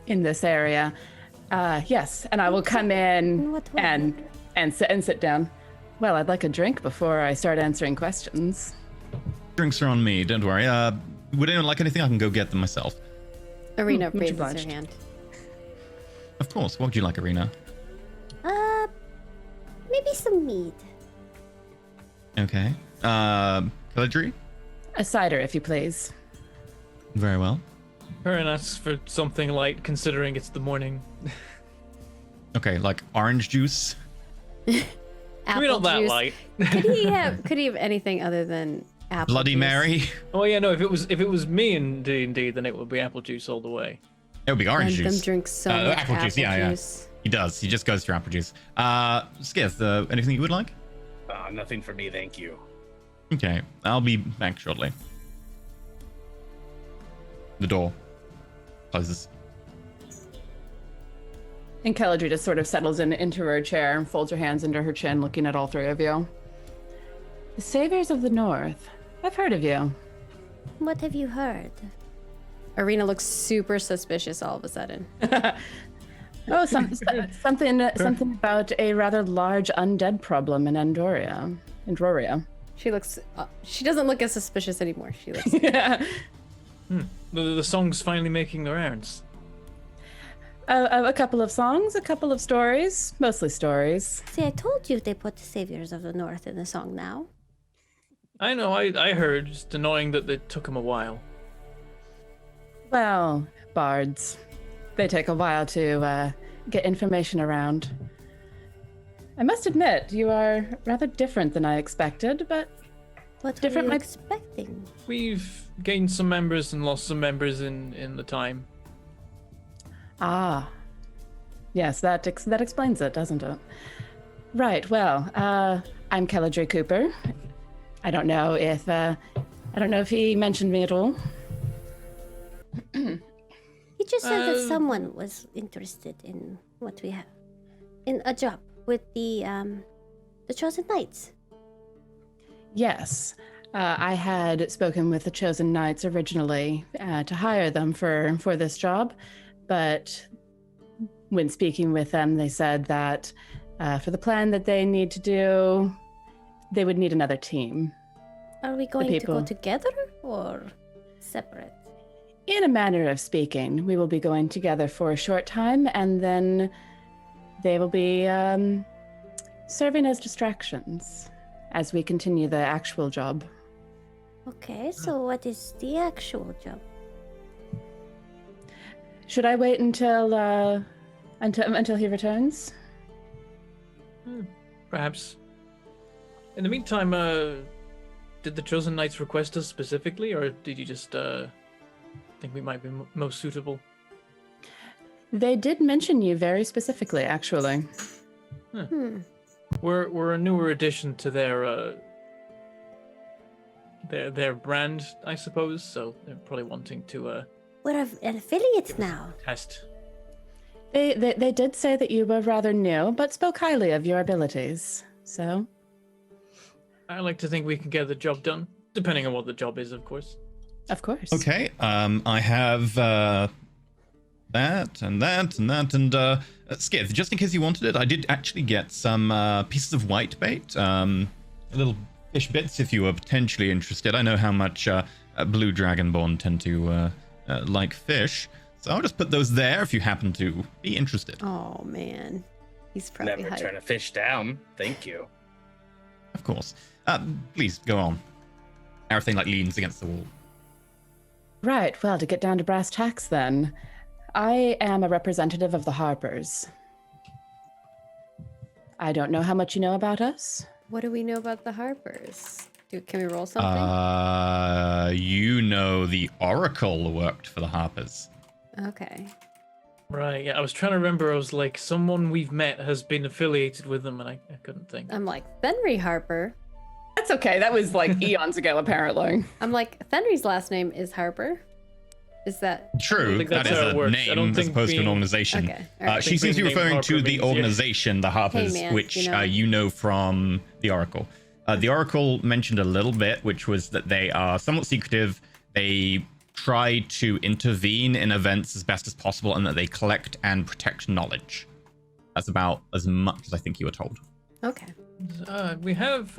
[SPEAKER 3] in this area. Yes, and I will come in
[SPEAKER 6] What will
[SPEAKER 3] and sit down. Well, I'd like a drink before I start answering questions.
[SPEAKER 2] Drinks are on me, don't worry. Would anyone like anything? I can go get them myself.
[SPEAKER 1] Arena
[SPEAKER 3] much
[SPEAKER 1] raises her
[SPEAKER 3] obliged.
[SPEAKER 1] hand.
[SPEAKER 2] Of course. What would you like, Arena?
[SPEAKER 6] Maybe some mead.
[SPEAKER 2] Okay. Caladry?
[SPEAKER 3] A cider, if you please.
[SPEAKER 2] Very well.
[SPEAKER 5] Perrin asks for something light, considering it's the morning.
[SPEAKER 2] Okay, like orange juice?
[SPEAKER 1] Apple
[SPEAKER 5] Maybe not that
[SPEAKER 1] juice.
[SPEAKER 5] light.
[SPEAKER 1] Could he have anything other than apple
[SPEAKER 2] Bloody
[SPEAKER 1] juice?
[SPEAKER 2] Mary?
[SPEAKER 5] Oh yeah, no. If it was me indeed, then it would be apple juice all the way.
[SPEAKER 2] It would be orange
[SPEAKER 1] Random
[SPEAKER 2] juice.
[SPEAKER 1] drink so much
[SPEAKER 2] apple juice, yeah. He does. He just goes for apple juice. Skith, anything you would like?
[SPEAKER 4] Nothing for me, thank you.
[SPEAKER 2] Okay, I'll be back shortly. The door closes.
[SPEAKER 3] And Caladry just sort of settles into her chair and folds her hands under her chin, looking at all three of you. The Saviors of the North. I've heard of you.
[SPEAKER 6] What have you heard?
[SPEAKER 1] Arena looks super suspicious all of a sudden.
[SPEAKER 3] Oh, something about a rather large undead problem in Andoria.
[SPEAKER 1] She looks. She doesn't look as suspicious anymore. She looks.
[SPEAKER 3] Yeah.
[SPEAKER 5] The song's finally making the rounds.
[SPEAKER 3] A couple of songs, a couple of stories, mostly stories.
[SPEAKER 6] See, I told you they put the Saviors of the North in the song now.
[SPEAKER 5] I know. I heard. Just annoying that it took him a while.
[SPEAKER 3] Well, bards. They take a while to get information around. I must admit, you are rather different than I expected, but
[SPEAKER 6] What
[SPEAKER 3] Different
[SPEAKER 6] were you
[SPEAKER 3] like-
[SPEAKER 6] expecting?
[SPEAKER 5] We've gained some members and lost some members in the time.
[SPEAKER 3] ah, yes, that explains it, doesn't it? Right. Well, I'm Caladry Cooper. I don't know if he mentioned me at all.
[SPEAKER 6] He just said that
[SPEAKER 5] Um,
[SPEAKER 6] someone was interested in what we have, in a job with the Chosen Knights.
[SPEAKER 3] Yes. I had spoken with the Chosen Knights originally to hire them for this job, but when speaking with them, they said that for the plan that they need to do, they would need another team.
[SPEAKER 6] Are we going to go
[SPEAKER 3] people.
[SPEAKER 6] together or separate?
[SPEAKER 3] In a manner of speaking, we will be going together for a short time, and then they will be serving as distractions as we continue the actual job.
[SPEAKER 6] Okay, so what is the actual job?
[SPEAKER 3] Should I wait until he returns?
[SPEAKER 5] Perhaps. In the meantime, did the Chosen Knights request us specifically, or did you just think we might be most suitable?
[SPEAKER 3] They did mention you very specifically, actually.
[SPEAKER 5] We're a newer addition to their brand, I suppose. So they're probably wanting to
[SPEAKER 6] We're an affiliate now.
[SPEAKER 5] test.
[SPEAKER 3] They did say that you were rather new, but spoke highly of your abilities. So,
[SPEAKER 5] I like to think we can get the job done, depending on what the job is, of course.
[SPEAKER 3] Of course.
[SPEAKER 2] Okay, I have that and that and that and Skith, just in case you wanted it, I did actually get some pieces of white bait, little fish bits if you were potentially interested. I know how much blue dragonborn tend to like fish, so I'll just put those there if you happen to be interested.
[SPEAKER 1] Oh man, he's probably
[SPEAKER 4] Never
[SPEAKER 1] hyped.
[SPEAKER 4] turn a fish down. Thank you.
[SPEAKER 2] Of course. Please go on. Everything like leans against the wall.
[SPEAKER 3] Right, well, to get down to brass tacks then, I am a representative of the Harpers. I don't know how much you know about us.
[SPEAKER 1] What do we know about the Harpers? Can we roll something?
[SPEAKER 2] You know the Oracle worked for the Harpers.
[SPEAKER 1] Okay.
[SPEAKER 5] Right, yeah, I was trying to remember. I was like, someone we've met has been affiliated with them, and I couldn't think.
[SPEAKER 1] I'm like, Fenry Harper.
[SPEAKER 3] That's okay, that was like eons ago, apparently.
[SPEAKER 1] I'm like, Fenry's last name is Harper. Is that
[SPEAKER 2] True,
[SPEAKER 5] think
[SPEAKER 2] that
[SPEAKER 5] that's
[SPEAKER 2] is
[SPEAKER 5] how it
[SPEAKER 2] a
[SPEAKER 5] works. I don't
[SPEAKER 2] name as
[SPEAKER 5] think
[SPEAKER 2] opposed to an
[SPEAKER 5] being-
[SPEAKER 2] organization.
[SPEAKER 1] Okay, all right.
[SPEAKER 2] She seems to be
[SPEAKER 5] being named
[SPEAKER 2] referring to
[SPEAKER 5] Harper
[SPEAKER 2] the
[SPEAKER 5] means, yeah.
[SPEAKER 2] organization, the Harpers,
[SPEAKER 1] man,
[SPEAKER 2] which
[SPEAKER 1] you know.
[SPEAKER 2] you know from the Oracle. The Oracle mentioned a little bit, which was that they are somewhat secretive. They try to intervene in events as best as possible, and that they collect and protect knowledge. That's about as much as I think you were told.
[SPEAKER 1] okay?
[SPEAKER 5] We have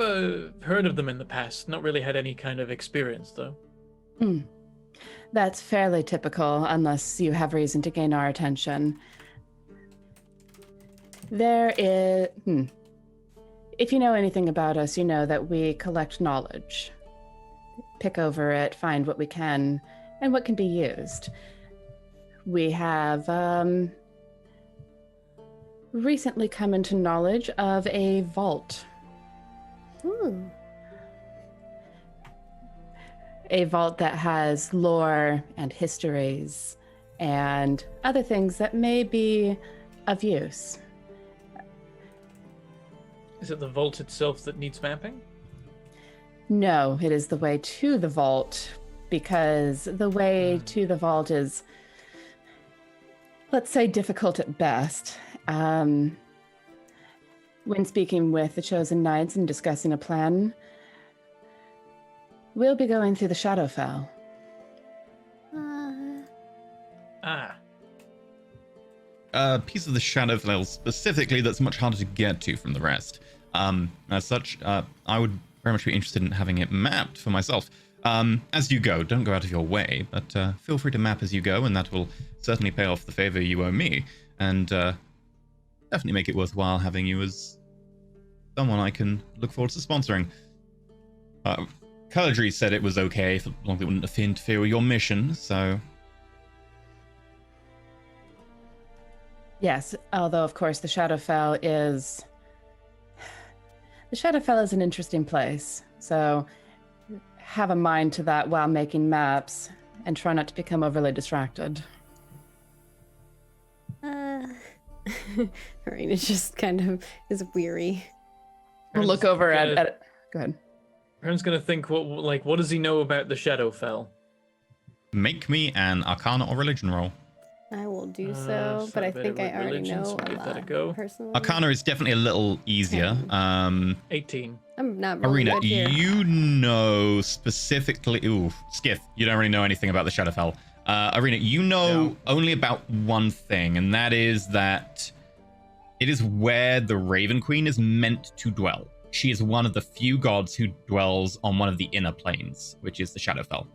[SPEAKER 5] heard of them in the past. Not really had any kind of experience, though.
[SPEAKER 3] That's fairly typical, unless you have reason to gain our attention. There is... If you know anything about us, you know that we collect knowledge. Pick over it, find what we can, and what can be used. We have recently come into knowledge of a vault.
[SPEAKER 1] Ooh.
[SPEAKER 3] A vault that has lore and histories and other things that may be of use.
[SPEAKER 5] Is it the vault itself that needs mapping?
[SPEAKER 3] No, it is the way to the vault, because the way to the vault is, let's say, difficult at best. When speaking with the Chosen Knights and discussing a plan, we'll be going through the Shadowfell.
[SPEAKER 2] A piece of the Shadowfell specifically that's much harder to get to from the rest. As such, I would very much be interested in having it mapped for myself. As you go, don't go out of your way, but feel free to map as you go, and that will certainly pay off the favor you owe me, and definitely make it worthwhile having you as someone I can look forward to sponsoring. Caladry said it was okay, as long as it wouldn't interfere with your mission, so...
[SPEAKER 3] Yes, although of course the Shadowfell is an interesting place. So have a mind to that while making maps and try not to become overly distracted.
[SPEAKER 1] Arena just kind of is weary.
[SPEAKER 3] We'll look over at go ahead.
[SPEAKER 5] Aaron's gonna think, what does he know about the Shadowfell?
[SPEAKER 2] Make me an Arcana or Religion roll.
[SPEAKER 1] I will do so,
[SPEAKER 5] so
[SPEAKER 1] but I
[SPEAKER 5] better
[SPEAKER 1] think I
[SPEAKER 5] with
[SPEAKER 1] already
[SPEAKER 5] religion,
[SPEAKER 1] know
[SPEAKER 5] so
[SPEAKER 1] a
[SPEAKER 5] give that a
[SPEAKER 1] lot
[SPEAKER 5] go.
[SPEAKER 1] personally.
[SPEAKER 2] Arcana is definitely a little easier.
[SPEAKER 5] 18.
[SPEAKER 1] I'm not really
[SPEAKER 2] Arena,
[SPEAKER 1] good here.
[SPEAKER 2] you know specifically... Ooh, Skiff, you don't really know anything about the Shadowfell. Arena, you know only about one thing, and that is that it is where the Raven Queen is meant to dwell. She is one of the few gods who dwells on one of the inner planes, which is the Shadowfell.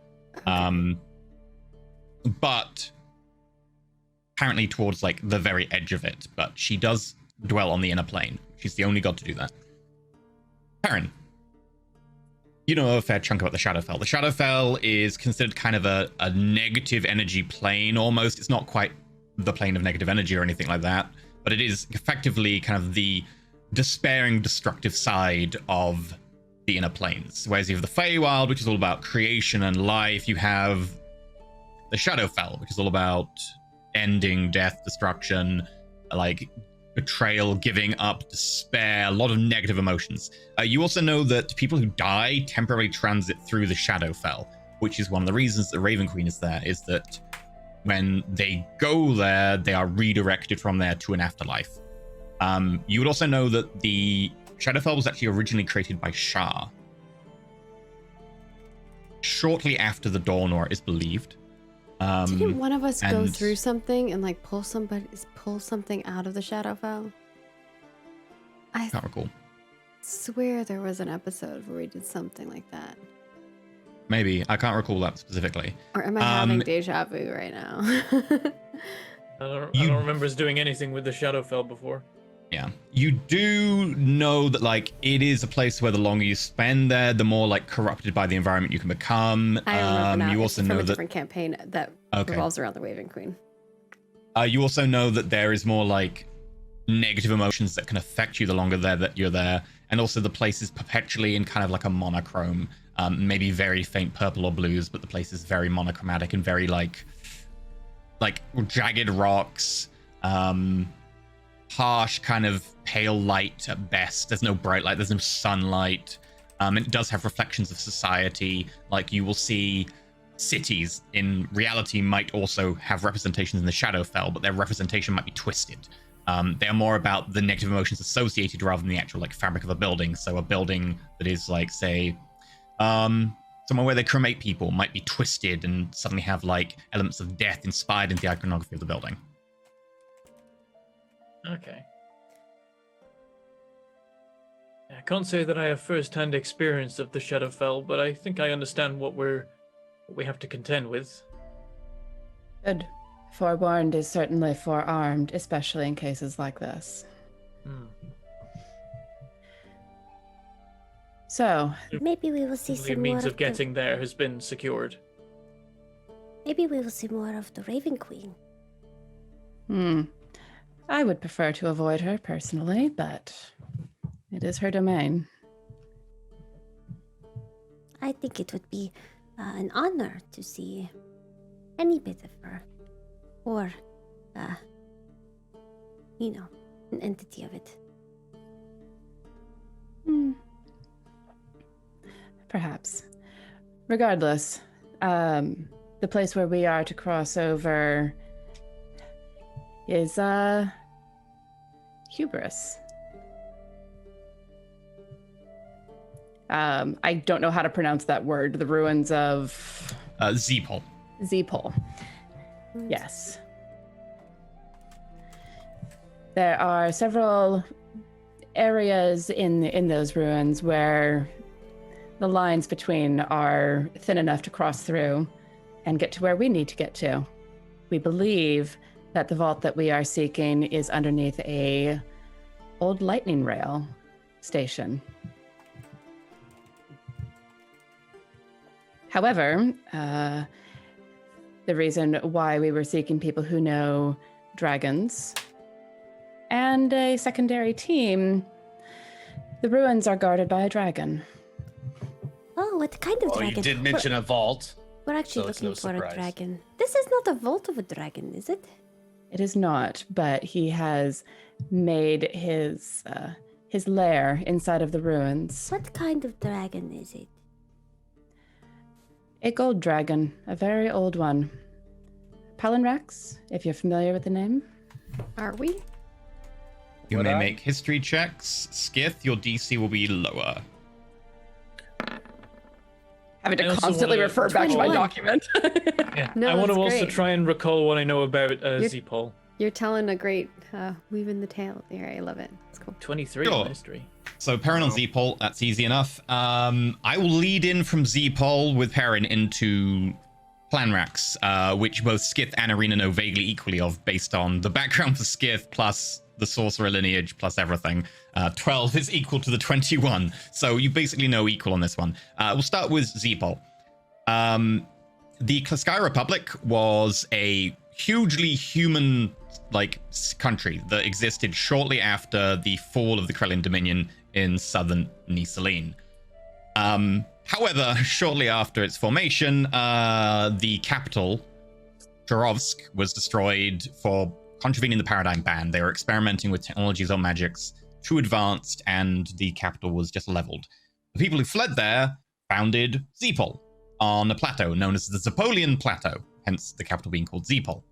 [SPEAKER 2] But apparently towards like the very edge of it, but she does dwell on the inner plane. She's the only god to do that. Perrin, you know a fair chunk about the Shadowfell. The Shadowfell is considered kind of a negative energy plane almost. It's not quite the plane of negative energy or anything like that, but it is effectively kind of the despairing, destructive side of the inner planes. Whereas you have the Feywild, which is all about creation and life. You have the Shadowfell, which is all about ending, death, destruction, like betrayal, giving up, despair, a lot of negative emotions. You also know that people who die temporarily transit through the Shadowfell, which is one of the reasons that Raven Queen is there, is that when they go there, they are redirected from there to an afterlife. You would also know that the Shadowfell was actually originally created by Shar. shortly after the dawn, or is believed.
[SPEAKER 1] Didn't one of us go
[SPEAKER 2] and-
[SPEAKER 1] through something and like pull something out of the Shadowfell? I
[SPEAKER 2] Can't recall.
[SPEAKER 1] swear there was an episode where we did something like that.
[SPEAKER 2] Maybe. I can't recall that specifically.
[SPEAKER 1] Or am I having deja vu right now?
[SPEAKER 5] I don't remember us doing anything with the Shadowfell before.
[SPEAKER 2] Yeah. You do know that, like, it is a place where the longer you spend there, the more, like, corrupted by the environment you can become.
[SPEAKER 1] I remember now.
[SPEAKER 2] You
[SPEAKER 1] It's
[SPEAKER 2] also
[SPEAKER 1] from
[SPEAKER 2] know
[SPEAKER 1] a
[SPEAKER 2] that
[SPEAKER 1] different campaign that revolves around the Waving Queen.
[SPEAKER 2] you also know that there is more, like, negative emotions that can affect you the longer that you're there. And also the place is perpetually in kind of like a monochrome, maybe very faint purple or blues, but the place is very monochromatic and very like jagged rocks, harsh kind of pale light at best. There's no bright light, there's no sunlight. And it does have reflections of society. Like, you will see cities in reality might also have representations in the Shadowfell, but their representation might be twisted. They're more about the negative emotions associated rather than the actual like fabric of a building. So a building that is like, say, somewhere where they cremate people might be twisted and suddenly have like elements of death inspired in the iconography of the building.
[SPEAKER 5] Okay. I can't say that I have first-hand experience of the Shadowfell, but I think I understand what we have to contend with.
[SPEAKER 3] Good. Forewarned is certainly forearmed, especially in cases like this. So,
[SPEAKER 6] Maybe we will see
[SPEAKER 5] The
[SPEAKER 6] some more
[SPEAKER 5] means of
[SPEAKER 6] the-
[SPEAKER 5] getting there has been secured.
[SPEAKER 6] Maybe we will see more of the Raven Queen.
[SPEAKER 3] I would prefer to avoid her personally, but it is her domain.
[SPEAKER 6] I think it would be an honor to see any bit of her. Or, an entity of it.
[SPEAKER 3] Perhaps. Regardless, the place where we are to cross over is, Hubris. I don't know how to pronounce that word. The ruins of...
[SPEAKER 2] Zeepol.
[SPEAKER 3] Zeepol. Yes. There are several areas in those ruins where the lines between are thin enough to cross through and get to where we need to get to. We believe that the vault that we are seeking is underneath a old lightning rail station. However, the reason why we were seeking people who know dragons and a secondary team, the ruins are guarded by a dragon.
[SPEAKER 6] Oh, what kind of
[SPEAKER 4] Oh,
[SPEAKER 6] dragon?
[SPEAKER 4] you did mention a vault.
[SPEAKER 6] We're actually
[SPEAKER 4] so it's
[SPEAKER 6] looking
[SPEAKER 4] no
[SPEAKER 6] for
[SPEAKER 4] surprise.
[SPEAKER 6] a dragon. This is not a vault of a dragon, is it?
[SPEAKER 3] It is not, but he has made his lair inside of the ruins.
[SPEAKER 6] What kind of dragon is it?
[SPEAKER 3] A gold dragon, a very old one. Palinrax, if you're familiar with the name.
[SPEAKER 1] Are we?
[SPEAKER 2] You
[SPEAKER 4] Would
[SPEAKER 2] may
[SPEAKER 4] I?
[SPEAKER 2] make history checks. Skith, your DC will be lower.
[SPEAKER 3] Having
[SPEAKER 5] I
[SPEAKER 3] to
[SPEAKER 5] also
[SPEAKER 3] constantly
[SPEAKER 5] wanna-
[SPEAKER 3] refer back to my
[SPEAKER 1] 21.
[SPEAKER 3] document.
[SPEAKER 5] Yeah.
[SPEAKER 1] No,
[SPEAKER 5] I want to
[SPEAKER 1] that's
[SPEAKER 5] also
[SPEAKER 1] great.
[SPEAKER 5] try and recall what I know about Zeepol.
[SPEAKER 1] You're telling a great weaving the tale here. I love it. It's cool.
[SPEAKER 5] 23
[SPEAKER 2] Sure.
[SPEAKER 5] in history.
[SPEAKER 2] So Perrin on Zeepol, that's easy enough. I will lead in from Zeepol with Perrin into Planrax, which both Skith and Arena know vaguely equally of, based on the background for Skith plus the sorcerer lineage plus everything. 12 is equal to the 21, so you basically know equal on this one. We'll start with Zeepol. The Sky Republic was a hugely human country that existed shortly after the fall of the Krellian Dominion in southern Nisaline. However, shortly after its formation, the capital, Turovsk, was destroyed for contravening the paradigm ban. They were experimenting with technologies or magics too advanced, and the capital was just leveled. The people who fled there founded Zeepol on a plateau known as the Zepolian Plateau, hence the capital being called Zeepol.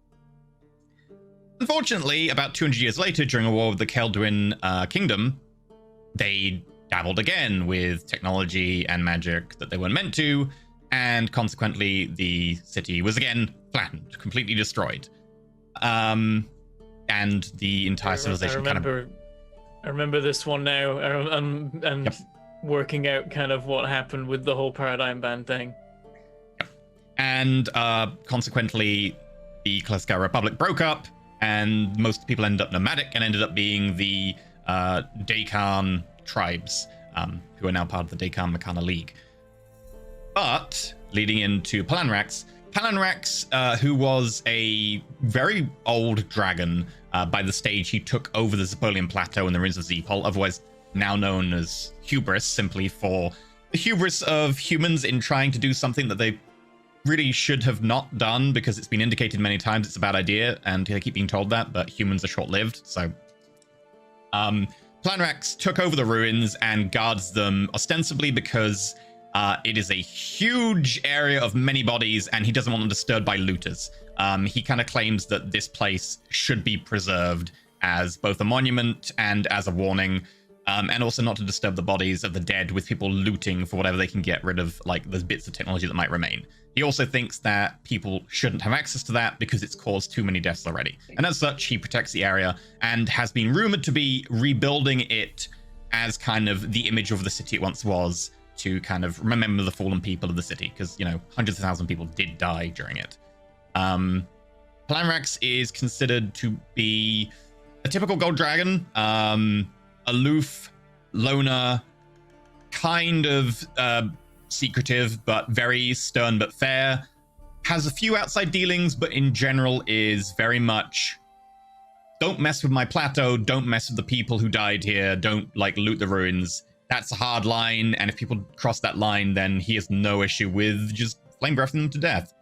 [SPEAKER 2] Unfortunately, about 200 years later, during a war with the Keldwin kingdom, they dabbled again with technology and magic that they weren't meant to, and consequently the city was again flattened, completely destroyed. And the entire civilization
[SPEAKER 5] I remember this one now, and
[SPEAKER 2] Yep.
[SPEAKER 5] working out kind of what happened with the whole paradigm ban thing.
[SPEAKER 2] And consequently, the Kleska Republic broke up, and most people ended up nomadic and ended up being the Dakan tribes, who are now part of the Dakan Makana League. But leading into Palanrax, who was a very old dragon, by the stage he took over the Zapolian Plateau and the Ruins of Zeepol, otherwise now known as Hubris, simply for the hubris of humans in trying to do something that they really should have not done, because it's been indicated many times it's a bad idea, and they keep being told that, but humans are short-lived, so... Planrax took over the ruins and guards them ostensibly because it is a huge area of many bodies, and he doesn't want them disturbed by looters. He kind of claims that this place should be preserved as both a monument and as a warning, and also not to disturb the bodies of the dead with people looting for whatever they can get rid of, like the bits of technology that might remain. He also thinks that people shouldn't have access to that because it's caused too many deaths already. And as such, he protects the area and has been rumored to be rebuilding it as kind of the image of the city it once was, to kind of remember the fallen people of the city, because, you know, hundreds of thousands of people did die during it. Palanrax is considered to be a typical gold dragon, aloof, loner, kind of secretive, but very stern but fair. Has a few outside dealings, but in general is very much, don't mess with my plateau, don't mess with the people who died here, don't like loot the ruins. That's a hard line, and if people cross that line, then he has no issue with just flame breathing them to death.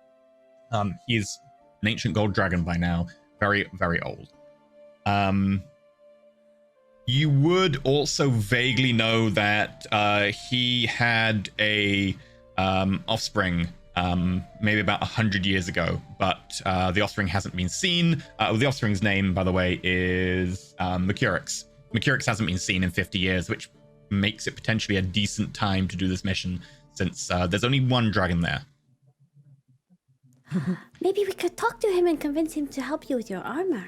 [SPEAKER 2] He is an ancient gold dragon by now, very, very old. You would also vaguely know that he had a offspring maybe about 100 years ago, but the offspring hasn't been seen. The offspring's name, by the way, is Mercurix. Mercurix hasn't been seen in 50 years, which makes it potentially a decent time to do this mission, since there's only one dragon there.
[SPEAKER 6] Maybe we could talk to him and convince him to help you with your armor.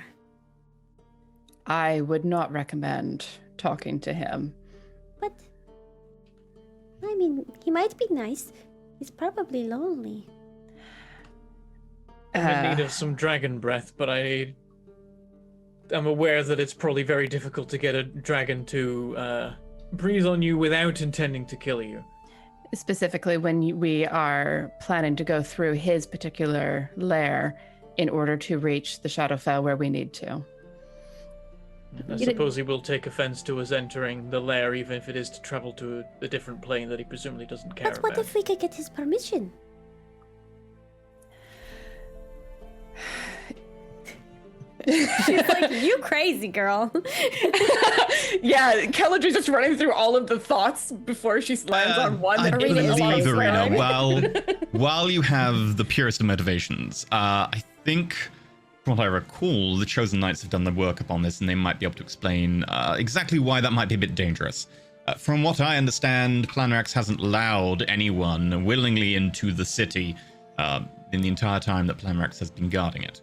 [SPEAKER 3] I would not recommend talking to him.
[SPEAKER 6] But, I mean, he might be nice. He's probably lonely.
[SPEAKER 5] I'm in need of some dragon breath, but I'm aware that it's probably very difficult to get a dragon to breathe on you without intending to kill you.
[SPEAKER 3] Specifically when we are planning to go through his particular lair in order to reach the Shadowfell where we need to.
[SPEAKER 5] I suppose he will take offense to us entering the lair, even if it is to travel to a different plane that he presumably doesn't care
[SPEAKER 6] But what
[SPEAKER 5] about.
[SPEAKER 6] if we could get his permission? She's like, you crazy girl.
[SPEAKER 3] Yeah, Caladry's just running through all of the thoughts before she lands on one.
[SPEAKER 2] I
[SPEAKER 3] that
[SPEAKER 2] believe,
[SPEAKER 3] reads along the
[SPEAKER 2] Arena,
[SPEAKER 3] line.
[SPEAKER 2] while you have the purest of motivations, I think, from what I recall, the Chosen Knights have done the work upon this, and they might be able to explain exactly why that might be a bit dangerous. From what I understand, Planrax hasn't allowed anyone willingly into the city in the entire time that Planrax has been guarding it.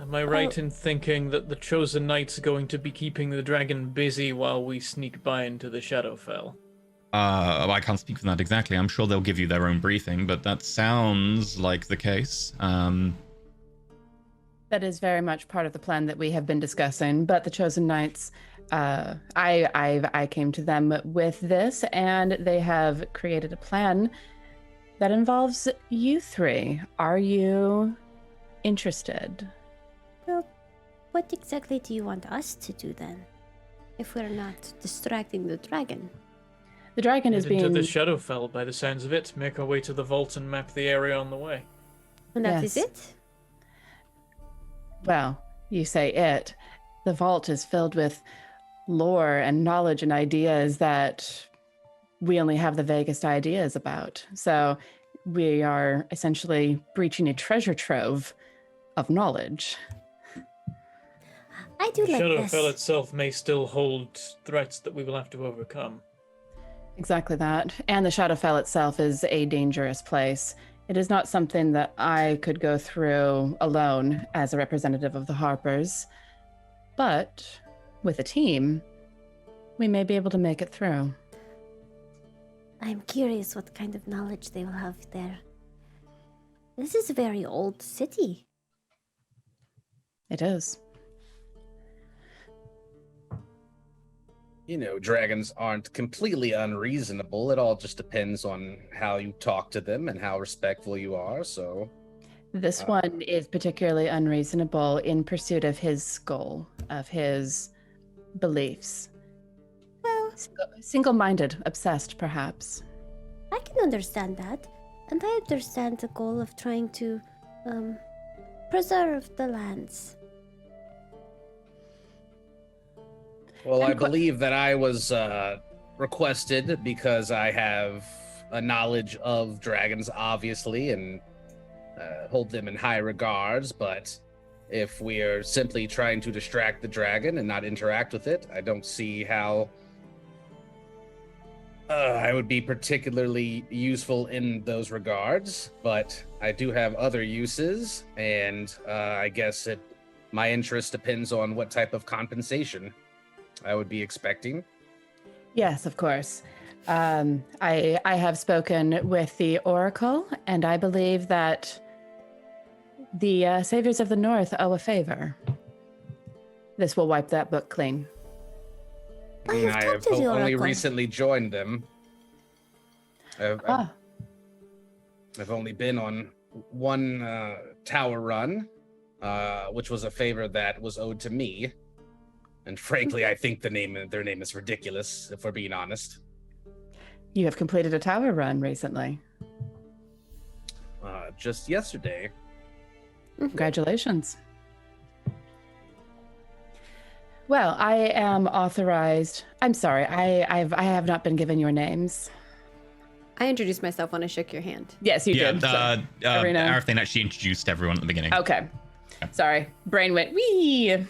[SPEAKER 5] Am I right in thinking that the Chosen Knights are going to be keeping the dragon busy while we sneak by into the Shadowfell?
[SPEAKER 2] I can't speak for that exactly. I'm sure they'll give you their own briefing, but that sounds like the case.
[SPEAKER 3] That is very much part of the plan that we have been discussing. But the Chosen Knights, I came to them with this, and they have created a plan that involves you three. Are you interested?
[SPEAKER 6] Well, what exactly do you want us to do then? If we're not distracting the dragon.
[SPEAKER 3] The dragon is
[SPEAKER 5] Head
[SPEAKER 3] being...
[SPEAKER 5] into the Shadowfell, by the sounds of it. Make our way to the vault and map the area on the way.
[SPEAKER 6] And that is
[SPEAKER 3] Yes.
[SPEAKER 6] it?
[SPEAKER 3] Well, you say it. The vault is filled with lore and knowledge and ideas that we only have the vaguest ideas about. So we are essentially breaching a treasure trove of knowledge.
[SPEAKER 6] I do
[SPEAKER 5] The
[SPEAKER 6] like
[SPEAKER 5] Shadowfell
[SPEAKER 6] this.
[SPEAKER 5] itself may still hold threats that we will have to overcome.
[SPEAKER 3] Exactly that. And the Shadowfell itself is a dangerous place. It is not something that I could go through alone as a representative of the Harpers. But with a team, we may be able to make it through.
[SPEAKER 6] I'm curious what kind of knowledge they will have there. This is a very old city.
[SPEAKER 3] It is.
[SPEAKER 4] You know, dragons aren't completely unreasonable. It all just depends on how you talk to them and how respectful you are. So
[SPEAKER 3] This one is particularly unreasonable in pursuit of his goal, of his beliefs.
[SPEAKER 6] Well,
[SPEAKER 3] Single-minded, obsessed, perhaps.
[SPEAKER 6] I can understand that. And I understand the goal of trying to preserve the lands.
[SPEAKER 4] Well, I believe that I was requested because I have a knowledge of dragons, obviously, and hold them in high regards. But if we are simply trying to distract the dragon and not interact with it, I don't see how I would be particularly useful in those regards. But I do have other uses, and I guess my interest depends on what type of compensation I would be expecting.
[SPEAKER 3] Yes, of course. I have spoken with the Oracle, and I believe that the Saviors of the North owe a favor. This will wipe that book clean.
[SPEAKER 6] Oh, you've
[SPEAKER 4] I
[SPEAKER 6] talked
[SPEAKER 4] have
[SPEAKER 6] to the
[SPEAKER 4] only
[SPEAKER 6] Oracle.
[SPEAKER 4] recently joined them. I've only been on one tower run, which was a favor that was owed to me. And frankly, I think their name is ridiculous, if we're being honest.
[SPEAKER 3] You have completed a tower run recently.
[SPEAKER 4] Just yesterday.
[SPEAKER 3] Congratulations. Well, I am authorized. I'm sorry, I have not been given your names.
[SPEAKER 1] I introduced myself when I shook your hand.
[SPEAKER 3] Yes, you did. Arena.
[SPEAKER 2] Arthur actually introduced everyone at the beginning.
[SPEAKER 3] Okay. Sorry, brain went wee.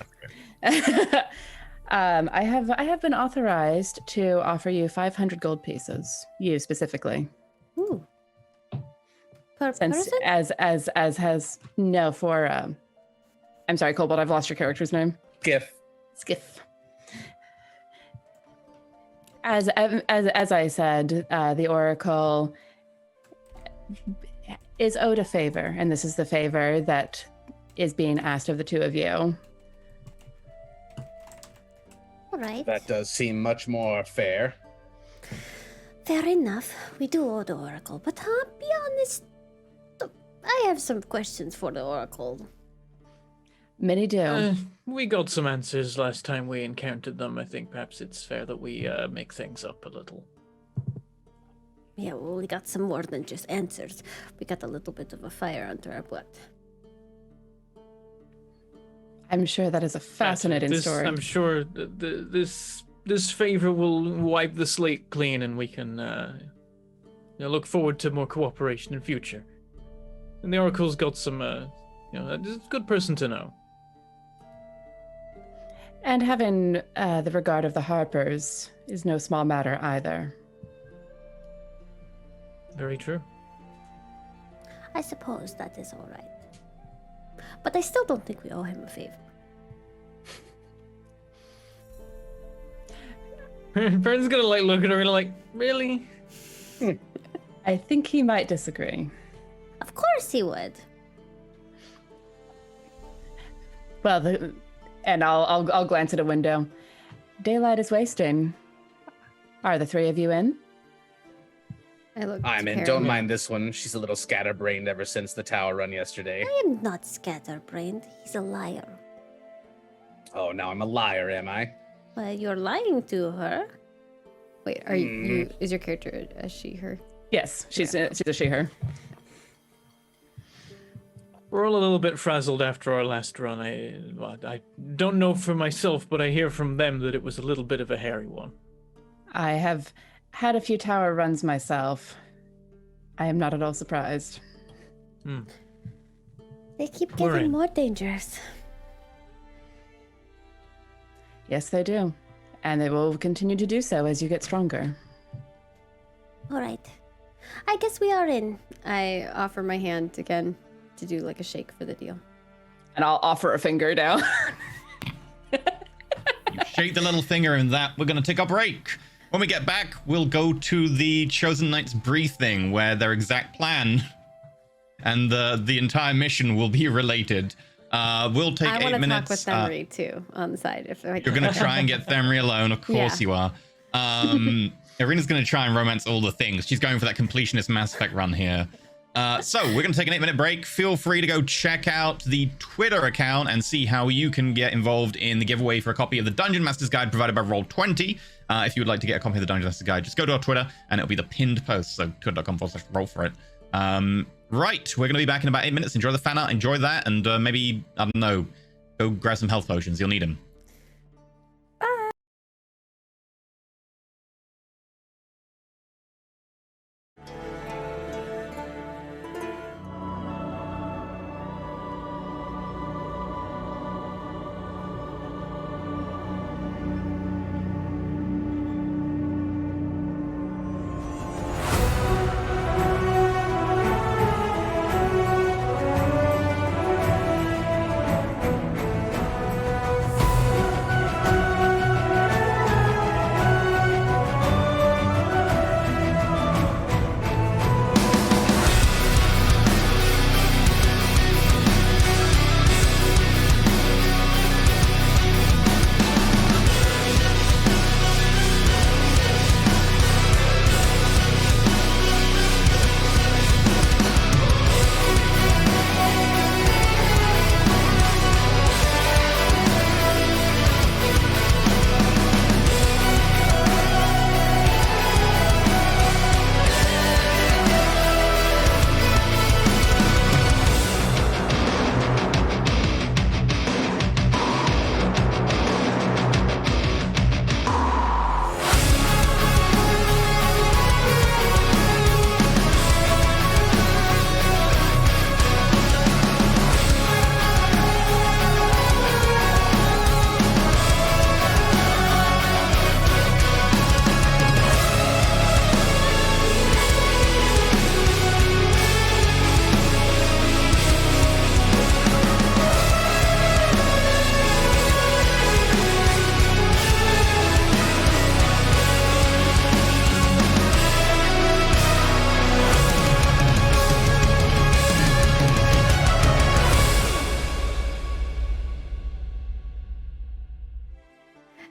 [SPEAKER 3] I have been authorized to offer you 500 gold pieces. You specifically.
[SPEAKER 6] Ooh. Per
[SPEAKER 3] Since
[SPEAKER 6] person?
[SPEAKER 3] as has no for I'm sorry, Cobalt, I've lost your character's name. Skiff. As I said, the Oracle is owed a favor, and this is the favor that is being asked of the two of you.
[SPEAKER 6] All right.
[SPEAKER 4] That does seem much more fair.
[SPEAKER 6] Fair enough. We do owe the Oracle, but be honest, I have some questions for the Oracle.
[SPEAKER 3] Many do.
[SPEAKER 5] We got some answers last time we encountered them. I think perhaps it's fair that we make things up a little.
[SPEAKER 6] Yeah, well, we got some more than just answers. We got a little bit of a fire under our butt.
[SPEAKER 3] I'm sure that is a fascinating story.
[SPEAKER 5] I'm sure this favor will wipe the slate clean, and we can look forward to more cooperation in future. And the Oracle's got some, it's a good person to know.
[SPEAKER 3] And having the regard of the Harpers is no small matter either.
[SPEAKER 5] Very true.
[SPEAKER 6] I suppose that is all right. But I still don't think we owe him a favor.
[SPEAKER 5] Fern's gonna look at her and like, really?
[SPEAKER 3] I think he might disagree.
[SPEAKER 6] Of course he would.
[SPEAKER 3] Well, and I'll glance at a window. Daylight is wasting. Are the three of you in?
[SPEAKER 4] I'm in. Don't mind this one. She's a little scatterbrained ever since the tower run yesterday.
[SPEAKER 6] I am not scatterbrained. He's a liar.
[SPEAKER 4] Oh, now I'm a liar, am I?
[SPEAKER 6] Well, you're lying to her.
[SPEAKER 1] Wait, are you? Is your character a she, her?
[SPEAKER 3] Yes, she's a she/her.
[SPEAKER 5] We're all a little bit frazzled after our last run. I don't know for myself, but I hear from them that it was a little bit of a hairy one.
[SPEAKER 3] I have had a few tower runs myself. I am not at all surprised.
[SPEAKER 6] They keep
[SPEAKER 5] We're
[SPEAKER 6] getting
[SPEAKER 5] in.
[SPEAKER 6] more dangerous.
[SPEAKER 3] Yes, they do. And they will continue to do so as you get stronger.
[SPEAKER 6] All right. I guess we are in.
[SPEAKER 1] I offer my hand again to do like a shake for the deal.
[SPEAKER 3] And I'll offer a finger down.
[SPEAKER 2] You shake the little finger, and that we're going to take a break. When we get back, we'll go to the Chosen Knights briefing, where their exact plan and the entire mission will be related. We'll take 8 minutes.
[SPEAKER 1] I want to talk with Themry too on the side. If I
[SPEAKER 2] You're going to try and get Themry alone. Of course you are. Irina's going to try and romance all the things. She's going for that completionist Mass Effect run here. So we're going to take an 8-minute break. Feel free to go check out the Twitter account and see how you can get involved in the giveaway for a copy of the Dungeon Master's Guide provided by Roll20. If you would like to get a copy of the Dungeon Master's Guide, just go to our Twitter and it'll be the pinned post. So twitter.com/roll for it. Right, we're going to be back in about 8 minutes. Enjoy the fan art, enjoy that, and maybe, I don't know, go grab some health potions. You'll need them.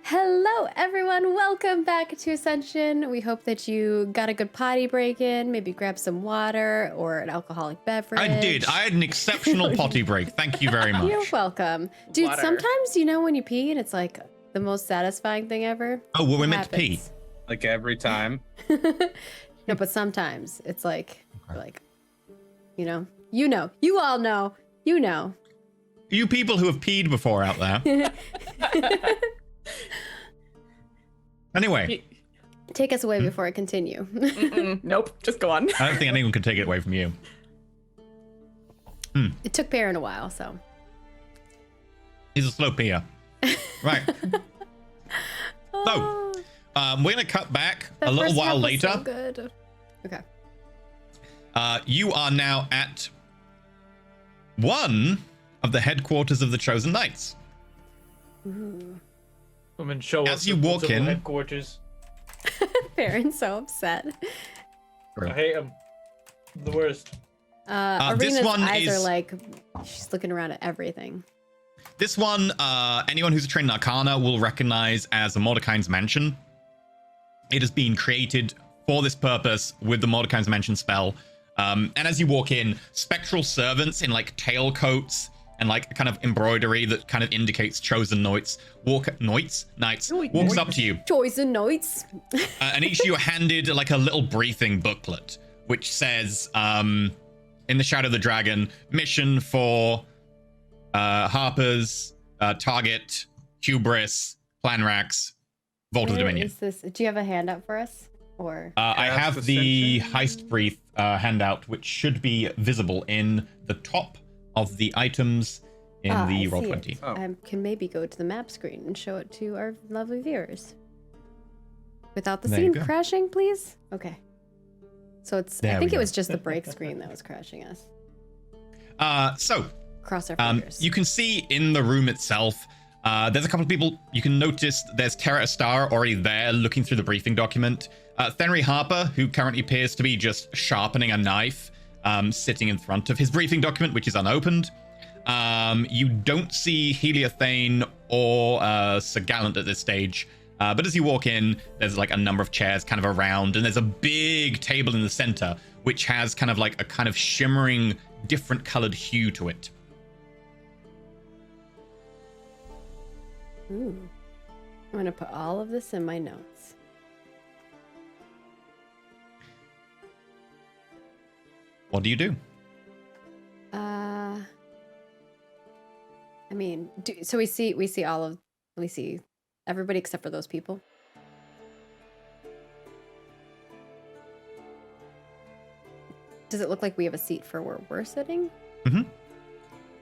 [SPEAKER 1] Hello, everyone. Welcome back to Ascension. We hope that you got a good potty break in, maybe grab some water or an alcoholic beverage.
[SPEAKER 2] I did. I had an exceptional potty break. Thank you very much.
[SPEAKER 1] You're welcome. Dude,
[SPEAKER 3] Water.
[SPEAKER 1] sometimes, when you pee and it's like the most satisfying thing ever.
[SPEAKER 2] Oh, well, we're
[SPEAKER 1] It
[SPEAKER 2] meant to pee.
[SPEAKER 1] happens.
[SPEAKER 4] Like every time.
[SPEAKER 1] No, but sometimes it's like, you all know,
[SPEAKER 2] You people who have peed before out there. Anyway,
[SPEAKER 1] Take us away before I continue.
[SPEAKER 3] Nope, just go on.
[SPEAKER 2] I don't think anyone can take it away from you.
[SPEAKER 1] It took Perrin a while, so.
[SPEAKER 2] He's a slow peer. Right. So, we're going to cut back
[SPEAKER 1] That
[SPEAKER 2] a little
[SPEAKER 1] first
[SPEAKER 2] while
[SPEAKER 1] half was
[SPEAKER 2] later.
[SPEAKER 1] so good. Okay.
[SPEAKER 2] You are now at one of the headquarters of the Chosen Knights.
[SPEAKER 1] Ooh.
[SPEAKER 5] Come and show
[SPEAKER 2] As
[SPEAKER 5] us
[SPEAKER 2] you
[SPEAKER 5] the
[SPEAKER 2] walk in-
[SPEAKER 5] headquarters.
[SPEAKER 1] Perrin's so upset.
[SPEAKER 5] I hate them. The worst.
[SPEAKER 2] This
[SPEAKER 1] Irina's
[SPEAKER 2] one
[SPEAKER 1] eyes
[SPEAKER 2] is-
[SPEAKER 1] are like, she's looking around at everything.
[SPEAKER 2] This one, anyone who's trained in Arcana will recognize as a Mordecai's Mansion. It has been created for this purpose with the Mordecai's Mansion spell. And as you walk in, spectral servants in like tailcoats and like kind of embroidery that kind of indicates chosen knights walks up to you.
[SPEAKER 1] Chosen knights.
[SPEAKER 2] And each of you are handed like a little briefing booklet, which says, in the Shadow of the Dragon, mission for Harper's, Target, Hubris, Planrax, Vault of
[SPEAKER 1] Where
[SPEAKER 2] Dominion.
[SPEAKER 1] is this? Do you have a handout for us? Or
[SPEAKER 2] I
[SPEAKER 4] That's
[SPEAKER 2] have the
[SPEAKER 4] Ascension.
[SPEAKER 2] heist brief handout, which should be visible in the top of the items in
[SPEAKER 1] I
[SPEAKER 2] the
[SPEAKER 1] see
[SPEAKER 2] Roll20.
[SPEAKER 1] it.
[SPEAKER 4] Oh.
[SPEAKER 1] I can maybe go to the map screen and show it to our lovely viewers. Without the
[SPEAKER 2] There you
[SPEAKER 1] scene
[SPEAKER 2] go.
[SPEAKER 1] crashing, please? Okay. So it's.
[SPEAKER 2] There
[SPEAKER 1] I think
[SPEAKER 2] we
[SPEAKER 1] it
[SPEAKER 2] go.
[SPEAKER 1] was just the break screen that was crashing us.
[SPEAKER 2] So
[SPEAKER 1] Cross our fingers.
[SPEAKER 2] you can see in the room itself, there's a couple of people. You can notice there's Terra Star already there looking through the briefing document. Fenry Harper, who currently appears to be just sharpening a knife, sitting in front of his briefing document, which is unopened. You don't see Heliathane or Sir Gallant at this stage. But as you walk in, there's like a number of chairs kind of around, and there's a big table in the center, which has kind of like a kind of shimmering, different colored hue to it.
[SPEAKER 1] Ooh. I'm gonna put all of this in my notes.
[SPEAKER 2] What do you do?
[SPEAKER 1] I mean, so we see everybody except for those people. Does it look like we have a seat for where we're sitting?
[SPEAKER 2] Mm-hmm.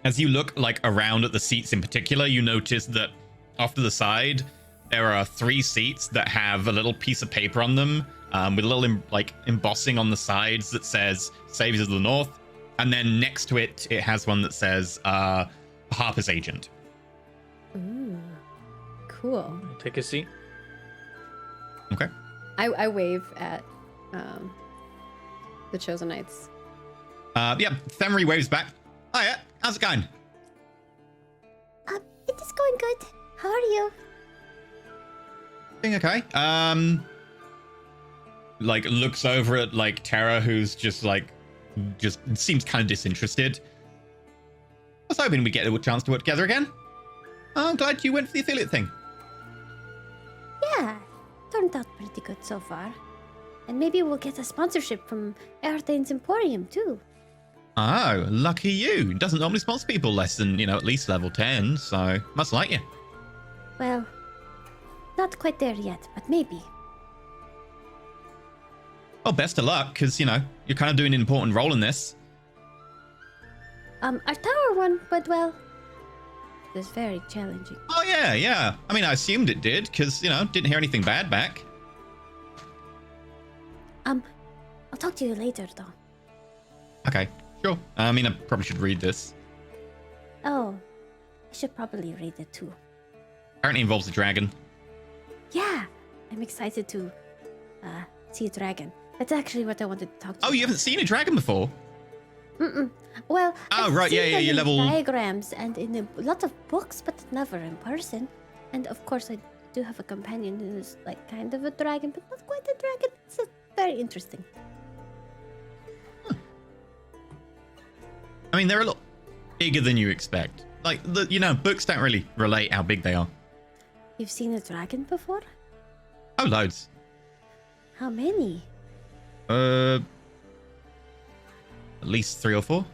[SPEAKER 2] As you look like around at the seats in particular, you notice that off to the side, there are 3 seats that have a little piece of paper on them with a little embossing on the sides that says Saviors of the North. And then next to it, it has one that says Harper's Agent.
[SPEAKER 1] Ooh, cool.
[SPEAKER 5] Take a seat.
[SPEAKER 2] Okay.
[SPEAKER 1] I wave at the Chosen Knights.
[SPEAKER 2] Yeah, Themry waves back. Hiya, how's it going?
[SPEAKER 6] It is going good. How are you?
[SPEAKER 2] Doing okay. Like looks over at like Terra, who's just seems kind of disinterested. I was hoping we'd get a chance to work together again. I'm glad you went for the affiliate thing.
[SPEAKER 6] Yeah, turned out pretty good so far. And maybe we'll get a sponsorship from Earthane's Emporium too.
[SPEAKER 2] Oh, lucky you. Doesn't normally sponsor people less than, at least level 10, so must like you.
[SPEAKER 6] Well, not quite there yet, but maybe.
[SPEAKER 2] Well, best of luck, because, you're kind of doing an important role in this.
[SPEAKER 6] Our tower one went well. It was very challenging.
[SPEAKER 2] Oh, yeah. I mean, I assumed it did, because, didn't hear anything bad back.
[SPEAKER 6] I'll talk to you later, though.
[SPEAKER 2] Okay, sure. I mean, I probably should read this.
[SPEAKER 6] Oh, I should probably read it too.
[SPEAKER 2] Apparently involves a dragon.
[SPEAKER 6] Yeah, I'm excited to see a dragon. That's actually what I wanted to talk to
[SPEAKER 2] Oh,
[SPEAKER 6] you
[SPEAKER 2] you haven't seen a dragon before?
[SPEAKER 6] Mm-mm. Well,
[SPEAKER 2] Oh,
[SPEAKER 6] I've
[SPEAKER 2] right,
[SPEAKER 6] seen
[SPEAKER 2] yeah,
[SPEAKER 6] them
[SPEAKER 2] you're
[SPEAKER 6] in
[SPEAKER 2] level-
[SPEAKER 6] diagrams and in a lot of books, but never in person. And of course, I do have a companion who is like kind of a dragon, but not quite a dragon. It's very interesting.
[SPEAKER 2] I mean, they're a lot bigger than you expect. Like, books don't really relate how big they are.
[SPEAKER 6] You've seen a dragon before?
[SPEAKER 2] Oh, loads.
[SPEAKER 6] How many?
[SPEAKER 2] At least 3 or 4.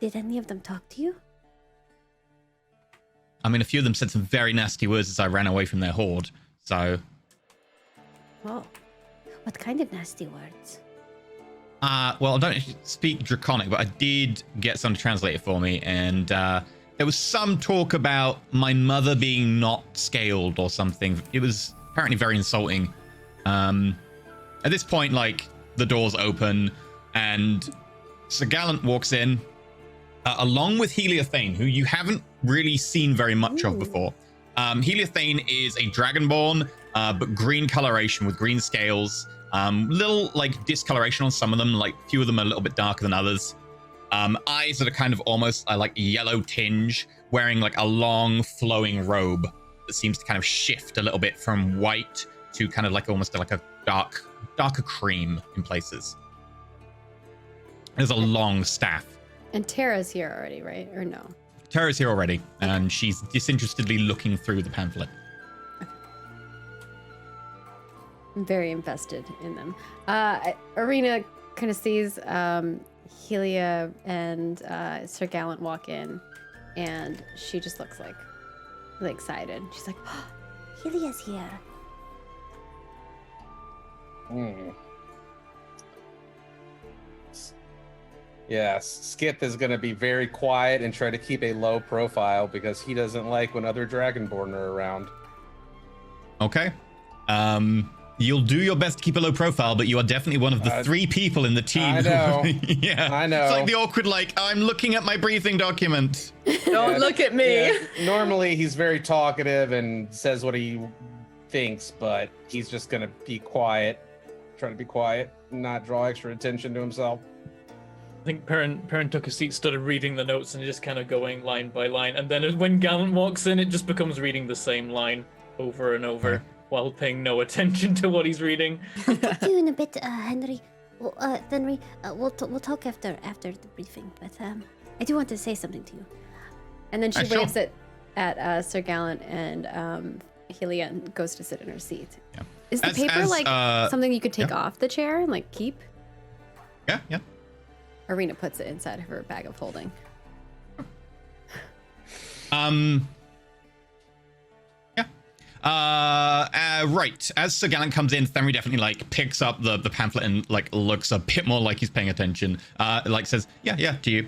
[SPEAKER 6] Did any of them talk to you?
[SPEAKER 2] I mean, a few of them said some very nasty words as I ran away from their horde, so...
[SPEAKER 6] Oh, what kind of nasty words?
[SPEAKER 2] Well, I don't speak Draconic, but I did get someone to translate it for me, and there was some talk about my mother being not scaled or something. It was apparently very insulting. At this point, the doors open, and Sir Gallant walks in, along with Heliathane, who you haven't really seen very much of before. Heliathane is a dragonborn, but green coloration with green scales. Little discoloration on some of them, few of them are a little bit darker than others. Eyes that are kind of almost like yellow tinge, wearing a long flowing robe that seems to kind of shift a little bit from white to kind of almost like a darker cream in places. There's a long staff.
[SPEAKER 1] And Tara's here already, right? Or no?
[SPEAKER 2] Tara's here already, and she's disinterestedly looking through the pamphlet.
[SPEAKER 1] I'm very invested in them. Arena kind of sees Helia and Sir Gallant walk in, and she just looks really excited. She's like, oh,
[SPEAKER 6] Helia's here.
[SPEAKER 4] Yes, Skith is going to be very quiet and try to keep a low profile because he doesn't like when other Dragonborn are around.
[SPEAKER 2] Okay. You'll do your best to keep a low profile, but you are definitely one of the 3 people in the team.
[SPEAKER 4] I know.
[SPEAKER 2] Yeah.
[SPEAKER 4] I know.
[SPEAKER 2] It's like the awkward, like, I'm looking at my briefing document.
[SPEAKER 3] Don't look at me.
[SPEAKER 4] Yeah, normally he's very talkative and says what he thinks, but he's just gonna be quiet, try to be quiet, not draw extra attention to himself.
[SPEAKER 5] I think Perrin took a seat, started reading the notes, and just kind of going line by line. And then when Gallant walks in, it just becomes reading the same line over and over while paying no attention to what he's reading.
[SPEAKER 6] I'll talk to you in a bit, Henry. Henry, we'll talk after the briefing. But I do want to say something to you.
[SPEAKER 1] And then she
[SPEAKER 2] Sure.
[SPEAKER 1] waves it at Sir Gallant, and Helia goes to sit in her seat.
[SPEAKER 2] Yeah.
[SPEAKER 1] Is the paper something you could take off the chair and like keep?
[SPEAKER 2] Yeah.
[SPEAKER 1] Arena puts it inside of her bag of holding.
[SPEAKER 2] Right. As Sir Gallant comes in, Fenry definitely like picks up the pamphlet and like looks a bit more like he's paying attention. Like says, yeah, to you.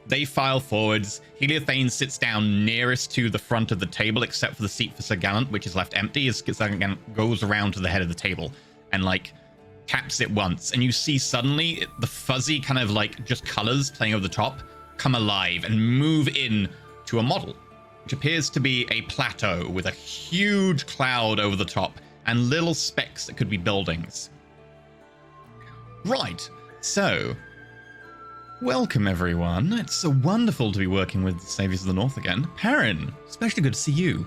[SPEAKER 2] They file forwards. Helia Thane sits down nearest to the front of the table, except for the seat for Sir Gallant, which is left empty. As Sir Gallant goes around to the head of the table and like taps it once, and you see suddenly the fuzzy kind of like just colors playing over the top come alive and move in to a model, which appears to be a plateau with a huge cloud over the top and little specks that could be buildings. Right, so welcome everyone. It's so wonderful to be working with the Saviors of the North again. Perrin, especially good to see you.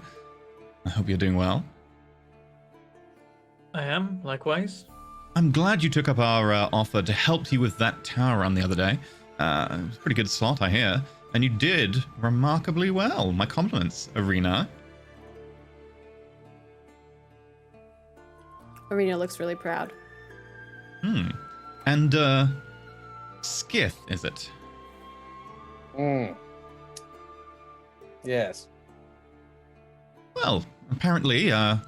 [SPEAKER 2] I hope you're doing well.
[SPEAKER 5] I am, likewise.
[SPEAKER 2] I'm glad you took up our offer to help you with that tower run the other day. It was a pretty good slot, I hear. And you did remarkably well. My compliments, Arena.
[SPEAKER 1] Arena looks really proud.
[SPEAKER 2] And, Skith, is it?
[SPEAKER 4] Yes.
[SPEAKER 2] Well, apparently, our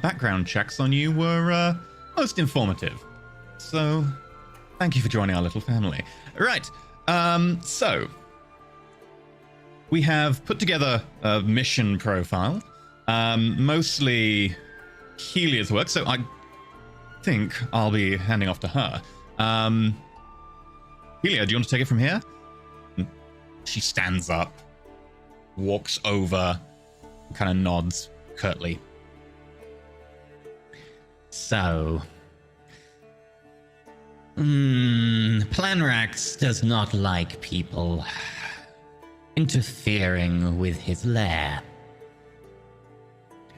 [SPEAKER 2] background checks on you were, most informative. So, thank you for joining our little family. Right, so we have put together a mission profile, mostly Helia's work, so I think I'll be handing off to her. Helia, do you want to take it from here? She stands up, walks over, kind of nods curtly.
[SPEAKER 7] So, Planrax does not like people interfering with his lair.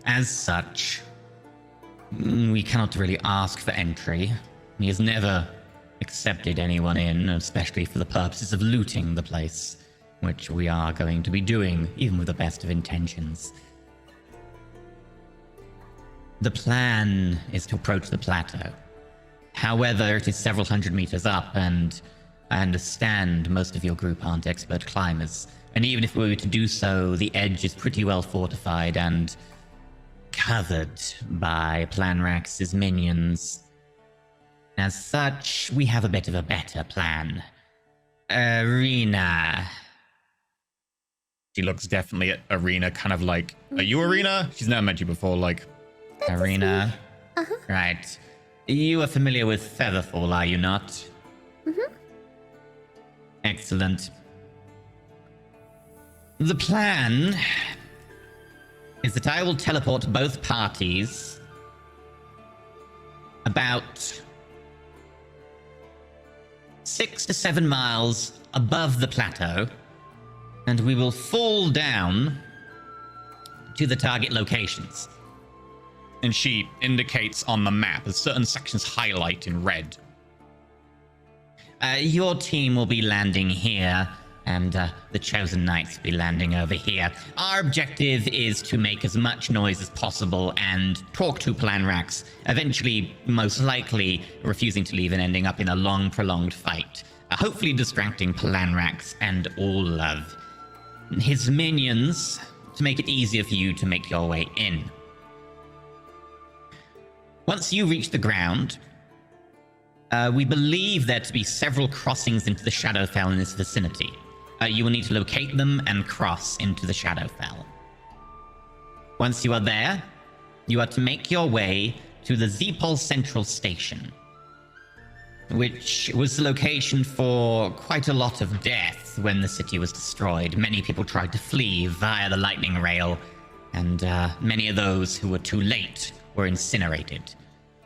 [SPEAKER 7] As such, we cannot really ask for entry. He has never accepted anyone in, especially for the purposes of looting the place, which we are going to be doing, even with the best of intentions. The plan is to approach the plateau. However, it is several hundred meters up, and I understand most of your group aren't expert climbers. And even if we were to do so, the edge is pretty well fortified and covered by Planrax's minions. As such, we have a bit of a better plan. Arena.
[SPEAKER 2] She looks definitely at Arena, kind of like, are you Arena? She's never met you before, like.
[SPEAKER 7] Arena? Right. You are familiar with Featherfall, are you not?
[SPEAKER 6] Mm-hmm.
[SPEAKER 7] Excellent. The plan is that I will teleport both parties about 6 to 7 miles above the plateau, and we will fall down to the target locations.
[SPEAKER 2] And she indicates on the map as certain sections highlight in red.
[SPEAKER 7] Your team will be landing here, and the Chosen Knights will be landing over here. Our objective is to make as much noise as possible and talk to Planrax, eventually, most likely, refusing to leave and ending up in a long, prolonged fight. Hopefully distracting Planrax and all of his minions to make it easier for you to make your way in. Once you reach the ground, we believe there to be several crossings into the Shadowfell in this vicinity. You will need to locate them and cross into the Shadowfell. Once you are there, you are to make your way to the Zepol Central Station, which was the location for quite a lot of death when the city was destroyed. Many people tried to flee via the lightning rail, and many of those who were too late were incinerated.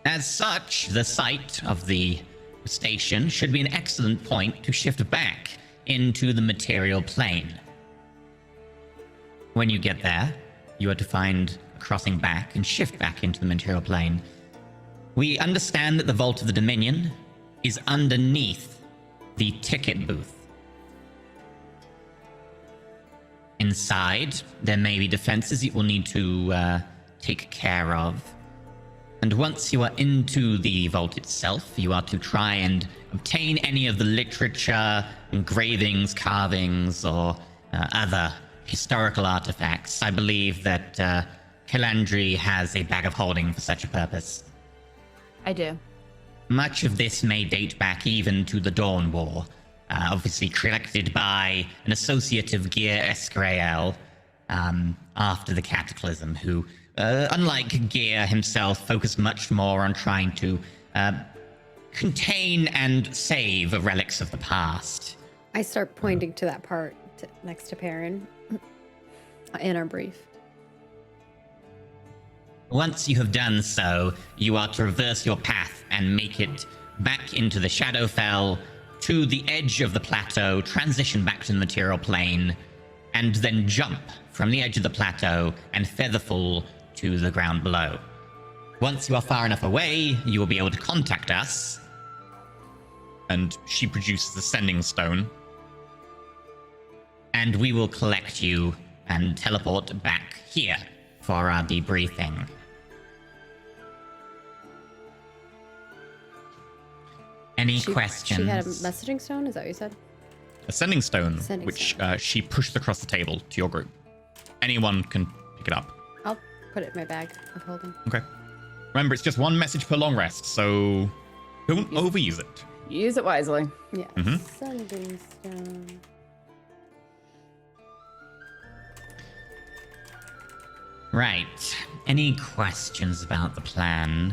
[SPEAKER 7] As such, the site of the station should be an excellent point to shift back into the material plane. When you get there, you are to find a crossing back and shift back into the material plane. We understand that the Vault of the Dominion is underneath the ticket booth. Inside, there may be defenses you will need to take care of. And once you are into the vault itself, you are to try and obtain any of the literature, engravings, carvings, or other historical artifacts. I believe that Calandry has a bag of holding for such a purpose.
[SPEAKER 3] I do.
[SPEAKER 7] Much of this may date back even to the Dawn War, obviously collected by an associate of Gear Escrael after the Cataclysm, who, unlike Gear himself, focused much more on trying to contain and save relics of the past.
[SPEAKER 1] I start pointing to that part next to Perrin in our brief.
[SPEAKER 7] Once you have done so, you are to reverse your path and make it back into the Shadowfell, to the edge of the plateau, transition back to the material plane, and then jump from the edge of the plateau and featherfall to the ground below. Once you are far enough away, you will be able to contact us.
[SPEAKER 2] And she produces a sending stone.
[SPEAKER 7] And we will collect you and teleport back here for our debriefing. Any questions?
[SPEAKER 1] She had a messaging stone, is that what you said?
[SPEAKER 2] A sending stone,
[SPEAKER 1] Sending
[SPEAKER 2] which
[SPEAKER 1] stone.
[SPEAKER 2] she pushed across the table to your group. Anyone can pick it up.
[SPEAKER 1] I'll put it in my bag of holding.
[SPEAKER 2] Okay. Remember, it's just one message per long rest, so don't overuse it.
[SPEAKER 3] Use it wisely.
[SPEAKER 1] Yeah.
[SPEAKER 2] Mhm.
[SPEAKER 1] Sending stone.
[SPEAKER 7] Right. Any questions about the plan?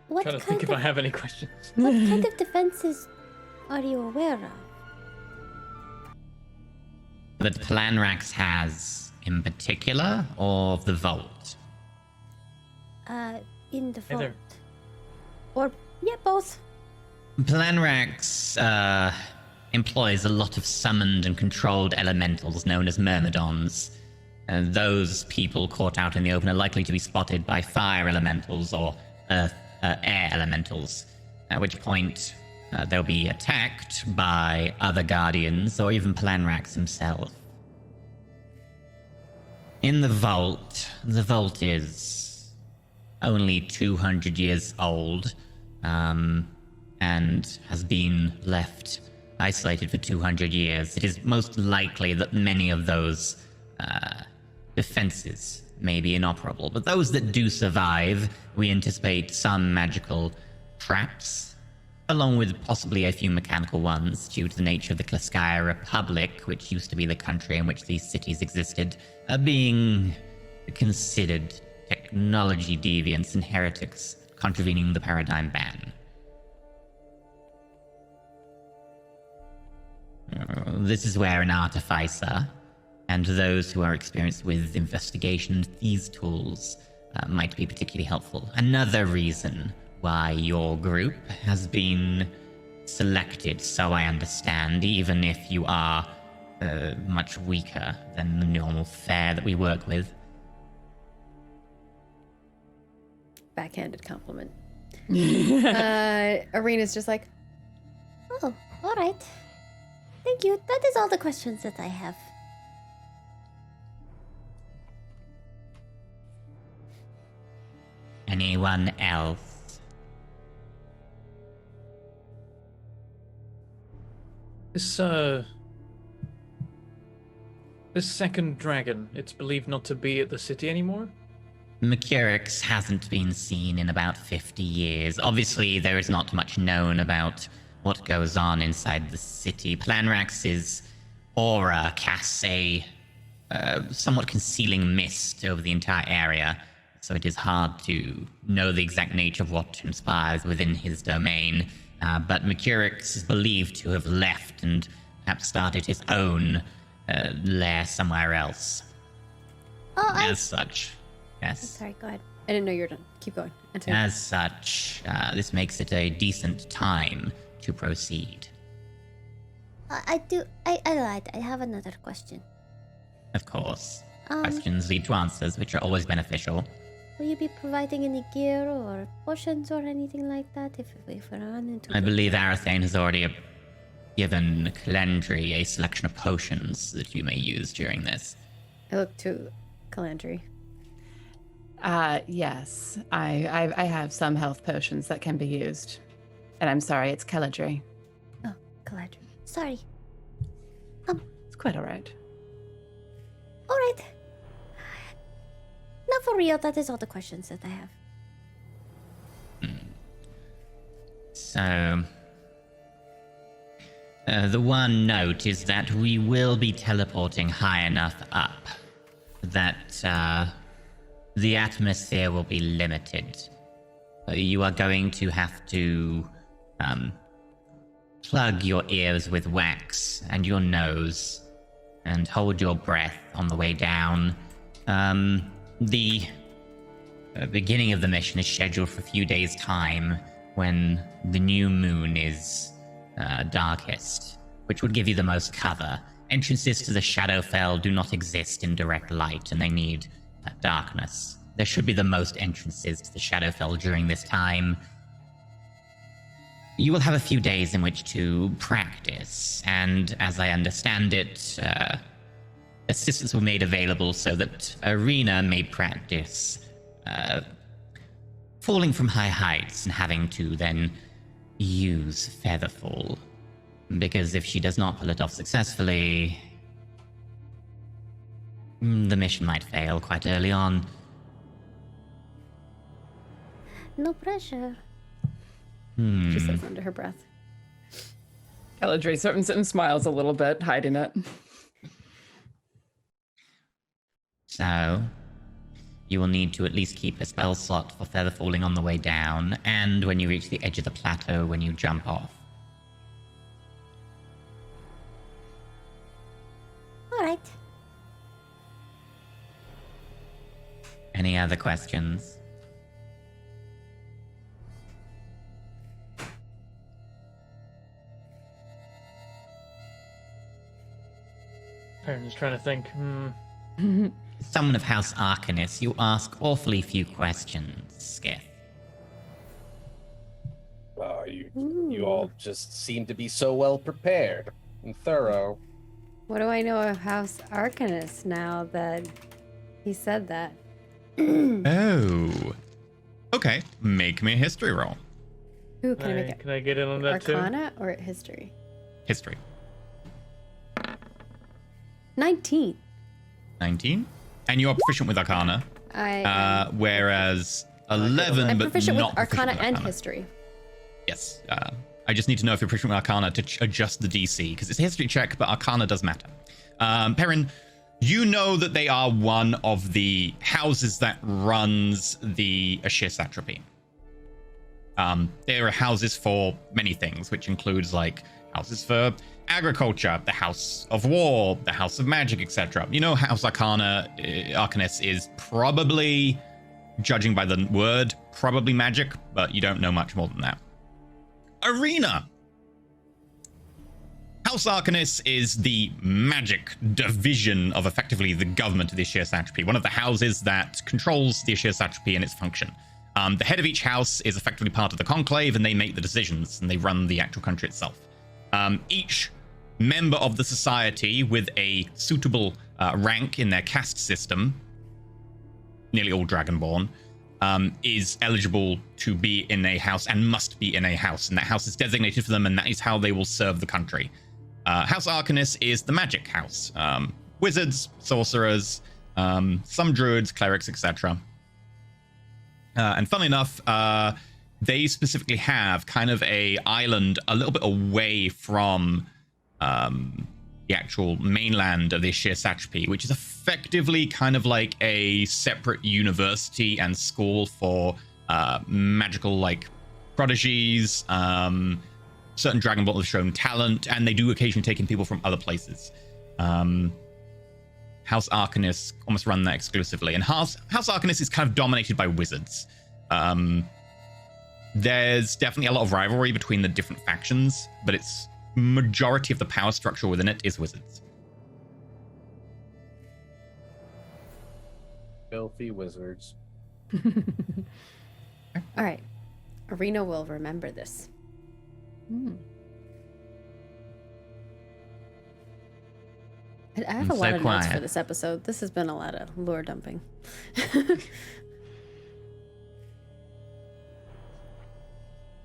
[SPEAKER 6] What
[SPEAKER 5] Trying to
[SPEAKER 6] kind
[SPEAKER 5] think if
[SPEAKER 6] of
[SPEAKER 5] I have any questions.
[SPEAKER 6] what kind of defenses are you aware of?
[SPEAKER 7] That Planrax has in particular, or the vault?
[SPEAKER 6] In the vault.
[SPEAKER 5] Either.
[SPEAKER 6] Or yeah, both.
[SPEAKER 7] Planrax employs a lot of summoned and controlled elementals known as myrmidons. Those people caught out in the open are likely to be spotted by fire elementals or air elementals, at which point they'll be attacked by other guardians or even Planrax himself. In the vault is only 200 years old, and has been left isolated for 200 years. It is most likely that many of those defenses may be inoperable, but those that do survive, we anticipate some magical traps, along with possibly a few mechanical ones due to the nature of the Klaskaya Republic, which used to be the country in which these cities existed, being considered technology deviants and heretics contravening the paradigm ban. This is where an artificer and those who are experienced with investigation and these tools might be particularly helpful. Another reason why your group has been selected, so I understand, even if you are much weaker than the normal fare that we work with.
[SPEAKER 1] Backhanded compliment. Arena's just like,
[SPEAKER 6] Oh, all right. Thank you. That is all the questions that I have.
[SPEAKER 7] Anyone else?
[SPEAKER 5] This second dragon, it's believed not to be at the city anymore?
[SPEAKER 7] Mercurix hasn't been seen in about 50 years. Obviously, there is not much known about what goes on inside the city. Planrax is aura casts a somewhat concealing mist over the entire area, so it is hard to know the exact nature of what transpires within his domain. But Mercurix is believed to have left and perhaps started his own lair somewhere else.
[SPEAKER 6] Oh,
[SPEAKER 7] As such, yes.
[SPEAKER 6] Sorry, go ahead.
[SPEAKER 1] I didn't know you were done. Keep going. Answer.
[SPEAKER 7] As such, this makes it a decent time to proceed.
[SPEAKER 6] I lied. I have another question.
[SPEAKER 7] Of course, questions lead to answers, which are always beneficial.
[SPEAKER 6] Will you be providing any gear or potions or anything like that if we run into...
[SPEAKER 7] I believe Arathane has already given Caladry a selection of potions that you may use during this.
[SPEAKER 1] I look to Calandry.
[SPEAKER 3] Yes. I have some health potions that can be used. And I'm sorry, it's Caladry.
[SPEAKER 6] Oh, Caladry. Sorry.
[SPEAKER 3] It's quite all right.
[SPEAKER 6] All right. Not for real. That is all the questions that I have.
[SPEAKER 7] So, the one note is that we will be teleporting high enough up that the atmosphere will be limited. You are going to have to plug your ears with wax and your nose and hold your breath on the way down. The beginning of the mission is scheduled for a few days' time when the new moon is darkest, which would give you the most cover. Entrances to the Shadowfell do not exist in direct light, and they need darkness. There should be the most entrances to the Shadowfell during this time. You will have a few days in which to practice, and as I understand it, assistants were made available so that Arena may practice falling from high heights and having to then use Featherfall. Because if she does not pull it off successfully, the mission might fail quite early on.
[SPEAKER 6] No pressure.
[SPEAKER 1] She says under her breath.
[SPEAKER 3] Caladry certain smiles a little bit, hiding it.
[SPEAKER 7] So, you will need to at least keep a spell slot for feather falling on the way down, and when you reach the edge of the plateau when you jump off.
[SPEAKER 6] All right.
[SPEAKER 7] Any other questions?
[SPEAKER 5] I'm just trying to think.
[SPEAKER 7] Someone of House Arcanus, you ask awfully few questions, Skith.
[SPEAKER 4] You all just seem to be so well prepared and thorough.
[SPEAKER 1] What do I know of House Arcanus now that he said that?
[SPEAKER 2] Oh. Okay, make me a history roll.
[SPEAKER 1] Who can I make it?
[SPEAKER 5] Can I get in on that too?
[SPEAKER 1] Arcana or history?
[SPEAKER 2] History.
[SPEAKER 1] 19.
[SPEAKER 2] 19? And you're proficient with Arcana. Whereas 11,
[SPEAKER 1] I'm
[SPEAKER 2] but
[SPEAKER 1] proficient
[SPEAKER 2] not
[SPEAKER 1] with Arcana
[SPEAKER 2] proficient with
[SPEAKER 1] and
[SPEAKER 2] Arcana.
[SPEAKER 1] history.
[SPEAKER 2] Yes. I just need to know if you're proficient with Arcana to adjust the DC, because it's a history check, but Arcana does matter. Perrin, you know that they are one of the houses that runs the Ashir Satrapy. There are houses for many things, which includes like houses for agriculture, the House of War, the House of Magic, etc. You know, House Arcanus is probably, judging by the word, probably magic, but you don't know much more than that. Arena. House Arcanus is the magic division of effectively the government of the Ashir Satrapy, one of the houses that controls the Ashir Satrapy and its function. The head of each house is effectively part of the conclave, and they make the decisions, and they run the actual country itself. Each member of the society with a suitable rank in their caste system, nearly all Dragonborn, is eligible to be in a house and must be in a house, and that house is designated for them, and that is how they will serve the country. House Arcanus is the magic house. Wizards, sorcerers, some druids, clerics, etc. And funnily enough, they specifically have kind of a island a little bit away from the actual mainland of this sheer satrapy, which is effectively kind of like a separate university and school for magical like prodigies. Certain Dragonborn have shown talent, and they do occasionally take in people from other places. House Arcanist almost run that exclusively, and House Arcanist is kind of dominated by wizards. There's definitely a lot of rivalry between the different factions, but it's majority of the power structure within it is wizards.
[SPEAKER 4] Filthy wizards.
[SPEAKER 1] All right. Arena will remember this. I have a lot of notes for this episode. This has been a lot of lore dumping.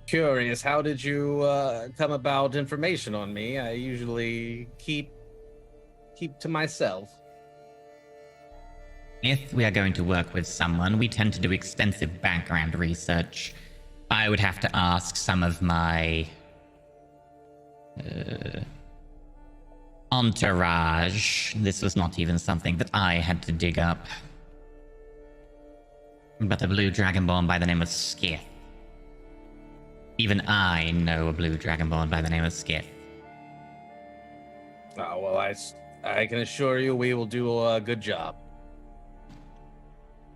[SPEAKER 4] Curious, how did you come about information on me? I usually keep to myself.
[SPEAKER 7] If we are going to work with someone, we tend to do extensive background research. I would have to ask some of my entourage. This was not even something that I had to dig up. But a blue dragonborn by the name of Skith. Even I know a blue dragonborn by the name of Skith.
[SPEAKER 4] Oh, well, I can assure you we will do a good job.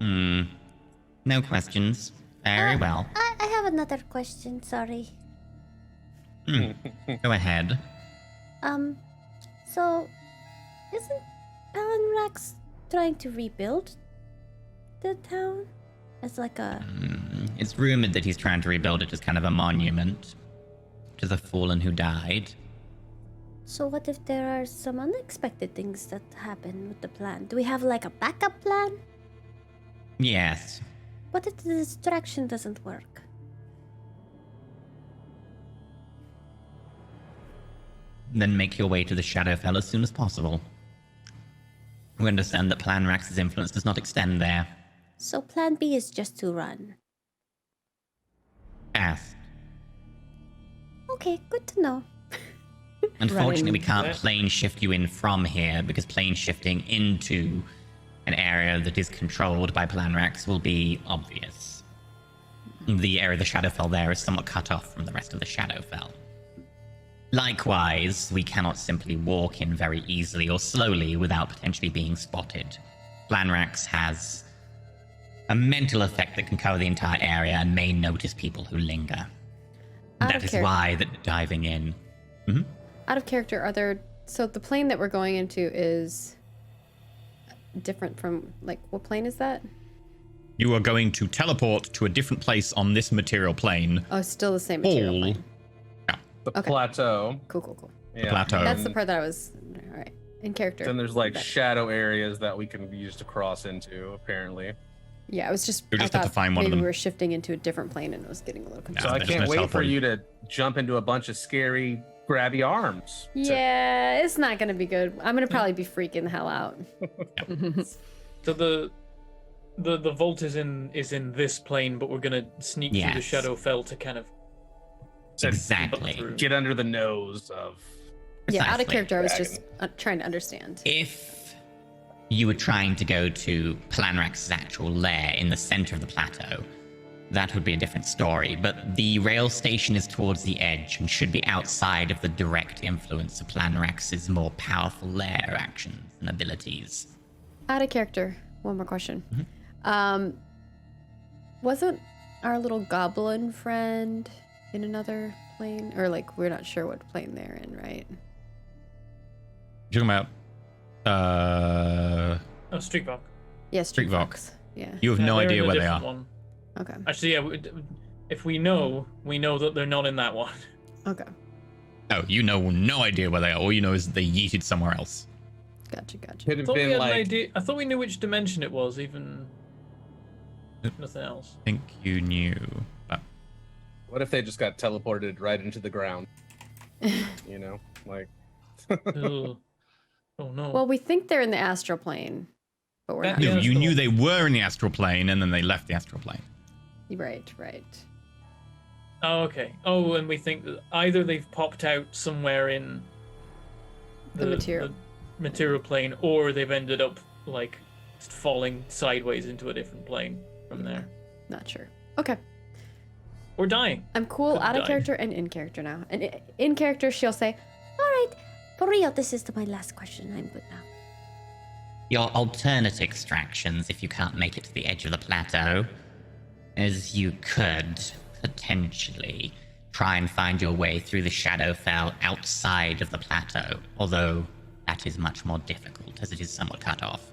[SPEAKER 7] No questions. Very well.
[SPEAKER 6] I have another question, sorry.
[SPEAKER 7] Go ahead.
[SPEAKER 6] So, isn't Palanrax trying to rebuild the town? As like a...
[SPEAKER 7] It's rumored that he's trying to rebuild it as kind of a monument to the fallen who died.
[SPEAKER 6] So what if there are some unexpected things that happen with the plan? Do we have like a backup plan?
[SPEAKER 7] Yes.
[SPEAKER 6] What if the distraction doesn't work?
[SPEAKER 7] Then make your way to the Shadowfell as soon as possible. We understand that Planrax's influence does not extend there.
[SPEAKER 6] So plan B is just to run.
[SPEAKER 7] Yes.
[SPEAKER 6] Okay, good to know.
[SPEAKER 7] Unfortunately, we can't plane shift you in from here, because plane shifting into an area that is controlled by Planrax will be obvious. The area of the Shadowfell there is somewhat cut off from the rest of the Shadowfell. Likewise, we cannot simply walk in very easily or slowly without potentially being spotted. Planrax has a mental effect that can cover the entire area and may notice people who linger. That is why that diving in...
[SPEAKER 1] Out of character, are there... So the plane that we're going into is different from... Like, what plane is that?
[SPEAKER 2] You are going to teleport to a different place on this material plane.
[SPEAKER 1] Oh, still the same material
[SPEAKER 2] All...
[SPEAKER 1] plane.
[SPEAKER 4] The
[SPEAKER 1] Okay.
[SPEAKER 4] plateau.
[SPEAKER 1] Cool.
[SPEAKER 4] Yeah.
[SPEAKER 2] Plateau.
[SPEAKER 1] That's the part that I was... All right. In character.
[SPEAKER 4] Then there's like
[SPEAKER 1] Okay.
[SPEAKER 4] shadow areas that we can use to cross into, apparently.
[SPEAKER 1] Yeah, I was just...
[SPEAKER 2] You just
[SPEAKER 1] I
[SPEAKER 2] have to
[SPEAKER 1] thought
[SPEAKER 2] find one of
[SPEAKER 1] maybe
[SPEAKER 2] them.
[SPEAKER 1] we were shifting into a different plane and it was getting a little confused.
[SPEAKER 4] So I
[SPEAKER 2] there's
[SPEAKER 4] can't
[SPEAKER 2] no
[SPEAKER 4] wait for
[SPEAKER 2] teleporting.
[SPEAKER 4] you to jump into a bunch of scary grabby arms.
[SPEAKER 1] Yeah, it's not gonna be good. I'm gonna probably be freaking the hell out.
[SPEAKER 5] So the vault is in this plane, but we're gonna sneak through the
[SPEAKER 7] Yes.
[SPEAKER 5] Shadowfell to kind of
[SPEAKER 7] Exactly.
[SPEAKER 5] through.
[SPEAKER 4] Get under the nose of...
[SPEAKER 1] Yeah, out of
[SPEAKER 7] Precisely.
[SPEAKER 1] character, I was just trying to understand.
[SPEAKER 7] If you were trying to go to Planrax's actual lair in the center of the plateau, that would be a different story. But the rail station is towards the edge and should be outside of the direct influence of Planrax's more powerful lair actions and abilities.
[SPEAKER 1] Out of character, one more question. Wasn't our little goblin friend in another plane? Or like, we're not sure what plane they're in, right?
[SPEAKER 2] You're talking about...
[SPEAKER 5] Oh, Streakvox.
[SPEAKER 1] Yeah,
[SPEAKER 2] Street
[SPEAKER 1] Vox. Yeah.
[SPEAKER 2] You have
[SPEAKER 5] Yeah,
[SPEAKER 2] no
[SPEAKER 5] they're in
[SPEAKER 2] idea
[SPEAKER 5] a
[SPEAKER 2] where they
[SPEAKER 5] different
[SPEAKER 2] are.
[SPEAKER 5] one.
[SPEAKER 1] Okay.
[SPEAKER 5] Actually, yeah. If we know that they're not in that one.
[SPEAKER 1] Okay.
[SPEAKER 2] Oh, you know no idea where they are. All you know is that they yeeted somewhere else.
[SPEAKER 1] Gotcha.
[SPEAKER 4] Could
[SPEAKER 5] I
[SPEAKER 4] have
[SPEAKER 5] thought we
[SPEAKER 4] been
[SPEAKER 5] had an
[SPEAKER 4] like...
[SPEAKER 5] idea. I thought we knew which dimension it was, even nothing else.
[SPEAKER 2] I think you knew. But
[SPEAKER 4] What if they just got teleported right into the ground? You know, like...
[SPEAKER 5] Ugh. Oh no.
[SPEAKER 1] Well, we think they're in the astral plane, but we're not.
[SPEAKER 5] Yeah,
[SPEAKER 2] no,
[SPEAKER 5] that's
[SPEAKER 2] you
[SPEAKER 5] the
[SPEAKER 2] knew
[SPEAKER 5] one.
[SPEAKER 2] they were in the astral plane, and then they left the astral plane.
[SPEAKER 1] Right.
[SPEAKER 5] Oh, okay. Oh, and we think that either they've popped out somewhere in
[SPEAKER 1] The material.
[SPEAKER 5] the material plane, or they've ended up like falling sideways into a different plane from there,
[SPEAKER 1] Not sure. Okay.
[SPEAKER 5] or dying.
[SPEAKER 1] I'm cool
[SPEAKER 5] Could've
[SPEAKER 1] out of
[SPEAKER 5] died.
[SPEAKER 1] character and in character now. And in character, she'll say,
[SPEAKER 6] All right, for real, this is my last question. I'm good now.
[SPEAKER 7] Your alternate extractions, if you can't make it to the edge of the plateau, is you could potentially try and find your way through the Shadowfell outside of the plateau, although that is much more difficult as it is somewhat cut off.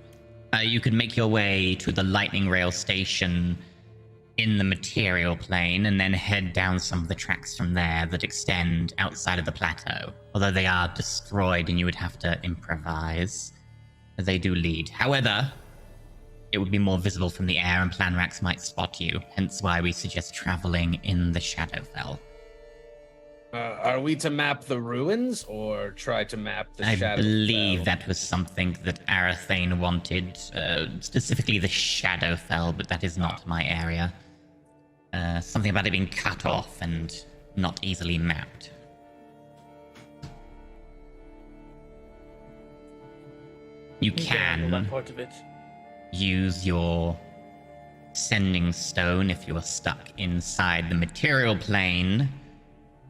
[SPEAKER 7] You could make your way to the lightning rail station in the material plane and then head down some of the tracks from there that extend outside of the plateau, although they are destroyed and you would have to improvise. They do lead. However, it would be more visible from the air and Planrax might spot you, hence why we suggest traveling in the Shadowfell.
[SPEAKER 4] Are we to map the ruins or try to map the
[SPEAKER 7] I
[SPEAKER 4] Shadowfell?
[SPEAKER 7] believe that was something that Arathane wanted, specifically the Shadowfell, but that is not my area. Something about it being cut off and not easily mapped. You
[SPEAKER 5] handle
[SPEAKER 7] can
[SPEAKER 5] that part of it.
[SPEAKER 7] use your sending stone if you are stuck inside the material plane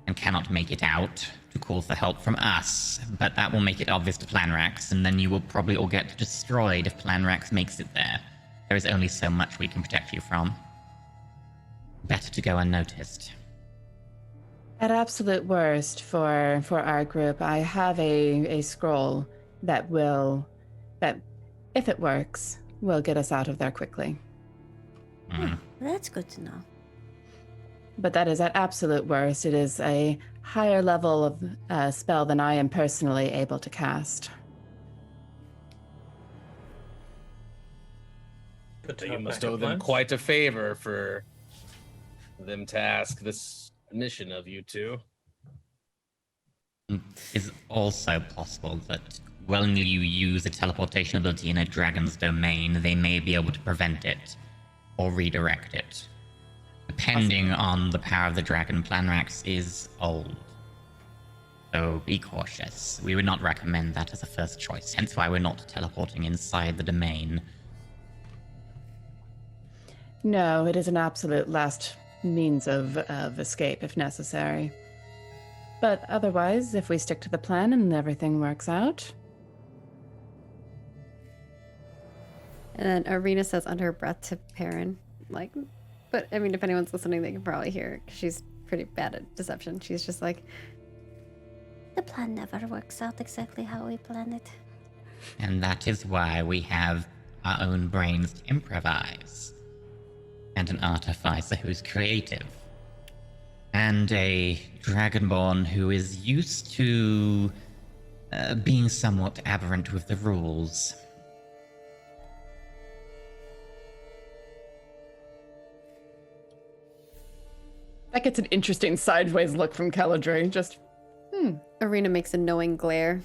[SPEAKER 7] and cannot make it out to call for help from us, but that will make it obvious to Planrax, and then you will probably all get destroyed if Planrax makes it there. There is only so much we can protect you from. Better to go unnoticed.
[SPEAKER 3] At absolute worst, for our group, I have a scroll that if it works, will get us out of there quickly.
[SPEAKER 6] That's good to know.
[SPEAKER 3] But that is at absolute worst. It is a higher level of spell than I am personally able to cast.
[SPEAKER 5] Good to
[SPEAKER 4] So you
[SPEAKER 5] have
[SPEAKER 4] must
[SPEAKER 5] backup
[SPEAKER 4] owe them
[SPEAKER 5] plans.
[SPEAKER 4] quite a favor for them to ask this mission of you two.
[SPEAKER 7] It is also possible that when you use a teleportation ability in a dragon's domain, they may be able to prevent it or redirect it. Depending on the power of the dragon, Planrax is old. So be cautious. We would not recommend that as a first choice, hence why we're not teleporting inside the domain.
[SPEAKER 3] No, it is an absolute last means of escape if necessary. But otherwise, if we stick to the plan and everything works out.
[SPEAKER 1] and then Arena says under her breath to Perrin, like, but I mean, if anyone's listening, they can probably hear her 'cause she's pretty bad at deception. She's just like,
[SPEAKER 6] The plan never works out exactly how we planned it.
[SPEAKER 7] And that is why we have our own brains to improvise. And an artificer who is creative. And a dragonborn who is used to being somewhat aberrant with the rules.
[SPEAKER 3] That gets an interesting sideways look from Caladry. Just,
[SPEAKER 1] Arena makes a knowing glare.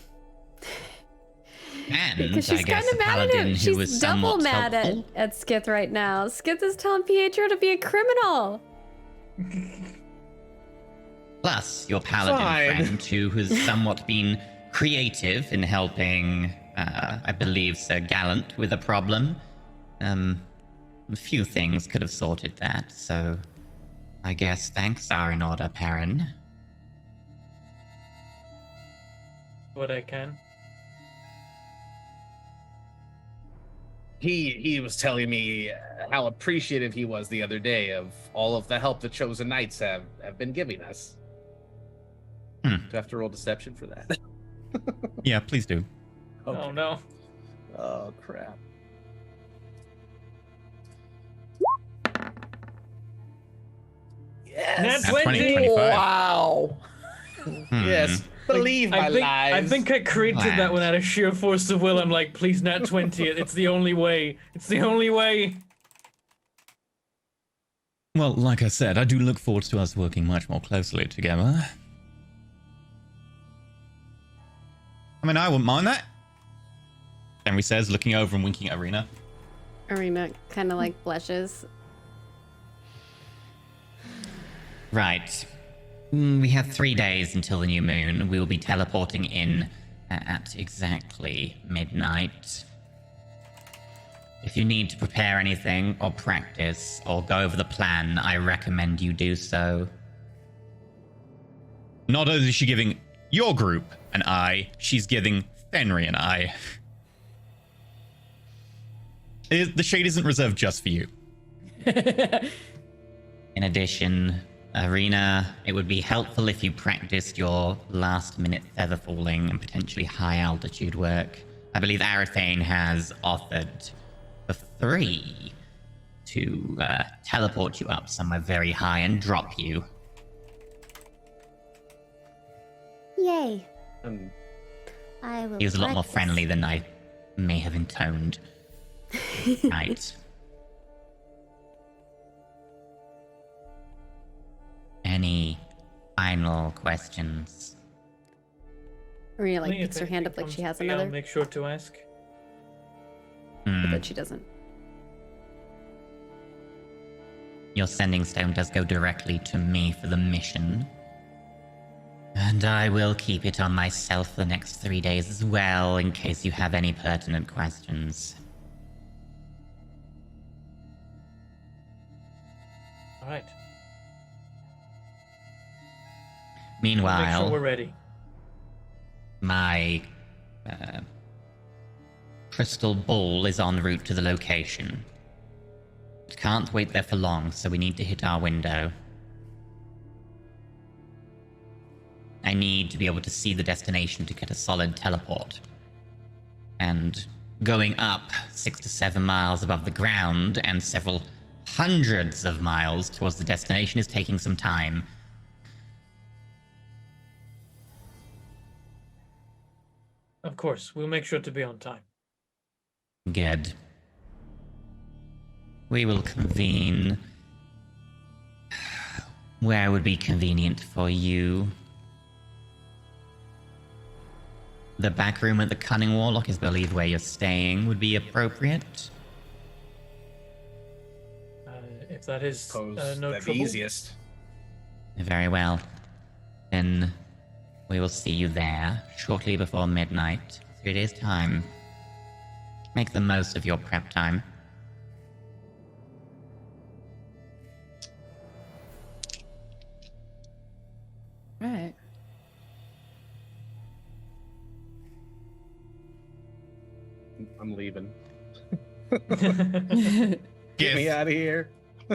[SPEAKER 7] And
[SPEAKER 1] Because
[SPEAKER 7] I
[SPEAKER 1] she's
[SPEAKER 7] guess
[SPEAKER 1] kind of
[SPEAKER 7] a
[SPEAKER 1] mad at
[SPEAKER 7] paladin
[SPEAKER 1] him.
[SPEAKER 7] who was
[SPEAKER 1] She's double
[SPEAKER 7] somewhat
[SPEAKER 1] mad
[SPEAKER 7] helpful.
[SPEAKER 1] at Skith right now. Skith is telling Pietro to be a criminal.
[SPEAKER 7] Plus, your paladin
[SPEAKER 4] Fine.
[SPEAKER 7] friend, who has somewhat been creative in helping, I believe, Sir Gallant with a problem. A few things could have sorted that, so I guess thanks are in order, Perrin.
[SPEAKER 5] What I can.
[SPEAKER 4] He was telling me how appreciative he was the other day of all of the help the Chosen Knights have been giving us. Do I have to roll deception for that?
[SPEAKER 2] Yeah, please do.
[SPEAKER 5] Oh no.
[SPEAKER 4] Oh crap. Yes.
[SPEAKER 5] Nat 20!
[SPEAKER 2] 25.
[SPEAKER 3] wow.
[SPEAKER 4] Yes. Believe my
[SPEAKER 5] I
[SPEAKER 4] lies.
[SPEAKER 5] think I created that
[SPEAKER 7] Lad.
[SPEAKER 5] one out of sheer force of will. I'm like, please, Nat 20. It's the only way. It's the only way.
[SPEAKER 2] Well, like I said, I do look forward to us working much more closely together. I mean, I wouldn't mind that. Henry says, looking over and winking at Arena.
[SPEAKER 1] Arena kind of like blushes.
[SPEAKER 7] Right. We have 3 days until the new moon. We will be teleporting in at exactly midnight. If you need to prepare anything, or practice, or go over the plan, I recommend you do so.
[SPEAKER 2] Not only is she giving your group an eye, she's giving Fenry an eye. The shade isn't reserved just for you.
[SPEAKER 7] In addition, Arena, it would be helpful if you practiced your last-minute feather falling and potentially high-altitude work. I believe Arathane has offered for free to teleport you up somewhere very high and drop you.
[SPEAKER 6] Yay.
[SPEAKER 4] Um,
[SPEAKER 6] I will
[SPEAKER 7] He was a lot more
[SPEAKER 6] practice.
[SPEAKER 7] friendly than I may have intoned. Right. Any final questions?
[SPEAKER 1] Arena like
[SPEAKER 5] If
[SPEAKER 1] picks her hand
[SPEAKER 5] anything
[SPEAKER 1] up like she
[SPEAKER 5] comes
[SPEAKER 1] has
[SPEAKER 5] to me, I'll
[SPEAKER 1] another,
[SPEAKER 5] make sure to ask.
[SPEAKER 1] but then she doesn't.
[SPEAKER 7] Your sending stone does go directly to me for the mission. And I will keep it on myself for the next 3 days as well, in case you have any pertinent questions.
[SPEAKER 5] All right. Make
[SPEAKER 7] Meanwhile,
[SPEAKER 5] sure we're ready.
[SPEAKER 7] my crystal ball is en route to the location. It can't wait there for long, so we need to hit our window. I need to be able to see the destination to get a solid teleport. And going up 6 to 7 miles above the ground and several hundreds of miles towards the destination is taking some time.
[SPEAKER 5] Of course, we'll make sure to be on time.
[SPEAKER 7] Good. We will convene where would be convenient for you. The back room at the Cunning Warlock is believed where you're staying would be appropriate.
[SPEAKER 5] If that is
[SPEAKER 4] suppose
[SPEAKER 5] no
[SPEAKER 4] that'd
[SPEAKER 5] trouble.
[SPEAKER 4] be easiest.
[SPEAKER 7] Very well. Then we will see you there shortly before midnight. 3 days' time. Make the most of your prep time.
[SPEAKER 3] Right.
[SPEAKER 4] I'm leaving.
[SPEAKER 2] Gith
[SPEAKER 4] Get me out of here.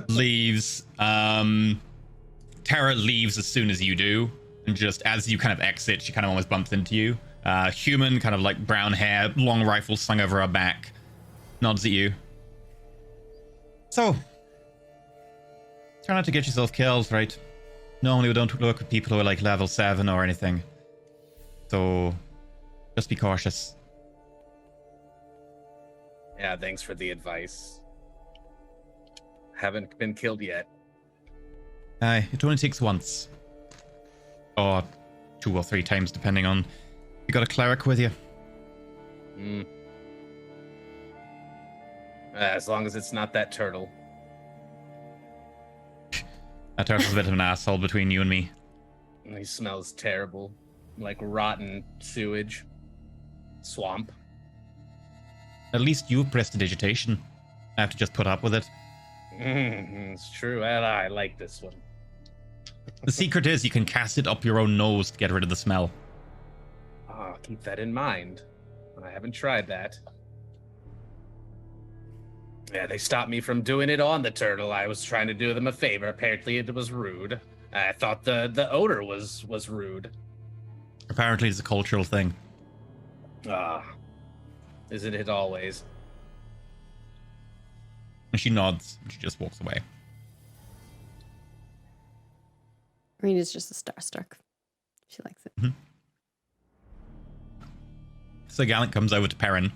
[SPEAKER 2] leaves. Tara leaves as soon as you do. And just as you kind of exit, she kind of almost bumps into you. Human, kind of like brown hair, long rifle slung over her back. Nods at you. So, try not to get yourself killed, right? Normally we don't work with people who are like level 7 or anything. So, just be cautious.
[SPEAKER 4] Yeah, thanks for the advice. Haven't been killed yet.
[SPEAKER 2] Aye, it only takes once. Or 2 or 3 times, depending on if you got a cleric with you.
[SPEAKER 4] As long as it's not that turtle.
[SPEAKER 2] That turtle's a bit of an asshole between you and me.
[SPEAKER 4] He smells terrible. Like rotten sewage. Swamp.
[SPEAKER 2] At least you've prestidigitation. I have to just put up with it.
[SPEAKER 4] It's true. I like this one.
[SPEAKER 2] The secret is you can cast it up your own nose to get rid of the smell.
[SPEAKER 4] I'll keep that in mind. I haven't tried that. Yeah, they stopped me from doing it on the turtle. I was trying to do them a favor. Apparently it was rude. I thought the odor was rude.
[SPEAKER 2] Apparently it's a cultural thing.
[SPEAKER 4] Isn't it always?
[SPEAKER 2] And she nods and she just walks away.
[SPEAKER 1] Arena's just a starstruck. She likes it.
[SPEAKER 2] So Gallant comes over to Perrin.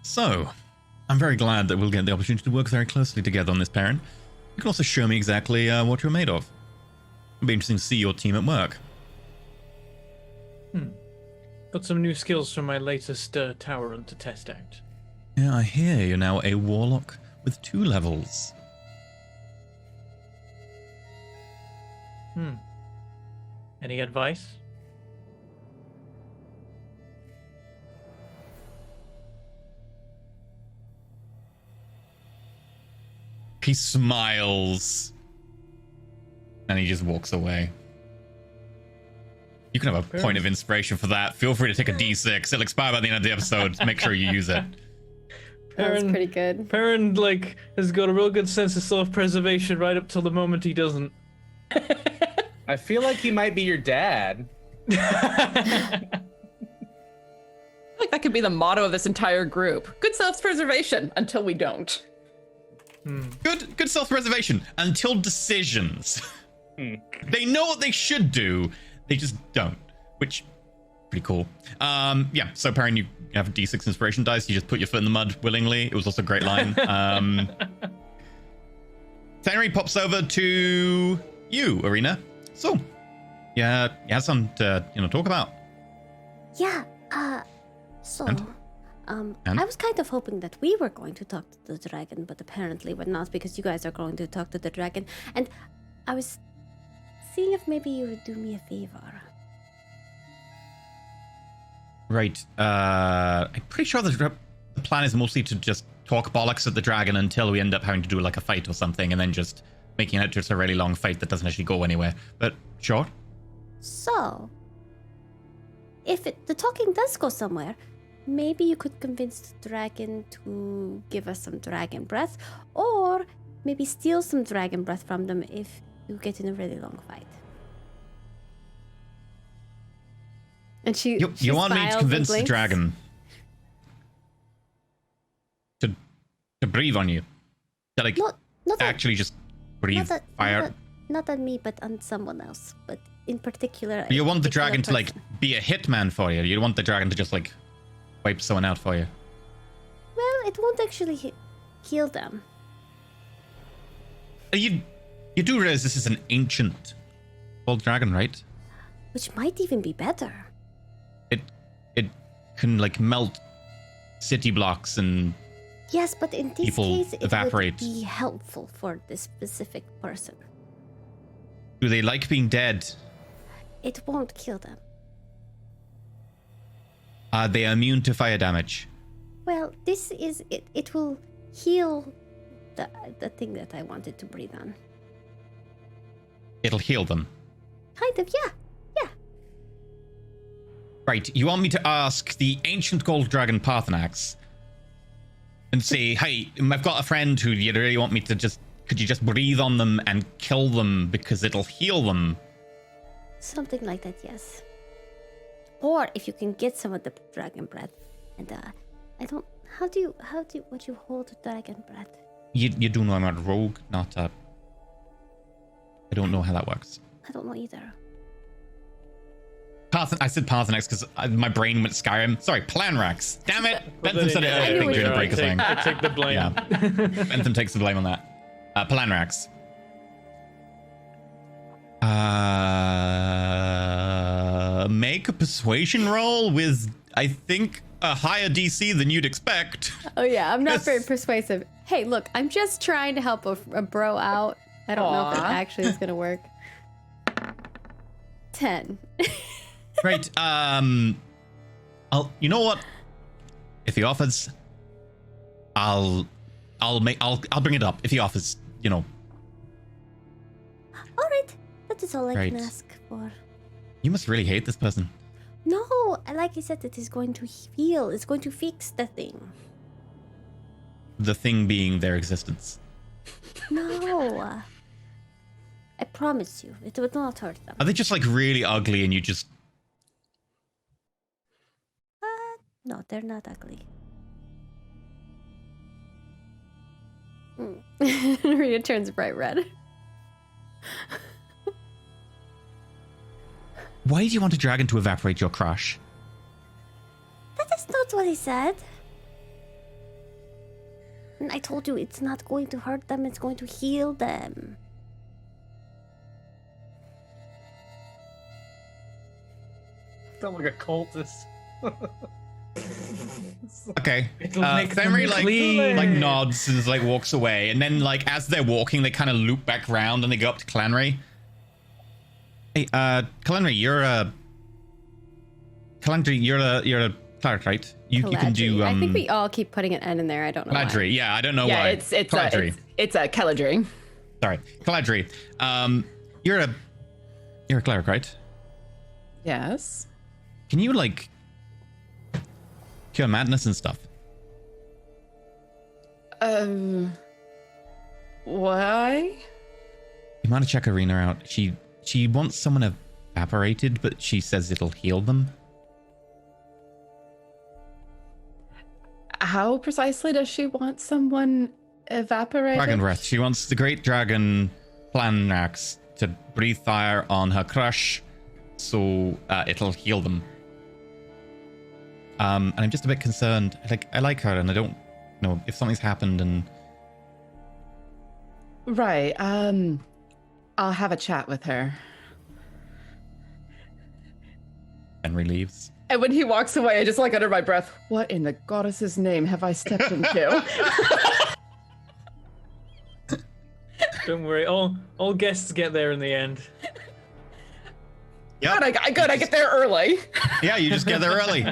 [SPEAKER 2] So, I'm very glad that we'll get the opportunity to work very closely together on this, Perrin. You can also show me exactly what you're made of. It'll be interesting to see your team at work.
[SPEAKER 5] Got some new skills from my latest tower run to test out.
[SPEAKER 2] Yeah, I hear you're now a warlock with 2 levels.
[SPEAKER 5] Any advice?
[SPEAKER 2] He smiles. And he just walks away. You can have a point of inspiration for that. Feel free to take a D6. It'll expire by the end of the episode. Make sure you use it.
[SPEAKER 1] That was pretty good.
[SPEAKER 5] Perrin, like, has got a real good sense of self-preservation right up till the moment he doesn't.
[SPEAKER 4] I feel like he might be your dad.
[SPEAKER 3] I think that could be the motto of this entire group. Good self-preservation until we don't.
[SPEAKER 2] Good self-preservation until decisions. They know what they should do. They just don't, which pretty cool. Yeah, so Perrin, you have a D6 inspiration dice. You just put your foot in the mud willingly. It was also a great line. Henry pops over to you, Arena. So, yeah, you have something to talk about.
[SPEAKER 6] Yeah, so,
[SPEAKER 2] And?
[SPEAKER 6] I was kind of hoping that we were going to talk to the dragon, but apparently we're not because you guys are going to talk to the dragon. And I was seeing if maybe you would do me a favor.
[SPEAKER 2] Right. I'm pretty sure the plan is mostly to just talk bollocks at the dragon until we end up having to do like a fight or something, and then just making it just a really long fight that doesn't actually go anywhere. But sure.
[SPEAKER 6] So, if the talking does go somewhere, maybe you could convince the dragon to give us some dragon breath, or maybe steal some dragon breath from them if you get in a really long fight.
[SPEAKER 1] And she
[SPEAKER 2] You want me to
[SPEAKER 1] smiles and
[SPEAKER 2] convince the
[SPEAKER 1] blinks.
[SPEAKER 2] dragon to breathe on you? To like
[SPEAKER 6] Not on,
[SPEAKER 2] actually just breathe fire?
[SPEAKER 6] not on me, but on someone else. But in particular,
[SPEAKER 2] You want the
[SPEAKER 6] particular
[SPEAKER 2] dragon to like
[SPEAKER 6] person.
[SPEAKER 2] be a hitman for you. You want the dragon to just like wipe someone out for you.
[SPEAKER 6] Well, it won't actually kill them.
[SPEAKER 2] You do realize this is an ancient old dragon, right?
[SPEAKER 6] Which might even be better.
[SPEAKER 2] It can like melt city blocks and
[SPEAKER 6] Yes, but in this
[SPEAKER 2] People
[SPEAKER 6] case, it
[SPEAKER 2] evaporate.
[SPEAKER 6] would be helpful for this specific person.
[SPEAKER 2] do they like being dead?
[SPEAKER 6] It won't kill them.
[SPEAKER 2] Are they immune to fire damage?
[SPEAKER 6] Well, this is it. It will heal the thing that I wanted to breathe on.
[SPEAKER 2] It'll heal them.
[SPEAKER 6] Kind of, yeah.
[SPEAKER 2] Right, you want me to ask the ancient gold dragon Parthenax and say, hey, I've got a friend who you really want me to just, could you just breathe on them and kill them because it'll heal them?
[SPEAKER 6] Something like that, yes. Or if you can get some of the dragon breath, and I don't. Would you hold dragon breath?
[SPEAKER 2] You do know I'm a rogue, not a... I don't know how that works.
[SPEAKER 6] I don't know either.
[SPEAKER 2] I said Parthenax because my brain went Skyrim. Sorry, Planrax. Damn it! Bentham said it
[SPEAKER 6] I
[SPEAKER 2] earlier, I
[SPEAKER 6] knew
[SPEAKER 2] think,
[SPEAKER 6] it.
[SPEAKER 2] during the break or something.
[SPEAKER 5] I take the blame.
[SPEAKER 2] Yeah. Bentham takes the blame on that. Planrax. Make a persuasion roll with, I think, a higher DC than you'd expect.
[SPEAKER 1] Oh yeah, I'm not very
[SPEAKER 2] Yes.
[SPEAKER 1] persuasive. Hey, look, I'm just trying to help a bro out. I don't know if it
[SPEAKER 3] Aw.
[SPEAKER 1] actually is gonna work. 10.
[SPEAKER 2] Right. You know what? If he offers, I'll bring it up. If he offers,
[SPEAKER 6] All right, that is all I can
[SPEAKER 2] Right.
[SPEAKER 6] ask for.
[SPEAKER 2] You must really hate this person.
[SPEAKER 6] No, like I said, it is going to heal. It's going to fix the thing.
[SPEAKER 2] The thing being their existence.
[SPEAKER 6] No, I promise you, it would not hurt them.
[SPEAKER 2] Are they just like really ugly and you just...
[SPEAKER 6] No, they're not ugly.
[SPEAKER 1] Rita turns bright red.
[SPEAKER 2] Why do you want a dragon to evaporate your crush?
[SPEAKER 6] That is not what he said. And I told you it's not going to hurt them, it's going to heal them.
[SPEAKER 4] Sound like a cultist.
[SPEAKER 2] Okay.
[SPEAKER 5] It'll make them
[SPEAKER 2] Fenrir like
[SPEAKER 5] clean.
[SPEAKER 2] nods and like walks away, and then like as they're walking, they kind of loop back around and they go up to Caladry. Hey, Caladry, you're a Claricite. You can do.
[SPEAKER 1] I think we all keep putting an N in there. I don't know why.
[SPEAKER 2] Caladry. Yeah, I don't know
[SPEAKER 3] Yeah,
[SPEAKER 2] why.
[SPEAKER 3] it's
[SPEAKER 2] Caladry.
[SPEAKER 3] it's a Caladry.
[SPEAKER 2] Sorry, Caladry. You're a cleric, right?
[SPEAKER 3] Yes.
[SPEAKER 2] Can you like cure madness and stuff?
[SPEAKER 3] Why?
[SPEAKER 2] You might check Arena out. She wants someone evaporated, but she says it'll heal them.
[SPEAKER 3] How precisely does she want someone evaporated?
[SPEAKER 2] Dragon breath. She wants the great dragon Planax to breathe fire on her crush, so it'll heal them. And I'm just a bit concerned. I like her, and I don't know if something's happened. And
[SPEAKER 3] Right. I'll have a chat with her.
[SPEAKER 2] Henry leaves.
[SPEAKER 3] And when he walks away, I just like under my breath, what in the goddess's name have I stepped into?
[SPEAKER 5] Don't worry, all guests get there in the end.
[SPEAKER 2] Yeah,
[SPEAKER 3] Good, I get there early.
[SPEAKER 2] Yeah, you just get there early.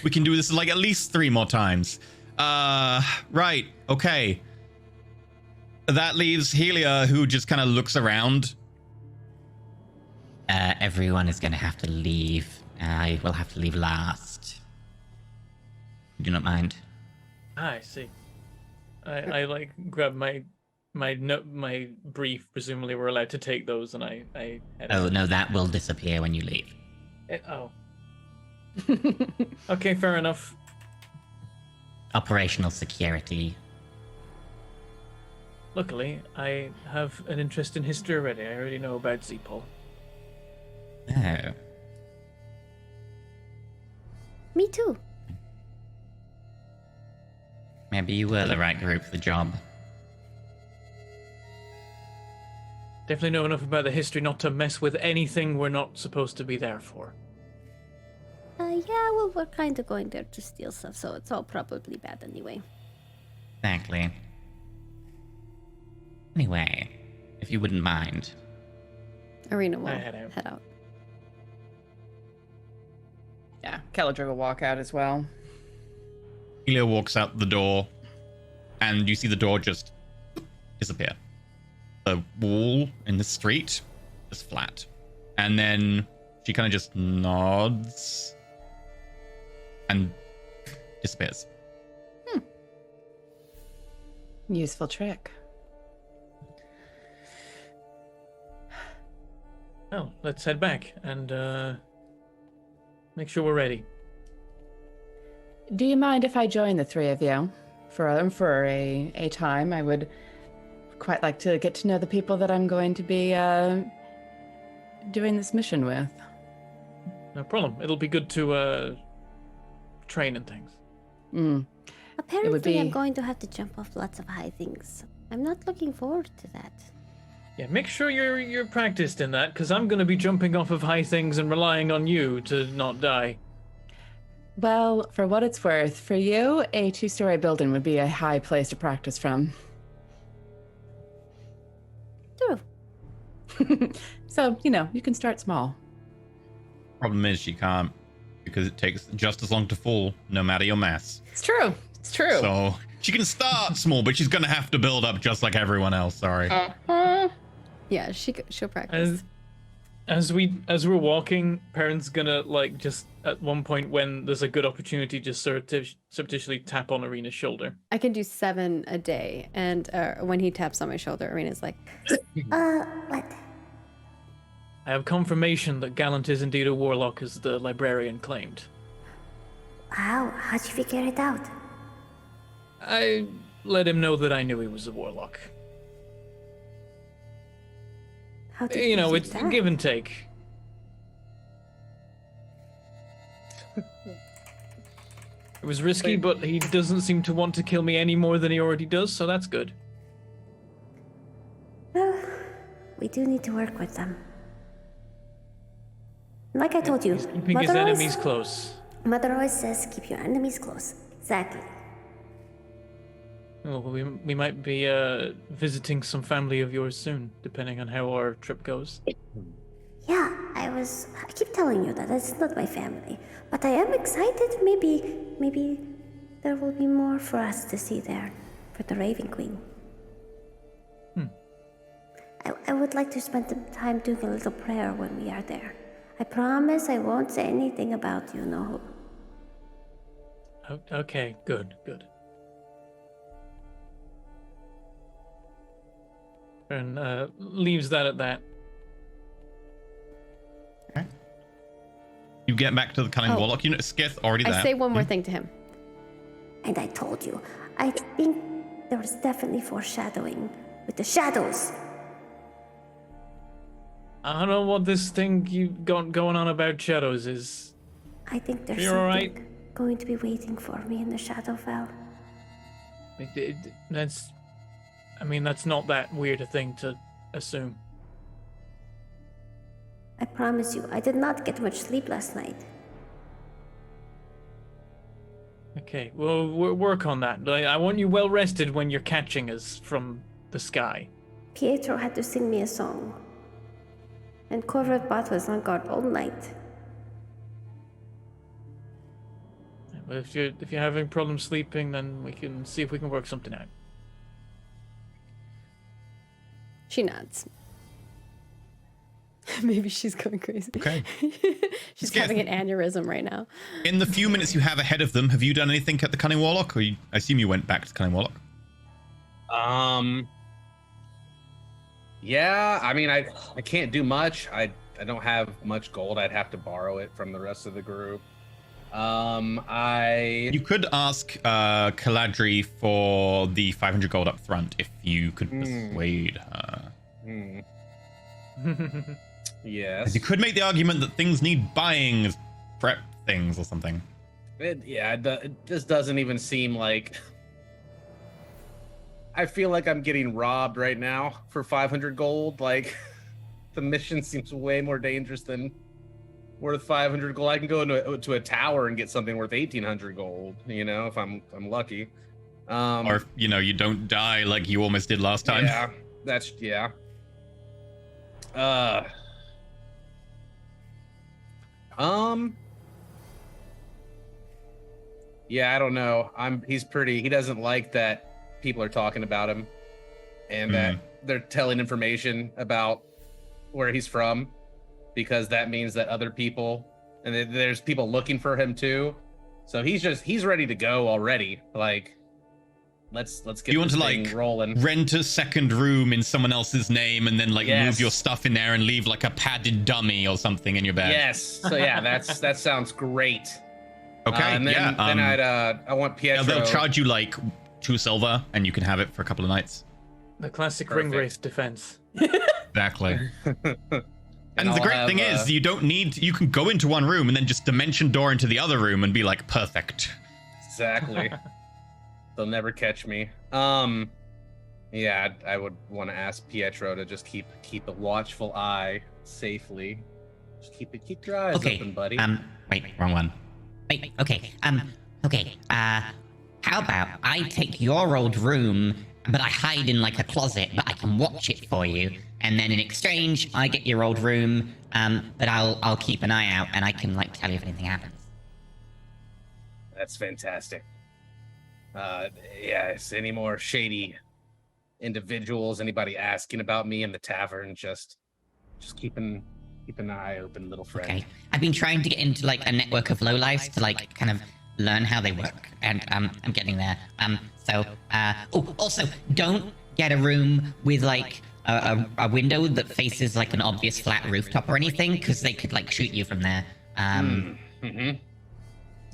[SPEAKER 2] We can do this like at least 3 more times. Right. Okay. That leaves Helia, who just kind of looks around.
[SPEAKER 7] Everyone is going to have to leave. I will have to leave last. You do not mind?
[SPEAKER 5] I see. I like grab my brief. Presumably, we're allowed to take those, and I head
[SPEAKER 7] Oh,
[SPEAKER 5] out.
[SPEAKER 7] no, that will disappear when you leave.
[SPEAKER 5] Oh. Okay, fair enough.
[SPEAKER 7] Operational security.
[SPEAKER 5] Luckily, I have an interest in history already. I already know about Zeepol.
[SPEAKER 7] Oh.
[SPEAKER 6] Me too.
[SPEAKER 7] Maybe you were the right group for the job.
[SPEAKER 5] Definitely know enough about the history not to mess with anything we're not supposed to be there for.
[SPEAKER 6] Yeah, well, we're kind of going there to steal stuff, so it's all probably bad anyway.
[SPEAKER 7] Exactly. Anyway, if you wouldn't mind.
[SPEAKER 1] Arena will
[SPEAKER 5] I head out.
[SPEAKER 1] head out.
[SPEAKER 3] Yeah, Caladry will walk out as well.
[SPEAKER 2] Helia walks out the door, and you see the door just disappear. The wall in the street is flat. And then she kind of just nods and disappears.
[SPEAKER 3] Useful trick.
[SPEAKER 5] Oh, let's head back and make sure we're ready.
[SPEAKER 3] Do you mind if I join the 3 of you for a time? I would quite like to get to know the people that I'm going to be doing this mission with.
[SPEAKER 5] No problem. It'll be good to train and things.
[SPEAKER 6] Apparently, I'm
[SPEAKER 3] be-
[SPEAKER 6] going to have to jump off lots of high things. I'm not looking forward to that.
[SPEAKER 5] Yeah, make sure you're practiced in that, because I'm going to be jumping off of high things and relying on you to not die.
[SPEAKER 3] Well, for what it's worth, for you, a 2-story building would be a high place to practice from.
[SPEAKER 6] True.
[SPEAKER 3] So, you can start small.
[SPEAKER 2] Problem is she can't, because it takes just as long to fall, no matter your mass.
[SPEAKER 3] It's true. It's true.
[SPEAKER 2] So she can start small, but she's gonna have to build up just like everyone else. Sorry.
[SPEAKER 1] Yeah, she'll practice.
[SPEAKER 5] As we're walking, Perrin's gonna just at one point when there's a good opportunity, just surreptitiously tap on Arena's shoulder.
[SPEAKER 1] I can do 7 a day, and when he taps on my shoulder, Arena's like,
[SPEAKER 6] What?
[SPEAKER 5] I have confirmation that Gallant is indeed a warlock, as the librarian claimed.
[SPEAKER 6] How'd you figure it out?
[SPEAKER 5] I let him know that I knew he was a warlock.
[SPEAKER 6] How did you do
[SPEAKER 5] It's
[SPEAKER 6] that?
[SPEAKER 5] give and take. It was risky, but he doesn't seem to want to kill me any more than he already does, so that's good.
[SPEAKER 6] Well, we do need to work with them. Like I told you,
[SPEAKER 5] Keeping his enemies close.
[SPEAKER 6] Mother always says keep your enemies close. Exactly.
[SPEAKER 5] Well, we might be visiting some family of yours soon, depending on how our trip goes.
[SPEAKER 6] Yeah, I keep telling you that it's not my family. But I am excited. Maybe there will be more for us to see there for the Raven Queen. I would like to spend some time doing a little prayer when we are there. I promise I won't say anything about you, no.
[SPEAKER 5] Okay, good. And leaves that at that.
[SPEAKER 2] Okay. You get back to the Cunning Warlock. You know, Skith already there.
[SPEAKER 1] I say one more thing to him.
[SPEAKER 6] And I told you, I think there was definitely foreshadowing with the shadows.
[SPEAKER 5] I don't know what this thing you got going on about shadows is.
[SPEAKER 6] I think there's
[SPEAKER 5] You're
[SPEAKER 6] something
[SPEAKER 5] alright?
[SPEAKER 6] going to be waiting for me in the Shadowfell.
[SPEAKER 5] That's not that weird a thing to assume.
[SPEAKER 6] I promise you, I did not get much sleep last night.
[SPEAKER 5] Okay, well, work on that. I want you well rested when you're catching us from the sky.
[SPEAKER 6] Pietro had to sing me a song. And Corvette Bot was on guard all night.
[SPEAKER 5] But if you're having problems sleeping, then we can see if we can work something out.
[SPEAKER 1] She nods. Maybe she's going crazy.
[SPEAKER 2] Okay.
[SPEAKER 1] She's
[SPEAKER 2] Skith.
[SPEAKER 1] having an aneurysm right now.
[SPEAKER 2] In the few minutes you have ahead of them, have you done anything at the Cunning Warlock? Or I assume you went back to the Cunning Warlock?
[SPEAKER 4] Yeah, I mean, I can't do much. I don't have much gold. I'd have to borrow it from the rest of the group.
[SPEAKER 2] You could ask Caladry for the 500 gold up front if you could persuade her.
[SPEAKER 4] Yes.
[SPEAKER 2] You could make the argument that things need buying as prep things or something.
[SPEAKER 4] It just doesn't even seem like... I feel like I'm getting robbed right now for 500 gold. Like, the mission seems way more dangerous than worth 500 gold. I can go into a tower and get something worth 1,800 gold, you know, if I'm lucky.
[SPEAKER 2] Or if, you don't die like you almost did last time.
[SPEAKER 4] Yeah, yeah. Yeah, I don't know. He doesn't like that people are talking about him and that they're telling information about where he's from, because that means that other people, and there's people looking for him too. So he's ready to go already. Like, let's get
[SPEAKER 2] You want
[SPEAKER 4] this
[SPEAKER 2] to
[SPEAKER 4] thing rolling.
[SPEAKER 2] rent a second room in someone else's name and then
[SPEAKER 4] Yes.
[SPEAKER 2] move your stuff in there and leave like a padded dummy or something in your bed.
[SPEAKER 4] Yes. So yeah, that sounds great.
[SPEAKER 2] Okay.
[SPEAKER 4] And then, then I want Pietro.
[SPEAKER 2] They'll charge you like 2 silver and you can have it for a couple of nights.
[SPEAKER 5] The classic
[SPEAKER 4] Perfect.
[SPEAKER 5] ring wraith defense.
[SPEAKER 2] Exactly. And the
[SPEAKER 4] I'll
[SPEAKER 2] great thing is, you can go into one room and then just dimension door into the other room and be like, perfect.
[SPEAKER 4] Exactly. They'll never catch me. Yeah, I would want to ask Pietro to just keep a watchful eye safely. Just keep your eyes
[SPEAKER 7] Okay.
[SPEAKER 4] open, buddy.
[SPEAKER 7] Wait, wrong one. Wait, okay. Okay. How about I take your old room, but I hide in like a closet, but I can watch it for you, and then in exchange, I get your old room, but I'll keep an eye out, and I can like tell you if anything happens.
[SPEAKER 4] That's fantastic. Yes, any more shady individuals, anybody asking about me in the tavern, just keep an eye open, little friend.
[SPEAKER 7] Okay. I've been trying to get into like a network of lowlifes to like kind of learn how they work, and I'm getting there. Also, don't get a room with like a window that faces like an obvious flat rooftop or anything, because they could like shoot you from there.
[SPEAKER 4] No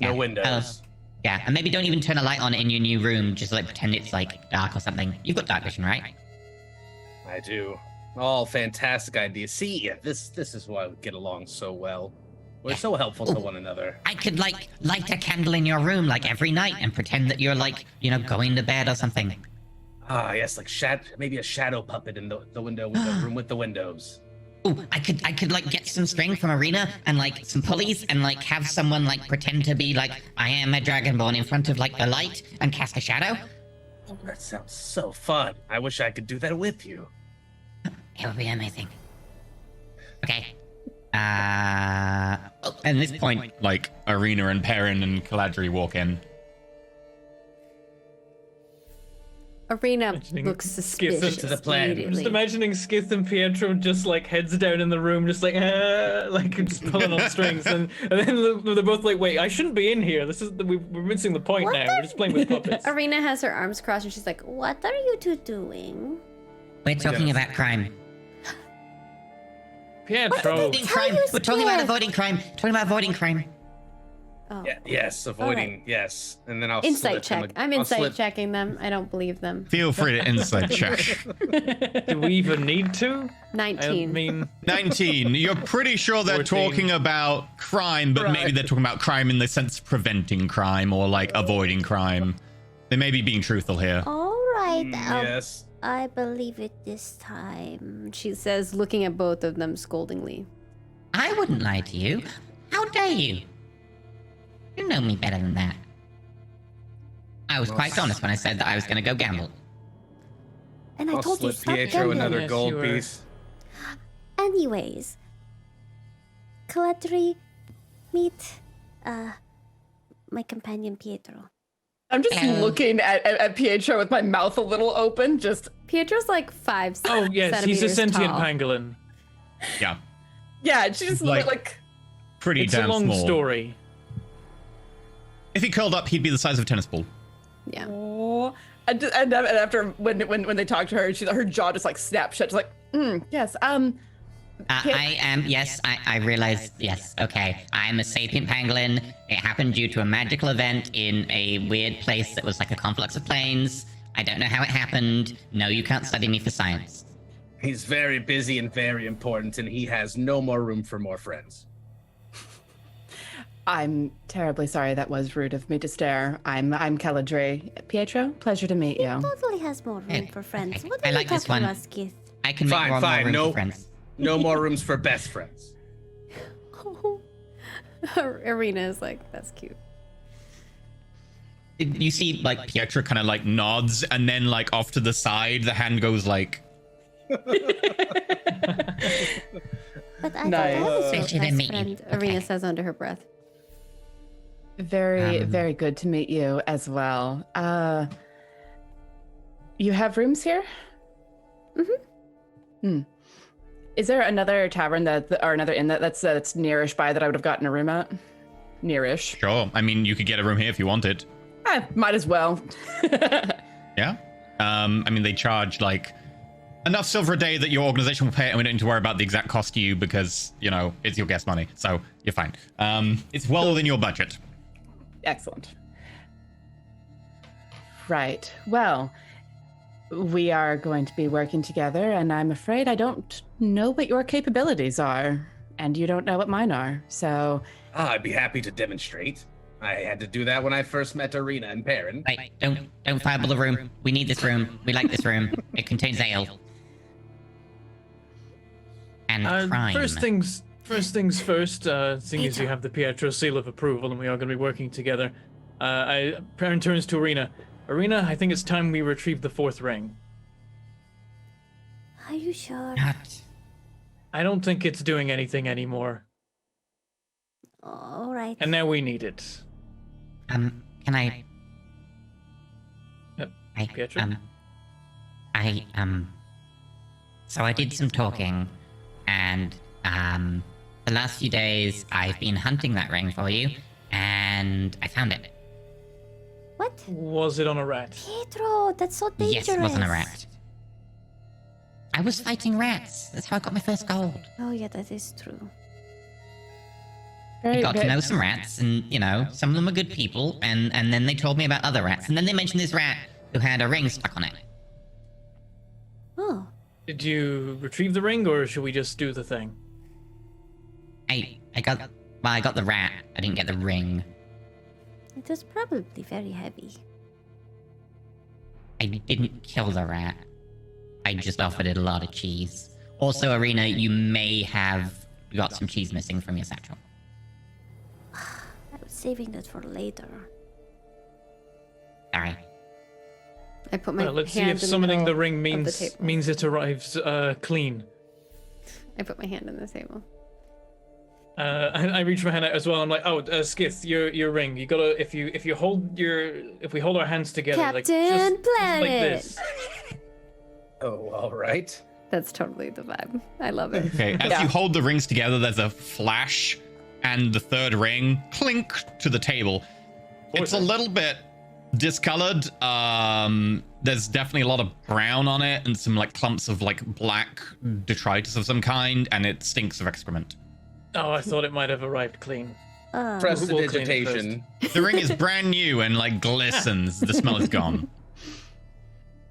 [SPEAKER 7] yeah,
[SPEAKER 4] windows.
[SPEAKER 7] Yeah, and maybe don't even turn a light on in your new room, just like pretend it's like dark or something. You've got dark vision, right?
[SPEAKER 4] I do. All fantastic ideas. See, this is why we get along so well. We're so helpful to one another.
[SPEAKER 7] I could like light a candle in your room like every night and pretend that you're like, going to bed or something.
[SPEAKER 4] Ah, yes, like maybe a shadow puppet in the window with the room with the windows.
[SPEAKER 7] Oh, I could like get some string from Arena and like some pulleys and like have someone like pretend to be like, I am a dragonborn in front of like a light and cast a shadow.
[SPEAKER 4] Oh, that sounds so fun. I wish I could do that with you.
[SPEAKER 7] It would be amazing. Okay. At this point,
[SPEAKER 2] Like, Arena and Perrin and Caladry walk in.
[SPEAKER 1] Arena
[SPEAKER 5] Imagining
[SPEAKER 1] looks
[SPEAKER 5] Skith
[SPEAKER 1] suspicious
[SPEAKER 4] to the plan.
[SPEAKER 5] Just
[SPEAKER 1] immediately.
[SPEAKER 5] imagining Skith and Pietro just like heads down in the room, just like just pulling on strings, and then they're both like, "Wait, I shouldn't be in here. This is we're missing the point
[SPEAKER 6] What
[SPEAKER 5] now.
[SPEAKER 6] the-
[SPEAKER 5] We're just playing with puppets."
[SPEAKER 1] Arena has her arms crossed and she's like,
[SPEAKER 6] What are you two doing?
[SPEAKER 7] we're talking about crime.
[SPEAKER 5] Pietro,
[SPEAKER 7] Avoiding crime.
[SPEAKER 6] you
[SPEAKER 7] We're talking about
[SPEAKER 6] scared?
[SPEAKER 7] avoiding crime. Talking about avoiding crime.
[SPEAKER 1] oh.
[SPEAKER 4] Yeah, yes, avoiding. Yes, and then I'll
[SPEAKER 1] Insight
[SPEAKER 4] slip him
[SPEAKER 1] check.
[SPEAKER 4] a-
[SPEAKER 1] I'm
[SPEAKER 4] I'll
[SPEAKER 1] insight
[SPEAKER 4] slip-
[SPEAKER 1] checking them. I don't believe them.
[SPEAKER 2] Feel free to insight check.
[SPEAKER 5] do we even need to?
[SPEAKER 1] 19.
[SPEAKER 5] I mean,
[SPEAKER 2] 19. You're pretty sure they're
[SPEAKER 5] 14.
[SPEAKER 2] talking about crime, but maybe they're talking about crime in the sense of preventing crime or like avoiding crime. They may be being truthful here.
[SPEAKER 6] All right.
[SPEAKER 4] Yes.
[SPEAKER 6] I believe it this time.
[SPEAKER 1] She says, looking at both of them scoldingly.
[SPEAKER 7] I wouldn't lie to you. How dare you? You know me better than that. I was quite honest when I said that I was going to go gamble.
[SPEAKER 6] And I
[SPEAKER 4] I'll
[SPEAKER 6] told you
[SPEAKER 4] slip
[SPEAKER 6] stop
[SPEAKER 4] Pietro
[SPEAKER 6] gambling.
[SPEAKER 4] another
[SPEAKER 5] Yes,
[SPEAKER 4] gold
[SPEAKER 5] you were.
[SPEAKER 4] piece.
[SPEAKER 6] Anyways, Caladry, meet my companion Pietro.
[SPEAKER 3] I'm just looking at Pietro with my mouth a little open, just
[SPEAKER 1] Pietro's like 5
[SPEAKER 5] oh yes, he's a
[SPEAKER 1] centimeters
[SPEAKER 5] sentient
[SPEAKER 1] tall.
[SPEAKER 5] pangolin.
[SPEAKER 2] Yeah.
[SPEAKER 3] yeah, she's just
[SPEAKER 2] Like-
[SPEAKER 3] like
[SPEAKER 2] Pretty
[SPEAKER 5] It's a
[SPEAKER 2] damn
[SPEAKER 5] long
[SPEAKER 2] small.
[SPEAKER 5] story.
[SPEAKER 2] If he curled up, he'd be the size of a tennis ball.
[SPEAKER 1] Yeah.
[SPEAKER 3] oh. And after when they talk to her, her jaw just like snaps shut. She's like, yes,
[SPEAKER 7] I am, yes, I realize, yes, okay. I am a sapient pangolin. It happened due to a magical event in a weird place that was like a conflux of planes. I don't know how it happened. No, you can't study me for science.
[SPEAKER 4] He's very busy and very important, and he has no more room for more friends.
[SPEAKER 3] I'm terribly sorry. That was rude of me to stare. I'm Caladry. Pietro, pleasure to meet you.
[SPEAKER 6] Totally has more room
[SPEAKER 7] Hey,
[SPEAKER 6] for friends.
[SPEAKER 7] okay.
[SPEAKER 6] What
[SPEAKER 7] I
[SPEAKER 6] are
[SPEAKER 7] like
[SPEAKER 6] you
[SPEAKER 7] this
[SPEAKER 6] talking
[SPEAKER 7] one.
[SPEAKER 6] about, Skith?
[SPEAKER 7] I can make
[SPEAKER 4] Fine,
[SPEAKER 7] more
[SPEAKER 4] fine,
[SPEAKER 7] room
[SPEAKER 4] no-
[SPEAKER 7] for friends.
[SPEAKER 4] No more rooms for best friends.
[SPEAKER 1] Arena is like, that's cute.
[SPEAKER 7] You see, like,
[SPEAKER 2] Pietro kind of like nods, and then like off to the side, the hand goes like.
[SPEAKER 6] But I
[SPEAKER 3] Nice.
[SPEAKER 6] thought I was your
[SPEAKER 7] Pleasure to
[SPEAKER 6] best
[SPEAKER 7] meet you.
[SPEAKER 6] friend.
[SPEAKER 1] Arena
[SPEAKER 7] Okay.
[SPEAKER 1] says under her breath.
[SPEAKER 3] Very, very good to meet you as well. You have rooms here? Is there another tavern or another inn that's nearish by that I would have gotten a room at? Nearish.
[SPEAKER 2] Sure. I mean, you could get a room here if you wanted.
[SPEAKER 3] Might as well.
[SPEAKER 2] Yeah. I mean, they charge like enough silver a day that your organization will pay it, and we don't need to worry about the exact cost to you because, you know, it's your guest money. So you're fine. It's well within your budget.
[SPEAKER 3] Excellent. Right. Well, we are going to be working together, and I'm afraid I don't know what your capabilities are, and you don't know what mine are. So,
[SPEAKER 4] I'd be happy to demonstrate. I had to do that when I first met Arena and Perrin.
[SPEAKER 7] wait, don't fireball the room. We need this room. We like this room. It contains ale. And crime.
[SPEAKER 5] First things first, seeing as you have the Pietro seal of approval and we are going to be working together, Perrin turns to Arena. Arena, I think it's time we retrieve the fourth ring.
[SPEAKER 6] Are you sure?
[SPEAKER 7] Not.
[SPEAKER 5] I don't think it's doing anything anymore,
[SPEAKER 6] All right.
[SPEAKER 5] and now we need it.
[SPEAKER 7] Can I?
[SPEAKER 5] Pietro?
[SPEAKER 7] So I did some talking, and the last few days I've been hunting that ring for you, and I found it.
[SPEAKER 6] What?
[SPEAKER 5] Was it on a rat?
[SPEAKER 6] Pietro, that's so dangerous.
[SPEAKER 7] Yes, it wasn't a rat. I was fighting rats. That's how I got my first gold.
[SPEAKER 6] Oh, yeah, that is true.
[SPEAKER 7] I
[SPEAKER 3] very
[SPEAKER 7] got to
[SPEAKER 3] good.
[SPEAKER 7] know some rats, and you know, some of them are good people, and then they told me about other rats, and then they mentioned this rat who had a ring stuck on it.
[SPEAKER 6] Oh,
[SPEAKER 5] Did you retrieve the ring, or should we just do the thing?
[SPEAKER 7] I got the rat. I didn't get the ring.
[SPEAKER 6] it was probably very heavy.
[SPEAKER 7] I didn't kill the rat. I just offered it a lot of cheese. Also, Arena, you may have got some cheese missing from your satchel.
[SPEAKER 6] I was saving that for later.
[SPEAKER 7] Sorry.
[SPEAKER 1] I put my
[SPEAKER 5] Let's see
[SPEAKER 1] hand
[SPEAKER 5] if
[SPEAKER 1] in the
[SPEAKER 5] summoning the
[SPEAKER 1] middle
[SPEAKER 5] ring
[SPEAKER 1] of
[SPEAKER 5] means
[SPEAKER 1] table.
[SPEAKER 5] it arrives clean.
[SPEAKER 1] I put my hand on the table.
[SPEAKER 5] I reach my hand out as well. I'm like, oh, Skith, your ring. You gotta if we hold our hands together, like
[SPEAKER 6] Captain
[SPEAKER 5] just like
[SPEAKER 6] Planet.
[SPEAKER 5] this.
[SPEAKER 4] Oh, all right.
[SPEAKER 1] That's totally the vibe. I love it.
[SPEAKER 2] Okay, as you hold the rings together, there's a flash, and the third ring clink to the table. It's a little bit discolored. There's definitely a lot of brown on it, and some like clumps of like black detritus of some kind, and it stinks of excrement.
[SPEAKER 5] Oh, I thought it might have arrived clean.
[SPEAKER 4] Prestidigitation.
[SPEAKER 2] The ring is brand new and like glistens. The smell is gone.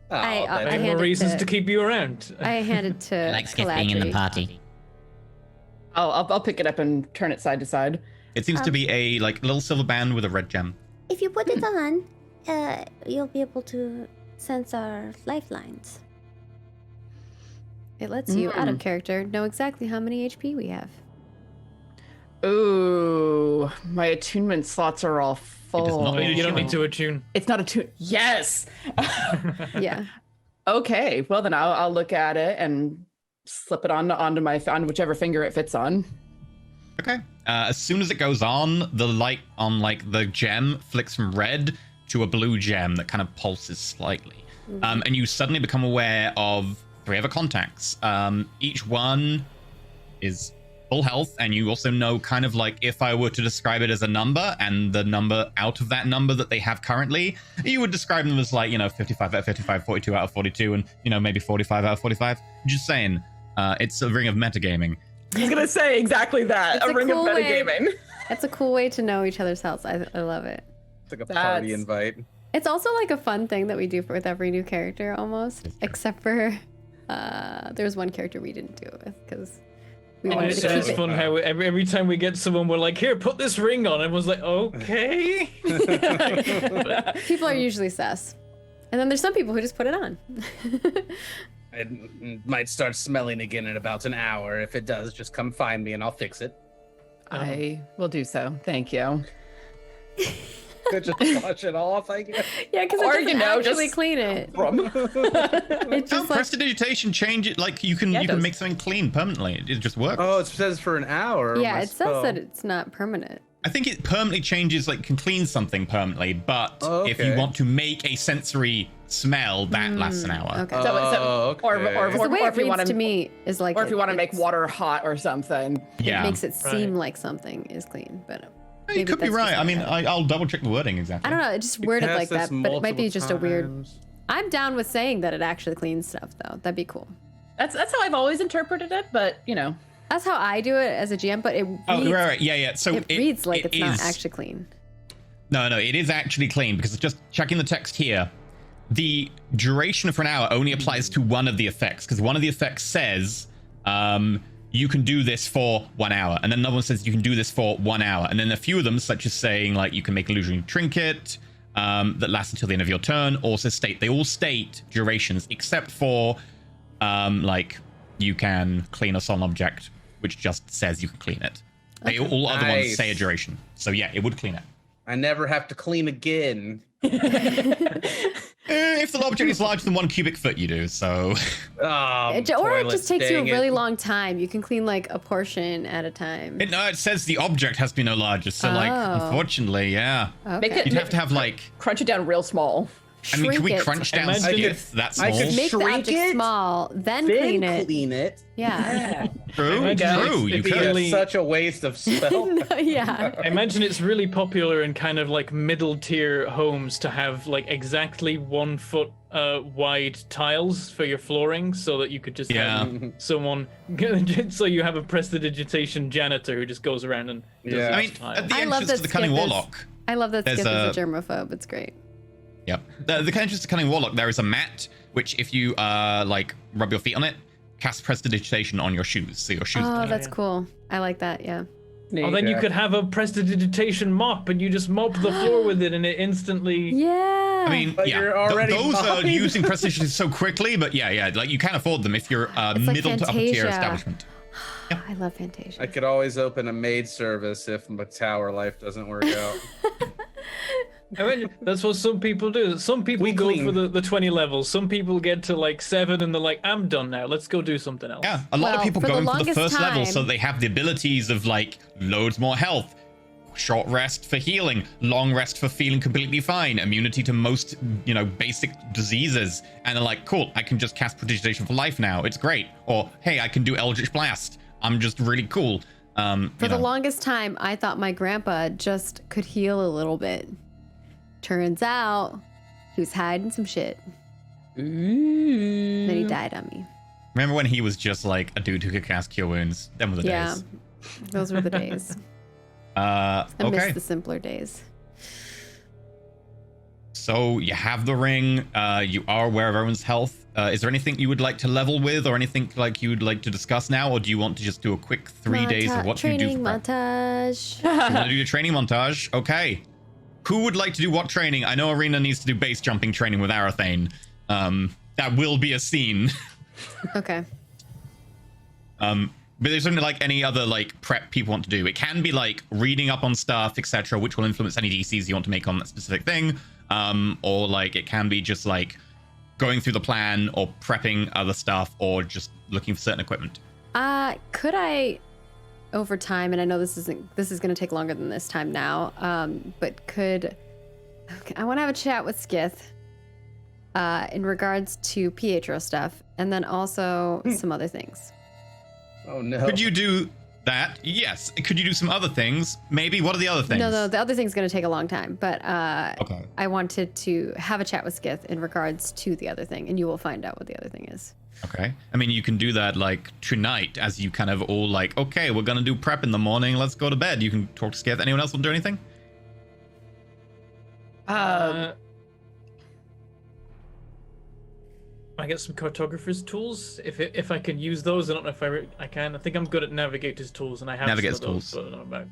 [SPEAKER 4] Oh,
[SPEAKER 1] I
[SPEAKER 5] Any
[SPEAKER 1] hand
[SPEAKER 5] more
[SPEAKER 1] it
[SPEAKER 5] reasons
[SPEAKER 1] to-
[SPEAKER 5] to keep you around?
[SPEAKER 1] I hand it to
[SPEAKER 7] Like Skith being in the
[SPEAKER 1] Caladry.
[SPEAKER 7] party.
[SPEAKER 3] I'll pick it up and turn it side to side.
[SPEAKER 2] It seems to be a like little silver band with a red gem.
[SPEAKER 6] If you put it on, you'll be able to sense our lifelines.
[SPEAKER 1] It lets you, out of character, know exactly how many HP we have.
[SPEAKER 3] Ooh, my attunement slots are all full.
[SPEAKER 2] not
[SPEAKER 5] Oh, you don't need to attune.
[SPEAKER 3] It's not attune. Yes.
[SPEAKER 1] Yeah.
[SPEAKER 3] Okay. Well, then I'll look at it and slip it on whichever finger it fits on.
[SPEAKER 2] Okay. As soon as it goes on, the light on like the gem flicks from red to a blue gem that kind of pulses slightly. And you suddenly become aware of 3 other contacts. Each one is full health, and you also know kind of like if I were to describe it as a number and the number out of that number that they have currently, you would describe them as like, 55 out of 55, 42 out of 42, and, maybe 45 out of 45. Just saying, it's a ring of metagaming.
[SPEAKER 3] I was gonna say exactly that.
[SPEAKER 1] It's
[SPEAKER 3] A
[SPEAKER 1] a
[SPEAKER 3] ring
[SPEAKER 1] cool
[SPEAKER 3] of
[SPEAKER 1] way-
[SPEAKER 3] metagaming.
[SPEAKER 1] That's a cool way to know each other's health. I love it.
[SPEAKER 4] It's like a party
[SPEAKER 3] That's-
[SPEAKER 4] invite.
[SPEAKER 1] It's also like a fun thing that we do with every new character almost, except for there was one character we didn't do it with because we wanted to
[SPEAKER 5] It's
[SPEAKER 1] keep it.
[SPEAKER 5] fun how every time we get someone, we're like, here, put this ring on. Everyone's like, okay.
[SPEAKER 1] People are usually sus. And then there's some people who just put it on.
[SPEAKER 4] It might start smelling again in about an hour. If it does, just come find me and I'll fix it.
[SPEAKER 3] I will do so. Thank you.
[SPEAKER 4] Could just wash it off, I guess.
[SPEAKER 1] Yeah, because
[SPEAKER 3] Or,
[SPEAKER 1] it doesn't actually
[SPEAKER 3] just-
[SPEAKER 1] clean it. It's
[SPEAKER 2] Oh,
[SPEAKER 1] just like,
[SPEAKER 2] prestidigitation change it. Like you can
[SPEAKER 3] Yeah, it does.
[SPEAKER 2] make something clean permanently. It just works.
[SPEAKER 4] Oh, it says for an hour.
[SPEAKER 1] yeah,
[SPEAKER 4] my
[SPEAKER 1] it says
[SPEAKER 4] spell.
[SPEAKER 1] that it's not permanent.
[SPEAKER 2] I think it permanently changes, like can clean something permanently, but
[SPEAKER 4] Oh,
[SPEAKER 2] if you
[SPEAKER 4] okay.
[SPEAKER 2] want to make a sensory smell, that lasts an hour.
[SPEAKER 1] Okay.
[SPEAKER 4] Oh,
[SPEAKER 3] Or
[SPEAKER 4] okay.
[SPEAKER 1] the way
[SPEAKER 3] if
[SPEAKER 1] it
[SPEAKER 3] you want
[SPEAKER 1] reads to me is like,
[SPEAKER 3] or if you want to make
[SPEAKER 1] it's-
[SPEAKER 3] water hot or something.
[SPEAKER 2] Yeah,
[SPEAKER 1] it makes it seem
[SPEAKER 5] Right.
[SPEAKER 1] like something is clean, but
[SPEAKER 2] you
[SPEAKER 1] maybe
[SPEAKER 2] could be
[SPEAKER 1] that's just
[SPEAKER 2] right. I
[SPEAKER 1] like
[SPEAKER 2] mean,
[SPEAKER 1] a-
[SPEAKER 2] I'll double check the wording exactly.
[SPEAKER 1] I don't know. It just
[SPEAKER 4] You
[SPEAKER 1] worded
[SPEAKER 4] cast
[SPEAKER 1] like
[SPEAKER 4] this
[SPEAKER 1] that, but it might be
[SPEAKER 4] multiple
[SPEAKER 1] just a weird.
[SPEAKER 4] times.
[SPEAKER 1] I'm down with saying that it actually cleans stuff, though. That'd be cool.
[SPEAKER 3] That's how I've always interpreted it, but
[SPEAKER 1] That's how I do it as a GM, but it reads,
[SPEAKER 2] Oh, right, yeah. So
[SPEAKER 1] it reads like
[SPEAKER 2] it
[SPEAKER 1] it's not
[SPEAKER 2] is-
[SPEAKER 1] actually clean.
[SPEAKER 2] No, it is actually clean because it's just checking the text here. The duration for an hour only applies to one of the effects because one of the effects says you can do this for 1 hour, and then another one says you can do this for 1 hour, and then a few of them, such as saying like you can make illusionary trinket that lasts until the end of your turn, also state they all state durations except for like you can clean a solid object, which just says you can clean it. They all other ones
[SPEAKER 4] Nice.
[SPEAKER 2] say a duration, so yeah, it would clean it.
[SPEAKER 4] I never have to clean again.
[SPEAKER 2] If the object is larger than 1 cubic foot, you do. So,
[SPEAKER 4] Oh,
[SPEAKER 1] Or it
[SPEAKER 4] toilet,
[SPEAKER 1] just takes you a
[SPEAKER 4] dang
[SPEAKER 1] really
[SPEAKER 4] it.
[SPEAKER 1] long time. You can clean like a portion at a time.
[SPEAKER 2] it says the object has to be no larger. So, like,
[SPEAKER 1] Oh.
[SPEAKER 2] unfortunately, yeah,
[SPEAKER 3] make it
[SPEAKER 2] you'd have to have like.
[SPEAKER 3] crunch it down real small.
[SPEAKER 2] I mean, can we
[SPEAKER 1] Shrink it.
[SPEAKER 2] crunch down
[SPEAKER 5] Imagine
[SPEAKER 2] Skith that
[SPEAKER 4] I
[SPEAKER 2] small?
[SPEAKER 4] could
[SPEAKER 1] Make the
[SPEAKER 4] Shrink
[SPEAKER 1] object
[SPEAKER 4] it?
[SPEAKER 1] small, then
[SPEAKER 4] Then
[SPEAKER 1] clean it.
[SPEAKER 4] clean it.
[SPEAKER 1] Yeah.
[SPEAKER 2] True,
[SPEAKER 5] Imagine
[SPEAKER 2] true. You
[SPEAKER 5] it'd be
[SPEAKER 2] could.
[SPEAKER 5] really-
[SPEAKER 4] It's such a waste of spell.
[SPEAKER 1] Yeah.
[SPEAKER 5] I imagine it's really popular in kind of like middle tier homes to have like exactly 1 foot wide tiles for your flooring so that you could just
[SPEAKER 2] Yeah.
[SPEAKER 5] have someone so you have a prestidigitation janitor who just goes around and does
[SPEAKER 4] Yeah.
[SPEAKER 5] those
[SPEAKER 2] I mean,
[SPEAKER 5] tiles.
[SPEAKER 2] at the
[SPEAKER 1] I love
[SPEAKER 2] entrance
[SPEAKER 1] that
[SPEAKER 2] to the Cunning
[SPEAKER 1] Skith is-
[SPEAKER 2] Warlock.
[SPEAKER 1] I love that
[SPEAKER 2] There's
[SPEAKER 1] Skith is
[SPEAKER 2] a-
[SPEAKER 1] a germaphobe. It's great.
[SPEAKER 2] Yep. The entrance to Cunning Warlock, there is a mat which, if you like rub your feet on it, casts prestidigitation on your shoes, so your shoes.
[SPEAKER 1] Oh,
[SPEAKER 2] don't
[SPEAKER 1] that's
[SPEAKER 5] yeah.
[SPEAKER 1] cool. I like that. Yeah.
[SPEAKER 5] Oh, then you could have a prestidigitation mop and you just mop the floor with it and it instantly
[SPEAKER 1] Yeah.
[SPEAKER 2] I mean,
[SPEAKER 4] But
[SPEAKER 2] yeah,
[SPEAKER 4] you're already
[SPEAKER 2] those are
[SPEAKER 4] mopping.
[SPEAKER 2] using prestidigitation so quickly, but yeah, like you can afford them if you're a
[SPEAKER 1] It's like
[SPEAKER 2] middle to upper tier
[SPEAKER 1] Fantasia.
[SPEAKER 2] establishment.
[SPEAKER 1] I love Fantasia.
[SPEAKER 4] I could always open a maid service if my tower life doesn't work out.
[SPEAKER 5] I mean, that's what some people do. Some people
[SPEAKER 4] We
[SPEAKER 5] go
[SPEAKER 4] clean.
[SPEAKER 5] for the 20 levels. Some people get to like 7 and they're like, I'm done now. Let's go do something else.
[SPEAKER 2] Yeah, a lot of
[SPEAKER 1] Well,
[SPEAKER 2] people
[SPEAKER 1] for the
[SPEAKER 2] going for the
[SPEAKER 1] longest
[SPEAKER 2] first level so
[SPEAKER 1] time-
[SPEAKER 2] they have the abilities of like loads more health, short rest for healing, long rest for feeling completely fine, immunity to most, basic diseases. And they're like, cool, I can just cast Prodigitation for life now. It's great. Or, hey, I can do Eldritch Blast. I'm just really cool.
[SPEAKER 1] For the longest time, I thought my grandpa just could heal a little bit. Turns out he was hiding some shit. Then he died on me.
[SPEAKER 2] Remember when he was just like a dude who could cast Cure Wounds? Them were the
[SPEAKER 1] Yeah,
[SPEAKER 2] days.
[SPEAKER 1] those were the days. I
[SPEAKER 2] Okay.
[SPEAKER 1] miss the simpler days.
[SPEAKER 2] So you have the ring. You are aware of everyone's health. Is there anything you would like to level with, or anything like you would like to discuss now, or do you want to just do a quick 3 days of what you do?
[SPEAKER 1] Training
[SPEAKER 2] For prep?
[SPEAKER 1] montage.
[SPEAKER 2] You want to do your training montage? Okay. Who would like to do what training? I know Arena needs to do base jumping training with Arathane. That will be a scene.
[SPEAKER 1] Okay.
[SPEAKER 2] But there's only like any other like prep people want to do. It can be like reading up on stuff, etc., which will influence any DCs you want to make on that specific thing. Or like it can be just like going through the plan or prepping other stuff or just looking for certain equipment.
[SPEAKER 1] Could I, over time, and I know this is going to take longer than this time now, but I want to have a chat with Skith in regards to Pietro stuff, and then also some other things.
[SPEAKER 4] Oh no.
[SPEAKER 2] Could you do that? Yes. Could you do some other things? Maybe. What are the other things?
[SPEAKER 1] No, the other thing's going to take a long time, but
[SPEAKER 2] Okay.
[SPEAKER 1] I wanted to have a chat with Skith in regards to the other thing, and you will find out what the other thing is.
[SPEAKER 2] Okay. I mean, you can do that like tonight as you kind of all like, okay, we're going to do prep in the morning. Let's go to bed. You can talk to Skith. Anyone else want to do anything?
[SPEAKER 5] I get some cartographer's tools. If I can use those, I don't know if I can. I think I'm good at navigator's tools, and I have
[SPEAKER 2] Navigator's
[SPEAKER 5] some of those,
[SPEAKER 2] tools.
[SPEAKER 5] but I don't know about.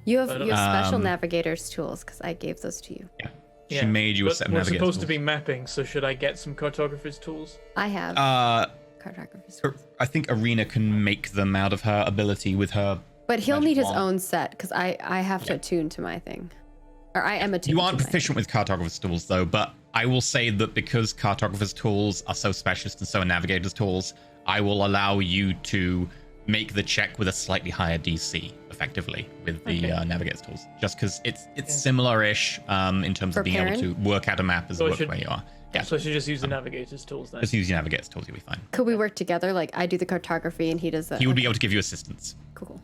[SPEAKER 1] You have special
[SPEAKER 2] Um,
[SPEAKER 1] navigator's tools because I gave those to you.
[SPEAKER 2] Yeah. She made you a
[SPEAKER 5] but
[SPEAKER 2] set of
[SPEAKER 5] we're
[SPEAKER 2] navigator's
[SPEAKER 5] supposed to
[SPEAKER 2] tools.
[SPEAKER 5] be mapping, so should I get some cartographer's tools?
[SPEAKER 1] I have
[SPEAKER 2] Uh,
[SPEAKER 1] cartographer's tools.
[SPEAKER 2] I think Arena can make them out of her ability with her.
[SPEAKER 1] But he'll
[SPEAKER 2] magic
[SPEAKER 1] need his
[SPEAKER 2] wand.
[SPEAKER 1] own set because I have to attune to my thing. Or I am attuned
[SPEAKER 2] You
[SPEAKER 1] to
[SPEAKER 2] aren't
[SPEAKER 1] my
[SPEAKER 2] proficient with cartographer's tools though, but I will say that because cartographer's tools are so specialist and so are navigator's tools, I will allow you to make the check with a slightly higher DC effectively with the navigator's tools, just because it's similar-ish in terms
[SPEAKER 1] For
[SPEAKER 2] of being able to
[SPEAKER 1] Perrin?
[SPEAKER 2] work out a map as
[SPEAKER 5] So I
[SPEAKER 2] work
[SPEAKER 5] should-
[SPEAKER 2] where you are. Yeah,
[SPEAKER 5] So I should just use the navigator's tools then.
[SPEAKER 2] just use your navigator's tools, you'll be fine.
[SPEAKER 1] Could we work together? Like I do the cartography and he does the.
[SPEAKER 2] He would be able to give you assistance.
[SPEAKER 1] Cool.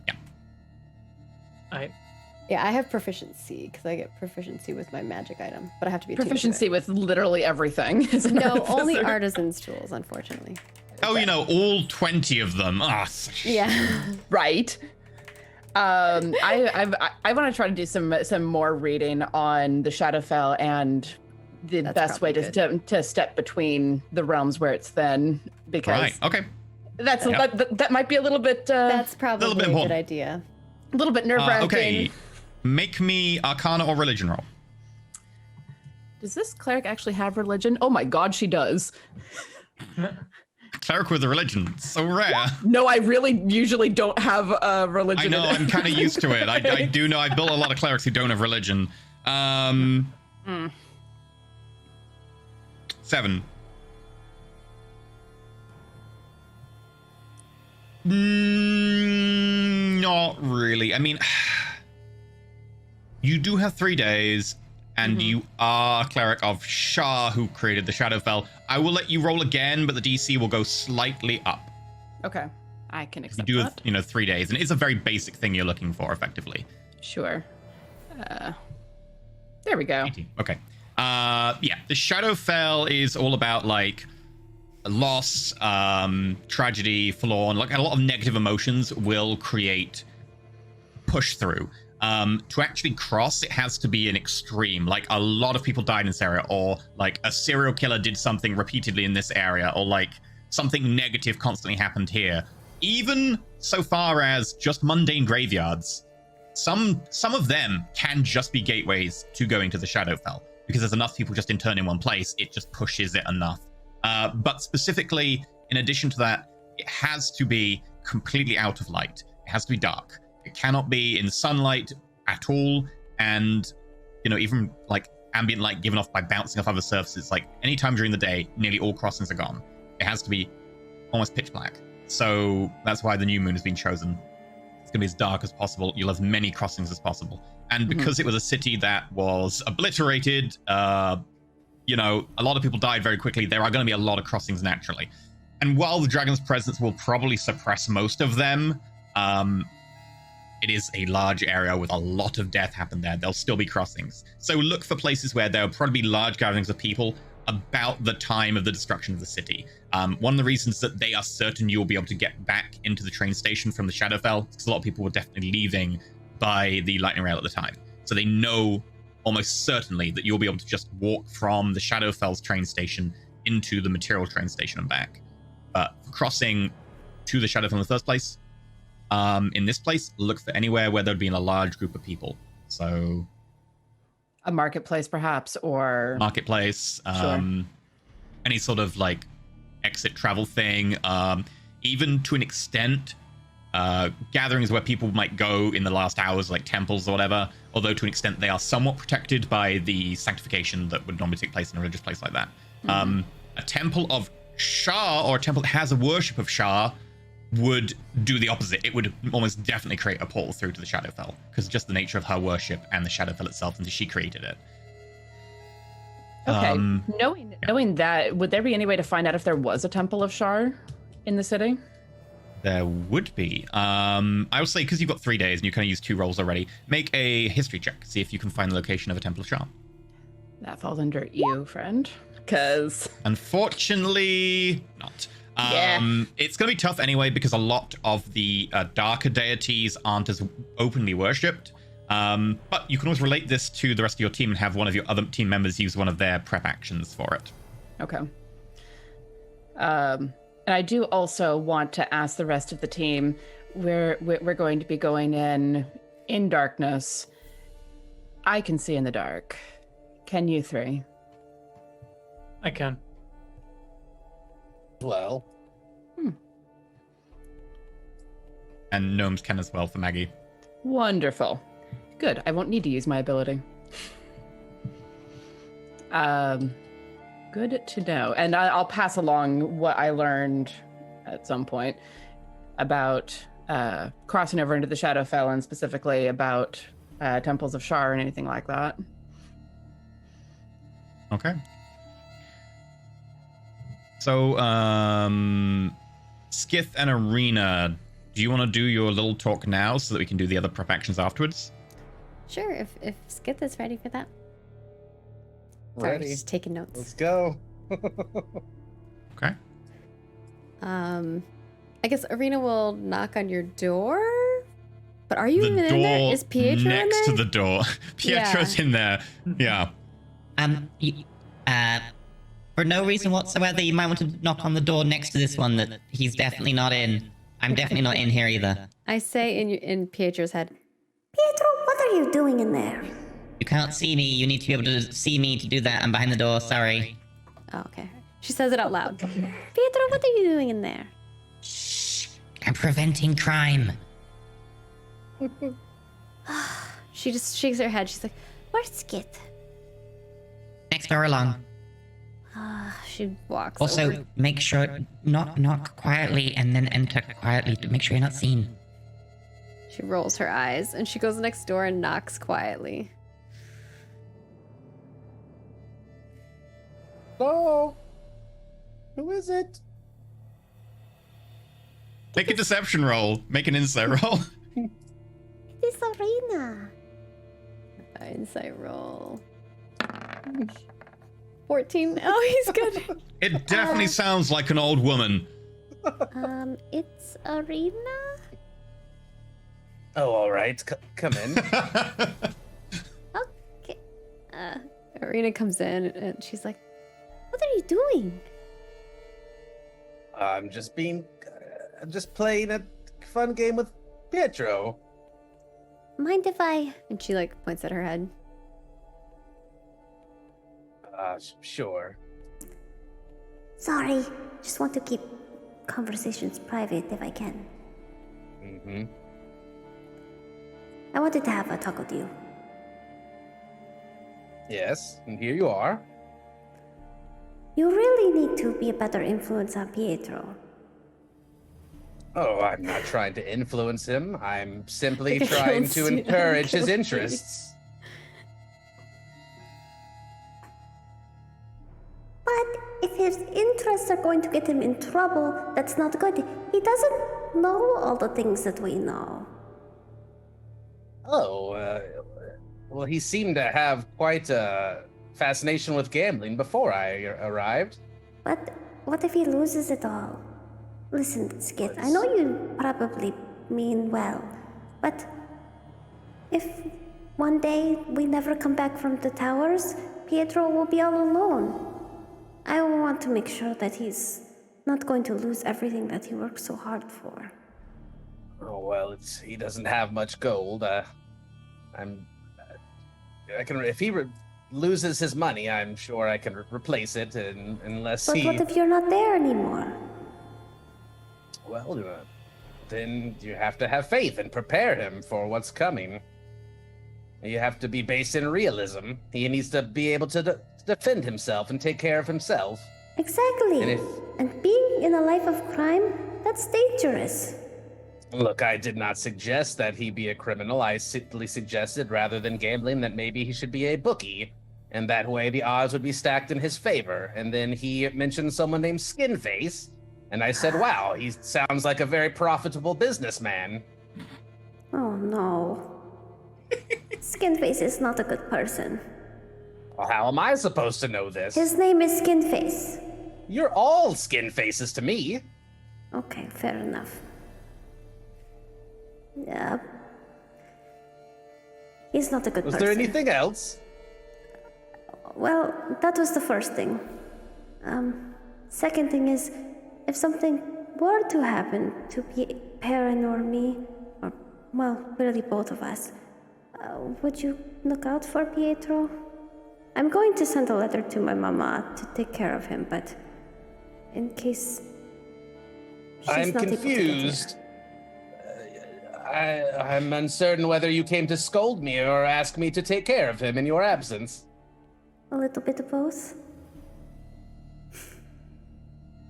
[SPEAKER 1] Yeah, I have proficiency because I get proficiency with my magic item, but I have to be attuned to
[SPEAKER 3] Proficiency
[SPEAKER 1] it.
[SPEAKER 3] with literally everything. as an
[SPEAKER 1] No,
[SPEAKER 3] artificer.
[SPEAKER 1] only artisan's tools, unfortunately.
[SPEAKER 2] Oh, all 20 of them. Ah,
[SPEAKER 1] Yeah.
[SPEAKER 3] Right. I want to try to do some more reading on the Shadowfell and the
[SPEAKER 1] That's
[SPEAKER 3] best way
[SPEAKER 1] probably
[SPEAKER 3] to step between the realms where it's thin, because
[SPEAKER 2] right. Okay.
[SPEAKER 3] that's
[SPEAKER 2] Yeah.
[SPEAKER 3] that might be a little bit
[SPEAKER 1] That's probably
[SPEAKER 2] bit
[SPEAKER 1] a good
[SPEAKER 2] important.
[SPEAKER 1] idea.
[SPEAKER 3] a little bit nerve-wracking.
[SPEAKER 2] Okay. Make me Arcana or Religion roll.
[SPEAKER 3] Does this cleric actually have religion? Oh my god, she does.
[SPEAKER 2] Cleric with a religion. So rare.
[SPEAKER 3] No, I really usually don't have a religion.
[SPEAKER 2] I know, I'm kind of used to it. I do know. I've built a lot of clerics who don't have religion. 7. Not really. I mean, you do have 3 days, and you are a cleric of Shah, who created the Shadowfell. I will let you roll again, but the DC will go slightly up.
[SPEAKER 3] Okay, I can
[SPEAKER 2] You
[SPEAKER 3] accept
[SPEAKER 2] do
[SPEAKER 3] that.
[SPEAKER 2] have, 3 days, and it's a very basic thing you're looking for, effectively.
[SPEAKER 3] Sure. There we go.
[SPEAKER 2] 18. Okay. Yeah, the Shadowfell is all about like loss, tragedy, forlorn, like a lot of negative emotions will create push through. To actually cross, it has to be an extreme. Like a lot of people died in this area, or like a serial killer did something repeatedly in this area, or like something negative constantly happened here. Even so far as just mundane graveyards, some of them can just be gateways to going to the Shadowfell, because there's enough people just intern in one place, it just pushes it enough. But specifically, in addition to that, it has to be completely out of light. It has to be dark. It cannot be in sunlight at all. And, even like ambient light given off by bouncing off other surfaces. Like anytime during the day, nearly all crossings are gone. It has to be almost pitch black. So that's why the new moon has been chosen. It's going to be as dark as possible. You'll have many crossings as possible. And because it was a city that was obliterated, you know, a lot of people died very quickly. There are going to be a lot of crossings naturally. And while the dragon's presence will probably suppress most of them, it is a large area with a lot of death happen there. There'll still be crossings. So look for places where there will probably be large gatherings of people about the time of the destruction of the city. One of the reasons that they are certain you'll be able to get back into the train station from the Shadowfell is because a lot of people were definitely leaving by the lightning rail at the time. So they know almost certainly that you'll be able to just walk from the Shadowfell's train station into the material train station and back. But crossing to the Shadowfell in the first place, in this place, look for anywhere where there'd be a large group of people. So
[SPEAKER 3] A marketplace, perhaps, or
[SPEAKER 2] marketplace,
[SPEAKER 3] Sure.
[SPEAKER 2] any sort of like exit travel thing, even to an extent, gatherings where people might go in the last hours, like temples or whatever, although to an extent they are somewhat protected by the sanctification that would normally take place in a religious place like that. A temple of Shah, or a temple that has a worship of Shah, would do the opposite. It would almost definitely create a portal through to the Shadowfell, because just the nature of her worship and the Shadowfell itself, and she created it.
[SPEAKER 3] Okay. Knowing that, would there be any way to find out if there was a temple of Shar in the city?
[SPEAKER 2] There would be. I would say, because you've got 3 days and you kind of used 2 rolls already, make a history check. See if you can find the location of a temple of Shah.
[SPEAKER 3] That falls under you, friend. Because
[SPEAKER 2] Unfortunately, not.
[SPEAKER 3] Yeah.
[SPEAKER 2] It's going to be tough anyway, because a lot of the darker deities aren't as openly worshipped. But you can always relate this to the rest of your team and have one of your other team members use one of their prep actions for it.
[SPEAKER 3] Okay. And I do also want to ask the rest of the team, we're going to be going in darkness. I can see in the dark. Can you three?
[SPEAKER 5] I can.
[SPEAKER 4] Well,
[SPEAKER 2] And gnomes can as well for Maggie.
[SPEAKER 3] Wonderful. Good. I won't need to use my ability. Good to know. And I'll pass along what I learned at some point about crossing over into the Shadowfell, and specifically about temples of Shar and anything like that.
[SPEAKER 2] Okay. So, Skith and Arena, do you want to do your little talk now so that we can do the other prep actions afterwards?
[SPEAKER 1] Sure, if Skith is ready for that. Sorry,
[SPEAKER 4] ready.
[SPEAKER 1] just taking notes.
[SPEAKER 4] Let's go.
[SPEAKER 2] Okay.
[SPEAKER 1] I guess Arena will knock on your door. But are you
[SPEAKER 2] The
[SPEAKER 1] even in there? Is Pietro
[SPEAKER 2] next
[SPEAKER 1] in
[SPEAKER 2] to
[SPEAKER 1] there?
[SPEAKER 2] the door. Pietro's in there. Yeah.
[SPEAKER 7] For no reason whatsoever, you might want to knock on the door next to this one that he's definitely not in. I'm definitely not in here either.
[SPEAKER 1] I say in Pietro's head,
[SPEAKER 6] Pietro, what are you doing in there?
[SPEAKER 7] You can't see me. You need to be able to see me to do that. I'm behind the door. Sorry.
[SPEAKER 1] oh, okay. She says it out loud.
[SPEAKER 6] Pietro, what are you doing in there?
[SPEAKER 7] Shh. I'm preventing crime.
[SPEAKER 1] She just shakes her head. She's like,
[SPEAKER 6] Where's Skit?
[SPEAKER 7] Next door along.
[SPEAKER 1] she walks
[SPEAKER 7] Also,
[SPEAKER 1] over.
[SPEAKER 7] make sure knock quietly and then enter quietly to make sure you're not seen.
[SPEAKER 1] She rolls her eyes and she goes next door and knocks quietly.
[SPEAKER 4] Oh, who is it?
[SPEAKER 2] Make a deception roll. Make an insight roll.
[SPEAKER 6] It is Arena.
[SPEAKER 1] Insight roll. 14. Oh, he's good.
[SPEAKER 2] It definitely sounds like an old woman.
[SPEAKER 6] It's Arena?
[SPEAKER 4] Oh, all right. Come in.
[SPEAKER 6] Okay.
[SPEAKER 1] Arena comes in and she's like,
[SPEAKER 6] What are you doing?
[SPEAKER 4] I'm just playing a fun game with Pietro.
[SPEAKER 6] Mind if I...
[SPEAKER 1] and she like points at her head.
[SPEAKER 4] Sure.
[SPEAKER 6] Sorry. Just want to keep conversations private if I can.
[SPEAKER 4] Mm-hmm.
[SPEAKER 6] I wanted to have a talk with you.
[SPEAKER 4] Yes, and here you are.
[SPEAKER 6] You really need to be a better influence on Pietro.
[SPEAKER 4] Oh, I'm not trying to influence him. I'm simply
[SPEAKER 1] Like a
[SPEAKER 4] trying to
[SPEAKER 1] guild
[SPEAKER 4] encourage his
[SPEAKER 1] student.
[SPEAKER 4] interests.
[SPEAKER 6] But if his interests are going to get him in trouble, that's not good. He doesn't know all the things that we know.
[SPEAKER 4] Oh, well, he seemed to have quite a fascination with gambling before I arrived.
[SPEAKER 6] But what if he loses it all? Listen, Skit, I know you probably mean well, but if one day we never come back from the towers, Pietro will be all alone. I want to make sure that he's not going to lose everything that he worked so hard for.
[SPEAKER 4] Oh well, he doesn't have much gold. I can if he loses his money, I'm sure I can replace it, unless
[SPEAKER 6] But
[SPEAKER 4] he.
[SPEAKER 6] what if you're not there anymore?
[SPEAKER 4] Well, then you have to have faith and prepare him for what's coming. You have to be based in realism. He needs to be able to defend himself and take care of himself.
[SPEAKER 6] Exactly. And being in a life of crime, that's dangerous.
[SPEAKER 4] Look, I did not suggest that he be a criminal. I simply suggested, rather than gambling, that maybe he should be a bookie. And that way the odds would be stacked in his favor. And then he mentioned someone named Skinface. And I said, wow, he sounds like a very profitable businessman.
[SPEAKER 6] Oh no. Skinface is not a good person.
[SPEAKER 4] Well, how am I supposed to know this?
[SPEAKER 6] His name is Skinface.
[SPEAKER 4] You're all skin faces to me.
[SPEAKER 6] Okay, fair enough. Yeah. He's not a good
[SPEAKER 4] Was
[SPEAKER 6] person.
[SPEAKER 4] there anything else?
[SPEAKER 6] Well, that was the first thing. Second thing is, if something were to happen to Perrin or me, or, well, really both of us, would you look out for Pietro? I'm going to send a letter to my mama to take care of him, but in case she's
[SPEAKER 4] I'm
[SPEAKER 6] not able to get here.
[SPEAKER 4] confused. I'm uncertain whether you came to scold me or ask me to take care of him in your absence.
[SPEAKER 6] A little bit of both.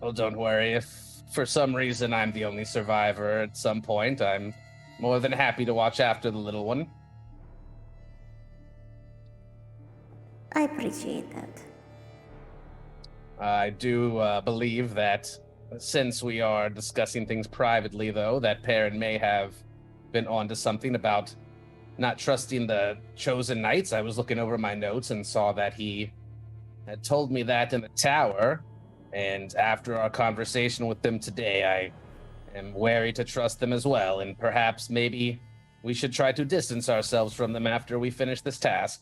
[SPEAKER 4] Well, don't worry. If for some reason I'm the only survivor at some point, I'm more than happy to watch after the little one.
[SPEAKER 6] I appreciate that.
[SPEAKER 4] I do believe that since we are discussing things privately, though, that Perrin may have been onto something about not trusting the chosen knights. I was looking over my notes and saw that he had told me that in the tower. And after our conversation with them today, I am wary to trust them as well. And perhaps maybe we should try to distance ourselves from them after we finish this task.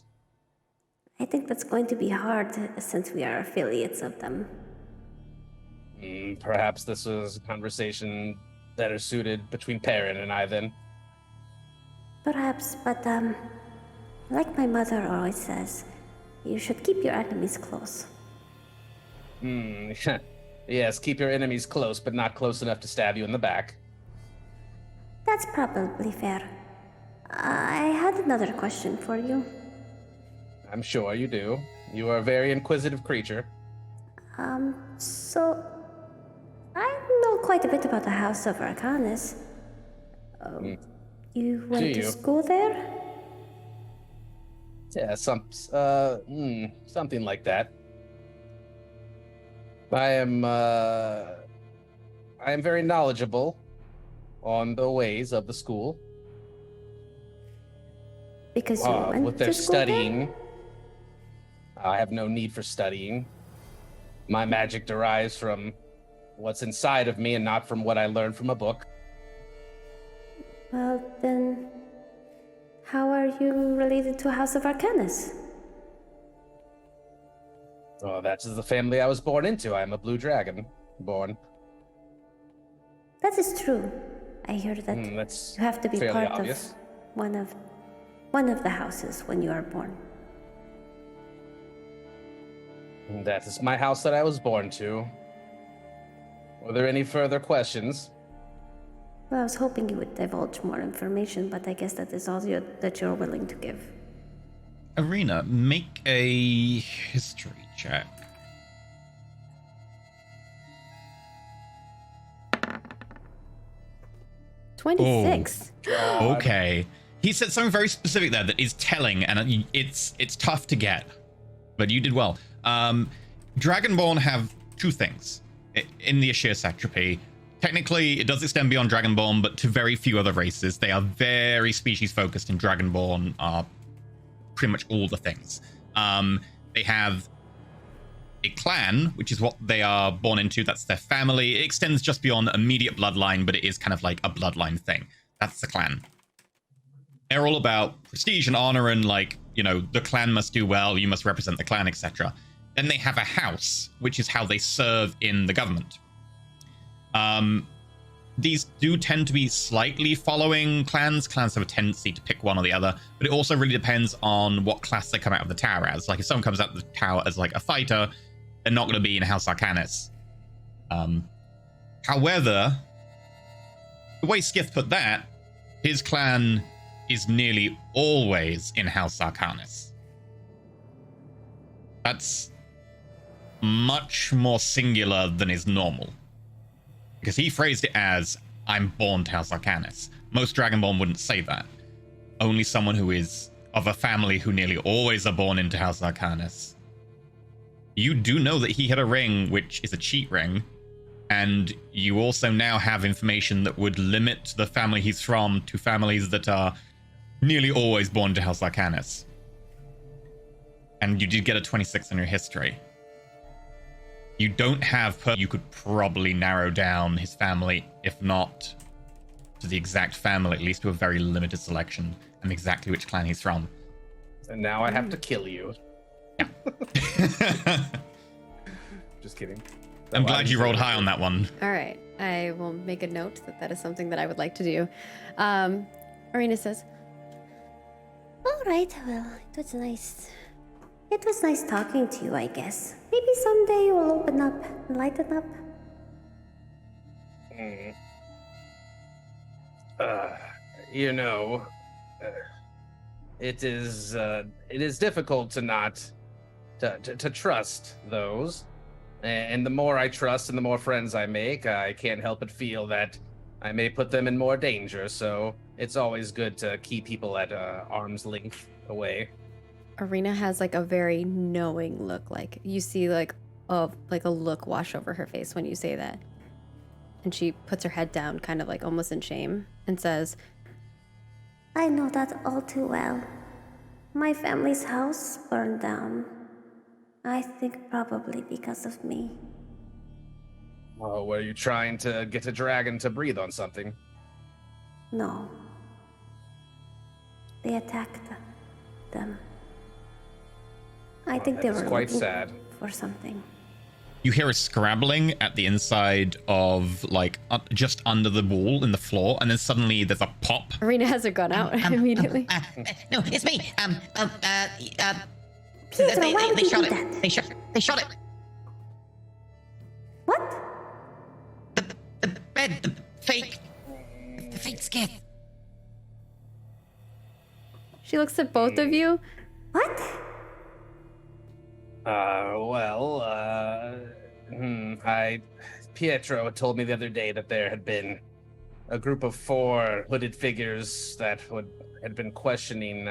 [SPEAKER 6] I think that's going to be hard since we are affiliates of them.
[SPEAKER 4] Perhaps this was a conversation better suited between Perrin and I then.
[SPEAKER 6] Perhaps, but like my mother always says, you should keep your enemies close.
[SPEAKER 4] Yes, keep your enemies close, but not close enough to stab you in the back.
[SPEAKER 6] That's probably fair. I had another question for you.
[SPEAKER 4] I'm sure you do. You are a very inquisitive creature.
[SPEAKER 6] So I know quite a bit about the House of Arcanus. You went
[SPEAKER 4] Do
[SPEAKER 6] to
[SPEAKER 4] you?
[SPEAKER 6] school there?
[SPEAKER 4] Yeah, something like that. I am very knowledgeable on the ways of the school.
[SPEAKER 6] Because you went
[SPEAKER 4] With
[SPEAKER 6] to
[SPEAKER 4] their
[SPEAKER 6] school there?
[SPEAKER 4] studying, I have no need for studying. My magic derives from what's inside of me and not from what I learned from a book.
[SPEAKER 6] Well, then, how are you related to House of Arcanus?
[SPEAKER 4] Oh, that's the family I was born into. I am a blue dragon born.
[SPEAKER 6] That is true. I hear that
[SPEAKER 4] That's
[SPEAKER 6] you have to be
[SPEAKER 4] fairly
[SPEAKER 6] part
[SPEAKER 4] obvious.
[SPEAKER 6] of one of the houses when you are born.
[SPEAKER 4] That is my house that I was born to. Were there any further questions?
[SPEAKER 6] Well, I was hoping you would divulge more information, but I guess that is all that you're willing to give.
[SPEAKER 2] Arena, make a history check.
[SPEAKER 1] $26.
[SPEAKER 2] Okay. He said something very specific there that is telling, and it's tough to get, but you did well. Dragonborn have two things in the Ashir satrapy. Technically, it does extend beyond Dragonborn, but to very few other races. They are very species focused, and Dragonborn are pretty much all the things. They have a clan, which is what they are born into. That's their family. It extends just beyond immediate bloodline, but it is kind of like a bloodline thing. That's the clan. They're all about prestige and honor and, like, you know, the clan must do well, you must represent the clan, etc. Then they have a house, which is how they serve in the government. These do tend to be slightly following clans. Clans have a tendency to pick one or the other, but it also really depends on what class they come out of the tower as. Like, if someone comes out of the tower as, like, a fighter, they're not going to be in House Arcanis. However, the way Skith put that, his clan is nearly always in House Arcanis. That's much more singular than is normal. Because he phrased it as, I'm born to House Arcanis. Most Dragonborn wouldn't say that. Only someone who is of a family who nearly always are born into House Arcanis. You do know that he had a ring, which is a cheat ring, and you also now have information that would limit the family he's from to families that are nearly always born to House Arcanis. And you did get a 26 in your history. You don't have... You could probably narrow down his family, if not to the exact family, at least to a very limited selection, and exactly which clan he's from.
[SPEAKER 4] And now I have to kill you.
[SPEAKER 2] Yeah.
[SPEAKER 4] Just kidding.
[SPEAKER 2] I'm glad you rolled high on that one.
[SPEAKER 1] All right. I will make a note that that is something that I would like to do. Arena says,
[SPEAKER 6] All right, well, it was nice. It was nice talking to you, I guess. Maybe someday you'll open up and lighten up.
[SPEAKER 4] You know, it is difficult to not to trust those, and the more I trust and the more friends I make, I can't help but feel that I may put them in more danger. So it's always good to keep people at arm's length away.
[SPEAKER 1] Arena has like a very knowing look. Like you see like a look wash over her face when you say that. And she puts her head down kind of like almost in shame and says,
[SPEAKER 6] I know that all too well. My family's house burned down. I think probably because of me.
[SPEAKER 4] Oh, were you trying to get a dragon to breathe on something?
[SPEAKER 6] No. They attacked them. I think they were
[SPEAKER 4] quite
[SPEAKER 6] looking
[SPEAKER 4] sad
[SPEAKER 6] for something.
[SPEAKER 2] You hear a scrabbling at the inside of, like, just under the wall in the floor, and then suddenly there's a pop.
[SPEAKER 1] Arena has her gun out immediately.
[SPEAKER 7] No, it's me.
[SPEAKER 6] Pietro,
[SPEAKER 7] they
[SPEAKER 6] why would you
[SPEAKER 7] shot
[SPEAKER 6] do
[SPEAKER 7] it.
[SPEAKER 6] that?
[SPEAKER 7] They shot it.
[SPEAKER 6] What?
[SPEAKER 7] The bed, the fake Skith.
[SPEAKER 1] She looks at both of you.
[SPEAKER 6] What?
[SPEAKER 4] Pietro told me the other day that there had been a group of 4 hooded figures that had been questioning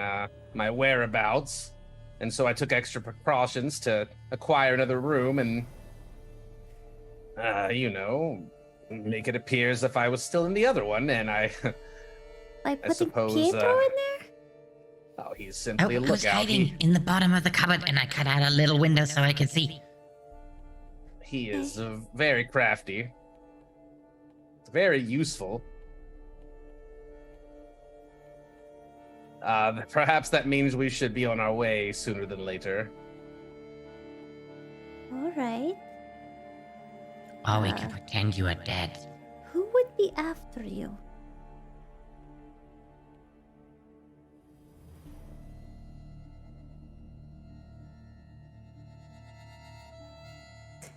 [SPEAKER 4] my whereabouts, and so I took extra precautions to acquire another room and, make it appear as if I was still in the other one, and
[SPEAKER 6] By putting
[SPEAKER 4] suppose,
[SPEAKER 6] Pietro in there?
[SPEAKER 4] oh, he's simply a
[SPEAKER 7] I was
[SPEAKER 4] lookout.
[SPEAKER 7] hiding in the bottom of the cupboard, and I cut out a little window so I could see.
[SPEAKER 4] He is very crafty. Very useful. Perhaps that means we should be on our way sooner than later.
[SPEAKER 6] All right.
[SPEAKER 7] Or we could pretend you are dead.
[SPEAKER 6] Who would be after you?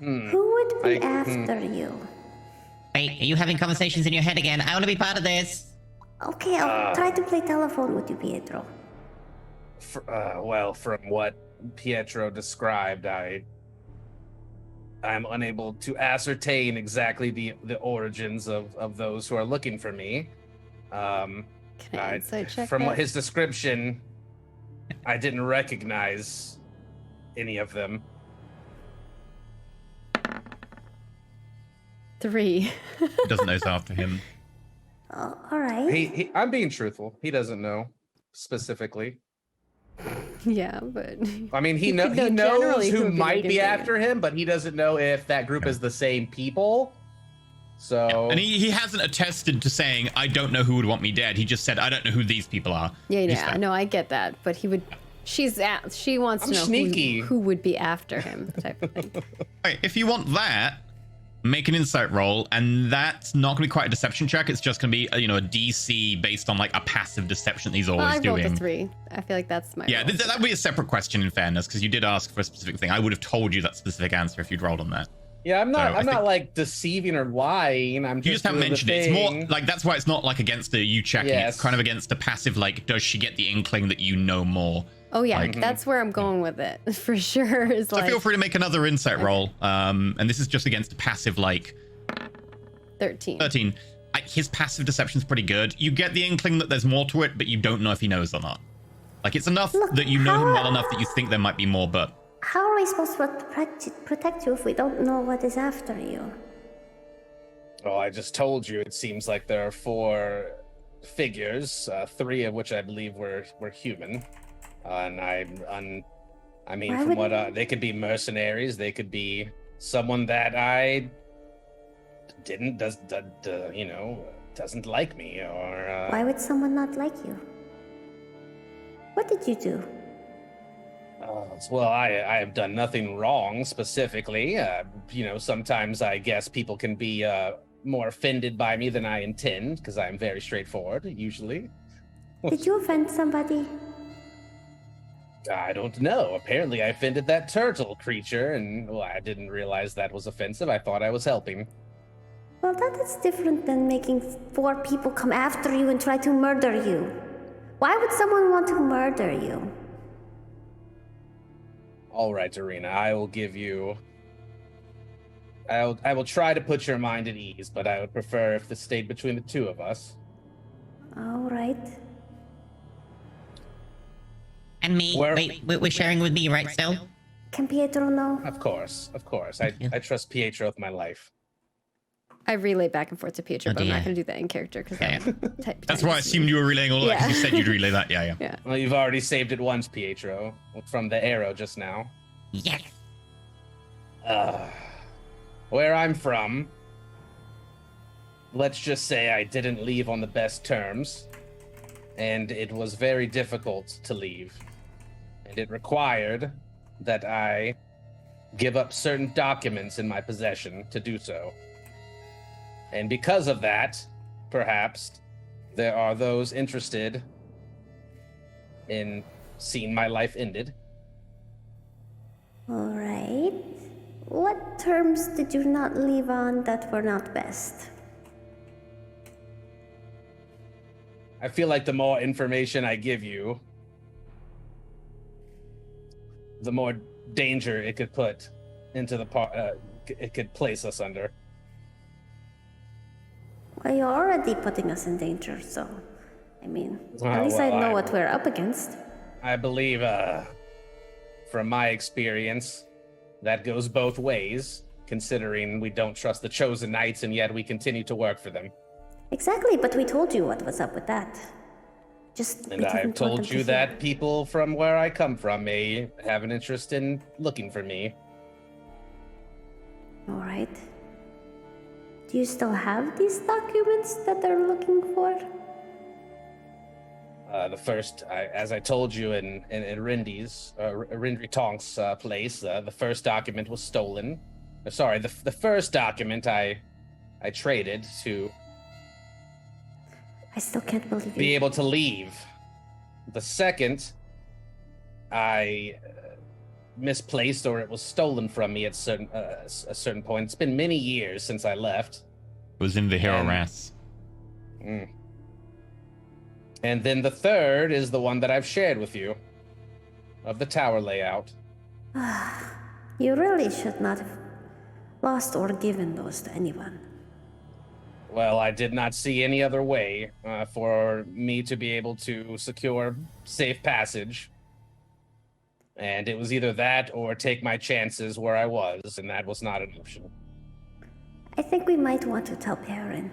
[SPEAKER 6] Who would be after you?
[SPEAKER 7] Wait, are you having conversations in your head again? I want to be part of this.
[SPEAKER 6] Okay, I'll try to play telephone with you, Pietro.
[SPEAKER 4] Well, from what Pietro described, I'm unable to ascertain exactly the origins of those who are looking for me.
[SPEAKER 1] Can I insight check
[SPEAKER 4] From
[SPEAKER 1] that?
[SPEAKER 4] his description, I didn't recognize any of them.
[SPEAKER 1] 3.
[SPEAKER 2] He doesn't know it's after him.
[SPEAKER 6] Oh, all right.
[SPEAKER 4] I'm being truthful. He doesn't know specifically.
[SPEAKER 1] Yeah, but
[SPEAKER 4] I mean, he
[SPEAKER 1] You could know
[SPEAKER 4] knows
[SPEAKER 1] generally who
[SPEAKER 4] who
[SPEAKER 1] would be
[SPEAKER 4] might
[SPEAKER 1] looking
[SPEAKER 4] be
[SPEAKER 1] for you.
[SPEAKER 4] after him, but he doesn't know if that group is the same people. So
[SPEAKER 2] And he hasn't attested to saying, I don't know who would want me dead. He just said, I don't know who these people are. Just
[SPEAKER 1] yeah,
[SPEAKER 2] that.
[SPEAKER 1] no, I get that. But he would. She wants
[SPEAKER 4] I'm
[SPEAKER 1] to know
[SPEAKER 4] sneaky.
[SPEAKER 1] who would be after him, type of thing.
[SPEAKER 2] Okay, if you want that, make an insight roll, and that's not going to be quite a deception check. It's just going to be, a DC based on like a passive deception that he's
[SPEAKER 1] Well,
[SPEAKER 2] always
[SPEAKER 1] I rolled
[SPEAKER 2] doing.
[SPEAKER 1] a 3. I feel like that's my.
[SPEAKER 2] Yeah,
[SPEAKER 1] roll.
[SPEAKER 2] that would be a separate question in fairness, because you did ask for a specific thing. I would have told you that specific answer if you'd rolled on that.
[SPEAKER 4] yeah, I'm
[SPEAKER 2] So, I
[SPEAKER 4] not
[SPEAKER 2] think-
[SPEAKER 4] like deceiving or lying. I'm
[SPEAKER 2] You just haven't
[SPEAKER 4] doing the
[SPEAKER 2] mentioned it. It's more
[SPEAKER 4] thing.
[SPEAKER 2] like that's why it's not like against a you checking.
[SPEAKER 4] Yes.
[SPEAKER 2] It's kind of against a passive, like, does she get the inkling that you know more?
[SPEAKER 1] Oh yeah,
[SPEAKER 2] like-
[SPEAKER 1] that's where I'm going with it for sure. Is
[SPEAKER 2] So
[SPEAKER 1] like
[SPEAKER 2] feel free to make another insight roll. And this is just against a passive, like
[SPEAKER 1] 13.
[SPEAKER 2] 13. His passive deception's pretty good. You get the inkling that there's more to it, but you don't know if he knows or not. Like, it's enough
[SPEAKER 6] Look,
[SPEAKER 2] that you know him well
[SPEAKER 6] how-
[SPEAKER 2] enough that you think there might be more, but
[SPEAKER 6] How are we supposed to protect you if we don't know what is after you?
[SPEAKER 4] Well, I just told you. It seems like there are 4 figures, 3 of which I believe were human, and I mean,
[SPEAKER 6] Why
[SPEAKER 4] from
[SPEAKER 6] would-
[SPEAKER 4] what they could be mercenaries, they could be someone that I doesn't like me, or
[SPEAKER 6] Why would someone not like you? What did you do?
[SPEAKER 4] well, I have done nothing wrong specifically. Sometimes I guess people can be more offended by me than I intend, because I'm very straightforward usually.
[SPEAKER 6] Did you offend somebody?
[SPEAKER 4] I don't know. Apparently, I offended that turtle creature, and well, I didn't realize that was offensive. I thought I was helping.
[SPEAKER 6] Well, that is different than making 4 people come after you and try to murder you. Why would someone want to murder you?
[SPEAKER 4] All right, Arena, I will give you. I will try to put your mind at ease, but I would prefer if this stayed between the 2 of us.
[SPEAKER 6] All right.
[SPEAKER 7] And me.
[SPEAKER 4] Where-
[SPEAKER 7] Wait, we're sharing with me, right, still?
[SPEAKER 6] Can Pietro know?
[SPEAKER 4] Of course.
[SPEAKER 7] you.
[SPEAKER 4] I trust Pietro with my life.
[SPEAKER 1] I relay back and forth to Pietro,
[SPEAKER 7] Oh,
[SPEAKER 1] but I'm not
[SPEAKER 7] dear.
[SPEAKER 1] going to do that in character because
[SPEAKER 7] Yeah.
[SPEAKER 2] that's why I assumed you were relaying all of that, because you
[SPEAKER 1] Yeah.
[SPEAKER 2] said you'd relay that. Yeah.
[SPEAKER 1] Yeah.
[SPEAKER 4] Well, you've already saved it once, Pietro, from the arrow just now.
[SPEAKER 7] Yes.
[SPEAKER 4] Where I'm from, let's just say I didn't leave on the best terms, and it was very difficult to leave. And it required that I give up certain documents in my possession to do so. And because of that, perhaps, there are those interested in seeing my life ended.
[SPEAKER 6] All right. What terms did you not leave on that were not best?
[SPEAKER 4] I feel like the more information I give you, the more danger it could put into it could place us under.
[SPEAKER 6] Well, you're already putting us in danger, so. I mean, at least
[SPEAKER 4] well,
[SPEAKER 6] I know
[SPEAKER 4] I-
[SPEAKER 6] what we're up against.
[SPEAKER 4] I believe, from my experience, that goes both ways, considering we don't trust the Chosen Knights and yet we continue to work for them.
[SPEAKER 6] Exactly, but we told you what was up with that. Just.
[SPEAKER 4] And
[SPEAKER 6] we didn't
[SPEAKER 4] I've
[SPEAKER 6] want
[SPEAKER 4] told
[SPEAKER 6] them to
[SPEAKER 4] you
[SPEAKER 6] hear.
[SPEAKER 4] that people from where I come from may have an interest in looking for me.
[SPEAKER 6] All right. Do you still have these documents that they're looking for?
[SPEAKER 4] The first, as I told you in Rindy's, Rindry Tonk's place, the first document was stolen. Sorry, the first document I traded to
[SPEAKER 6] I still can't believe
[SPEAKER 4] be
[SPEAKER 6] you.
[SPEAKER 4] able to leave. The second, I misplaced, or it was stolen from me at a certain point. It's been many years since I left.
[SPEAKER 2] It was in the Hero
[SPEAKER 4] And-
[SPEAKER 2] Ras.
[SPEAKER 4] And then the third is the one that I've shared with you. of the tower layout.
[SPEAKER 6] You really should not have lost or given those to anyone.
[SPEAKER 4] Well, I did not see any other way for me to be able to secure safe passage. And it was either that or take my chances where I was, and that was not an option.
[SPEAKER 6] I think we might want to tell Perrin.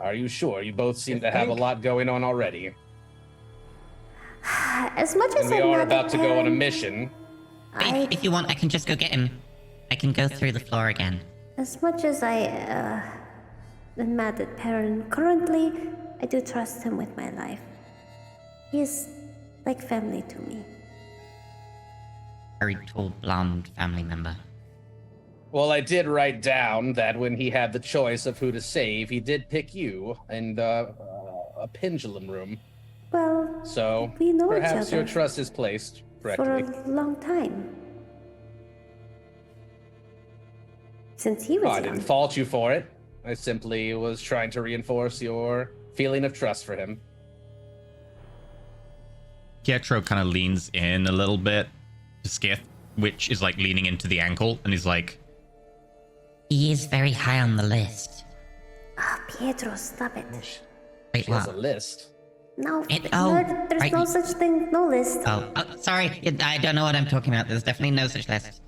[SPEAKER 4] Are you sure? You both seem to have a lot going on already.
[SPEAKER 6] As much as
[SPEAKER 4] We
[SPEAKER 6] I'm
[SPEAKER 4] are
[SPEAKER 6] mad
[SPEAKER 4] about
[SPEAKER 6] at
[SPEAKER 4] to go on a
[SPEAKER 6] Perrin,
[SPEAKER 4] mission.
[SPEAKER 7] If you want, I can just go get him. I can go through the floor again.
[SPEAKER 6] As much as I am mad at Perrin currently, I do trust him with my life. He is like family to me.
[SPEAKER 7] Very tall, blonde family member.
[SPEAKER 4] Well, I did write down that when he had the choice of who to save, he did pick you and a pendulum room.
[SPEAKER 6] Well,
[SPEAKER 4] So
[SPEAKER 6] we know each
[SPEAKER 4] perhaps your
[SPEAKER 6] other
[SPEAKER 4] trust is placed
[SPEAKER 6] for
[SPEAKER 4] correctly.
[SPEAKER 6] a long time. Since he was
[SPEAKER 4] Oh, I
[SPEAKER 6] young.
[SPEAKER 4] didn't fault you for it. I simply was trying to reinforce your feeling of trust for him.
[SPEAKER 2] Pietro kind of leans in a little bit to Skith, which is like leaning into the ankle, and he's like,
[SPEAKER 7] He is very high on the list.
[SPEAKER 6] Ah, Pietro, stop it.
[SPEAKER 7] Wait,
[SPEAKER 4] She has a
[SPEAKER 7] what?
[SPEAKER 4] list.
[SPEAKER 6] No, there's
[SPEAKER 7] right.
[SPEAKER 6] no such thing, no list.
[SPEAKER 7] Oh, sorry. I don't know what I'm talking about. There's definitely no such list.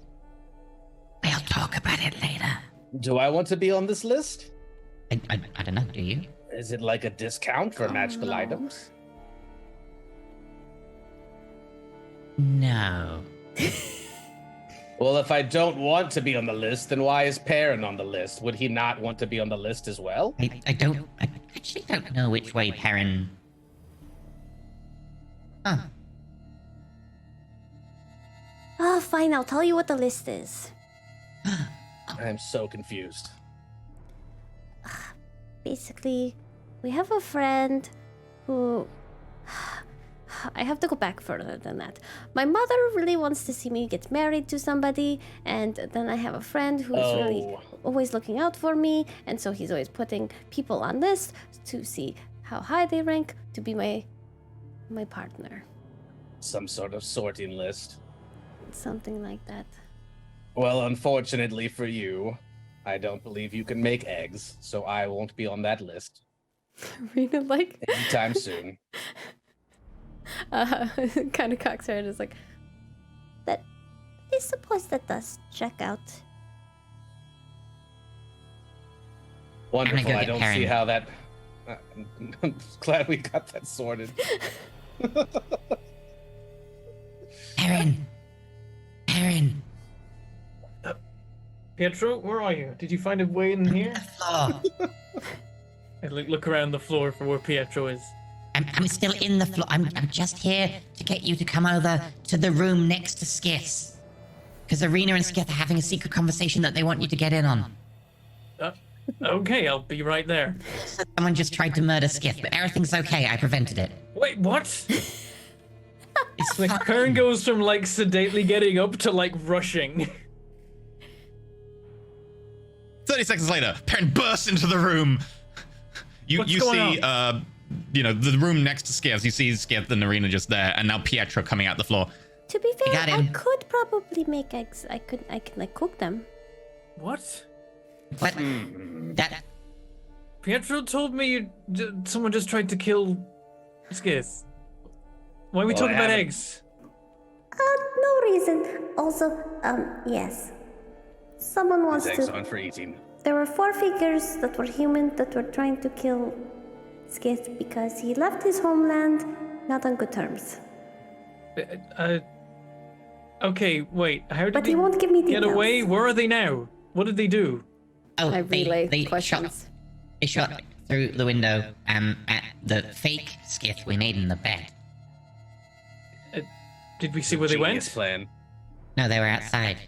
[SPEAKER 7] We'll talk about it later.
[SPEAKER 4] Do I want to be on this list?
[SPEAKER 7] I don't know. Do you?
[SPEAKER 4] Is it like a discount for magical
[SPEAKER 6] no.
[SPEAKER 4] items?
[SPEAKER 7] No.
[SPEAKER 4] Well, if I don't want to be on the list, then why is Perrin on the list? Would he not want to be on the list as well?
[SPEAKER 7] I actually don't know which way Perrin... Huh.
[SPEAKER 6] Oh, fine, I'll tell you what the list is.
[SPEAKER 4] I'm so confused.
[SPEAKER 6] Basically, we have a friend who... I have to go back further than that. My mother really wants to see me get married to somebody, and then I have a friend who's really always looking out for me, and so he's always putting people on lists to see how high they rank to be my partner.
[SPEAKER 4] Some sort of sorting list.
[SPEAKER 6] Something like that.
[SPEAKER 4] Well, unfortunately for you, I don't believe you can make eggs, so I won't be on that list
[SPEAKER 1] Rena, like,
[SPEAKER 4] anytime soon.
[SPEAKER 1] kind of cocks her head and is like,
[SPEAKER 6] That I suppose that does check out.
[SPEAKER 4] Wonderful.
[SPEAKER 7] go
[SPEAKER 4] I
[SPEAKER 7] get
[SPEAKER 4] don't
[SPEAKER 7] Perrin.
[SPEAKER 4] see how that. I'm glad we got that sorted.
[SPEAKER 7] Perrin! Perrin!
[SPEAKER 5] Pietro, where are you? Did you find a way in here?
[SPEAKER 7] Floor!
[SPEAKER 5] I look around the floor for where Pietro is.
[SPEAKER 7] I'm still in the floor. I'm just here to get you to come over to the room next to Skith's. Because Arena and Skith are having a secret conversation that they want you to get in on.
[SPEAKER 5] Okay, I'll be right there.
[SPEAKER 7] Someone just tried to murder Skith, but everything's okay. I prevented it.
[SPEAKER 5] Wait, what?
[SPEAKER 7] It's
[SPEAKER 5] Like,
[SPEAKER 7] fine.
[SPEAKER 5] Perrin goes from, like, sedately getting up to, like, rushing.
[SPEAKER 2] 30 seconds later, Perrin bursts into the room. You
[SPEAKER 5] What's going
[SPEAKER 2] see, the room next to Skith. You see Skith and Arena just there, and now Pietro coming out the floor.
[SPEAKER 6] To be fair,
[SPEAKER 7] got
[SPEAKER 6] I
[SPEAKER 7] him.
[SPEAKER 6] could probably make eggs. I can like cook them.
[SPEAKER 5] What?
[SPEAKER 7] What? That...
[SPEAKER 5] Pietro told me someone just tried to kill Skith. Why are we talking about eggs?
[SPEAKER 6] No reason. Also, yes. Someone wants
[SPEAKER 4] Eggs
[SPEAKER 6] to.
[SPEAKER 4] aren't for eating.
[SPEAKER 6] There were 4 figures that were human that were trying to kill Skith because he left his homeland not on good terms.
[SPEAKER 5] Okay, wait. How did
[SPEAKER 6] But
[SPEAKER 5] he
[SPEAKER 6] he won't give me
[SPEAKER 5] get
[SPEAKER 6] details.
[SPEAKER 5] away? Where are they now? What did they do?
[SPEAKER 7] Oh,
[SPEAKER 1] I relay
[SPEAKER 7] they
[SPEAKER 1] questions.
[SPEAKER 7] shot through the window at the fake Skith we made in the bed.
[SPEAKER 5] Did we see where they
[SPEAKER 4] Genius
[SPEAKER 5] went?
[SPEAKER 4] plan.
[SPEAKER 7] No, they were outside.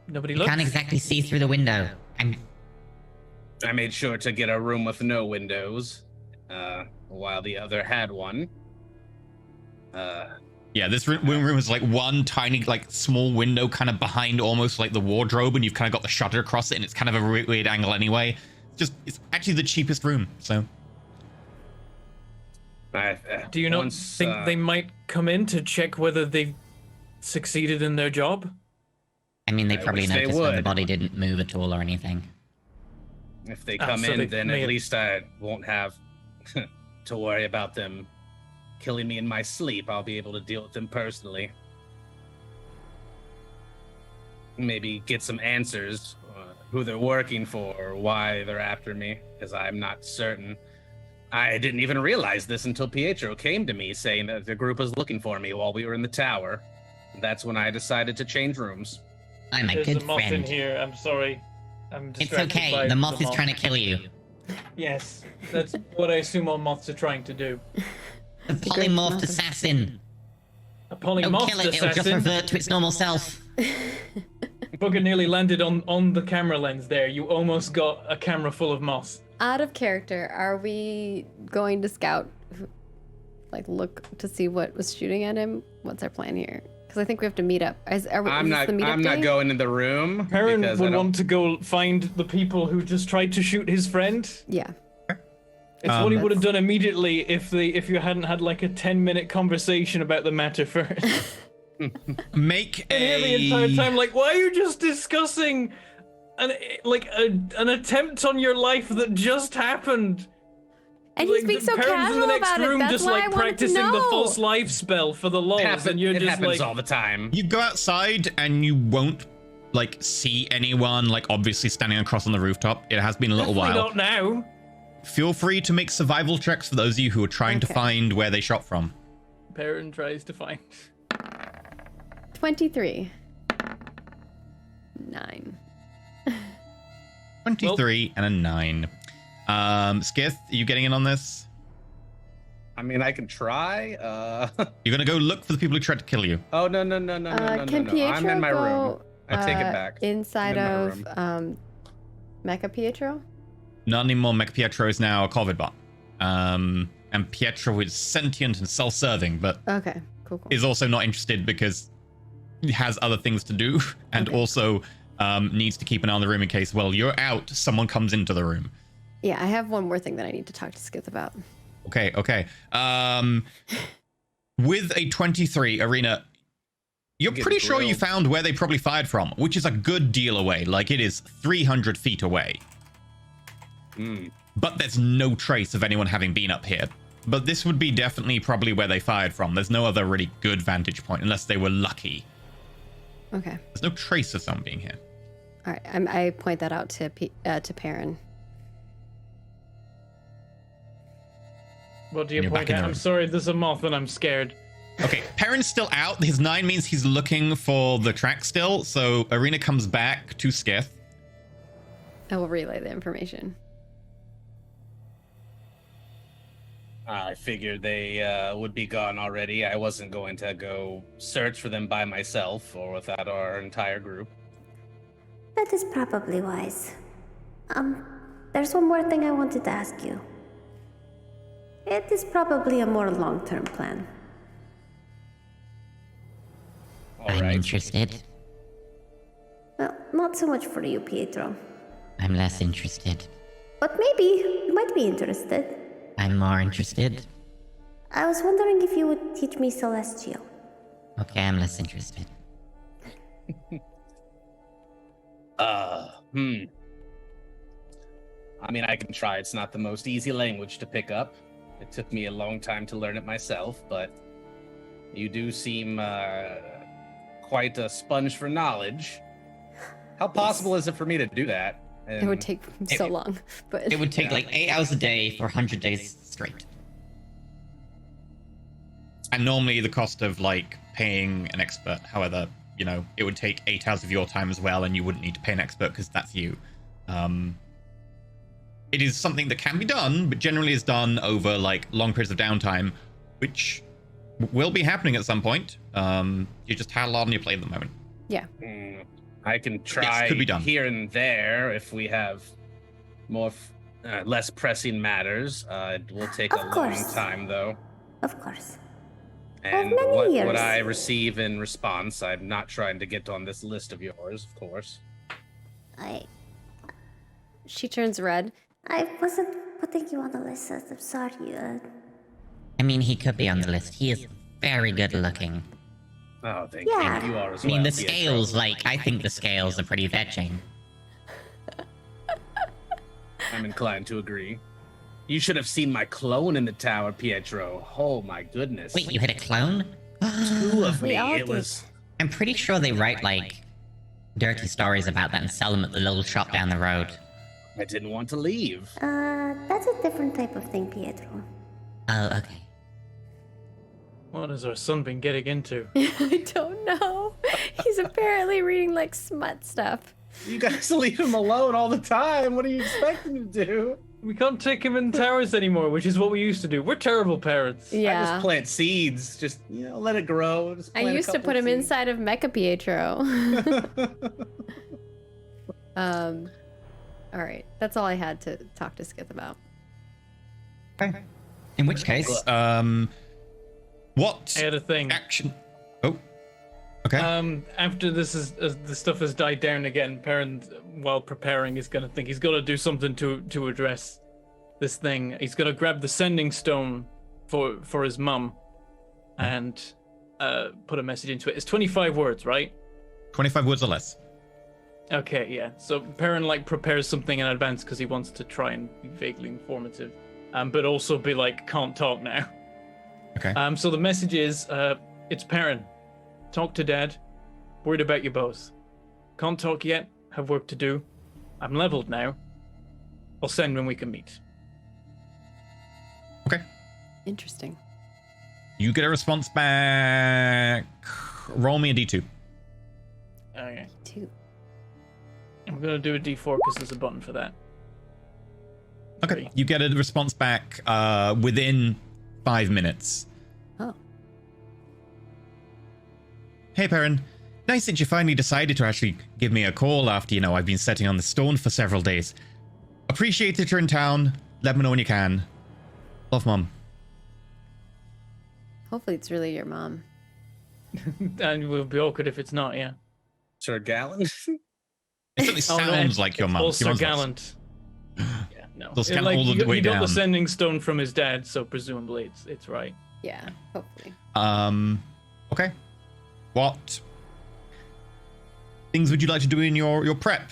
[SPEAKER 5] Nobody
[SPEAKER 7] You
[SPEAKER 5] looked?
[SPEAKER 7] can't exactly see through the window.
[SPEAKER 4] I made sure to get a room with no windows, while the other had one.
[SPEAKER 2] Yeah, this room is like one tiny, like small window kind of behind almost like the wardrobe, and you've kind of got the shutter across it, and it's kind of a weird angle anyway. It's actually the cheapest room, so.
[SPEAKER 5] Do you not think they might come in to check whether they've succeeded in their job?
[SPEAKER 7] I mean, they
[SPEAKER 4] I
[SPEAKER 7] probably
[SPEAKER 4] wish they
[SPEAKER 7] noticed when the
[SPEAKER 4] would.
[SPEAKER 7] body didn't move at all or anything.
[SPEAKER 4] If they
[SPEAKER 5] Ah,
[SPEAKER 4] come
[SPEAKER 5] so
[SPEAKER 4] in,
[SPEAKER 5] they
[SPEAKER 4] then
[SPEAKER 5] may
[SPEAKER 4] at
[SPEAKER 5] have-
[SPEAKER 4] least I won't have to worry about them killing me in my sleep. I'll be able to deal with them personally. Maybe get some answers, who they're working for, or why they're after me, because I'm not certain. I didn't even realize this until Pietro came to me saying that the group was looking for me while we were in the tower. That's when I decided to change rooms.
[SPEAKER 7] I'm a
[SPEAKER 5] There's
[SPEAKER 7] good
[SPEAKER 5] a moth in
[SPEAKER 7] friend.
[SPEAKER 5] here. I'm sorry. I'm
[SPEAKER 7] It's
[SPEAKER 5] distracted by
[SPEAKER 7] okay. The moth is trying to kill you.
[SPEAKER 5] Yes, that's what I assume all moths are trying to do.
[SPEAKER 7] The
[SPEAKER 1] great
[SPEAKER 7] polymorphed
[SPEAKER 1] moth.
[SPEAKER 7] assassin.
[SPEAKER 5] A
[SPEAKER 7] Don't
[SPEAKER 5] polymorphed
[SPEAKER 7] kill it. It'll just
[SPEAKER 5] assassin.
[SPEAKER 7] revert to its normal self.
[SPEAKER 5] Bugger nearly landed on the camera lens there. You almost got a camera full of moths.
[SPEAKER 1] Out of character, are we going to scout, like look to see what was shooting at him? What's our plan here? Because I think we have to meet up.
[SPEAKER 4] I'm
[SPEAKER 1] is this
[SPEAKER 4] not.
[SPEAKER 1] the meetup
[SPEAKER 4] I'm not
[SPEAKER 1] day?
[SPEAKER 4] going in the room.
[SPEAKER 5] Perrin
[SPEAKER 4] because I
[SPEAKER 5] would
[SPEAKER 4] don't-
[SPEAKER 5] want to go find the people who just tried to shoot his friend.
[SPEAKER 1] Yeah.
[SPEAKER 5] It's what he would have
[SPEAKER 1] That's-
[SPEAKER 5] done immediately if you hadn't had like a 10-minute conversation about the matter first.
[SPEAKER 2] Make
[SPEAKER 5] And here the entire time, like, why are you just discussing an attempt on your life that just happened?
[SPEAKER 1] And he's
[SPEAKER 5] Like,
[SPEAKER 1] being so
[SPEAKER 5] Perrin's in
[SPEAKER 1] casual
[SPEAKER 5] the next
[SPEAKER 1] about it.
[SPEAKER 5] room
[SPEAKER 1] That's
[SPEAKER 5] just
[SPEAKER 1] why
[SPEAKER 5] like
[SPEAKER 1] I wanted to
[SPEAKER 5] practicing
[SPEAKER 1] know.
[SPEAKER 5] the false life spell for the lols, and you're
[SPEAKER 4] it
[SPEAKER 5] just
[SPEAKER 4] happens
[SPEAKER 5] like,
[SPEAKER 4] all the time.
[SPEAKER 2] You go outside and you won't like see anyone like obviously standing across on the rooftop. It has been a little
[SPEAKER 5] definitely
[SPEAKER 2] while.
[SPEAKER 5] not now.
[SPEAKER 2] Feel free to make survival checks for those of you who are trying to
[SPEAKER 1] Okay.
[SPEAKER 2] find where they shot from.
[SPEAKER 5] Perrin tries to find.
[SPEAKER 1] 23. 9.
[SPEAKER 2] 23 and a 9. Skith, are you getting in on this?
[SPEAKER 4] I mean, I can try.
[SPEAKER 2] You're gonna go look for the people who tried to kill you.
[SPEAKER 4] Oh no.
[SPEAKER 1] Can Pietro
[SPEAKER 4] I'm in my
[SPEAKER 1] go
[SPEAKER 4] room. I take it back.
[SPEAKER 1] inside
[SPEAKER 4] I'm
[SPEAKER 1] of
[SPEAKER 4] in
[SPEAKER 1] Mecha Pietro?
[SPEAKER 2] Not anymore. Mech Pietro is now a COVID bot. And Pietro is sentient and self-serving, but
[SPEAKER 1] Okay, cool.
[SPEAKER 2] is also not interested because he has other things to do and also needs to keep an eye on the room in case, well, you're out, someone comes into the room.
[SPEAKER 1] Yeah, I have one more thing that I need to talk to Skith about.
[SPEAKER 2] Okay. With a 23, Arena, you're
[SPEAKER 4] Get
[SPEAKER 2] pretty sure you
[SPEAKER 4] grilled.
[SPEAKER 2] found where they probably fired from, which is a good deal away. Like, it is 300 feet away. But there's no trace of anyone having been up here. But this would be definitely probably where they fired from. There's no other really good vantage point unless they were lucky.
[SPEAKER 1] Okay.
[SPEAKER 2] There's no trace of someone being here.
[SPEAKER 1] All right. I point that out to Perrin.
[SPEAKER 5] What do you
[SPEAKER 2] You're back
[SPEAKER 5] point
[SPEAKER 2] in the
[SPEAKER 5] at?
[SPEAKER 2] room.
[SPEAKER 5] I'm sorry, there's a moth and I'm scared.
[SPEAKER 2] Okay, Perrin's still out. His 9 means he's looking for the track still. So Arena comes back to Skith.
[SPEAKER 1] I will relay the information.
[SPEAKER 4] I figured they would be gone already. I wasn't going to go search for them by myself or without our entire group.
[SPEAKER 6] That is probably wise. There's one more thing I wanted to ask you. It is probably a more long-term plan.
[SPEAKER 4] All
[SPEAKER 7] I'm
[SPEAKER 4] right.
[SPEAKER 7] interested.
[SPEAKER 6] Well, not so much for you, Pietro.
[SPEAKER 7] I'm less interested.
[SPEAKER 6] But maybe you might be interested.
[SPEAKER 7] I'm more interested.
[SPEAKER 6] I was wondering if you would teach me Celestial.
[SPEAKER 7] Okay, I'm less interested.
[SPEAKER 4] I mean, I can try. It's not the most easy language to pick up. It took me a long time to learn it myself, but you do seem quite a sponge for knowledge. How possible is it for me to do that?
[SPEAKER 1] It would
[SPEAKER 4] And-
[SPEAKER 1] take so long, but
[SPEAKER 7] It would take like 8 hours a day for 100 days straight.
[SPEAKER 2] And normally the cost of like paying an expert, however, you know, it would take 8 hours of your time as well, and you wouldn't need to pay an expert because that's you. It is something that can be done, but generally is done over like long periods of downtime, which will be happening at some point. You just how long you play at the moment.
[SPEAKER 1] yeah.
[SPEAKER 4] I can try
[SPEAKER 2] could be done.
[SPEAKER 4] here and there if we have more less pressing matters. It will take
[SPEAKER 6] Of
[SPEAKER 4] a long
[SPEAKER 6] course.
[SPEAKER 4] time though.
[SPEAKER 6] Of course.
[SPEAKER 4] And
[SPEAKER 6] many
[SPEAKER 4] what
[SPEAKER 6] years.
[SPEAKER 4] I receive in response, I'm not trying to get on this list of yours, of course.
[SPEAKER 1] She turns red.
[SPEAKER 6] I wasn't putting you on the list. I'm sorry.
[SPEAKER 7] I mean, he could be on the list. He is very good looking.
[SPEAKER 4] Oh, thank
[SPEAKER 6] Yeah.
[SPEAKER 4] you. You are as
[SPEAKER 7] I mean,
[SPEAKER 4] well,
[SPEAKER 7] the
[SPEAKER 4] Pietro.
[SPEAKER 7] scales, like, I think the scales are pretty fetching.
[SPEAKER 4] I'm inclined to agree. You should have seen my clone in the tower, Pietro. Oh my goodness.
[SPEAKER 7] Wait, you hit a clone?
[SPEAKER 4] Two of
[SPEAKER 6] We
[SPEAKER 4] me.
[SPEAKER 6] all
[SPEAKER 4] It
[SPEAKER 6] did.
[SPEAKER 4] was.
[SPEAKER 7] I'm pretty sure they write, like, dirty stories about that and sell them at the little shop down the road.
[SPEAKER 4] I didn't want to leave.
[SPEAKER 6] That's a different type of thing, Pietro.
[SPEAKER 7] Oh, okay.
[SPEAKER 5] What has our son been getting into?
[SPEAKER 1] I don't know. He's apparently reading like smut stuff.
[SPEAKER 4] You guys leave him alone all the time. What do you expect him to do?
[SPEAKER 5] We can't take him in towers anymore, which is what we used to do. We're terrible parents.
[SPEAKER 4] I
[SPEAKER 1] Yeah.
[SPEAKER 4] just plant seeds. Just let it grow. Just
[SPEAKER 1] I
[SPEAKER 4] plant a
[SPEAKER 1] used to
[SPEAKER 4] couple
[SPEAKER 1] put him
[SPEAKER 4] seeds.
[SPEAKER 1] inside of Mecha Pietro. All right. That's all I had to talk to Skith about.
[SPEAKER 7] Okay. In which case,
[SPEAKER 2] What
[SPEAKER 5] I had a thing.
[SPEAKER 2] action? Oh, okay.
[SPEAKER 5] After this is the stuff has died down again, Perrin, while preparing, is gonna think he's gotta do something to address this thing. He's gonna grab the sending stone for his mum, and put a message into it. It's 25 words, right?
[SPEAKER 2] 25 words or less.
[SPEAKER 5] Okay, yeah. So Perrin like prepares something in advance because he wants to try and be vaguely informative, but also be like, can't talk now.
[SPEAKER 2] Okay.
[SPEAKER 5] So the message is, it's Perrin. Talk to Dad. Worried about you both. Can't talk yet. Have work to do. I'm leveled now. I'll send when we can meet.
[SPEAKER 2] Okay.
[SPEAKER 1] Interesting.
[SPEAKER 2] You get a response back. Roll me a d2.
[SPEAKER 5] Okay.
[SPEAKER 1] 2.
[SPEAKER 5] I'm gonna do a D4 because there's a button for that.
[SPEAKER 2] Okay.
[SPEAKER 5] 3.
[SPEAKER 2] You get a response back within 5 minutes.
[SPEAKER 1] Oh.
[SPEAKER 2] Hey, Perrin. Nice that you finally decided to actually give me a call after, I've been sitting on the stone for several days. Appreciate that you're in town. Let me know when you can. Love, Mom.
[SPEAKER 1] Hopefully it's really your mom.
[SPEAKER 5] And it will be awkward if it's not, yeah.
[SPEAKER 4] Sir Gallon.
[SPEAKER 2] It certainly
[SPEAKER 5] Oh, no,
[SPEAKER 2] sounds
[SPEAKER 5] it's
[SPEAKER 2] like your mum.
[SPEAKER 5] Also
[SPEAKER 2] Your mum's not-
[SPEAKER 5] gallant. Yeah, no.
[SPEAKER 2] Those
[SPEAKER 5] It,
[SPEAKER 2] count
[SPEAKER 5] like,
[SPEAKER 2] all the way
[SPEAKER 5] he got
[SPEAKER 2] down.
[SPEAKER 5] the sending stone from his dad, so presumably it's right.
[SPEAKER 1] Yeah, hopefully.
[SPEAKER 2] Okay. What things would you like to do in your prep?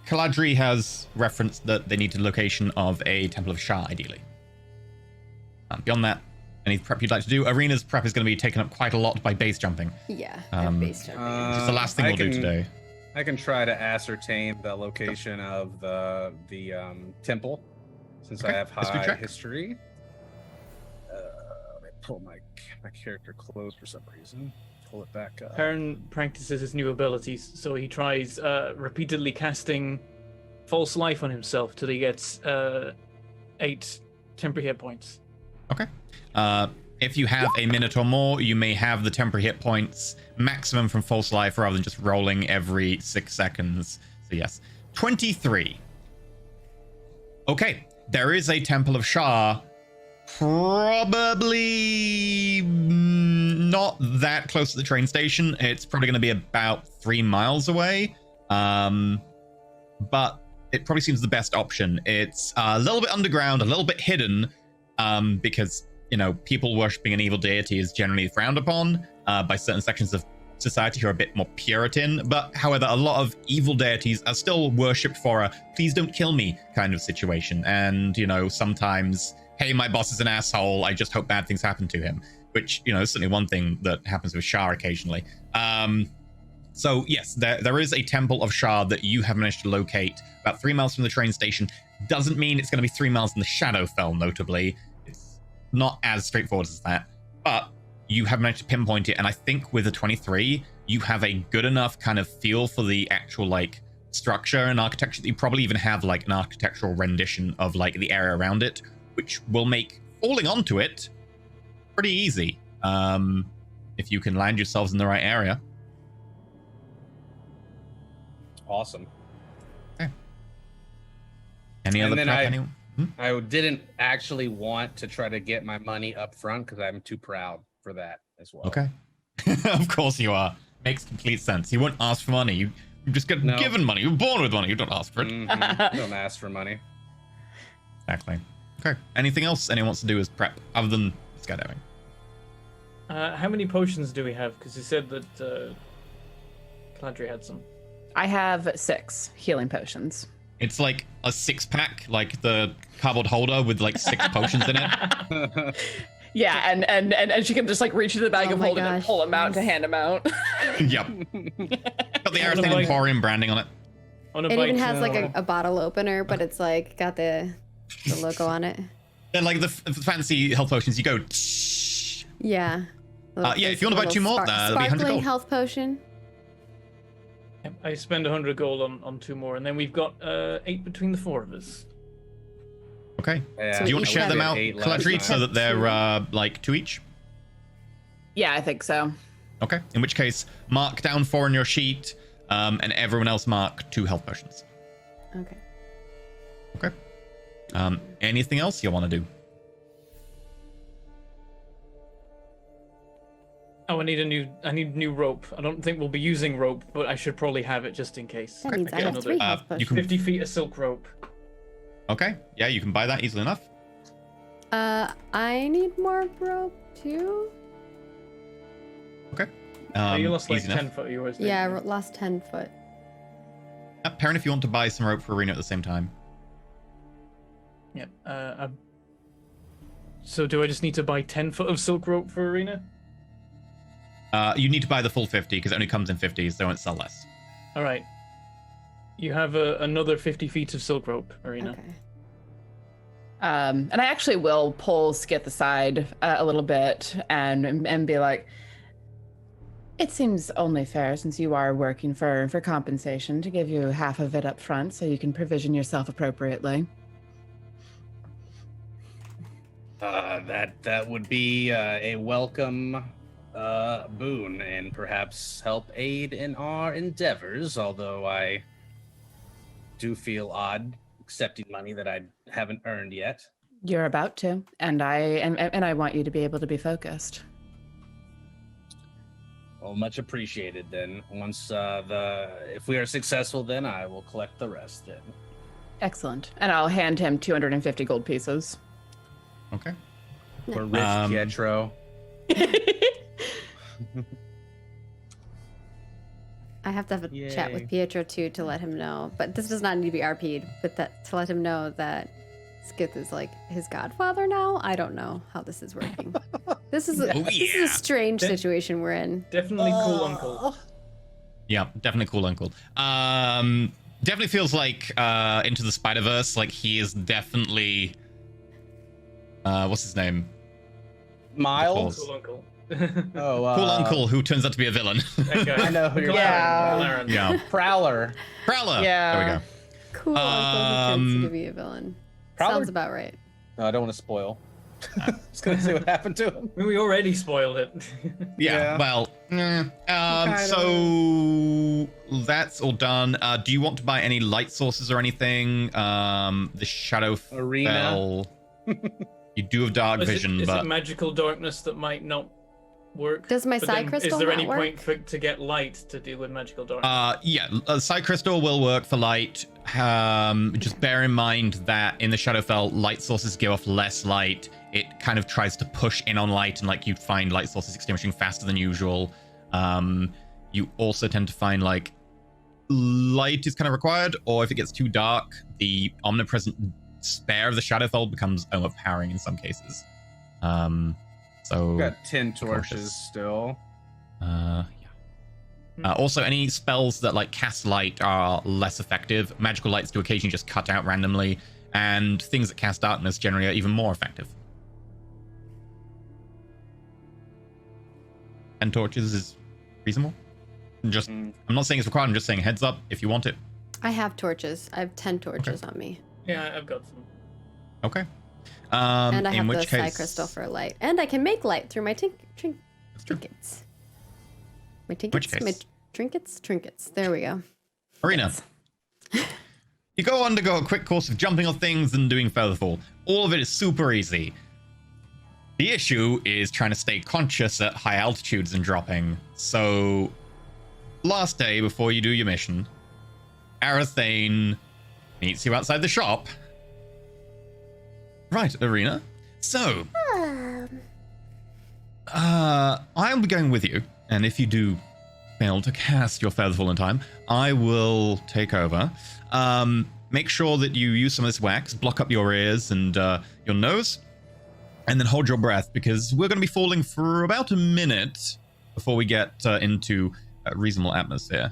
[SPEAKER 2] Caladry has referenced that they need the location of a Temple of Shah, ideally. Beyond that, any prep you'd like to do? Arena's prep is going to be taken up quite a lot by base jumping.
[SPEAKER 1] Yeah, base jumping.
[SPEAKER 2] Which is the last thing we'll do today.
[SPEAKER 4] I can try to ascertain the location of the temple, since I
[SPEAKER 2] Okay,
[SPEAKER 4] have
[SPEAKER 2] history
[SPEAKER 4] high
[SPEAKER 2] check.
[SPEAKER 4] history. Let me pull my character closed for some reason. Pull it back up.
[SPEAKER 5] Perrin practices his new abilities, so he tries repeatedly casting false life on himself till he gets 8 temporary hit points.
[SPEAKER 2] Okay. If you have a minute or more, you may have the temporary hit points maximum from false life rather than just rolling every 6 seconds. So yes, 23. Okay, there is a Temple of Shah, probably not that close to the train station. It's probably going to be about 3 miles away, but it probably seems the best option. It's a little bit underground, a little bit hidden, because people worshipping an evil deity is generally frowned upon by certain sections of society who are a bit more Puritan. But however, a lot of evil deities are still worshipped for a please don't kill me kind of situation. And, sometimes, hey, my boss is an asshole, I just hope bad things happen to him. Which, is certainly one thing that happens with Shah occasionally. So yes, there is a Temple of Shah that you have managed to locate about 3 miles from the train station. Doesn't mean it's going to be 3 miles in the Shadowfell, notably. Not as straightforward as that, but you have managed to pinpoint it, and I think with a 23 you have a good enough kind of feel for the actual structure and architecture that you probably even have an architectural rendition of the area around it, which will make falling onto it pretty easy if you can land yourselves in the right area.
[SPEAKER 4] Awesome.
[SPEAKER 2] Okay. Any
[SPEAKER 4] And
[SPEAKER 2] other
[SPEAKER 4] then
[SPEAKER 2] prep?
[SPEAKER 4] I-
[SPEAKER 2] Anyone?
[SPEAKER 4] I didn't actually want to try to get my money up front because I'm too proud for that as well.
[SPEAKER 2] Okay. Of course you are. Makes complete sense. You won't ask for money. You just get given money. You're born with money. You don't ask for it.
[SPEAKER 4] Don't ask for money.
[SPEAKER 2] Exactly. Okay. Anything else anyone wants to do as prep other than skydiving.
[SPEAKER 5] How many potions do we have? Because you said that Caladry had some.
[SPEAKER 3] I have 6 healing potions.
[SPEAKER 2] It's like a 6-pack, like the cardboard holder with like 6 potions in it.
[SPEAKER 3] Yeah, and she can just like reach into the bag
[SPEAKER 1] Oh
[SPEAKER 3] of
[SPEAKER 1] my
[SPEAKER 3] holding and
[SPEAKER 1] gosh.
[SPEAKER 3] pull them out to hand them out.
[SPEAKER 2] Yep. Got the Aristane
[SPEAKER 5] like-
[SPEAKER 2] Emporium branding on it.
[SPEAKER 5] On a
[SPEAKER 1] It
[SPEAKER 5] bike,
[SPEAKER 1] even has like a bottle opener, but it's like got the logo on it.
[SPEAKER 2] And like the fancy health potions, you go.
[SPEAKER 1] Yeah.
[SPEAKER 2] Yeah, if you want to buy 2 more, that'll be 100
[SPEAKER 1] sparkling
[SPEAKER 2] gold.
[SPEAKER 1] health potion.
[SPEAKER 5] I spend 100 gold on 2 more, and then we've got 8 between the 4 of us.
[SPEAKER 2] Okay.
[SPEAKER 4] Yeah,
[SPEAKER 2] Do you want to
[SPEAKER 1] each
[SPEAKER 2] share
[SPEAKER 1] have
[SPEAKER 2] them out,
[SPEAKER 4] 8 last
[SPEAKER 2] Caladry,
[SPEAKER 4] time.
[SPEAKER 2] so that they're like 2 each?
[SPEAKER 3] Yeah, I think so.
[SPEAKER 2] Okay. In which case, mark down 4 on your sheet, and everyone else mark 2 health potions.
[SPEAKER 1] Okay.
[SPEAKER 2] Okay. Anything else you want to do?
[SPEAKER 5] Oh, I need new rope. I don't think we'll be using rope, but I should probably have it just in case.
[SPEAKER 1] That means I
[SPEAKER 5] get
[SPEAKER 1] have
[SPEAKER 5] another
[SPEAKER 1] 3 health
[SPEAKER 2] you
[SPEAKER 1] potions.
[SPEAKER 2] can-
[SPEAKER 5] 50 feet of silk rope.
[SPEAKER 2] Okay. Yeah, you can buy that easily enough.
[SPEAKER 1] I need more rope too.
[SPEAKER 2] Okay.
[SPEAKER 5] You lost like
[SPEAKER 2] easy
[SPEAKER 5] 10
[SPEAKER 2] enough.
[SPEAKER 5] foot of yours. didn't
[SPEAKER 1] Yeah, I
[SPEAKER 5] you?
[SPEAKER 1] lost 10 foot.
[SPEAKER 2] Perrin, if you want to buy some rope for Arena at the same time.
[SPEAKER 5] Yeah. So do I just need to buy 10 foot of silk rope for Arena?
[SPEAKER 2] You need to buy the full 50 because it only comes in 50s. They won't sell less.
[SPEAKER 5] All right. You have another 50 feet of silk rope, Arena.
[SPEAKER 1] Okay.
[SPEAKER 3] And I actually will pull Skith aside a little bit and be like, it seems only fair since you are working for compensation to give you half of it up front so you can provision yourself appropriately.
[SPEAKER 4] That would be a welcome boon and perhaps help aid in our endeavors, although I do feel odd accepting money that I haven't earned yet.
[SPEAKER 3] You're about to, and I want you to be able to be focused.
[SPEAKER 4] Well, much appreciated then. Once if we are successful, then I will collect the rest then.
[SPEAKER 3] Excellent. And I'll hand him 250 gold pieces.
[SPEAKER 2] Okay.
[SPEAKER 4] We're rich, Pietro.
[SPEAKER 1] I have to have a chat
[SPEAKER 4] Yay.
[SPEAKER 1] with Pietro too to let him know, but this does not need to be RP'd, but that to let him know that Skith is like his godfather now. I don't know how this is working. This is
[SPEAKER 2] Oh,
[SPEAKER 1] this is a strange situation we're in.
[SPEAKER 5] Definitely cool uncle.
[SPEAKER 2] Yeah, definitely cool uncle. Definitely feels like Into the Spider-Verse, like he is definitely what's his name?
[SPEAKER 4] Miles?
[SPEAKER 5] Cool uncle.
[SPEAKER 4] Oh,
[SPEAKER 2] Cool uncle who turns out to be a villain.
[SPEAKER 5] That guy.
[SPEAKER 4] I know who you're
[SPEAKER 3] Yeah.
[SPEAKER 5] Laren.
[SPEAKER 2] Yeah.
[SPEAKER 4] Prowler.
[SPEAKER 2] Prowler.
[SPEAKER 3] Yeah.
[SPEAKER 2] There we go.
[SPEAKER 1] Cool uncle who tends to be a villain.
[SPEAKER 4] Prowler-
[SPEAKER 1] Sounds about right.
[SPEAKER 4] No, I don't want to spoil. Just gonna see what happened to him.
[SPEAKER 5] I mean, we already spoiled it.
[SPEAKER 2] Yeah.
[SPEAKER 4] Yeah.
[SPEAKER 2] Well,
[SPEAKER 4] Kinda.
[SPEAKER 2] so that's all done. Do you want to buy any light sources or anything? The shadow
[SPEAKER 4] Arena.
[SPEAKER 2] fell. You do have dark vision,
[SPEAKER 5] is
[SPEAKER 2] but
[SPEAKER 5] it magical darkness that might not work?
[SPEAKER 1] Does my
[SPEAKER 5] But
[SPEAKER 1] psi
[SPEAKER 5] then
[SPEAKER 1] crystal
[SPEAKER 5] Is there
[SPEAKER 1] not
[SPEAKER 5] any
[SPEAKER 1] work?
[SPEAKER 5] point to get light to deal with magical darkness?
[SPEAKER 2] yeah, Psi Crystal will work for light. Just bear in mind that in the Shadowfell, light sources give off less light. It kind of tries to push in on light, and like you find light sources extinguishing faster than usual. You also tend to find like light is kind of required, or if it gets too dark, the omnipresent spare of the Shadowfell becomes overpowering in some cases. So
[SPEAKER 4] Got 10 torches
[SPEAKER 2] Cautious.
[SPEAKER 4] still.
[SPEAKER 2] yeah. Also, any spells that like cast light are less effective. Magical lights do occasionally just cut out randomly, and things that cast darkness generally are even more effective. 10 torches is reasonable. Just, I'm not saying it's required. I'm just saying heads up if you want it.
[SPEAKER 1] I have torches. I have 10 torches on me.
[SPEAKER 5] Yeah, I've got some.
[SPEAKER 2] Okay.
[SPEAKER 1] And I
[SPEAKER 2] in
[SPEAKER 1] have the
[SPEAKER 2] which
[SPEAKER 1] psi
[SPEAKER 2] case,
[SPEAKER 1] crystal for light. And I can make light through my
[SPEAKER 2] That's true.
[SPEAKER 1] trinkets. My
[SPEAKER 2] Which
[SPEAKER 1] trinkets? My
[SPEAKER 2] case?
[SPEAKER 1] trinkets. There we go.
[SPEAKER 2] Arena. You go on to go a quick course of jumping on things and doing featherfall. All of it is super easy. The issue is trying to stay conscious at high altitudes and dropping. So, last day before you do your mission, Arathane meets you outside the shop. Right, Arena. So, I'll be going with you, and if you do fail to cast your feather fall in time, I will take over. Make sure that you use some of this wax, block up your ears and your nose, and then hold your breath, because we're going to be falling for about a minute before we get into a reasonable atmosphere.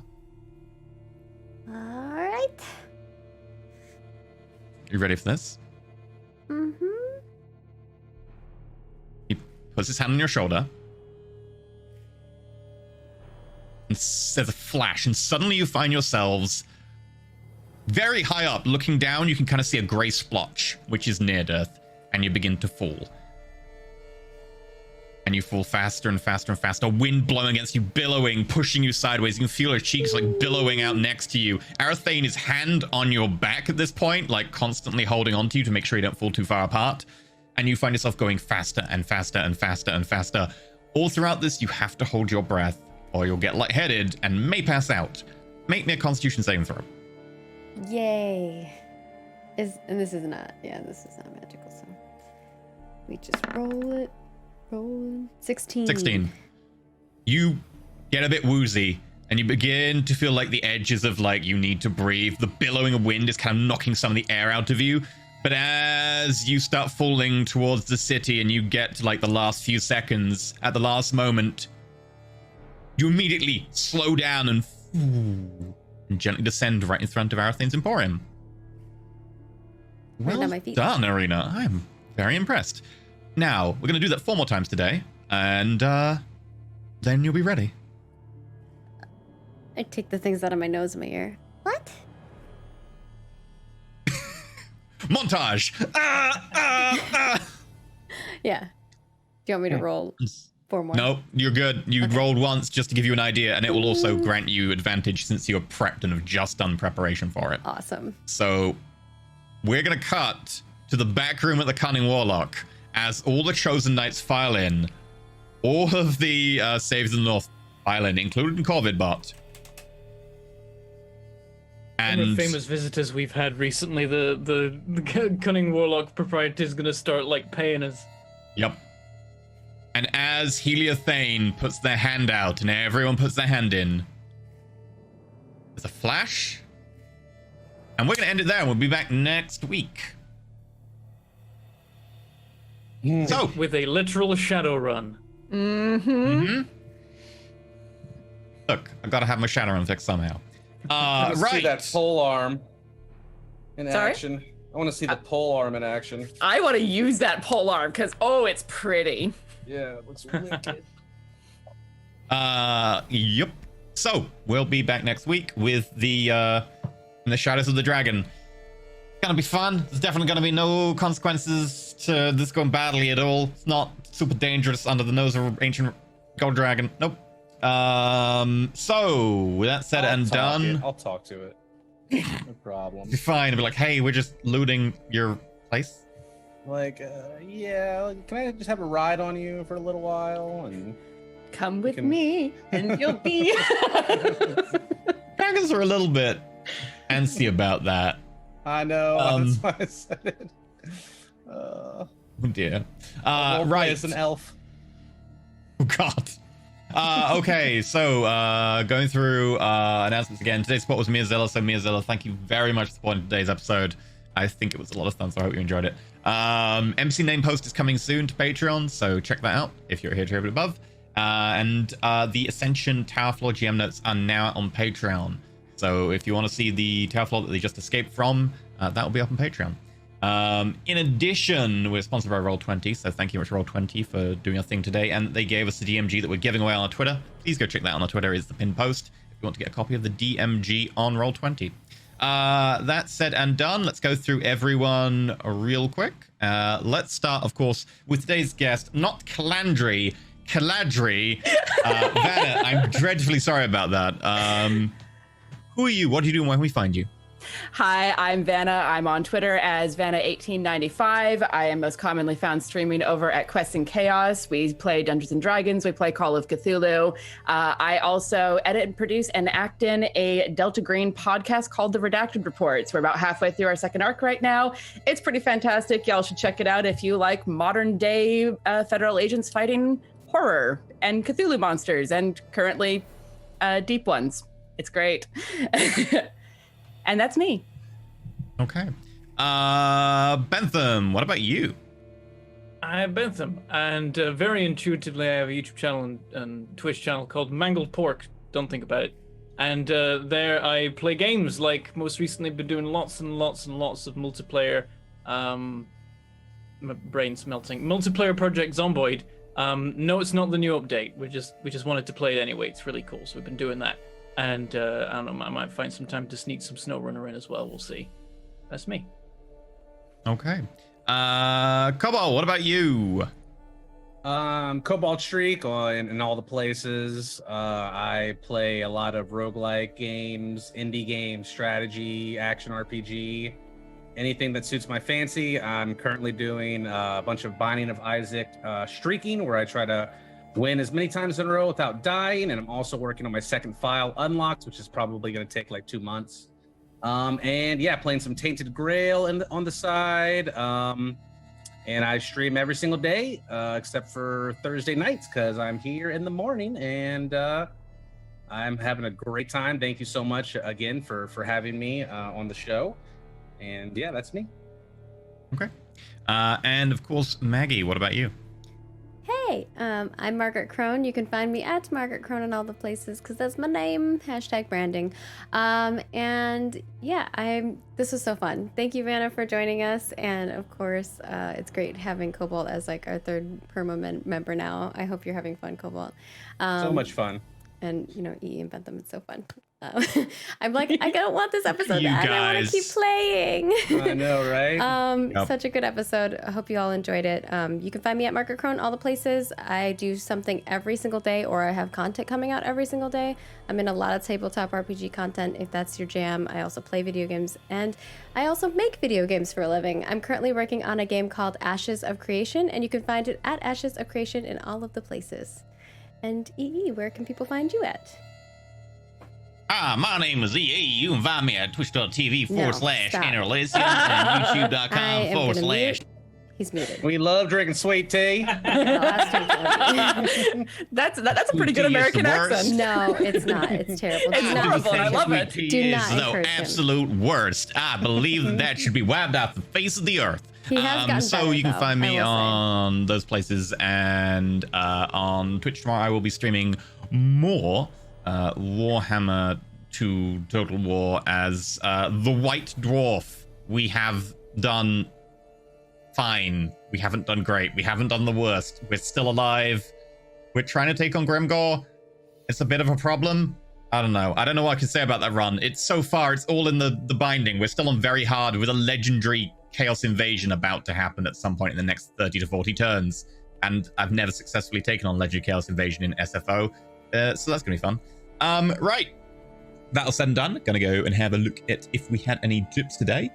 [SPEAKER 6] All right.
[SPEAKER 2] You ready for this?
[SPEAKER 6] Mm-hmm.
[SPEAKER 2] He puts his hand on your shoulder. And there's a flash, and suddenly you find yourselves very high up. Looking down, you can kind of see a grey splotch, which is near death, and you begin to fall. And you fall faster and faster and faster. Wind blowing against you, billowing, pushing you sideways. You can feel her cheeks like billowing out next to you. Arathane is hand on your back at this point, like constantly holding onto you to make sure you don't fall too far apart. And you find yourself going faster and faster and faster and faster. All throughout this, you have to hold your breath, or you'll get lightheaded and may pass out. Make me a Constitution saving throw.
[SPEAKER 1] Yay. And this is not magical, so we just roll it. Roll 16.
[SPEAKER 2] 16. You get a bit woozy, and you begin to feel like the edges of like you need to breathe. The billowing of wind is kind of knocking some of the air out of you. But as you start falling towards the city and you get to like the last few seconds, at the last moment, you immediately slow down and gently descend right in front of Arathane's Emporium.
[SPEAKER 1] Right
[SPEAKER 2] Well
[SPEAKER 1] on my feet.
[SPEAKER 2] done, Arena. I'm very impressed. Now, we're going to do that 4 more times today, and then you'll be ready.
[SPEAKER 1] I take the things out of my nose and my ear.
[SPEAKER 6] What?
[SPEAKER 2] Montage!
[SPEAKER 1] Yeah. Do you want me to roll 4 more?
[SPEAKER 2] Nope, you're good. You
[SPEAKER 1] Okay.
[SPEAKER 2] rolled once just to give you an idea, and it will also grant you advantage since you're prepped and have just done preparation for it.
[SPEAKER 1] Awesome.
[SPEAKER 2] So, we're going to cut to the back room at the Cunning Warlock as all the Chosen Knights file in. All of the Saves of the North file in, including Corvidbot.
[SPEAKER 5] One of
[SPEAKER 2] And
[SPEAKER 5] the famous visitors we've had recently, the Cunning Warlock proprietor is gonna start like paying us.
[SPEAKER 2] Yep. And as Heliathane puts their hand out and everyone puts their hand in, there's a flash. And we're going to end it there. We'll be back next week. So,
[SPEAKER 5] With a literal shadow run.
[SPEAKER 2] look, I've got to have my Shadowrun fixed somehow.
[SPEAKER 4] I want to see that pole arm in
[SPEAKER 3] Sorry?
[SPEAKER 4] action. I want to see the pole arm in action.
[SPEAKER 3] I want to use that pole arm because, oh, it's pretty.
[SPEAKER 4] Yeah, it looks wicked.
[SPEAKER 2] Yep. So, we'll be back next week with the in the Shadows of the Dragon. Gonna be fun. There's definitely gonna be no consequences to this going badly at all. It's not super dangerous under the nose of ancient gold dragon. Nope. So with that said and done,
[SPEAKER 4] I'll talk to it. No problem.
[SPEAKER 2] be fine. Be like, hey, we're just looting your place.
[SPEAKER 4] Like, yeah, can I just have a ride on you for a little while? And
[SPEAKER 3] Come with
[SPEAKER 4] can-
[SPEAKER 3] me and you'll be.
[SPEAKER 2] Dragons are a little bit antsy about that.
[SPEAKER 4] I know, that's why I said it.
[SPEAKER 2] Oh dear.
[SPEAKER 4] I'll play
[SPEAKER 2] Right.
[SPEAKER 4] as an elf.
[SPEAKER 2] Oh God. Okay, so going through announcements again. Today's spot was Miazilla, so Miazilla, thank you very much for supporting today's episode. I think it was a lot of fun, so I hope you enjoyed it. MC name post is coming soon to Patreon, so check that out if you're here to it above. And the Ascension Tower Floor GM notes are now on Patreon. So if you want to see the Tower Floor that they just escaped from, that will be up on Patreon. In addition, we're sponsored by Roll20, so thank you much Roll20 for doing our thing today. And they gave us the DMG that we're giving away on our Twitter. Please go check that out on our Twitter. It's the pinned post if you want to get a copy of the DMG on Roll20. That said and done, let's go through everyone real quick. Let's start, of course, with today's guest, not Calandry, Caladry. Vanna, I'm dreadfully sorry about that. Who are you? What do you do and where can we find you?
[SPEAKER 3] Hi, I'm Vanna. I'm on Twitter as Vanna1895. I am most commonly found streaming over at Quests and Chaos. We play Dungeons and Dragons. We play Call of Cthulhu. I also edit and produce and act in a Delta Green podcast called The Redacted Reports. We're about halfway through our second arc right now. It's pretty fantastic. Y'all should check it out if you like modern day federal agents fighting horror and Cthulhu monsters, and currently deep ones. It's great. And that's me.
[SPEAKER 2] Okay. Bentham, what about you?
[SPEAKER 5] I'm Bentham, and very intuitively, I have a YouTube channel and Twitch channel called Mangled Pork. Don't think about it. And there I play games, like most recently been doing lots and lots and lots of multiplayer, my brain's melting, multiplayer Project Zomboid. No, it's not the new update. We just wanted to play it anyway. It's really cool, so we've been doing that. And I don't know, I might find some time to sneak some SnowRunner in as well. We'll see. That's me.
[SPEAKER 2] Okay. Cobalt, what about you?
[SPEAKER 4] Cobalt Streak in all the places. I play a lot of roguelike games, indie games, strategy, action RPG, anything that suits my fancy. I'm currently doing a bunch of Binding of Isaac streaking, where I try to win as many times in a row without dying, and I'm also working on my second file Unlocked, which is probably going to take like 2 months. And yeah, playing some Tainted Grail on the side. And I stream every single day, except for Thursday nights, because I'm here in the morning, and I'm having a great time. Thank you so much again for having me on the show. And yeah, that's me.
[SPEAKER 2] Okay. And of course, Maggie, what about you?
[SPEAKER 1] Hey, I'm Margaret Crone. You can find me at Margaret Crone in all the places because that's my name. #branding. And yeah, this was so fun. Thank you, Vanna, for joining us. And of course, it's great having Cobalt as like our third perma member now. I hope you're having fun, Cobalt.
[SPEAKER 4] So much fun.
[SPEAKER 1] And E and Bentham, it's so fun. I'm like, I don't want this episode to end. I want to keep playing.
[SPEAKER 4] I know, right?
[SPEAKER 2] Yep.
[SPEAKER 1] Such a good episode. I hope you all enjoyed it. You can find me at Margaret Crone, all the places. I do something every single day, or I have content coming out every single day. I'm in a lot of tabletop RPG content, if that's your jam. I also play video games, and I also make video games for a living. I'm currently working on a game called Ashes of Creation, and you can find it at Ashes of Creation in all of the places. And where can people find you at?
[SPEAKER 2] My name is EE. You can find me at twitch.tv
[SPEAKER 1] No,
[SPEAKER 2] /Interlation and youtube.com/.
[SPEAKER 1] He's muted.
[SPEAKER 4] We love drinking sweet tea.
[SPEAKER 3] That's a pretty good
[SPEAKER 2] Tea is
[SPEAKER 3] American
[SPEAKER 2] the worst.
[SPEAKER 3] accent.
[SPEAKER 1] No, it's not. It's terrible.
[SPEAKER 3] It's
[SPEAKER 1] Do not-
[SPEAKER 3] horrible, and I love it.
[SPEAKER 1] Do not
[SPEAKER 2] the
[SPEAKER 1] encourage him.
[SPEAKER 2] absolute worst. I believe that should be wiped off the face of the earth.
[SPEAKER 1] He has gotten
[SPEAKER 2] so
[SPEAKER 1] better,
[SPEAKER 2] you can
[SPEAKER 1] though,
[SPEAKER 2] find
[SPEAKER 1] I
[SPEAKER 2] me
[SPEAKER 1] will say.
[SPEAKER 2] on those places, and on Twitch tomorrow I will be streaming more Warhammer 2 Total War as the White Dwarf. We have done fine. We haven't done great. We haven't done the worst. We're still alive. We're trying to take on Grimgor. It's a bit of a problem. I don't know. I don't know what I can say about that run. It's so far, it's all in the binding. We're still on very hard with a legendary Chaos Invasion about to happen at some point in the next 30 to 40 turns. And I've never successfully taken on Legendary Chaos Invasion in SFO. So that's going to be fun. Right. That all said and done. Gonna go and have a look at if we had any tips today.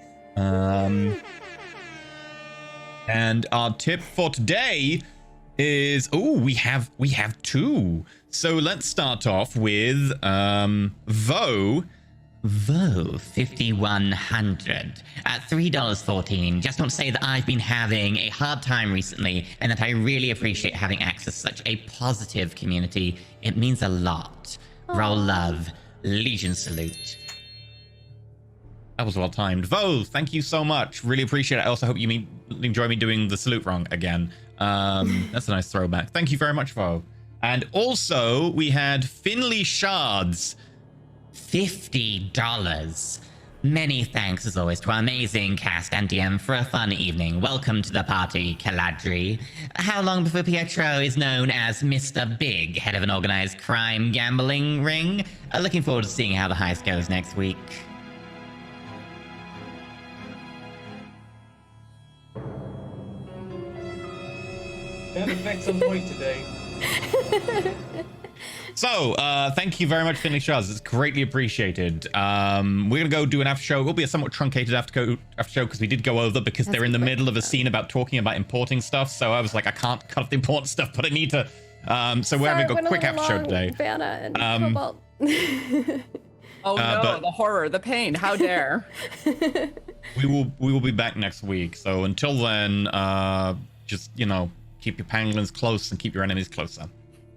[SPEAKER 2] And our tip for today is we have two. So let's start off with Vo
[SPEAKER 7] 5100 at $3.14. Just want to say that I've been having a hard time recently, and that I really appreciate having access to such a positive community. It means a lot. Roll love. Legion salute.
[SPEAKER 2] That was well timed. Vo, thank you so much. Really appreciate it. I also hope you enjoy me doing the salute wrong again. That's a nice throwback. Thank you very much, Vo. And also, we had Finley Shards.
[SPEAKER 7] $50. Many thanks, as always, to our amazing cast and DM for a fun evening. Welcome to the party, Caladry. How long before Pietro is known as Mr. Big, head of an organized crime gambling ring? Looking forward to seeing how the heist goes next week.
[SPEAKER 5] That affects on point today.
[SPEAKER 2] So, thank you very much, Finley Shards. It's greatly appreciated. We're going to go do an after show. It will be a somewhat truncated after show because we did go over because they're in the middle of a scene about talking about importing stuff. So I was like, I can't cut off the important stuff, but I need to. So we're having a quick after show today.
[SPEAKER 1] Vanna and Cobalt.
[SPEAKER 3] Oh no, the horror, the pain, how dare.
[SPEAKER 2] We will be back next week. So until then, just, Keep your pangolins close and keep your enemies closer.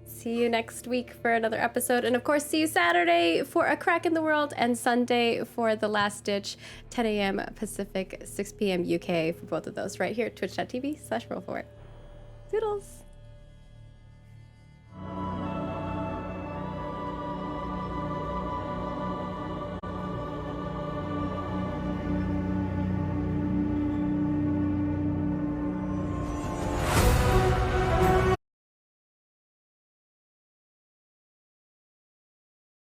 [SPEAKER 1] See you next week for another episode. And of course, see you Saturday for A Crack in the World and Sunday for The Last Ditch, 10 a.m. Pacific, 6 p.m. UK for both of those right here at twitch.tv/rollforward. Toodles.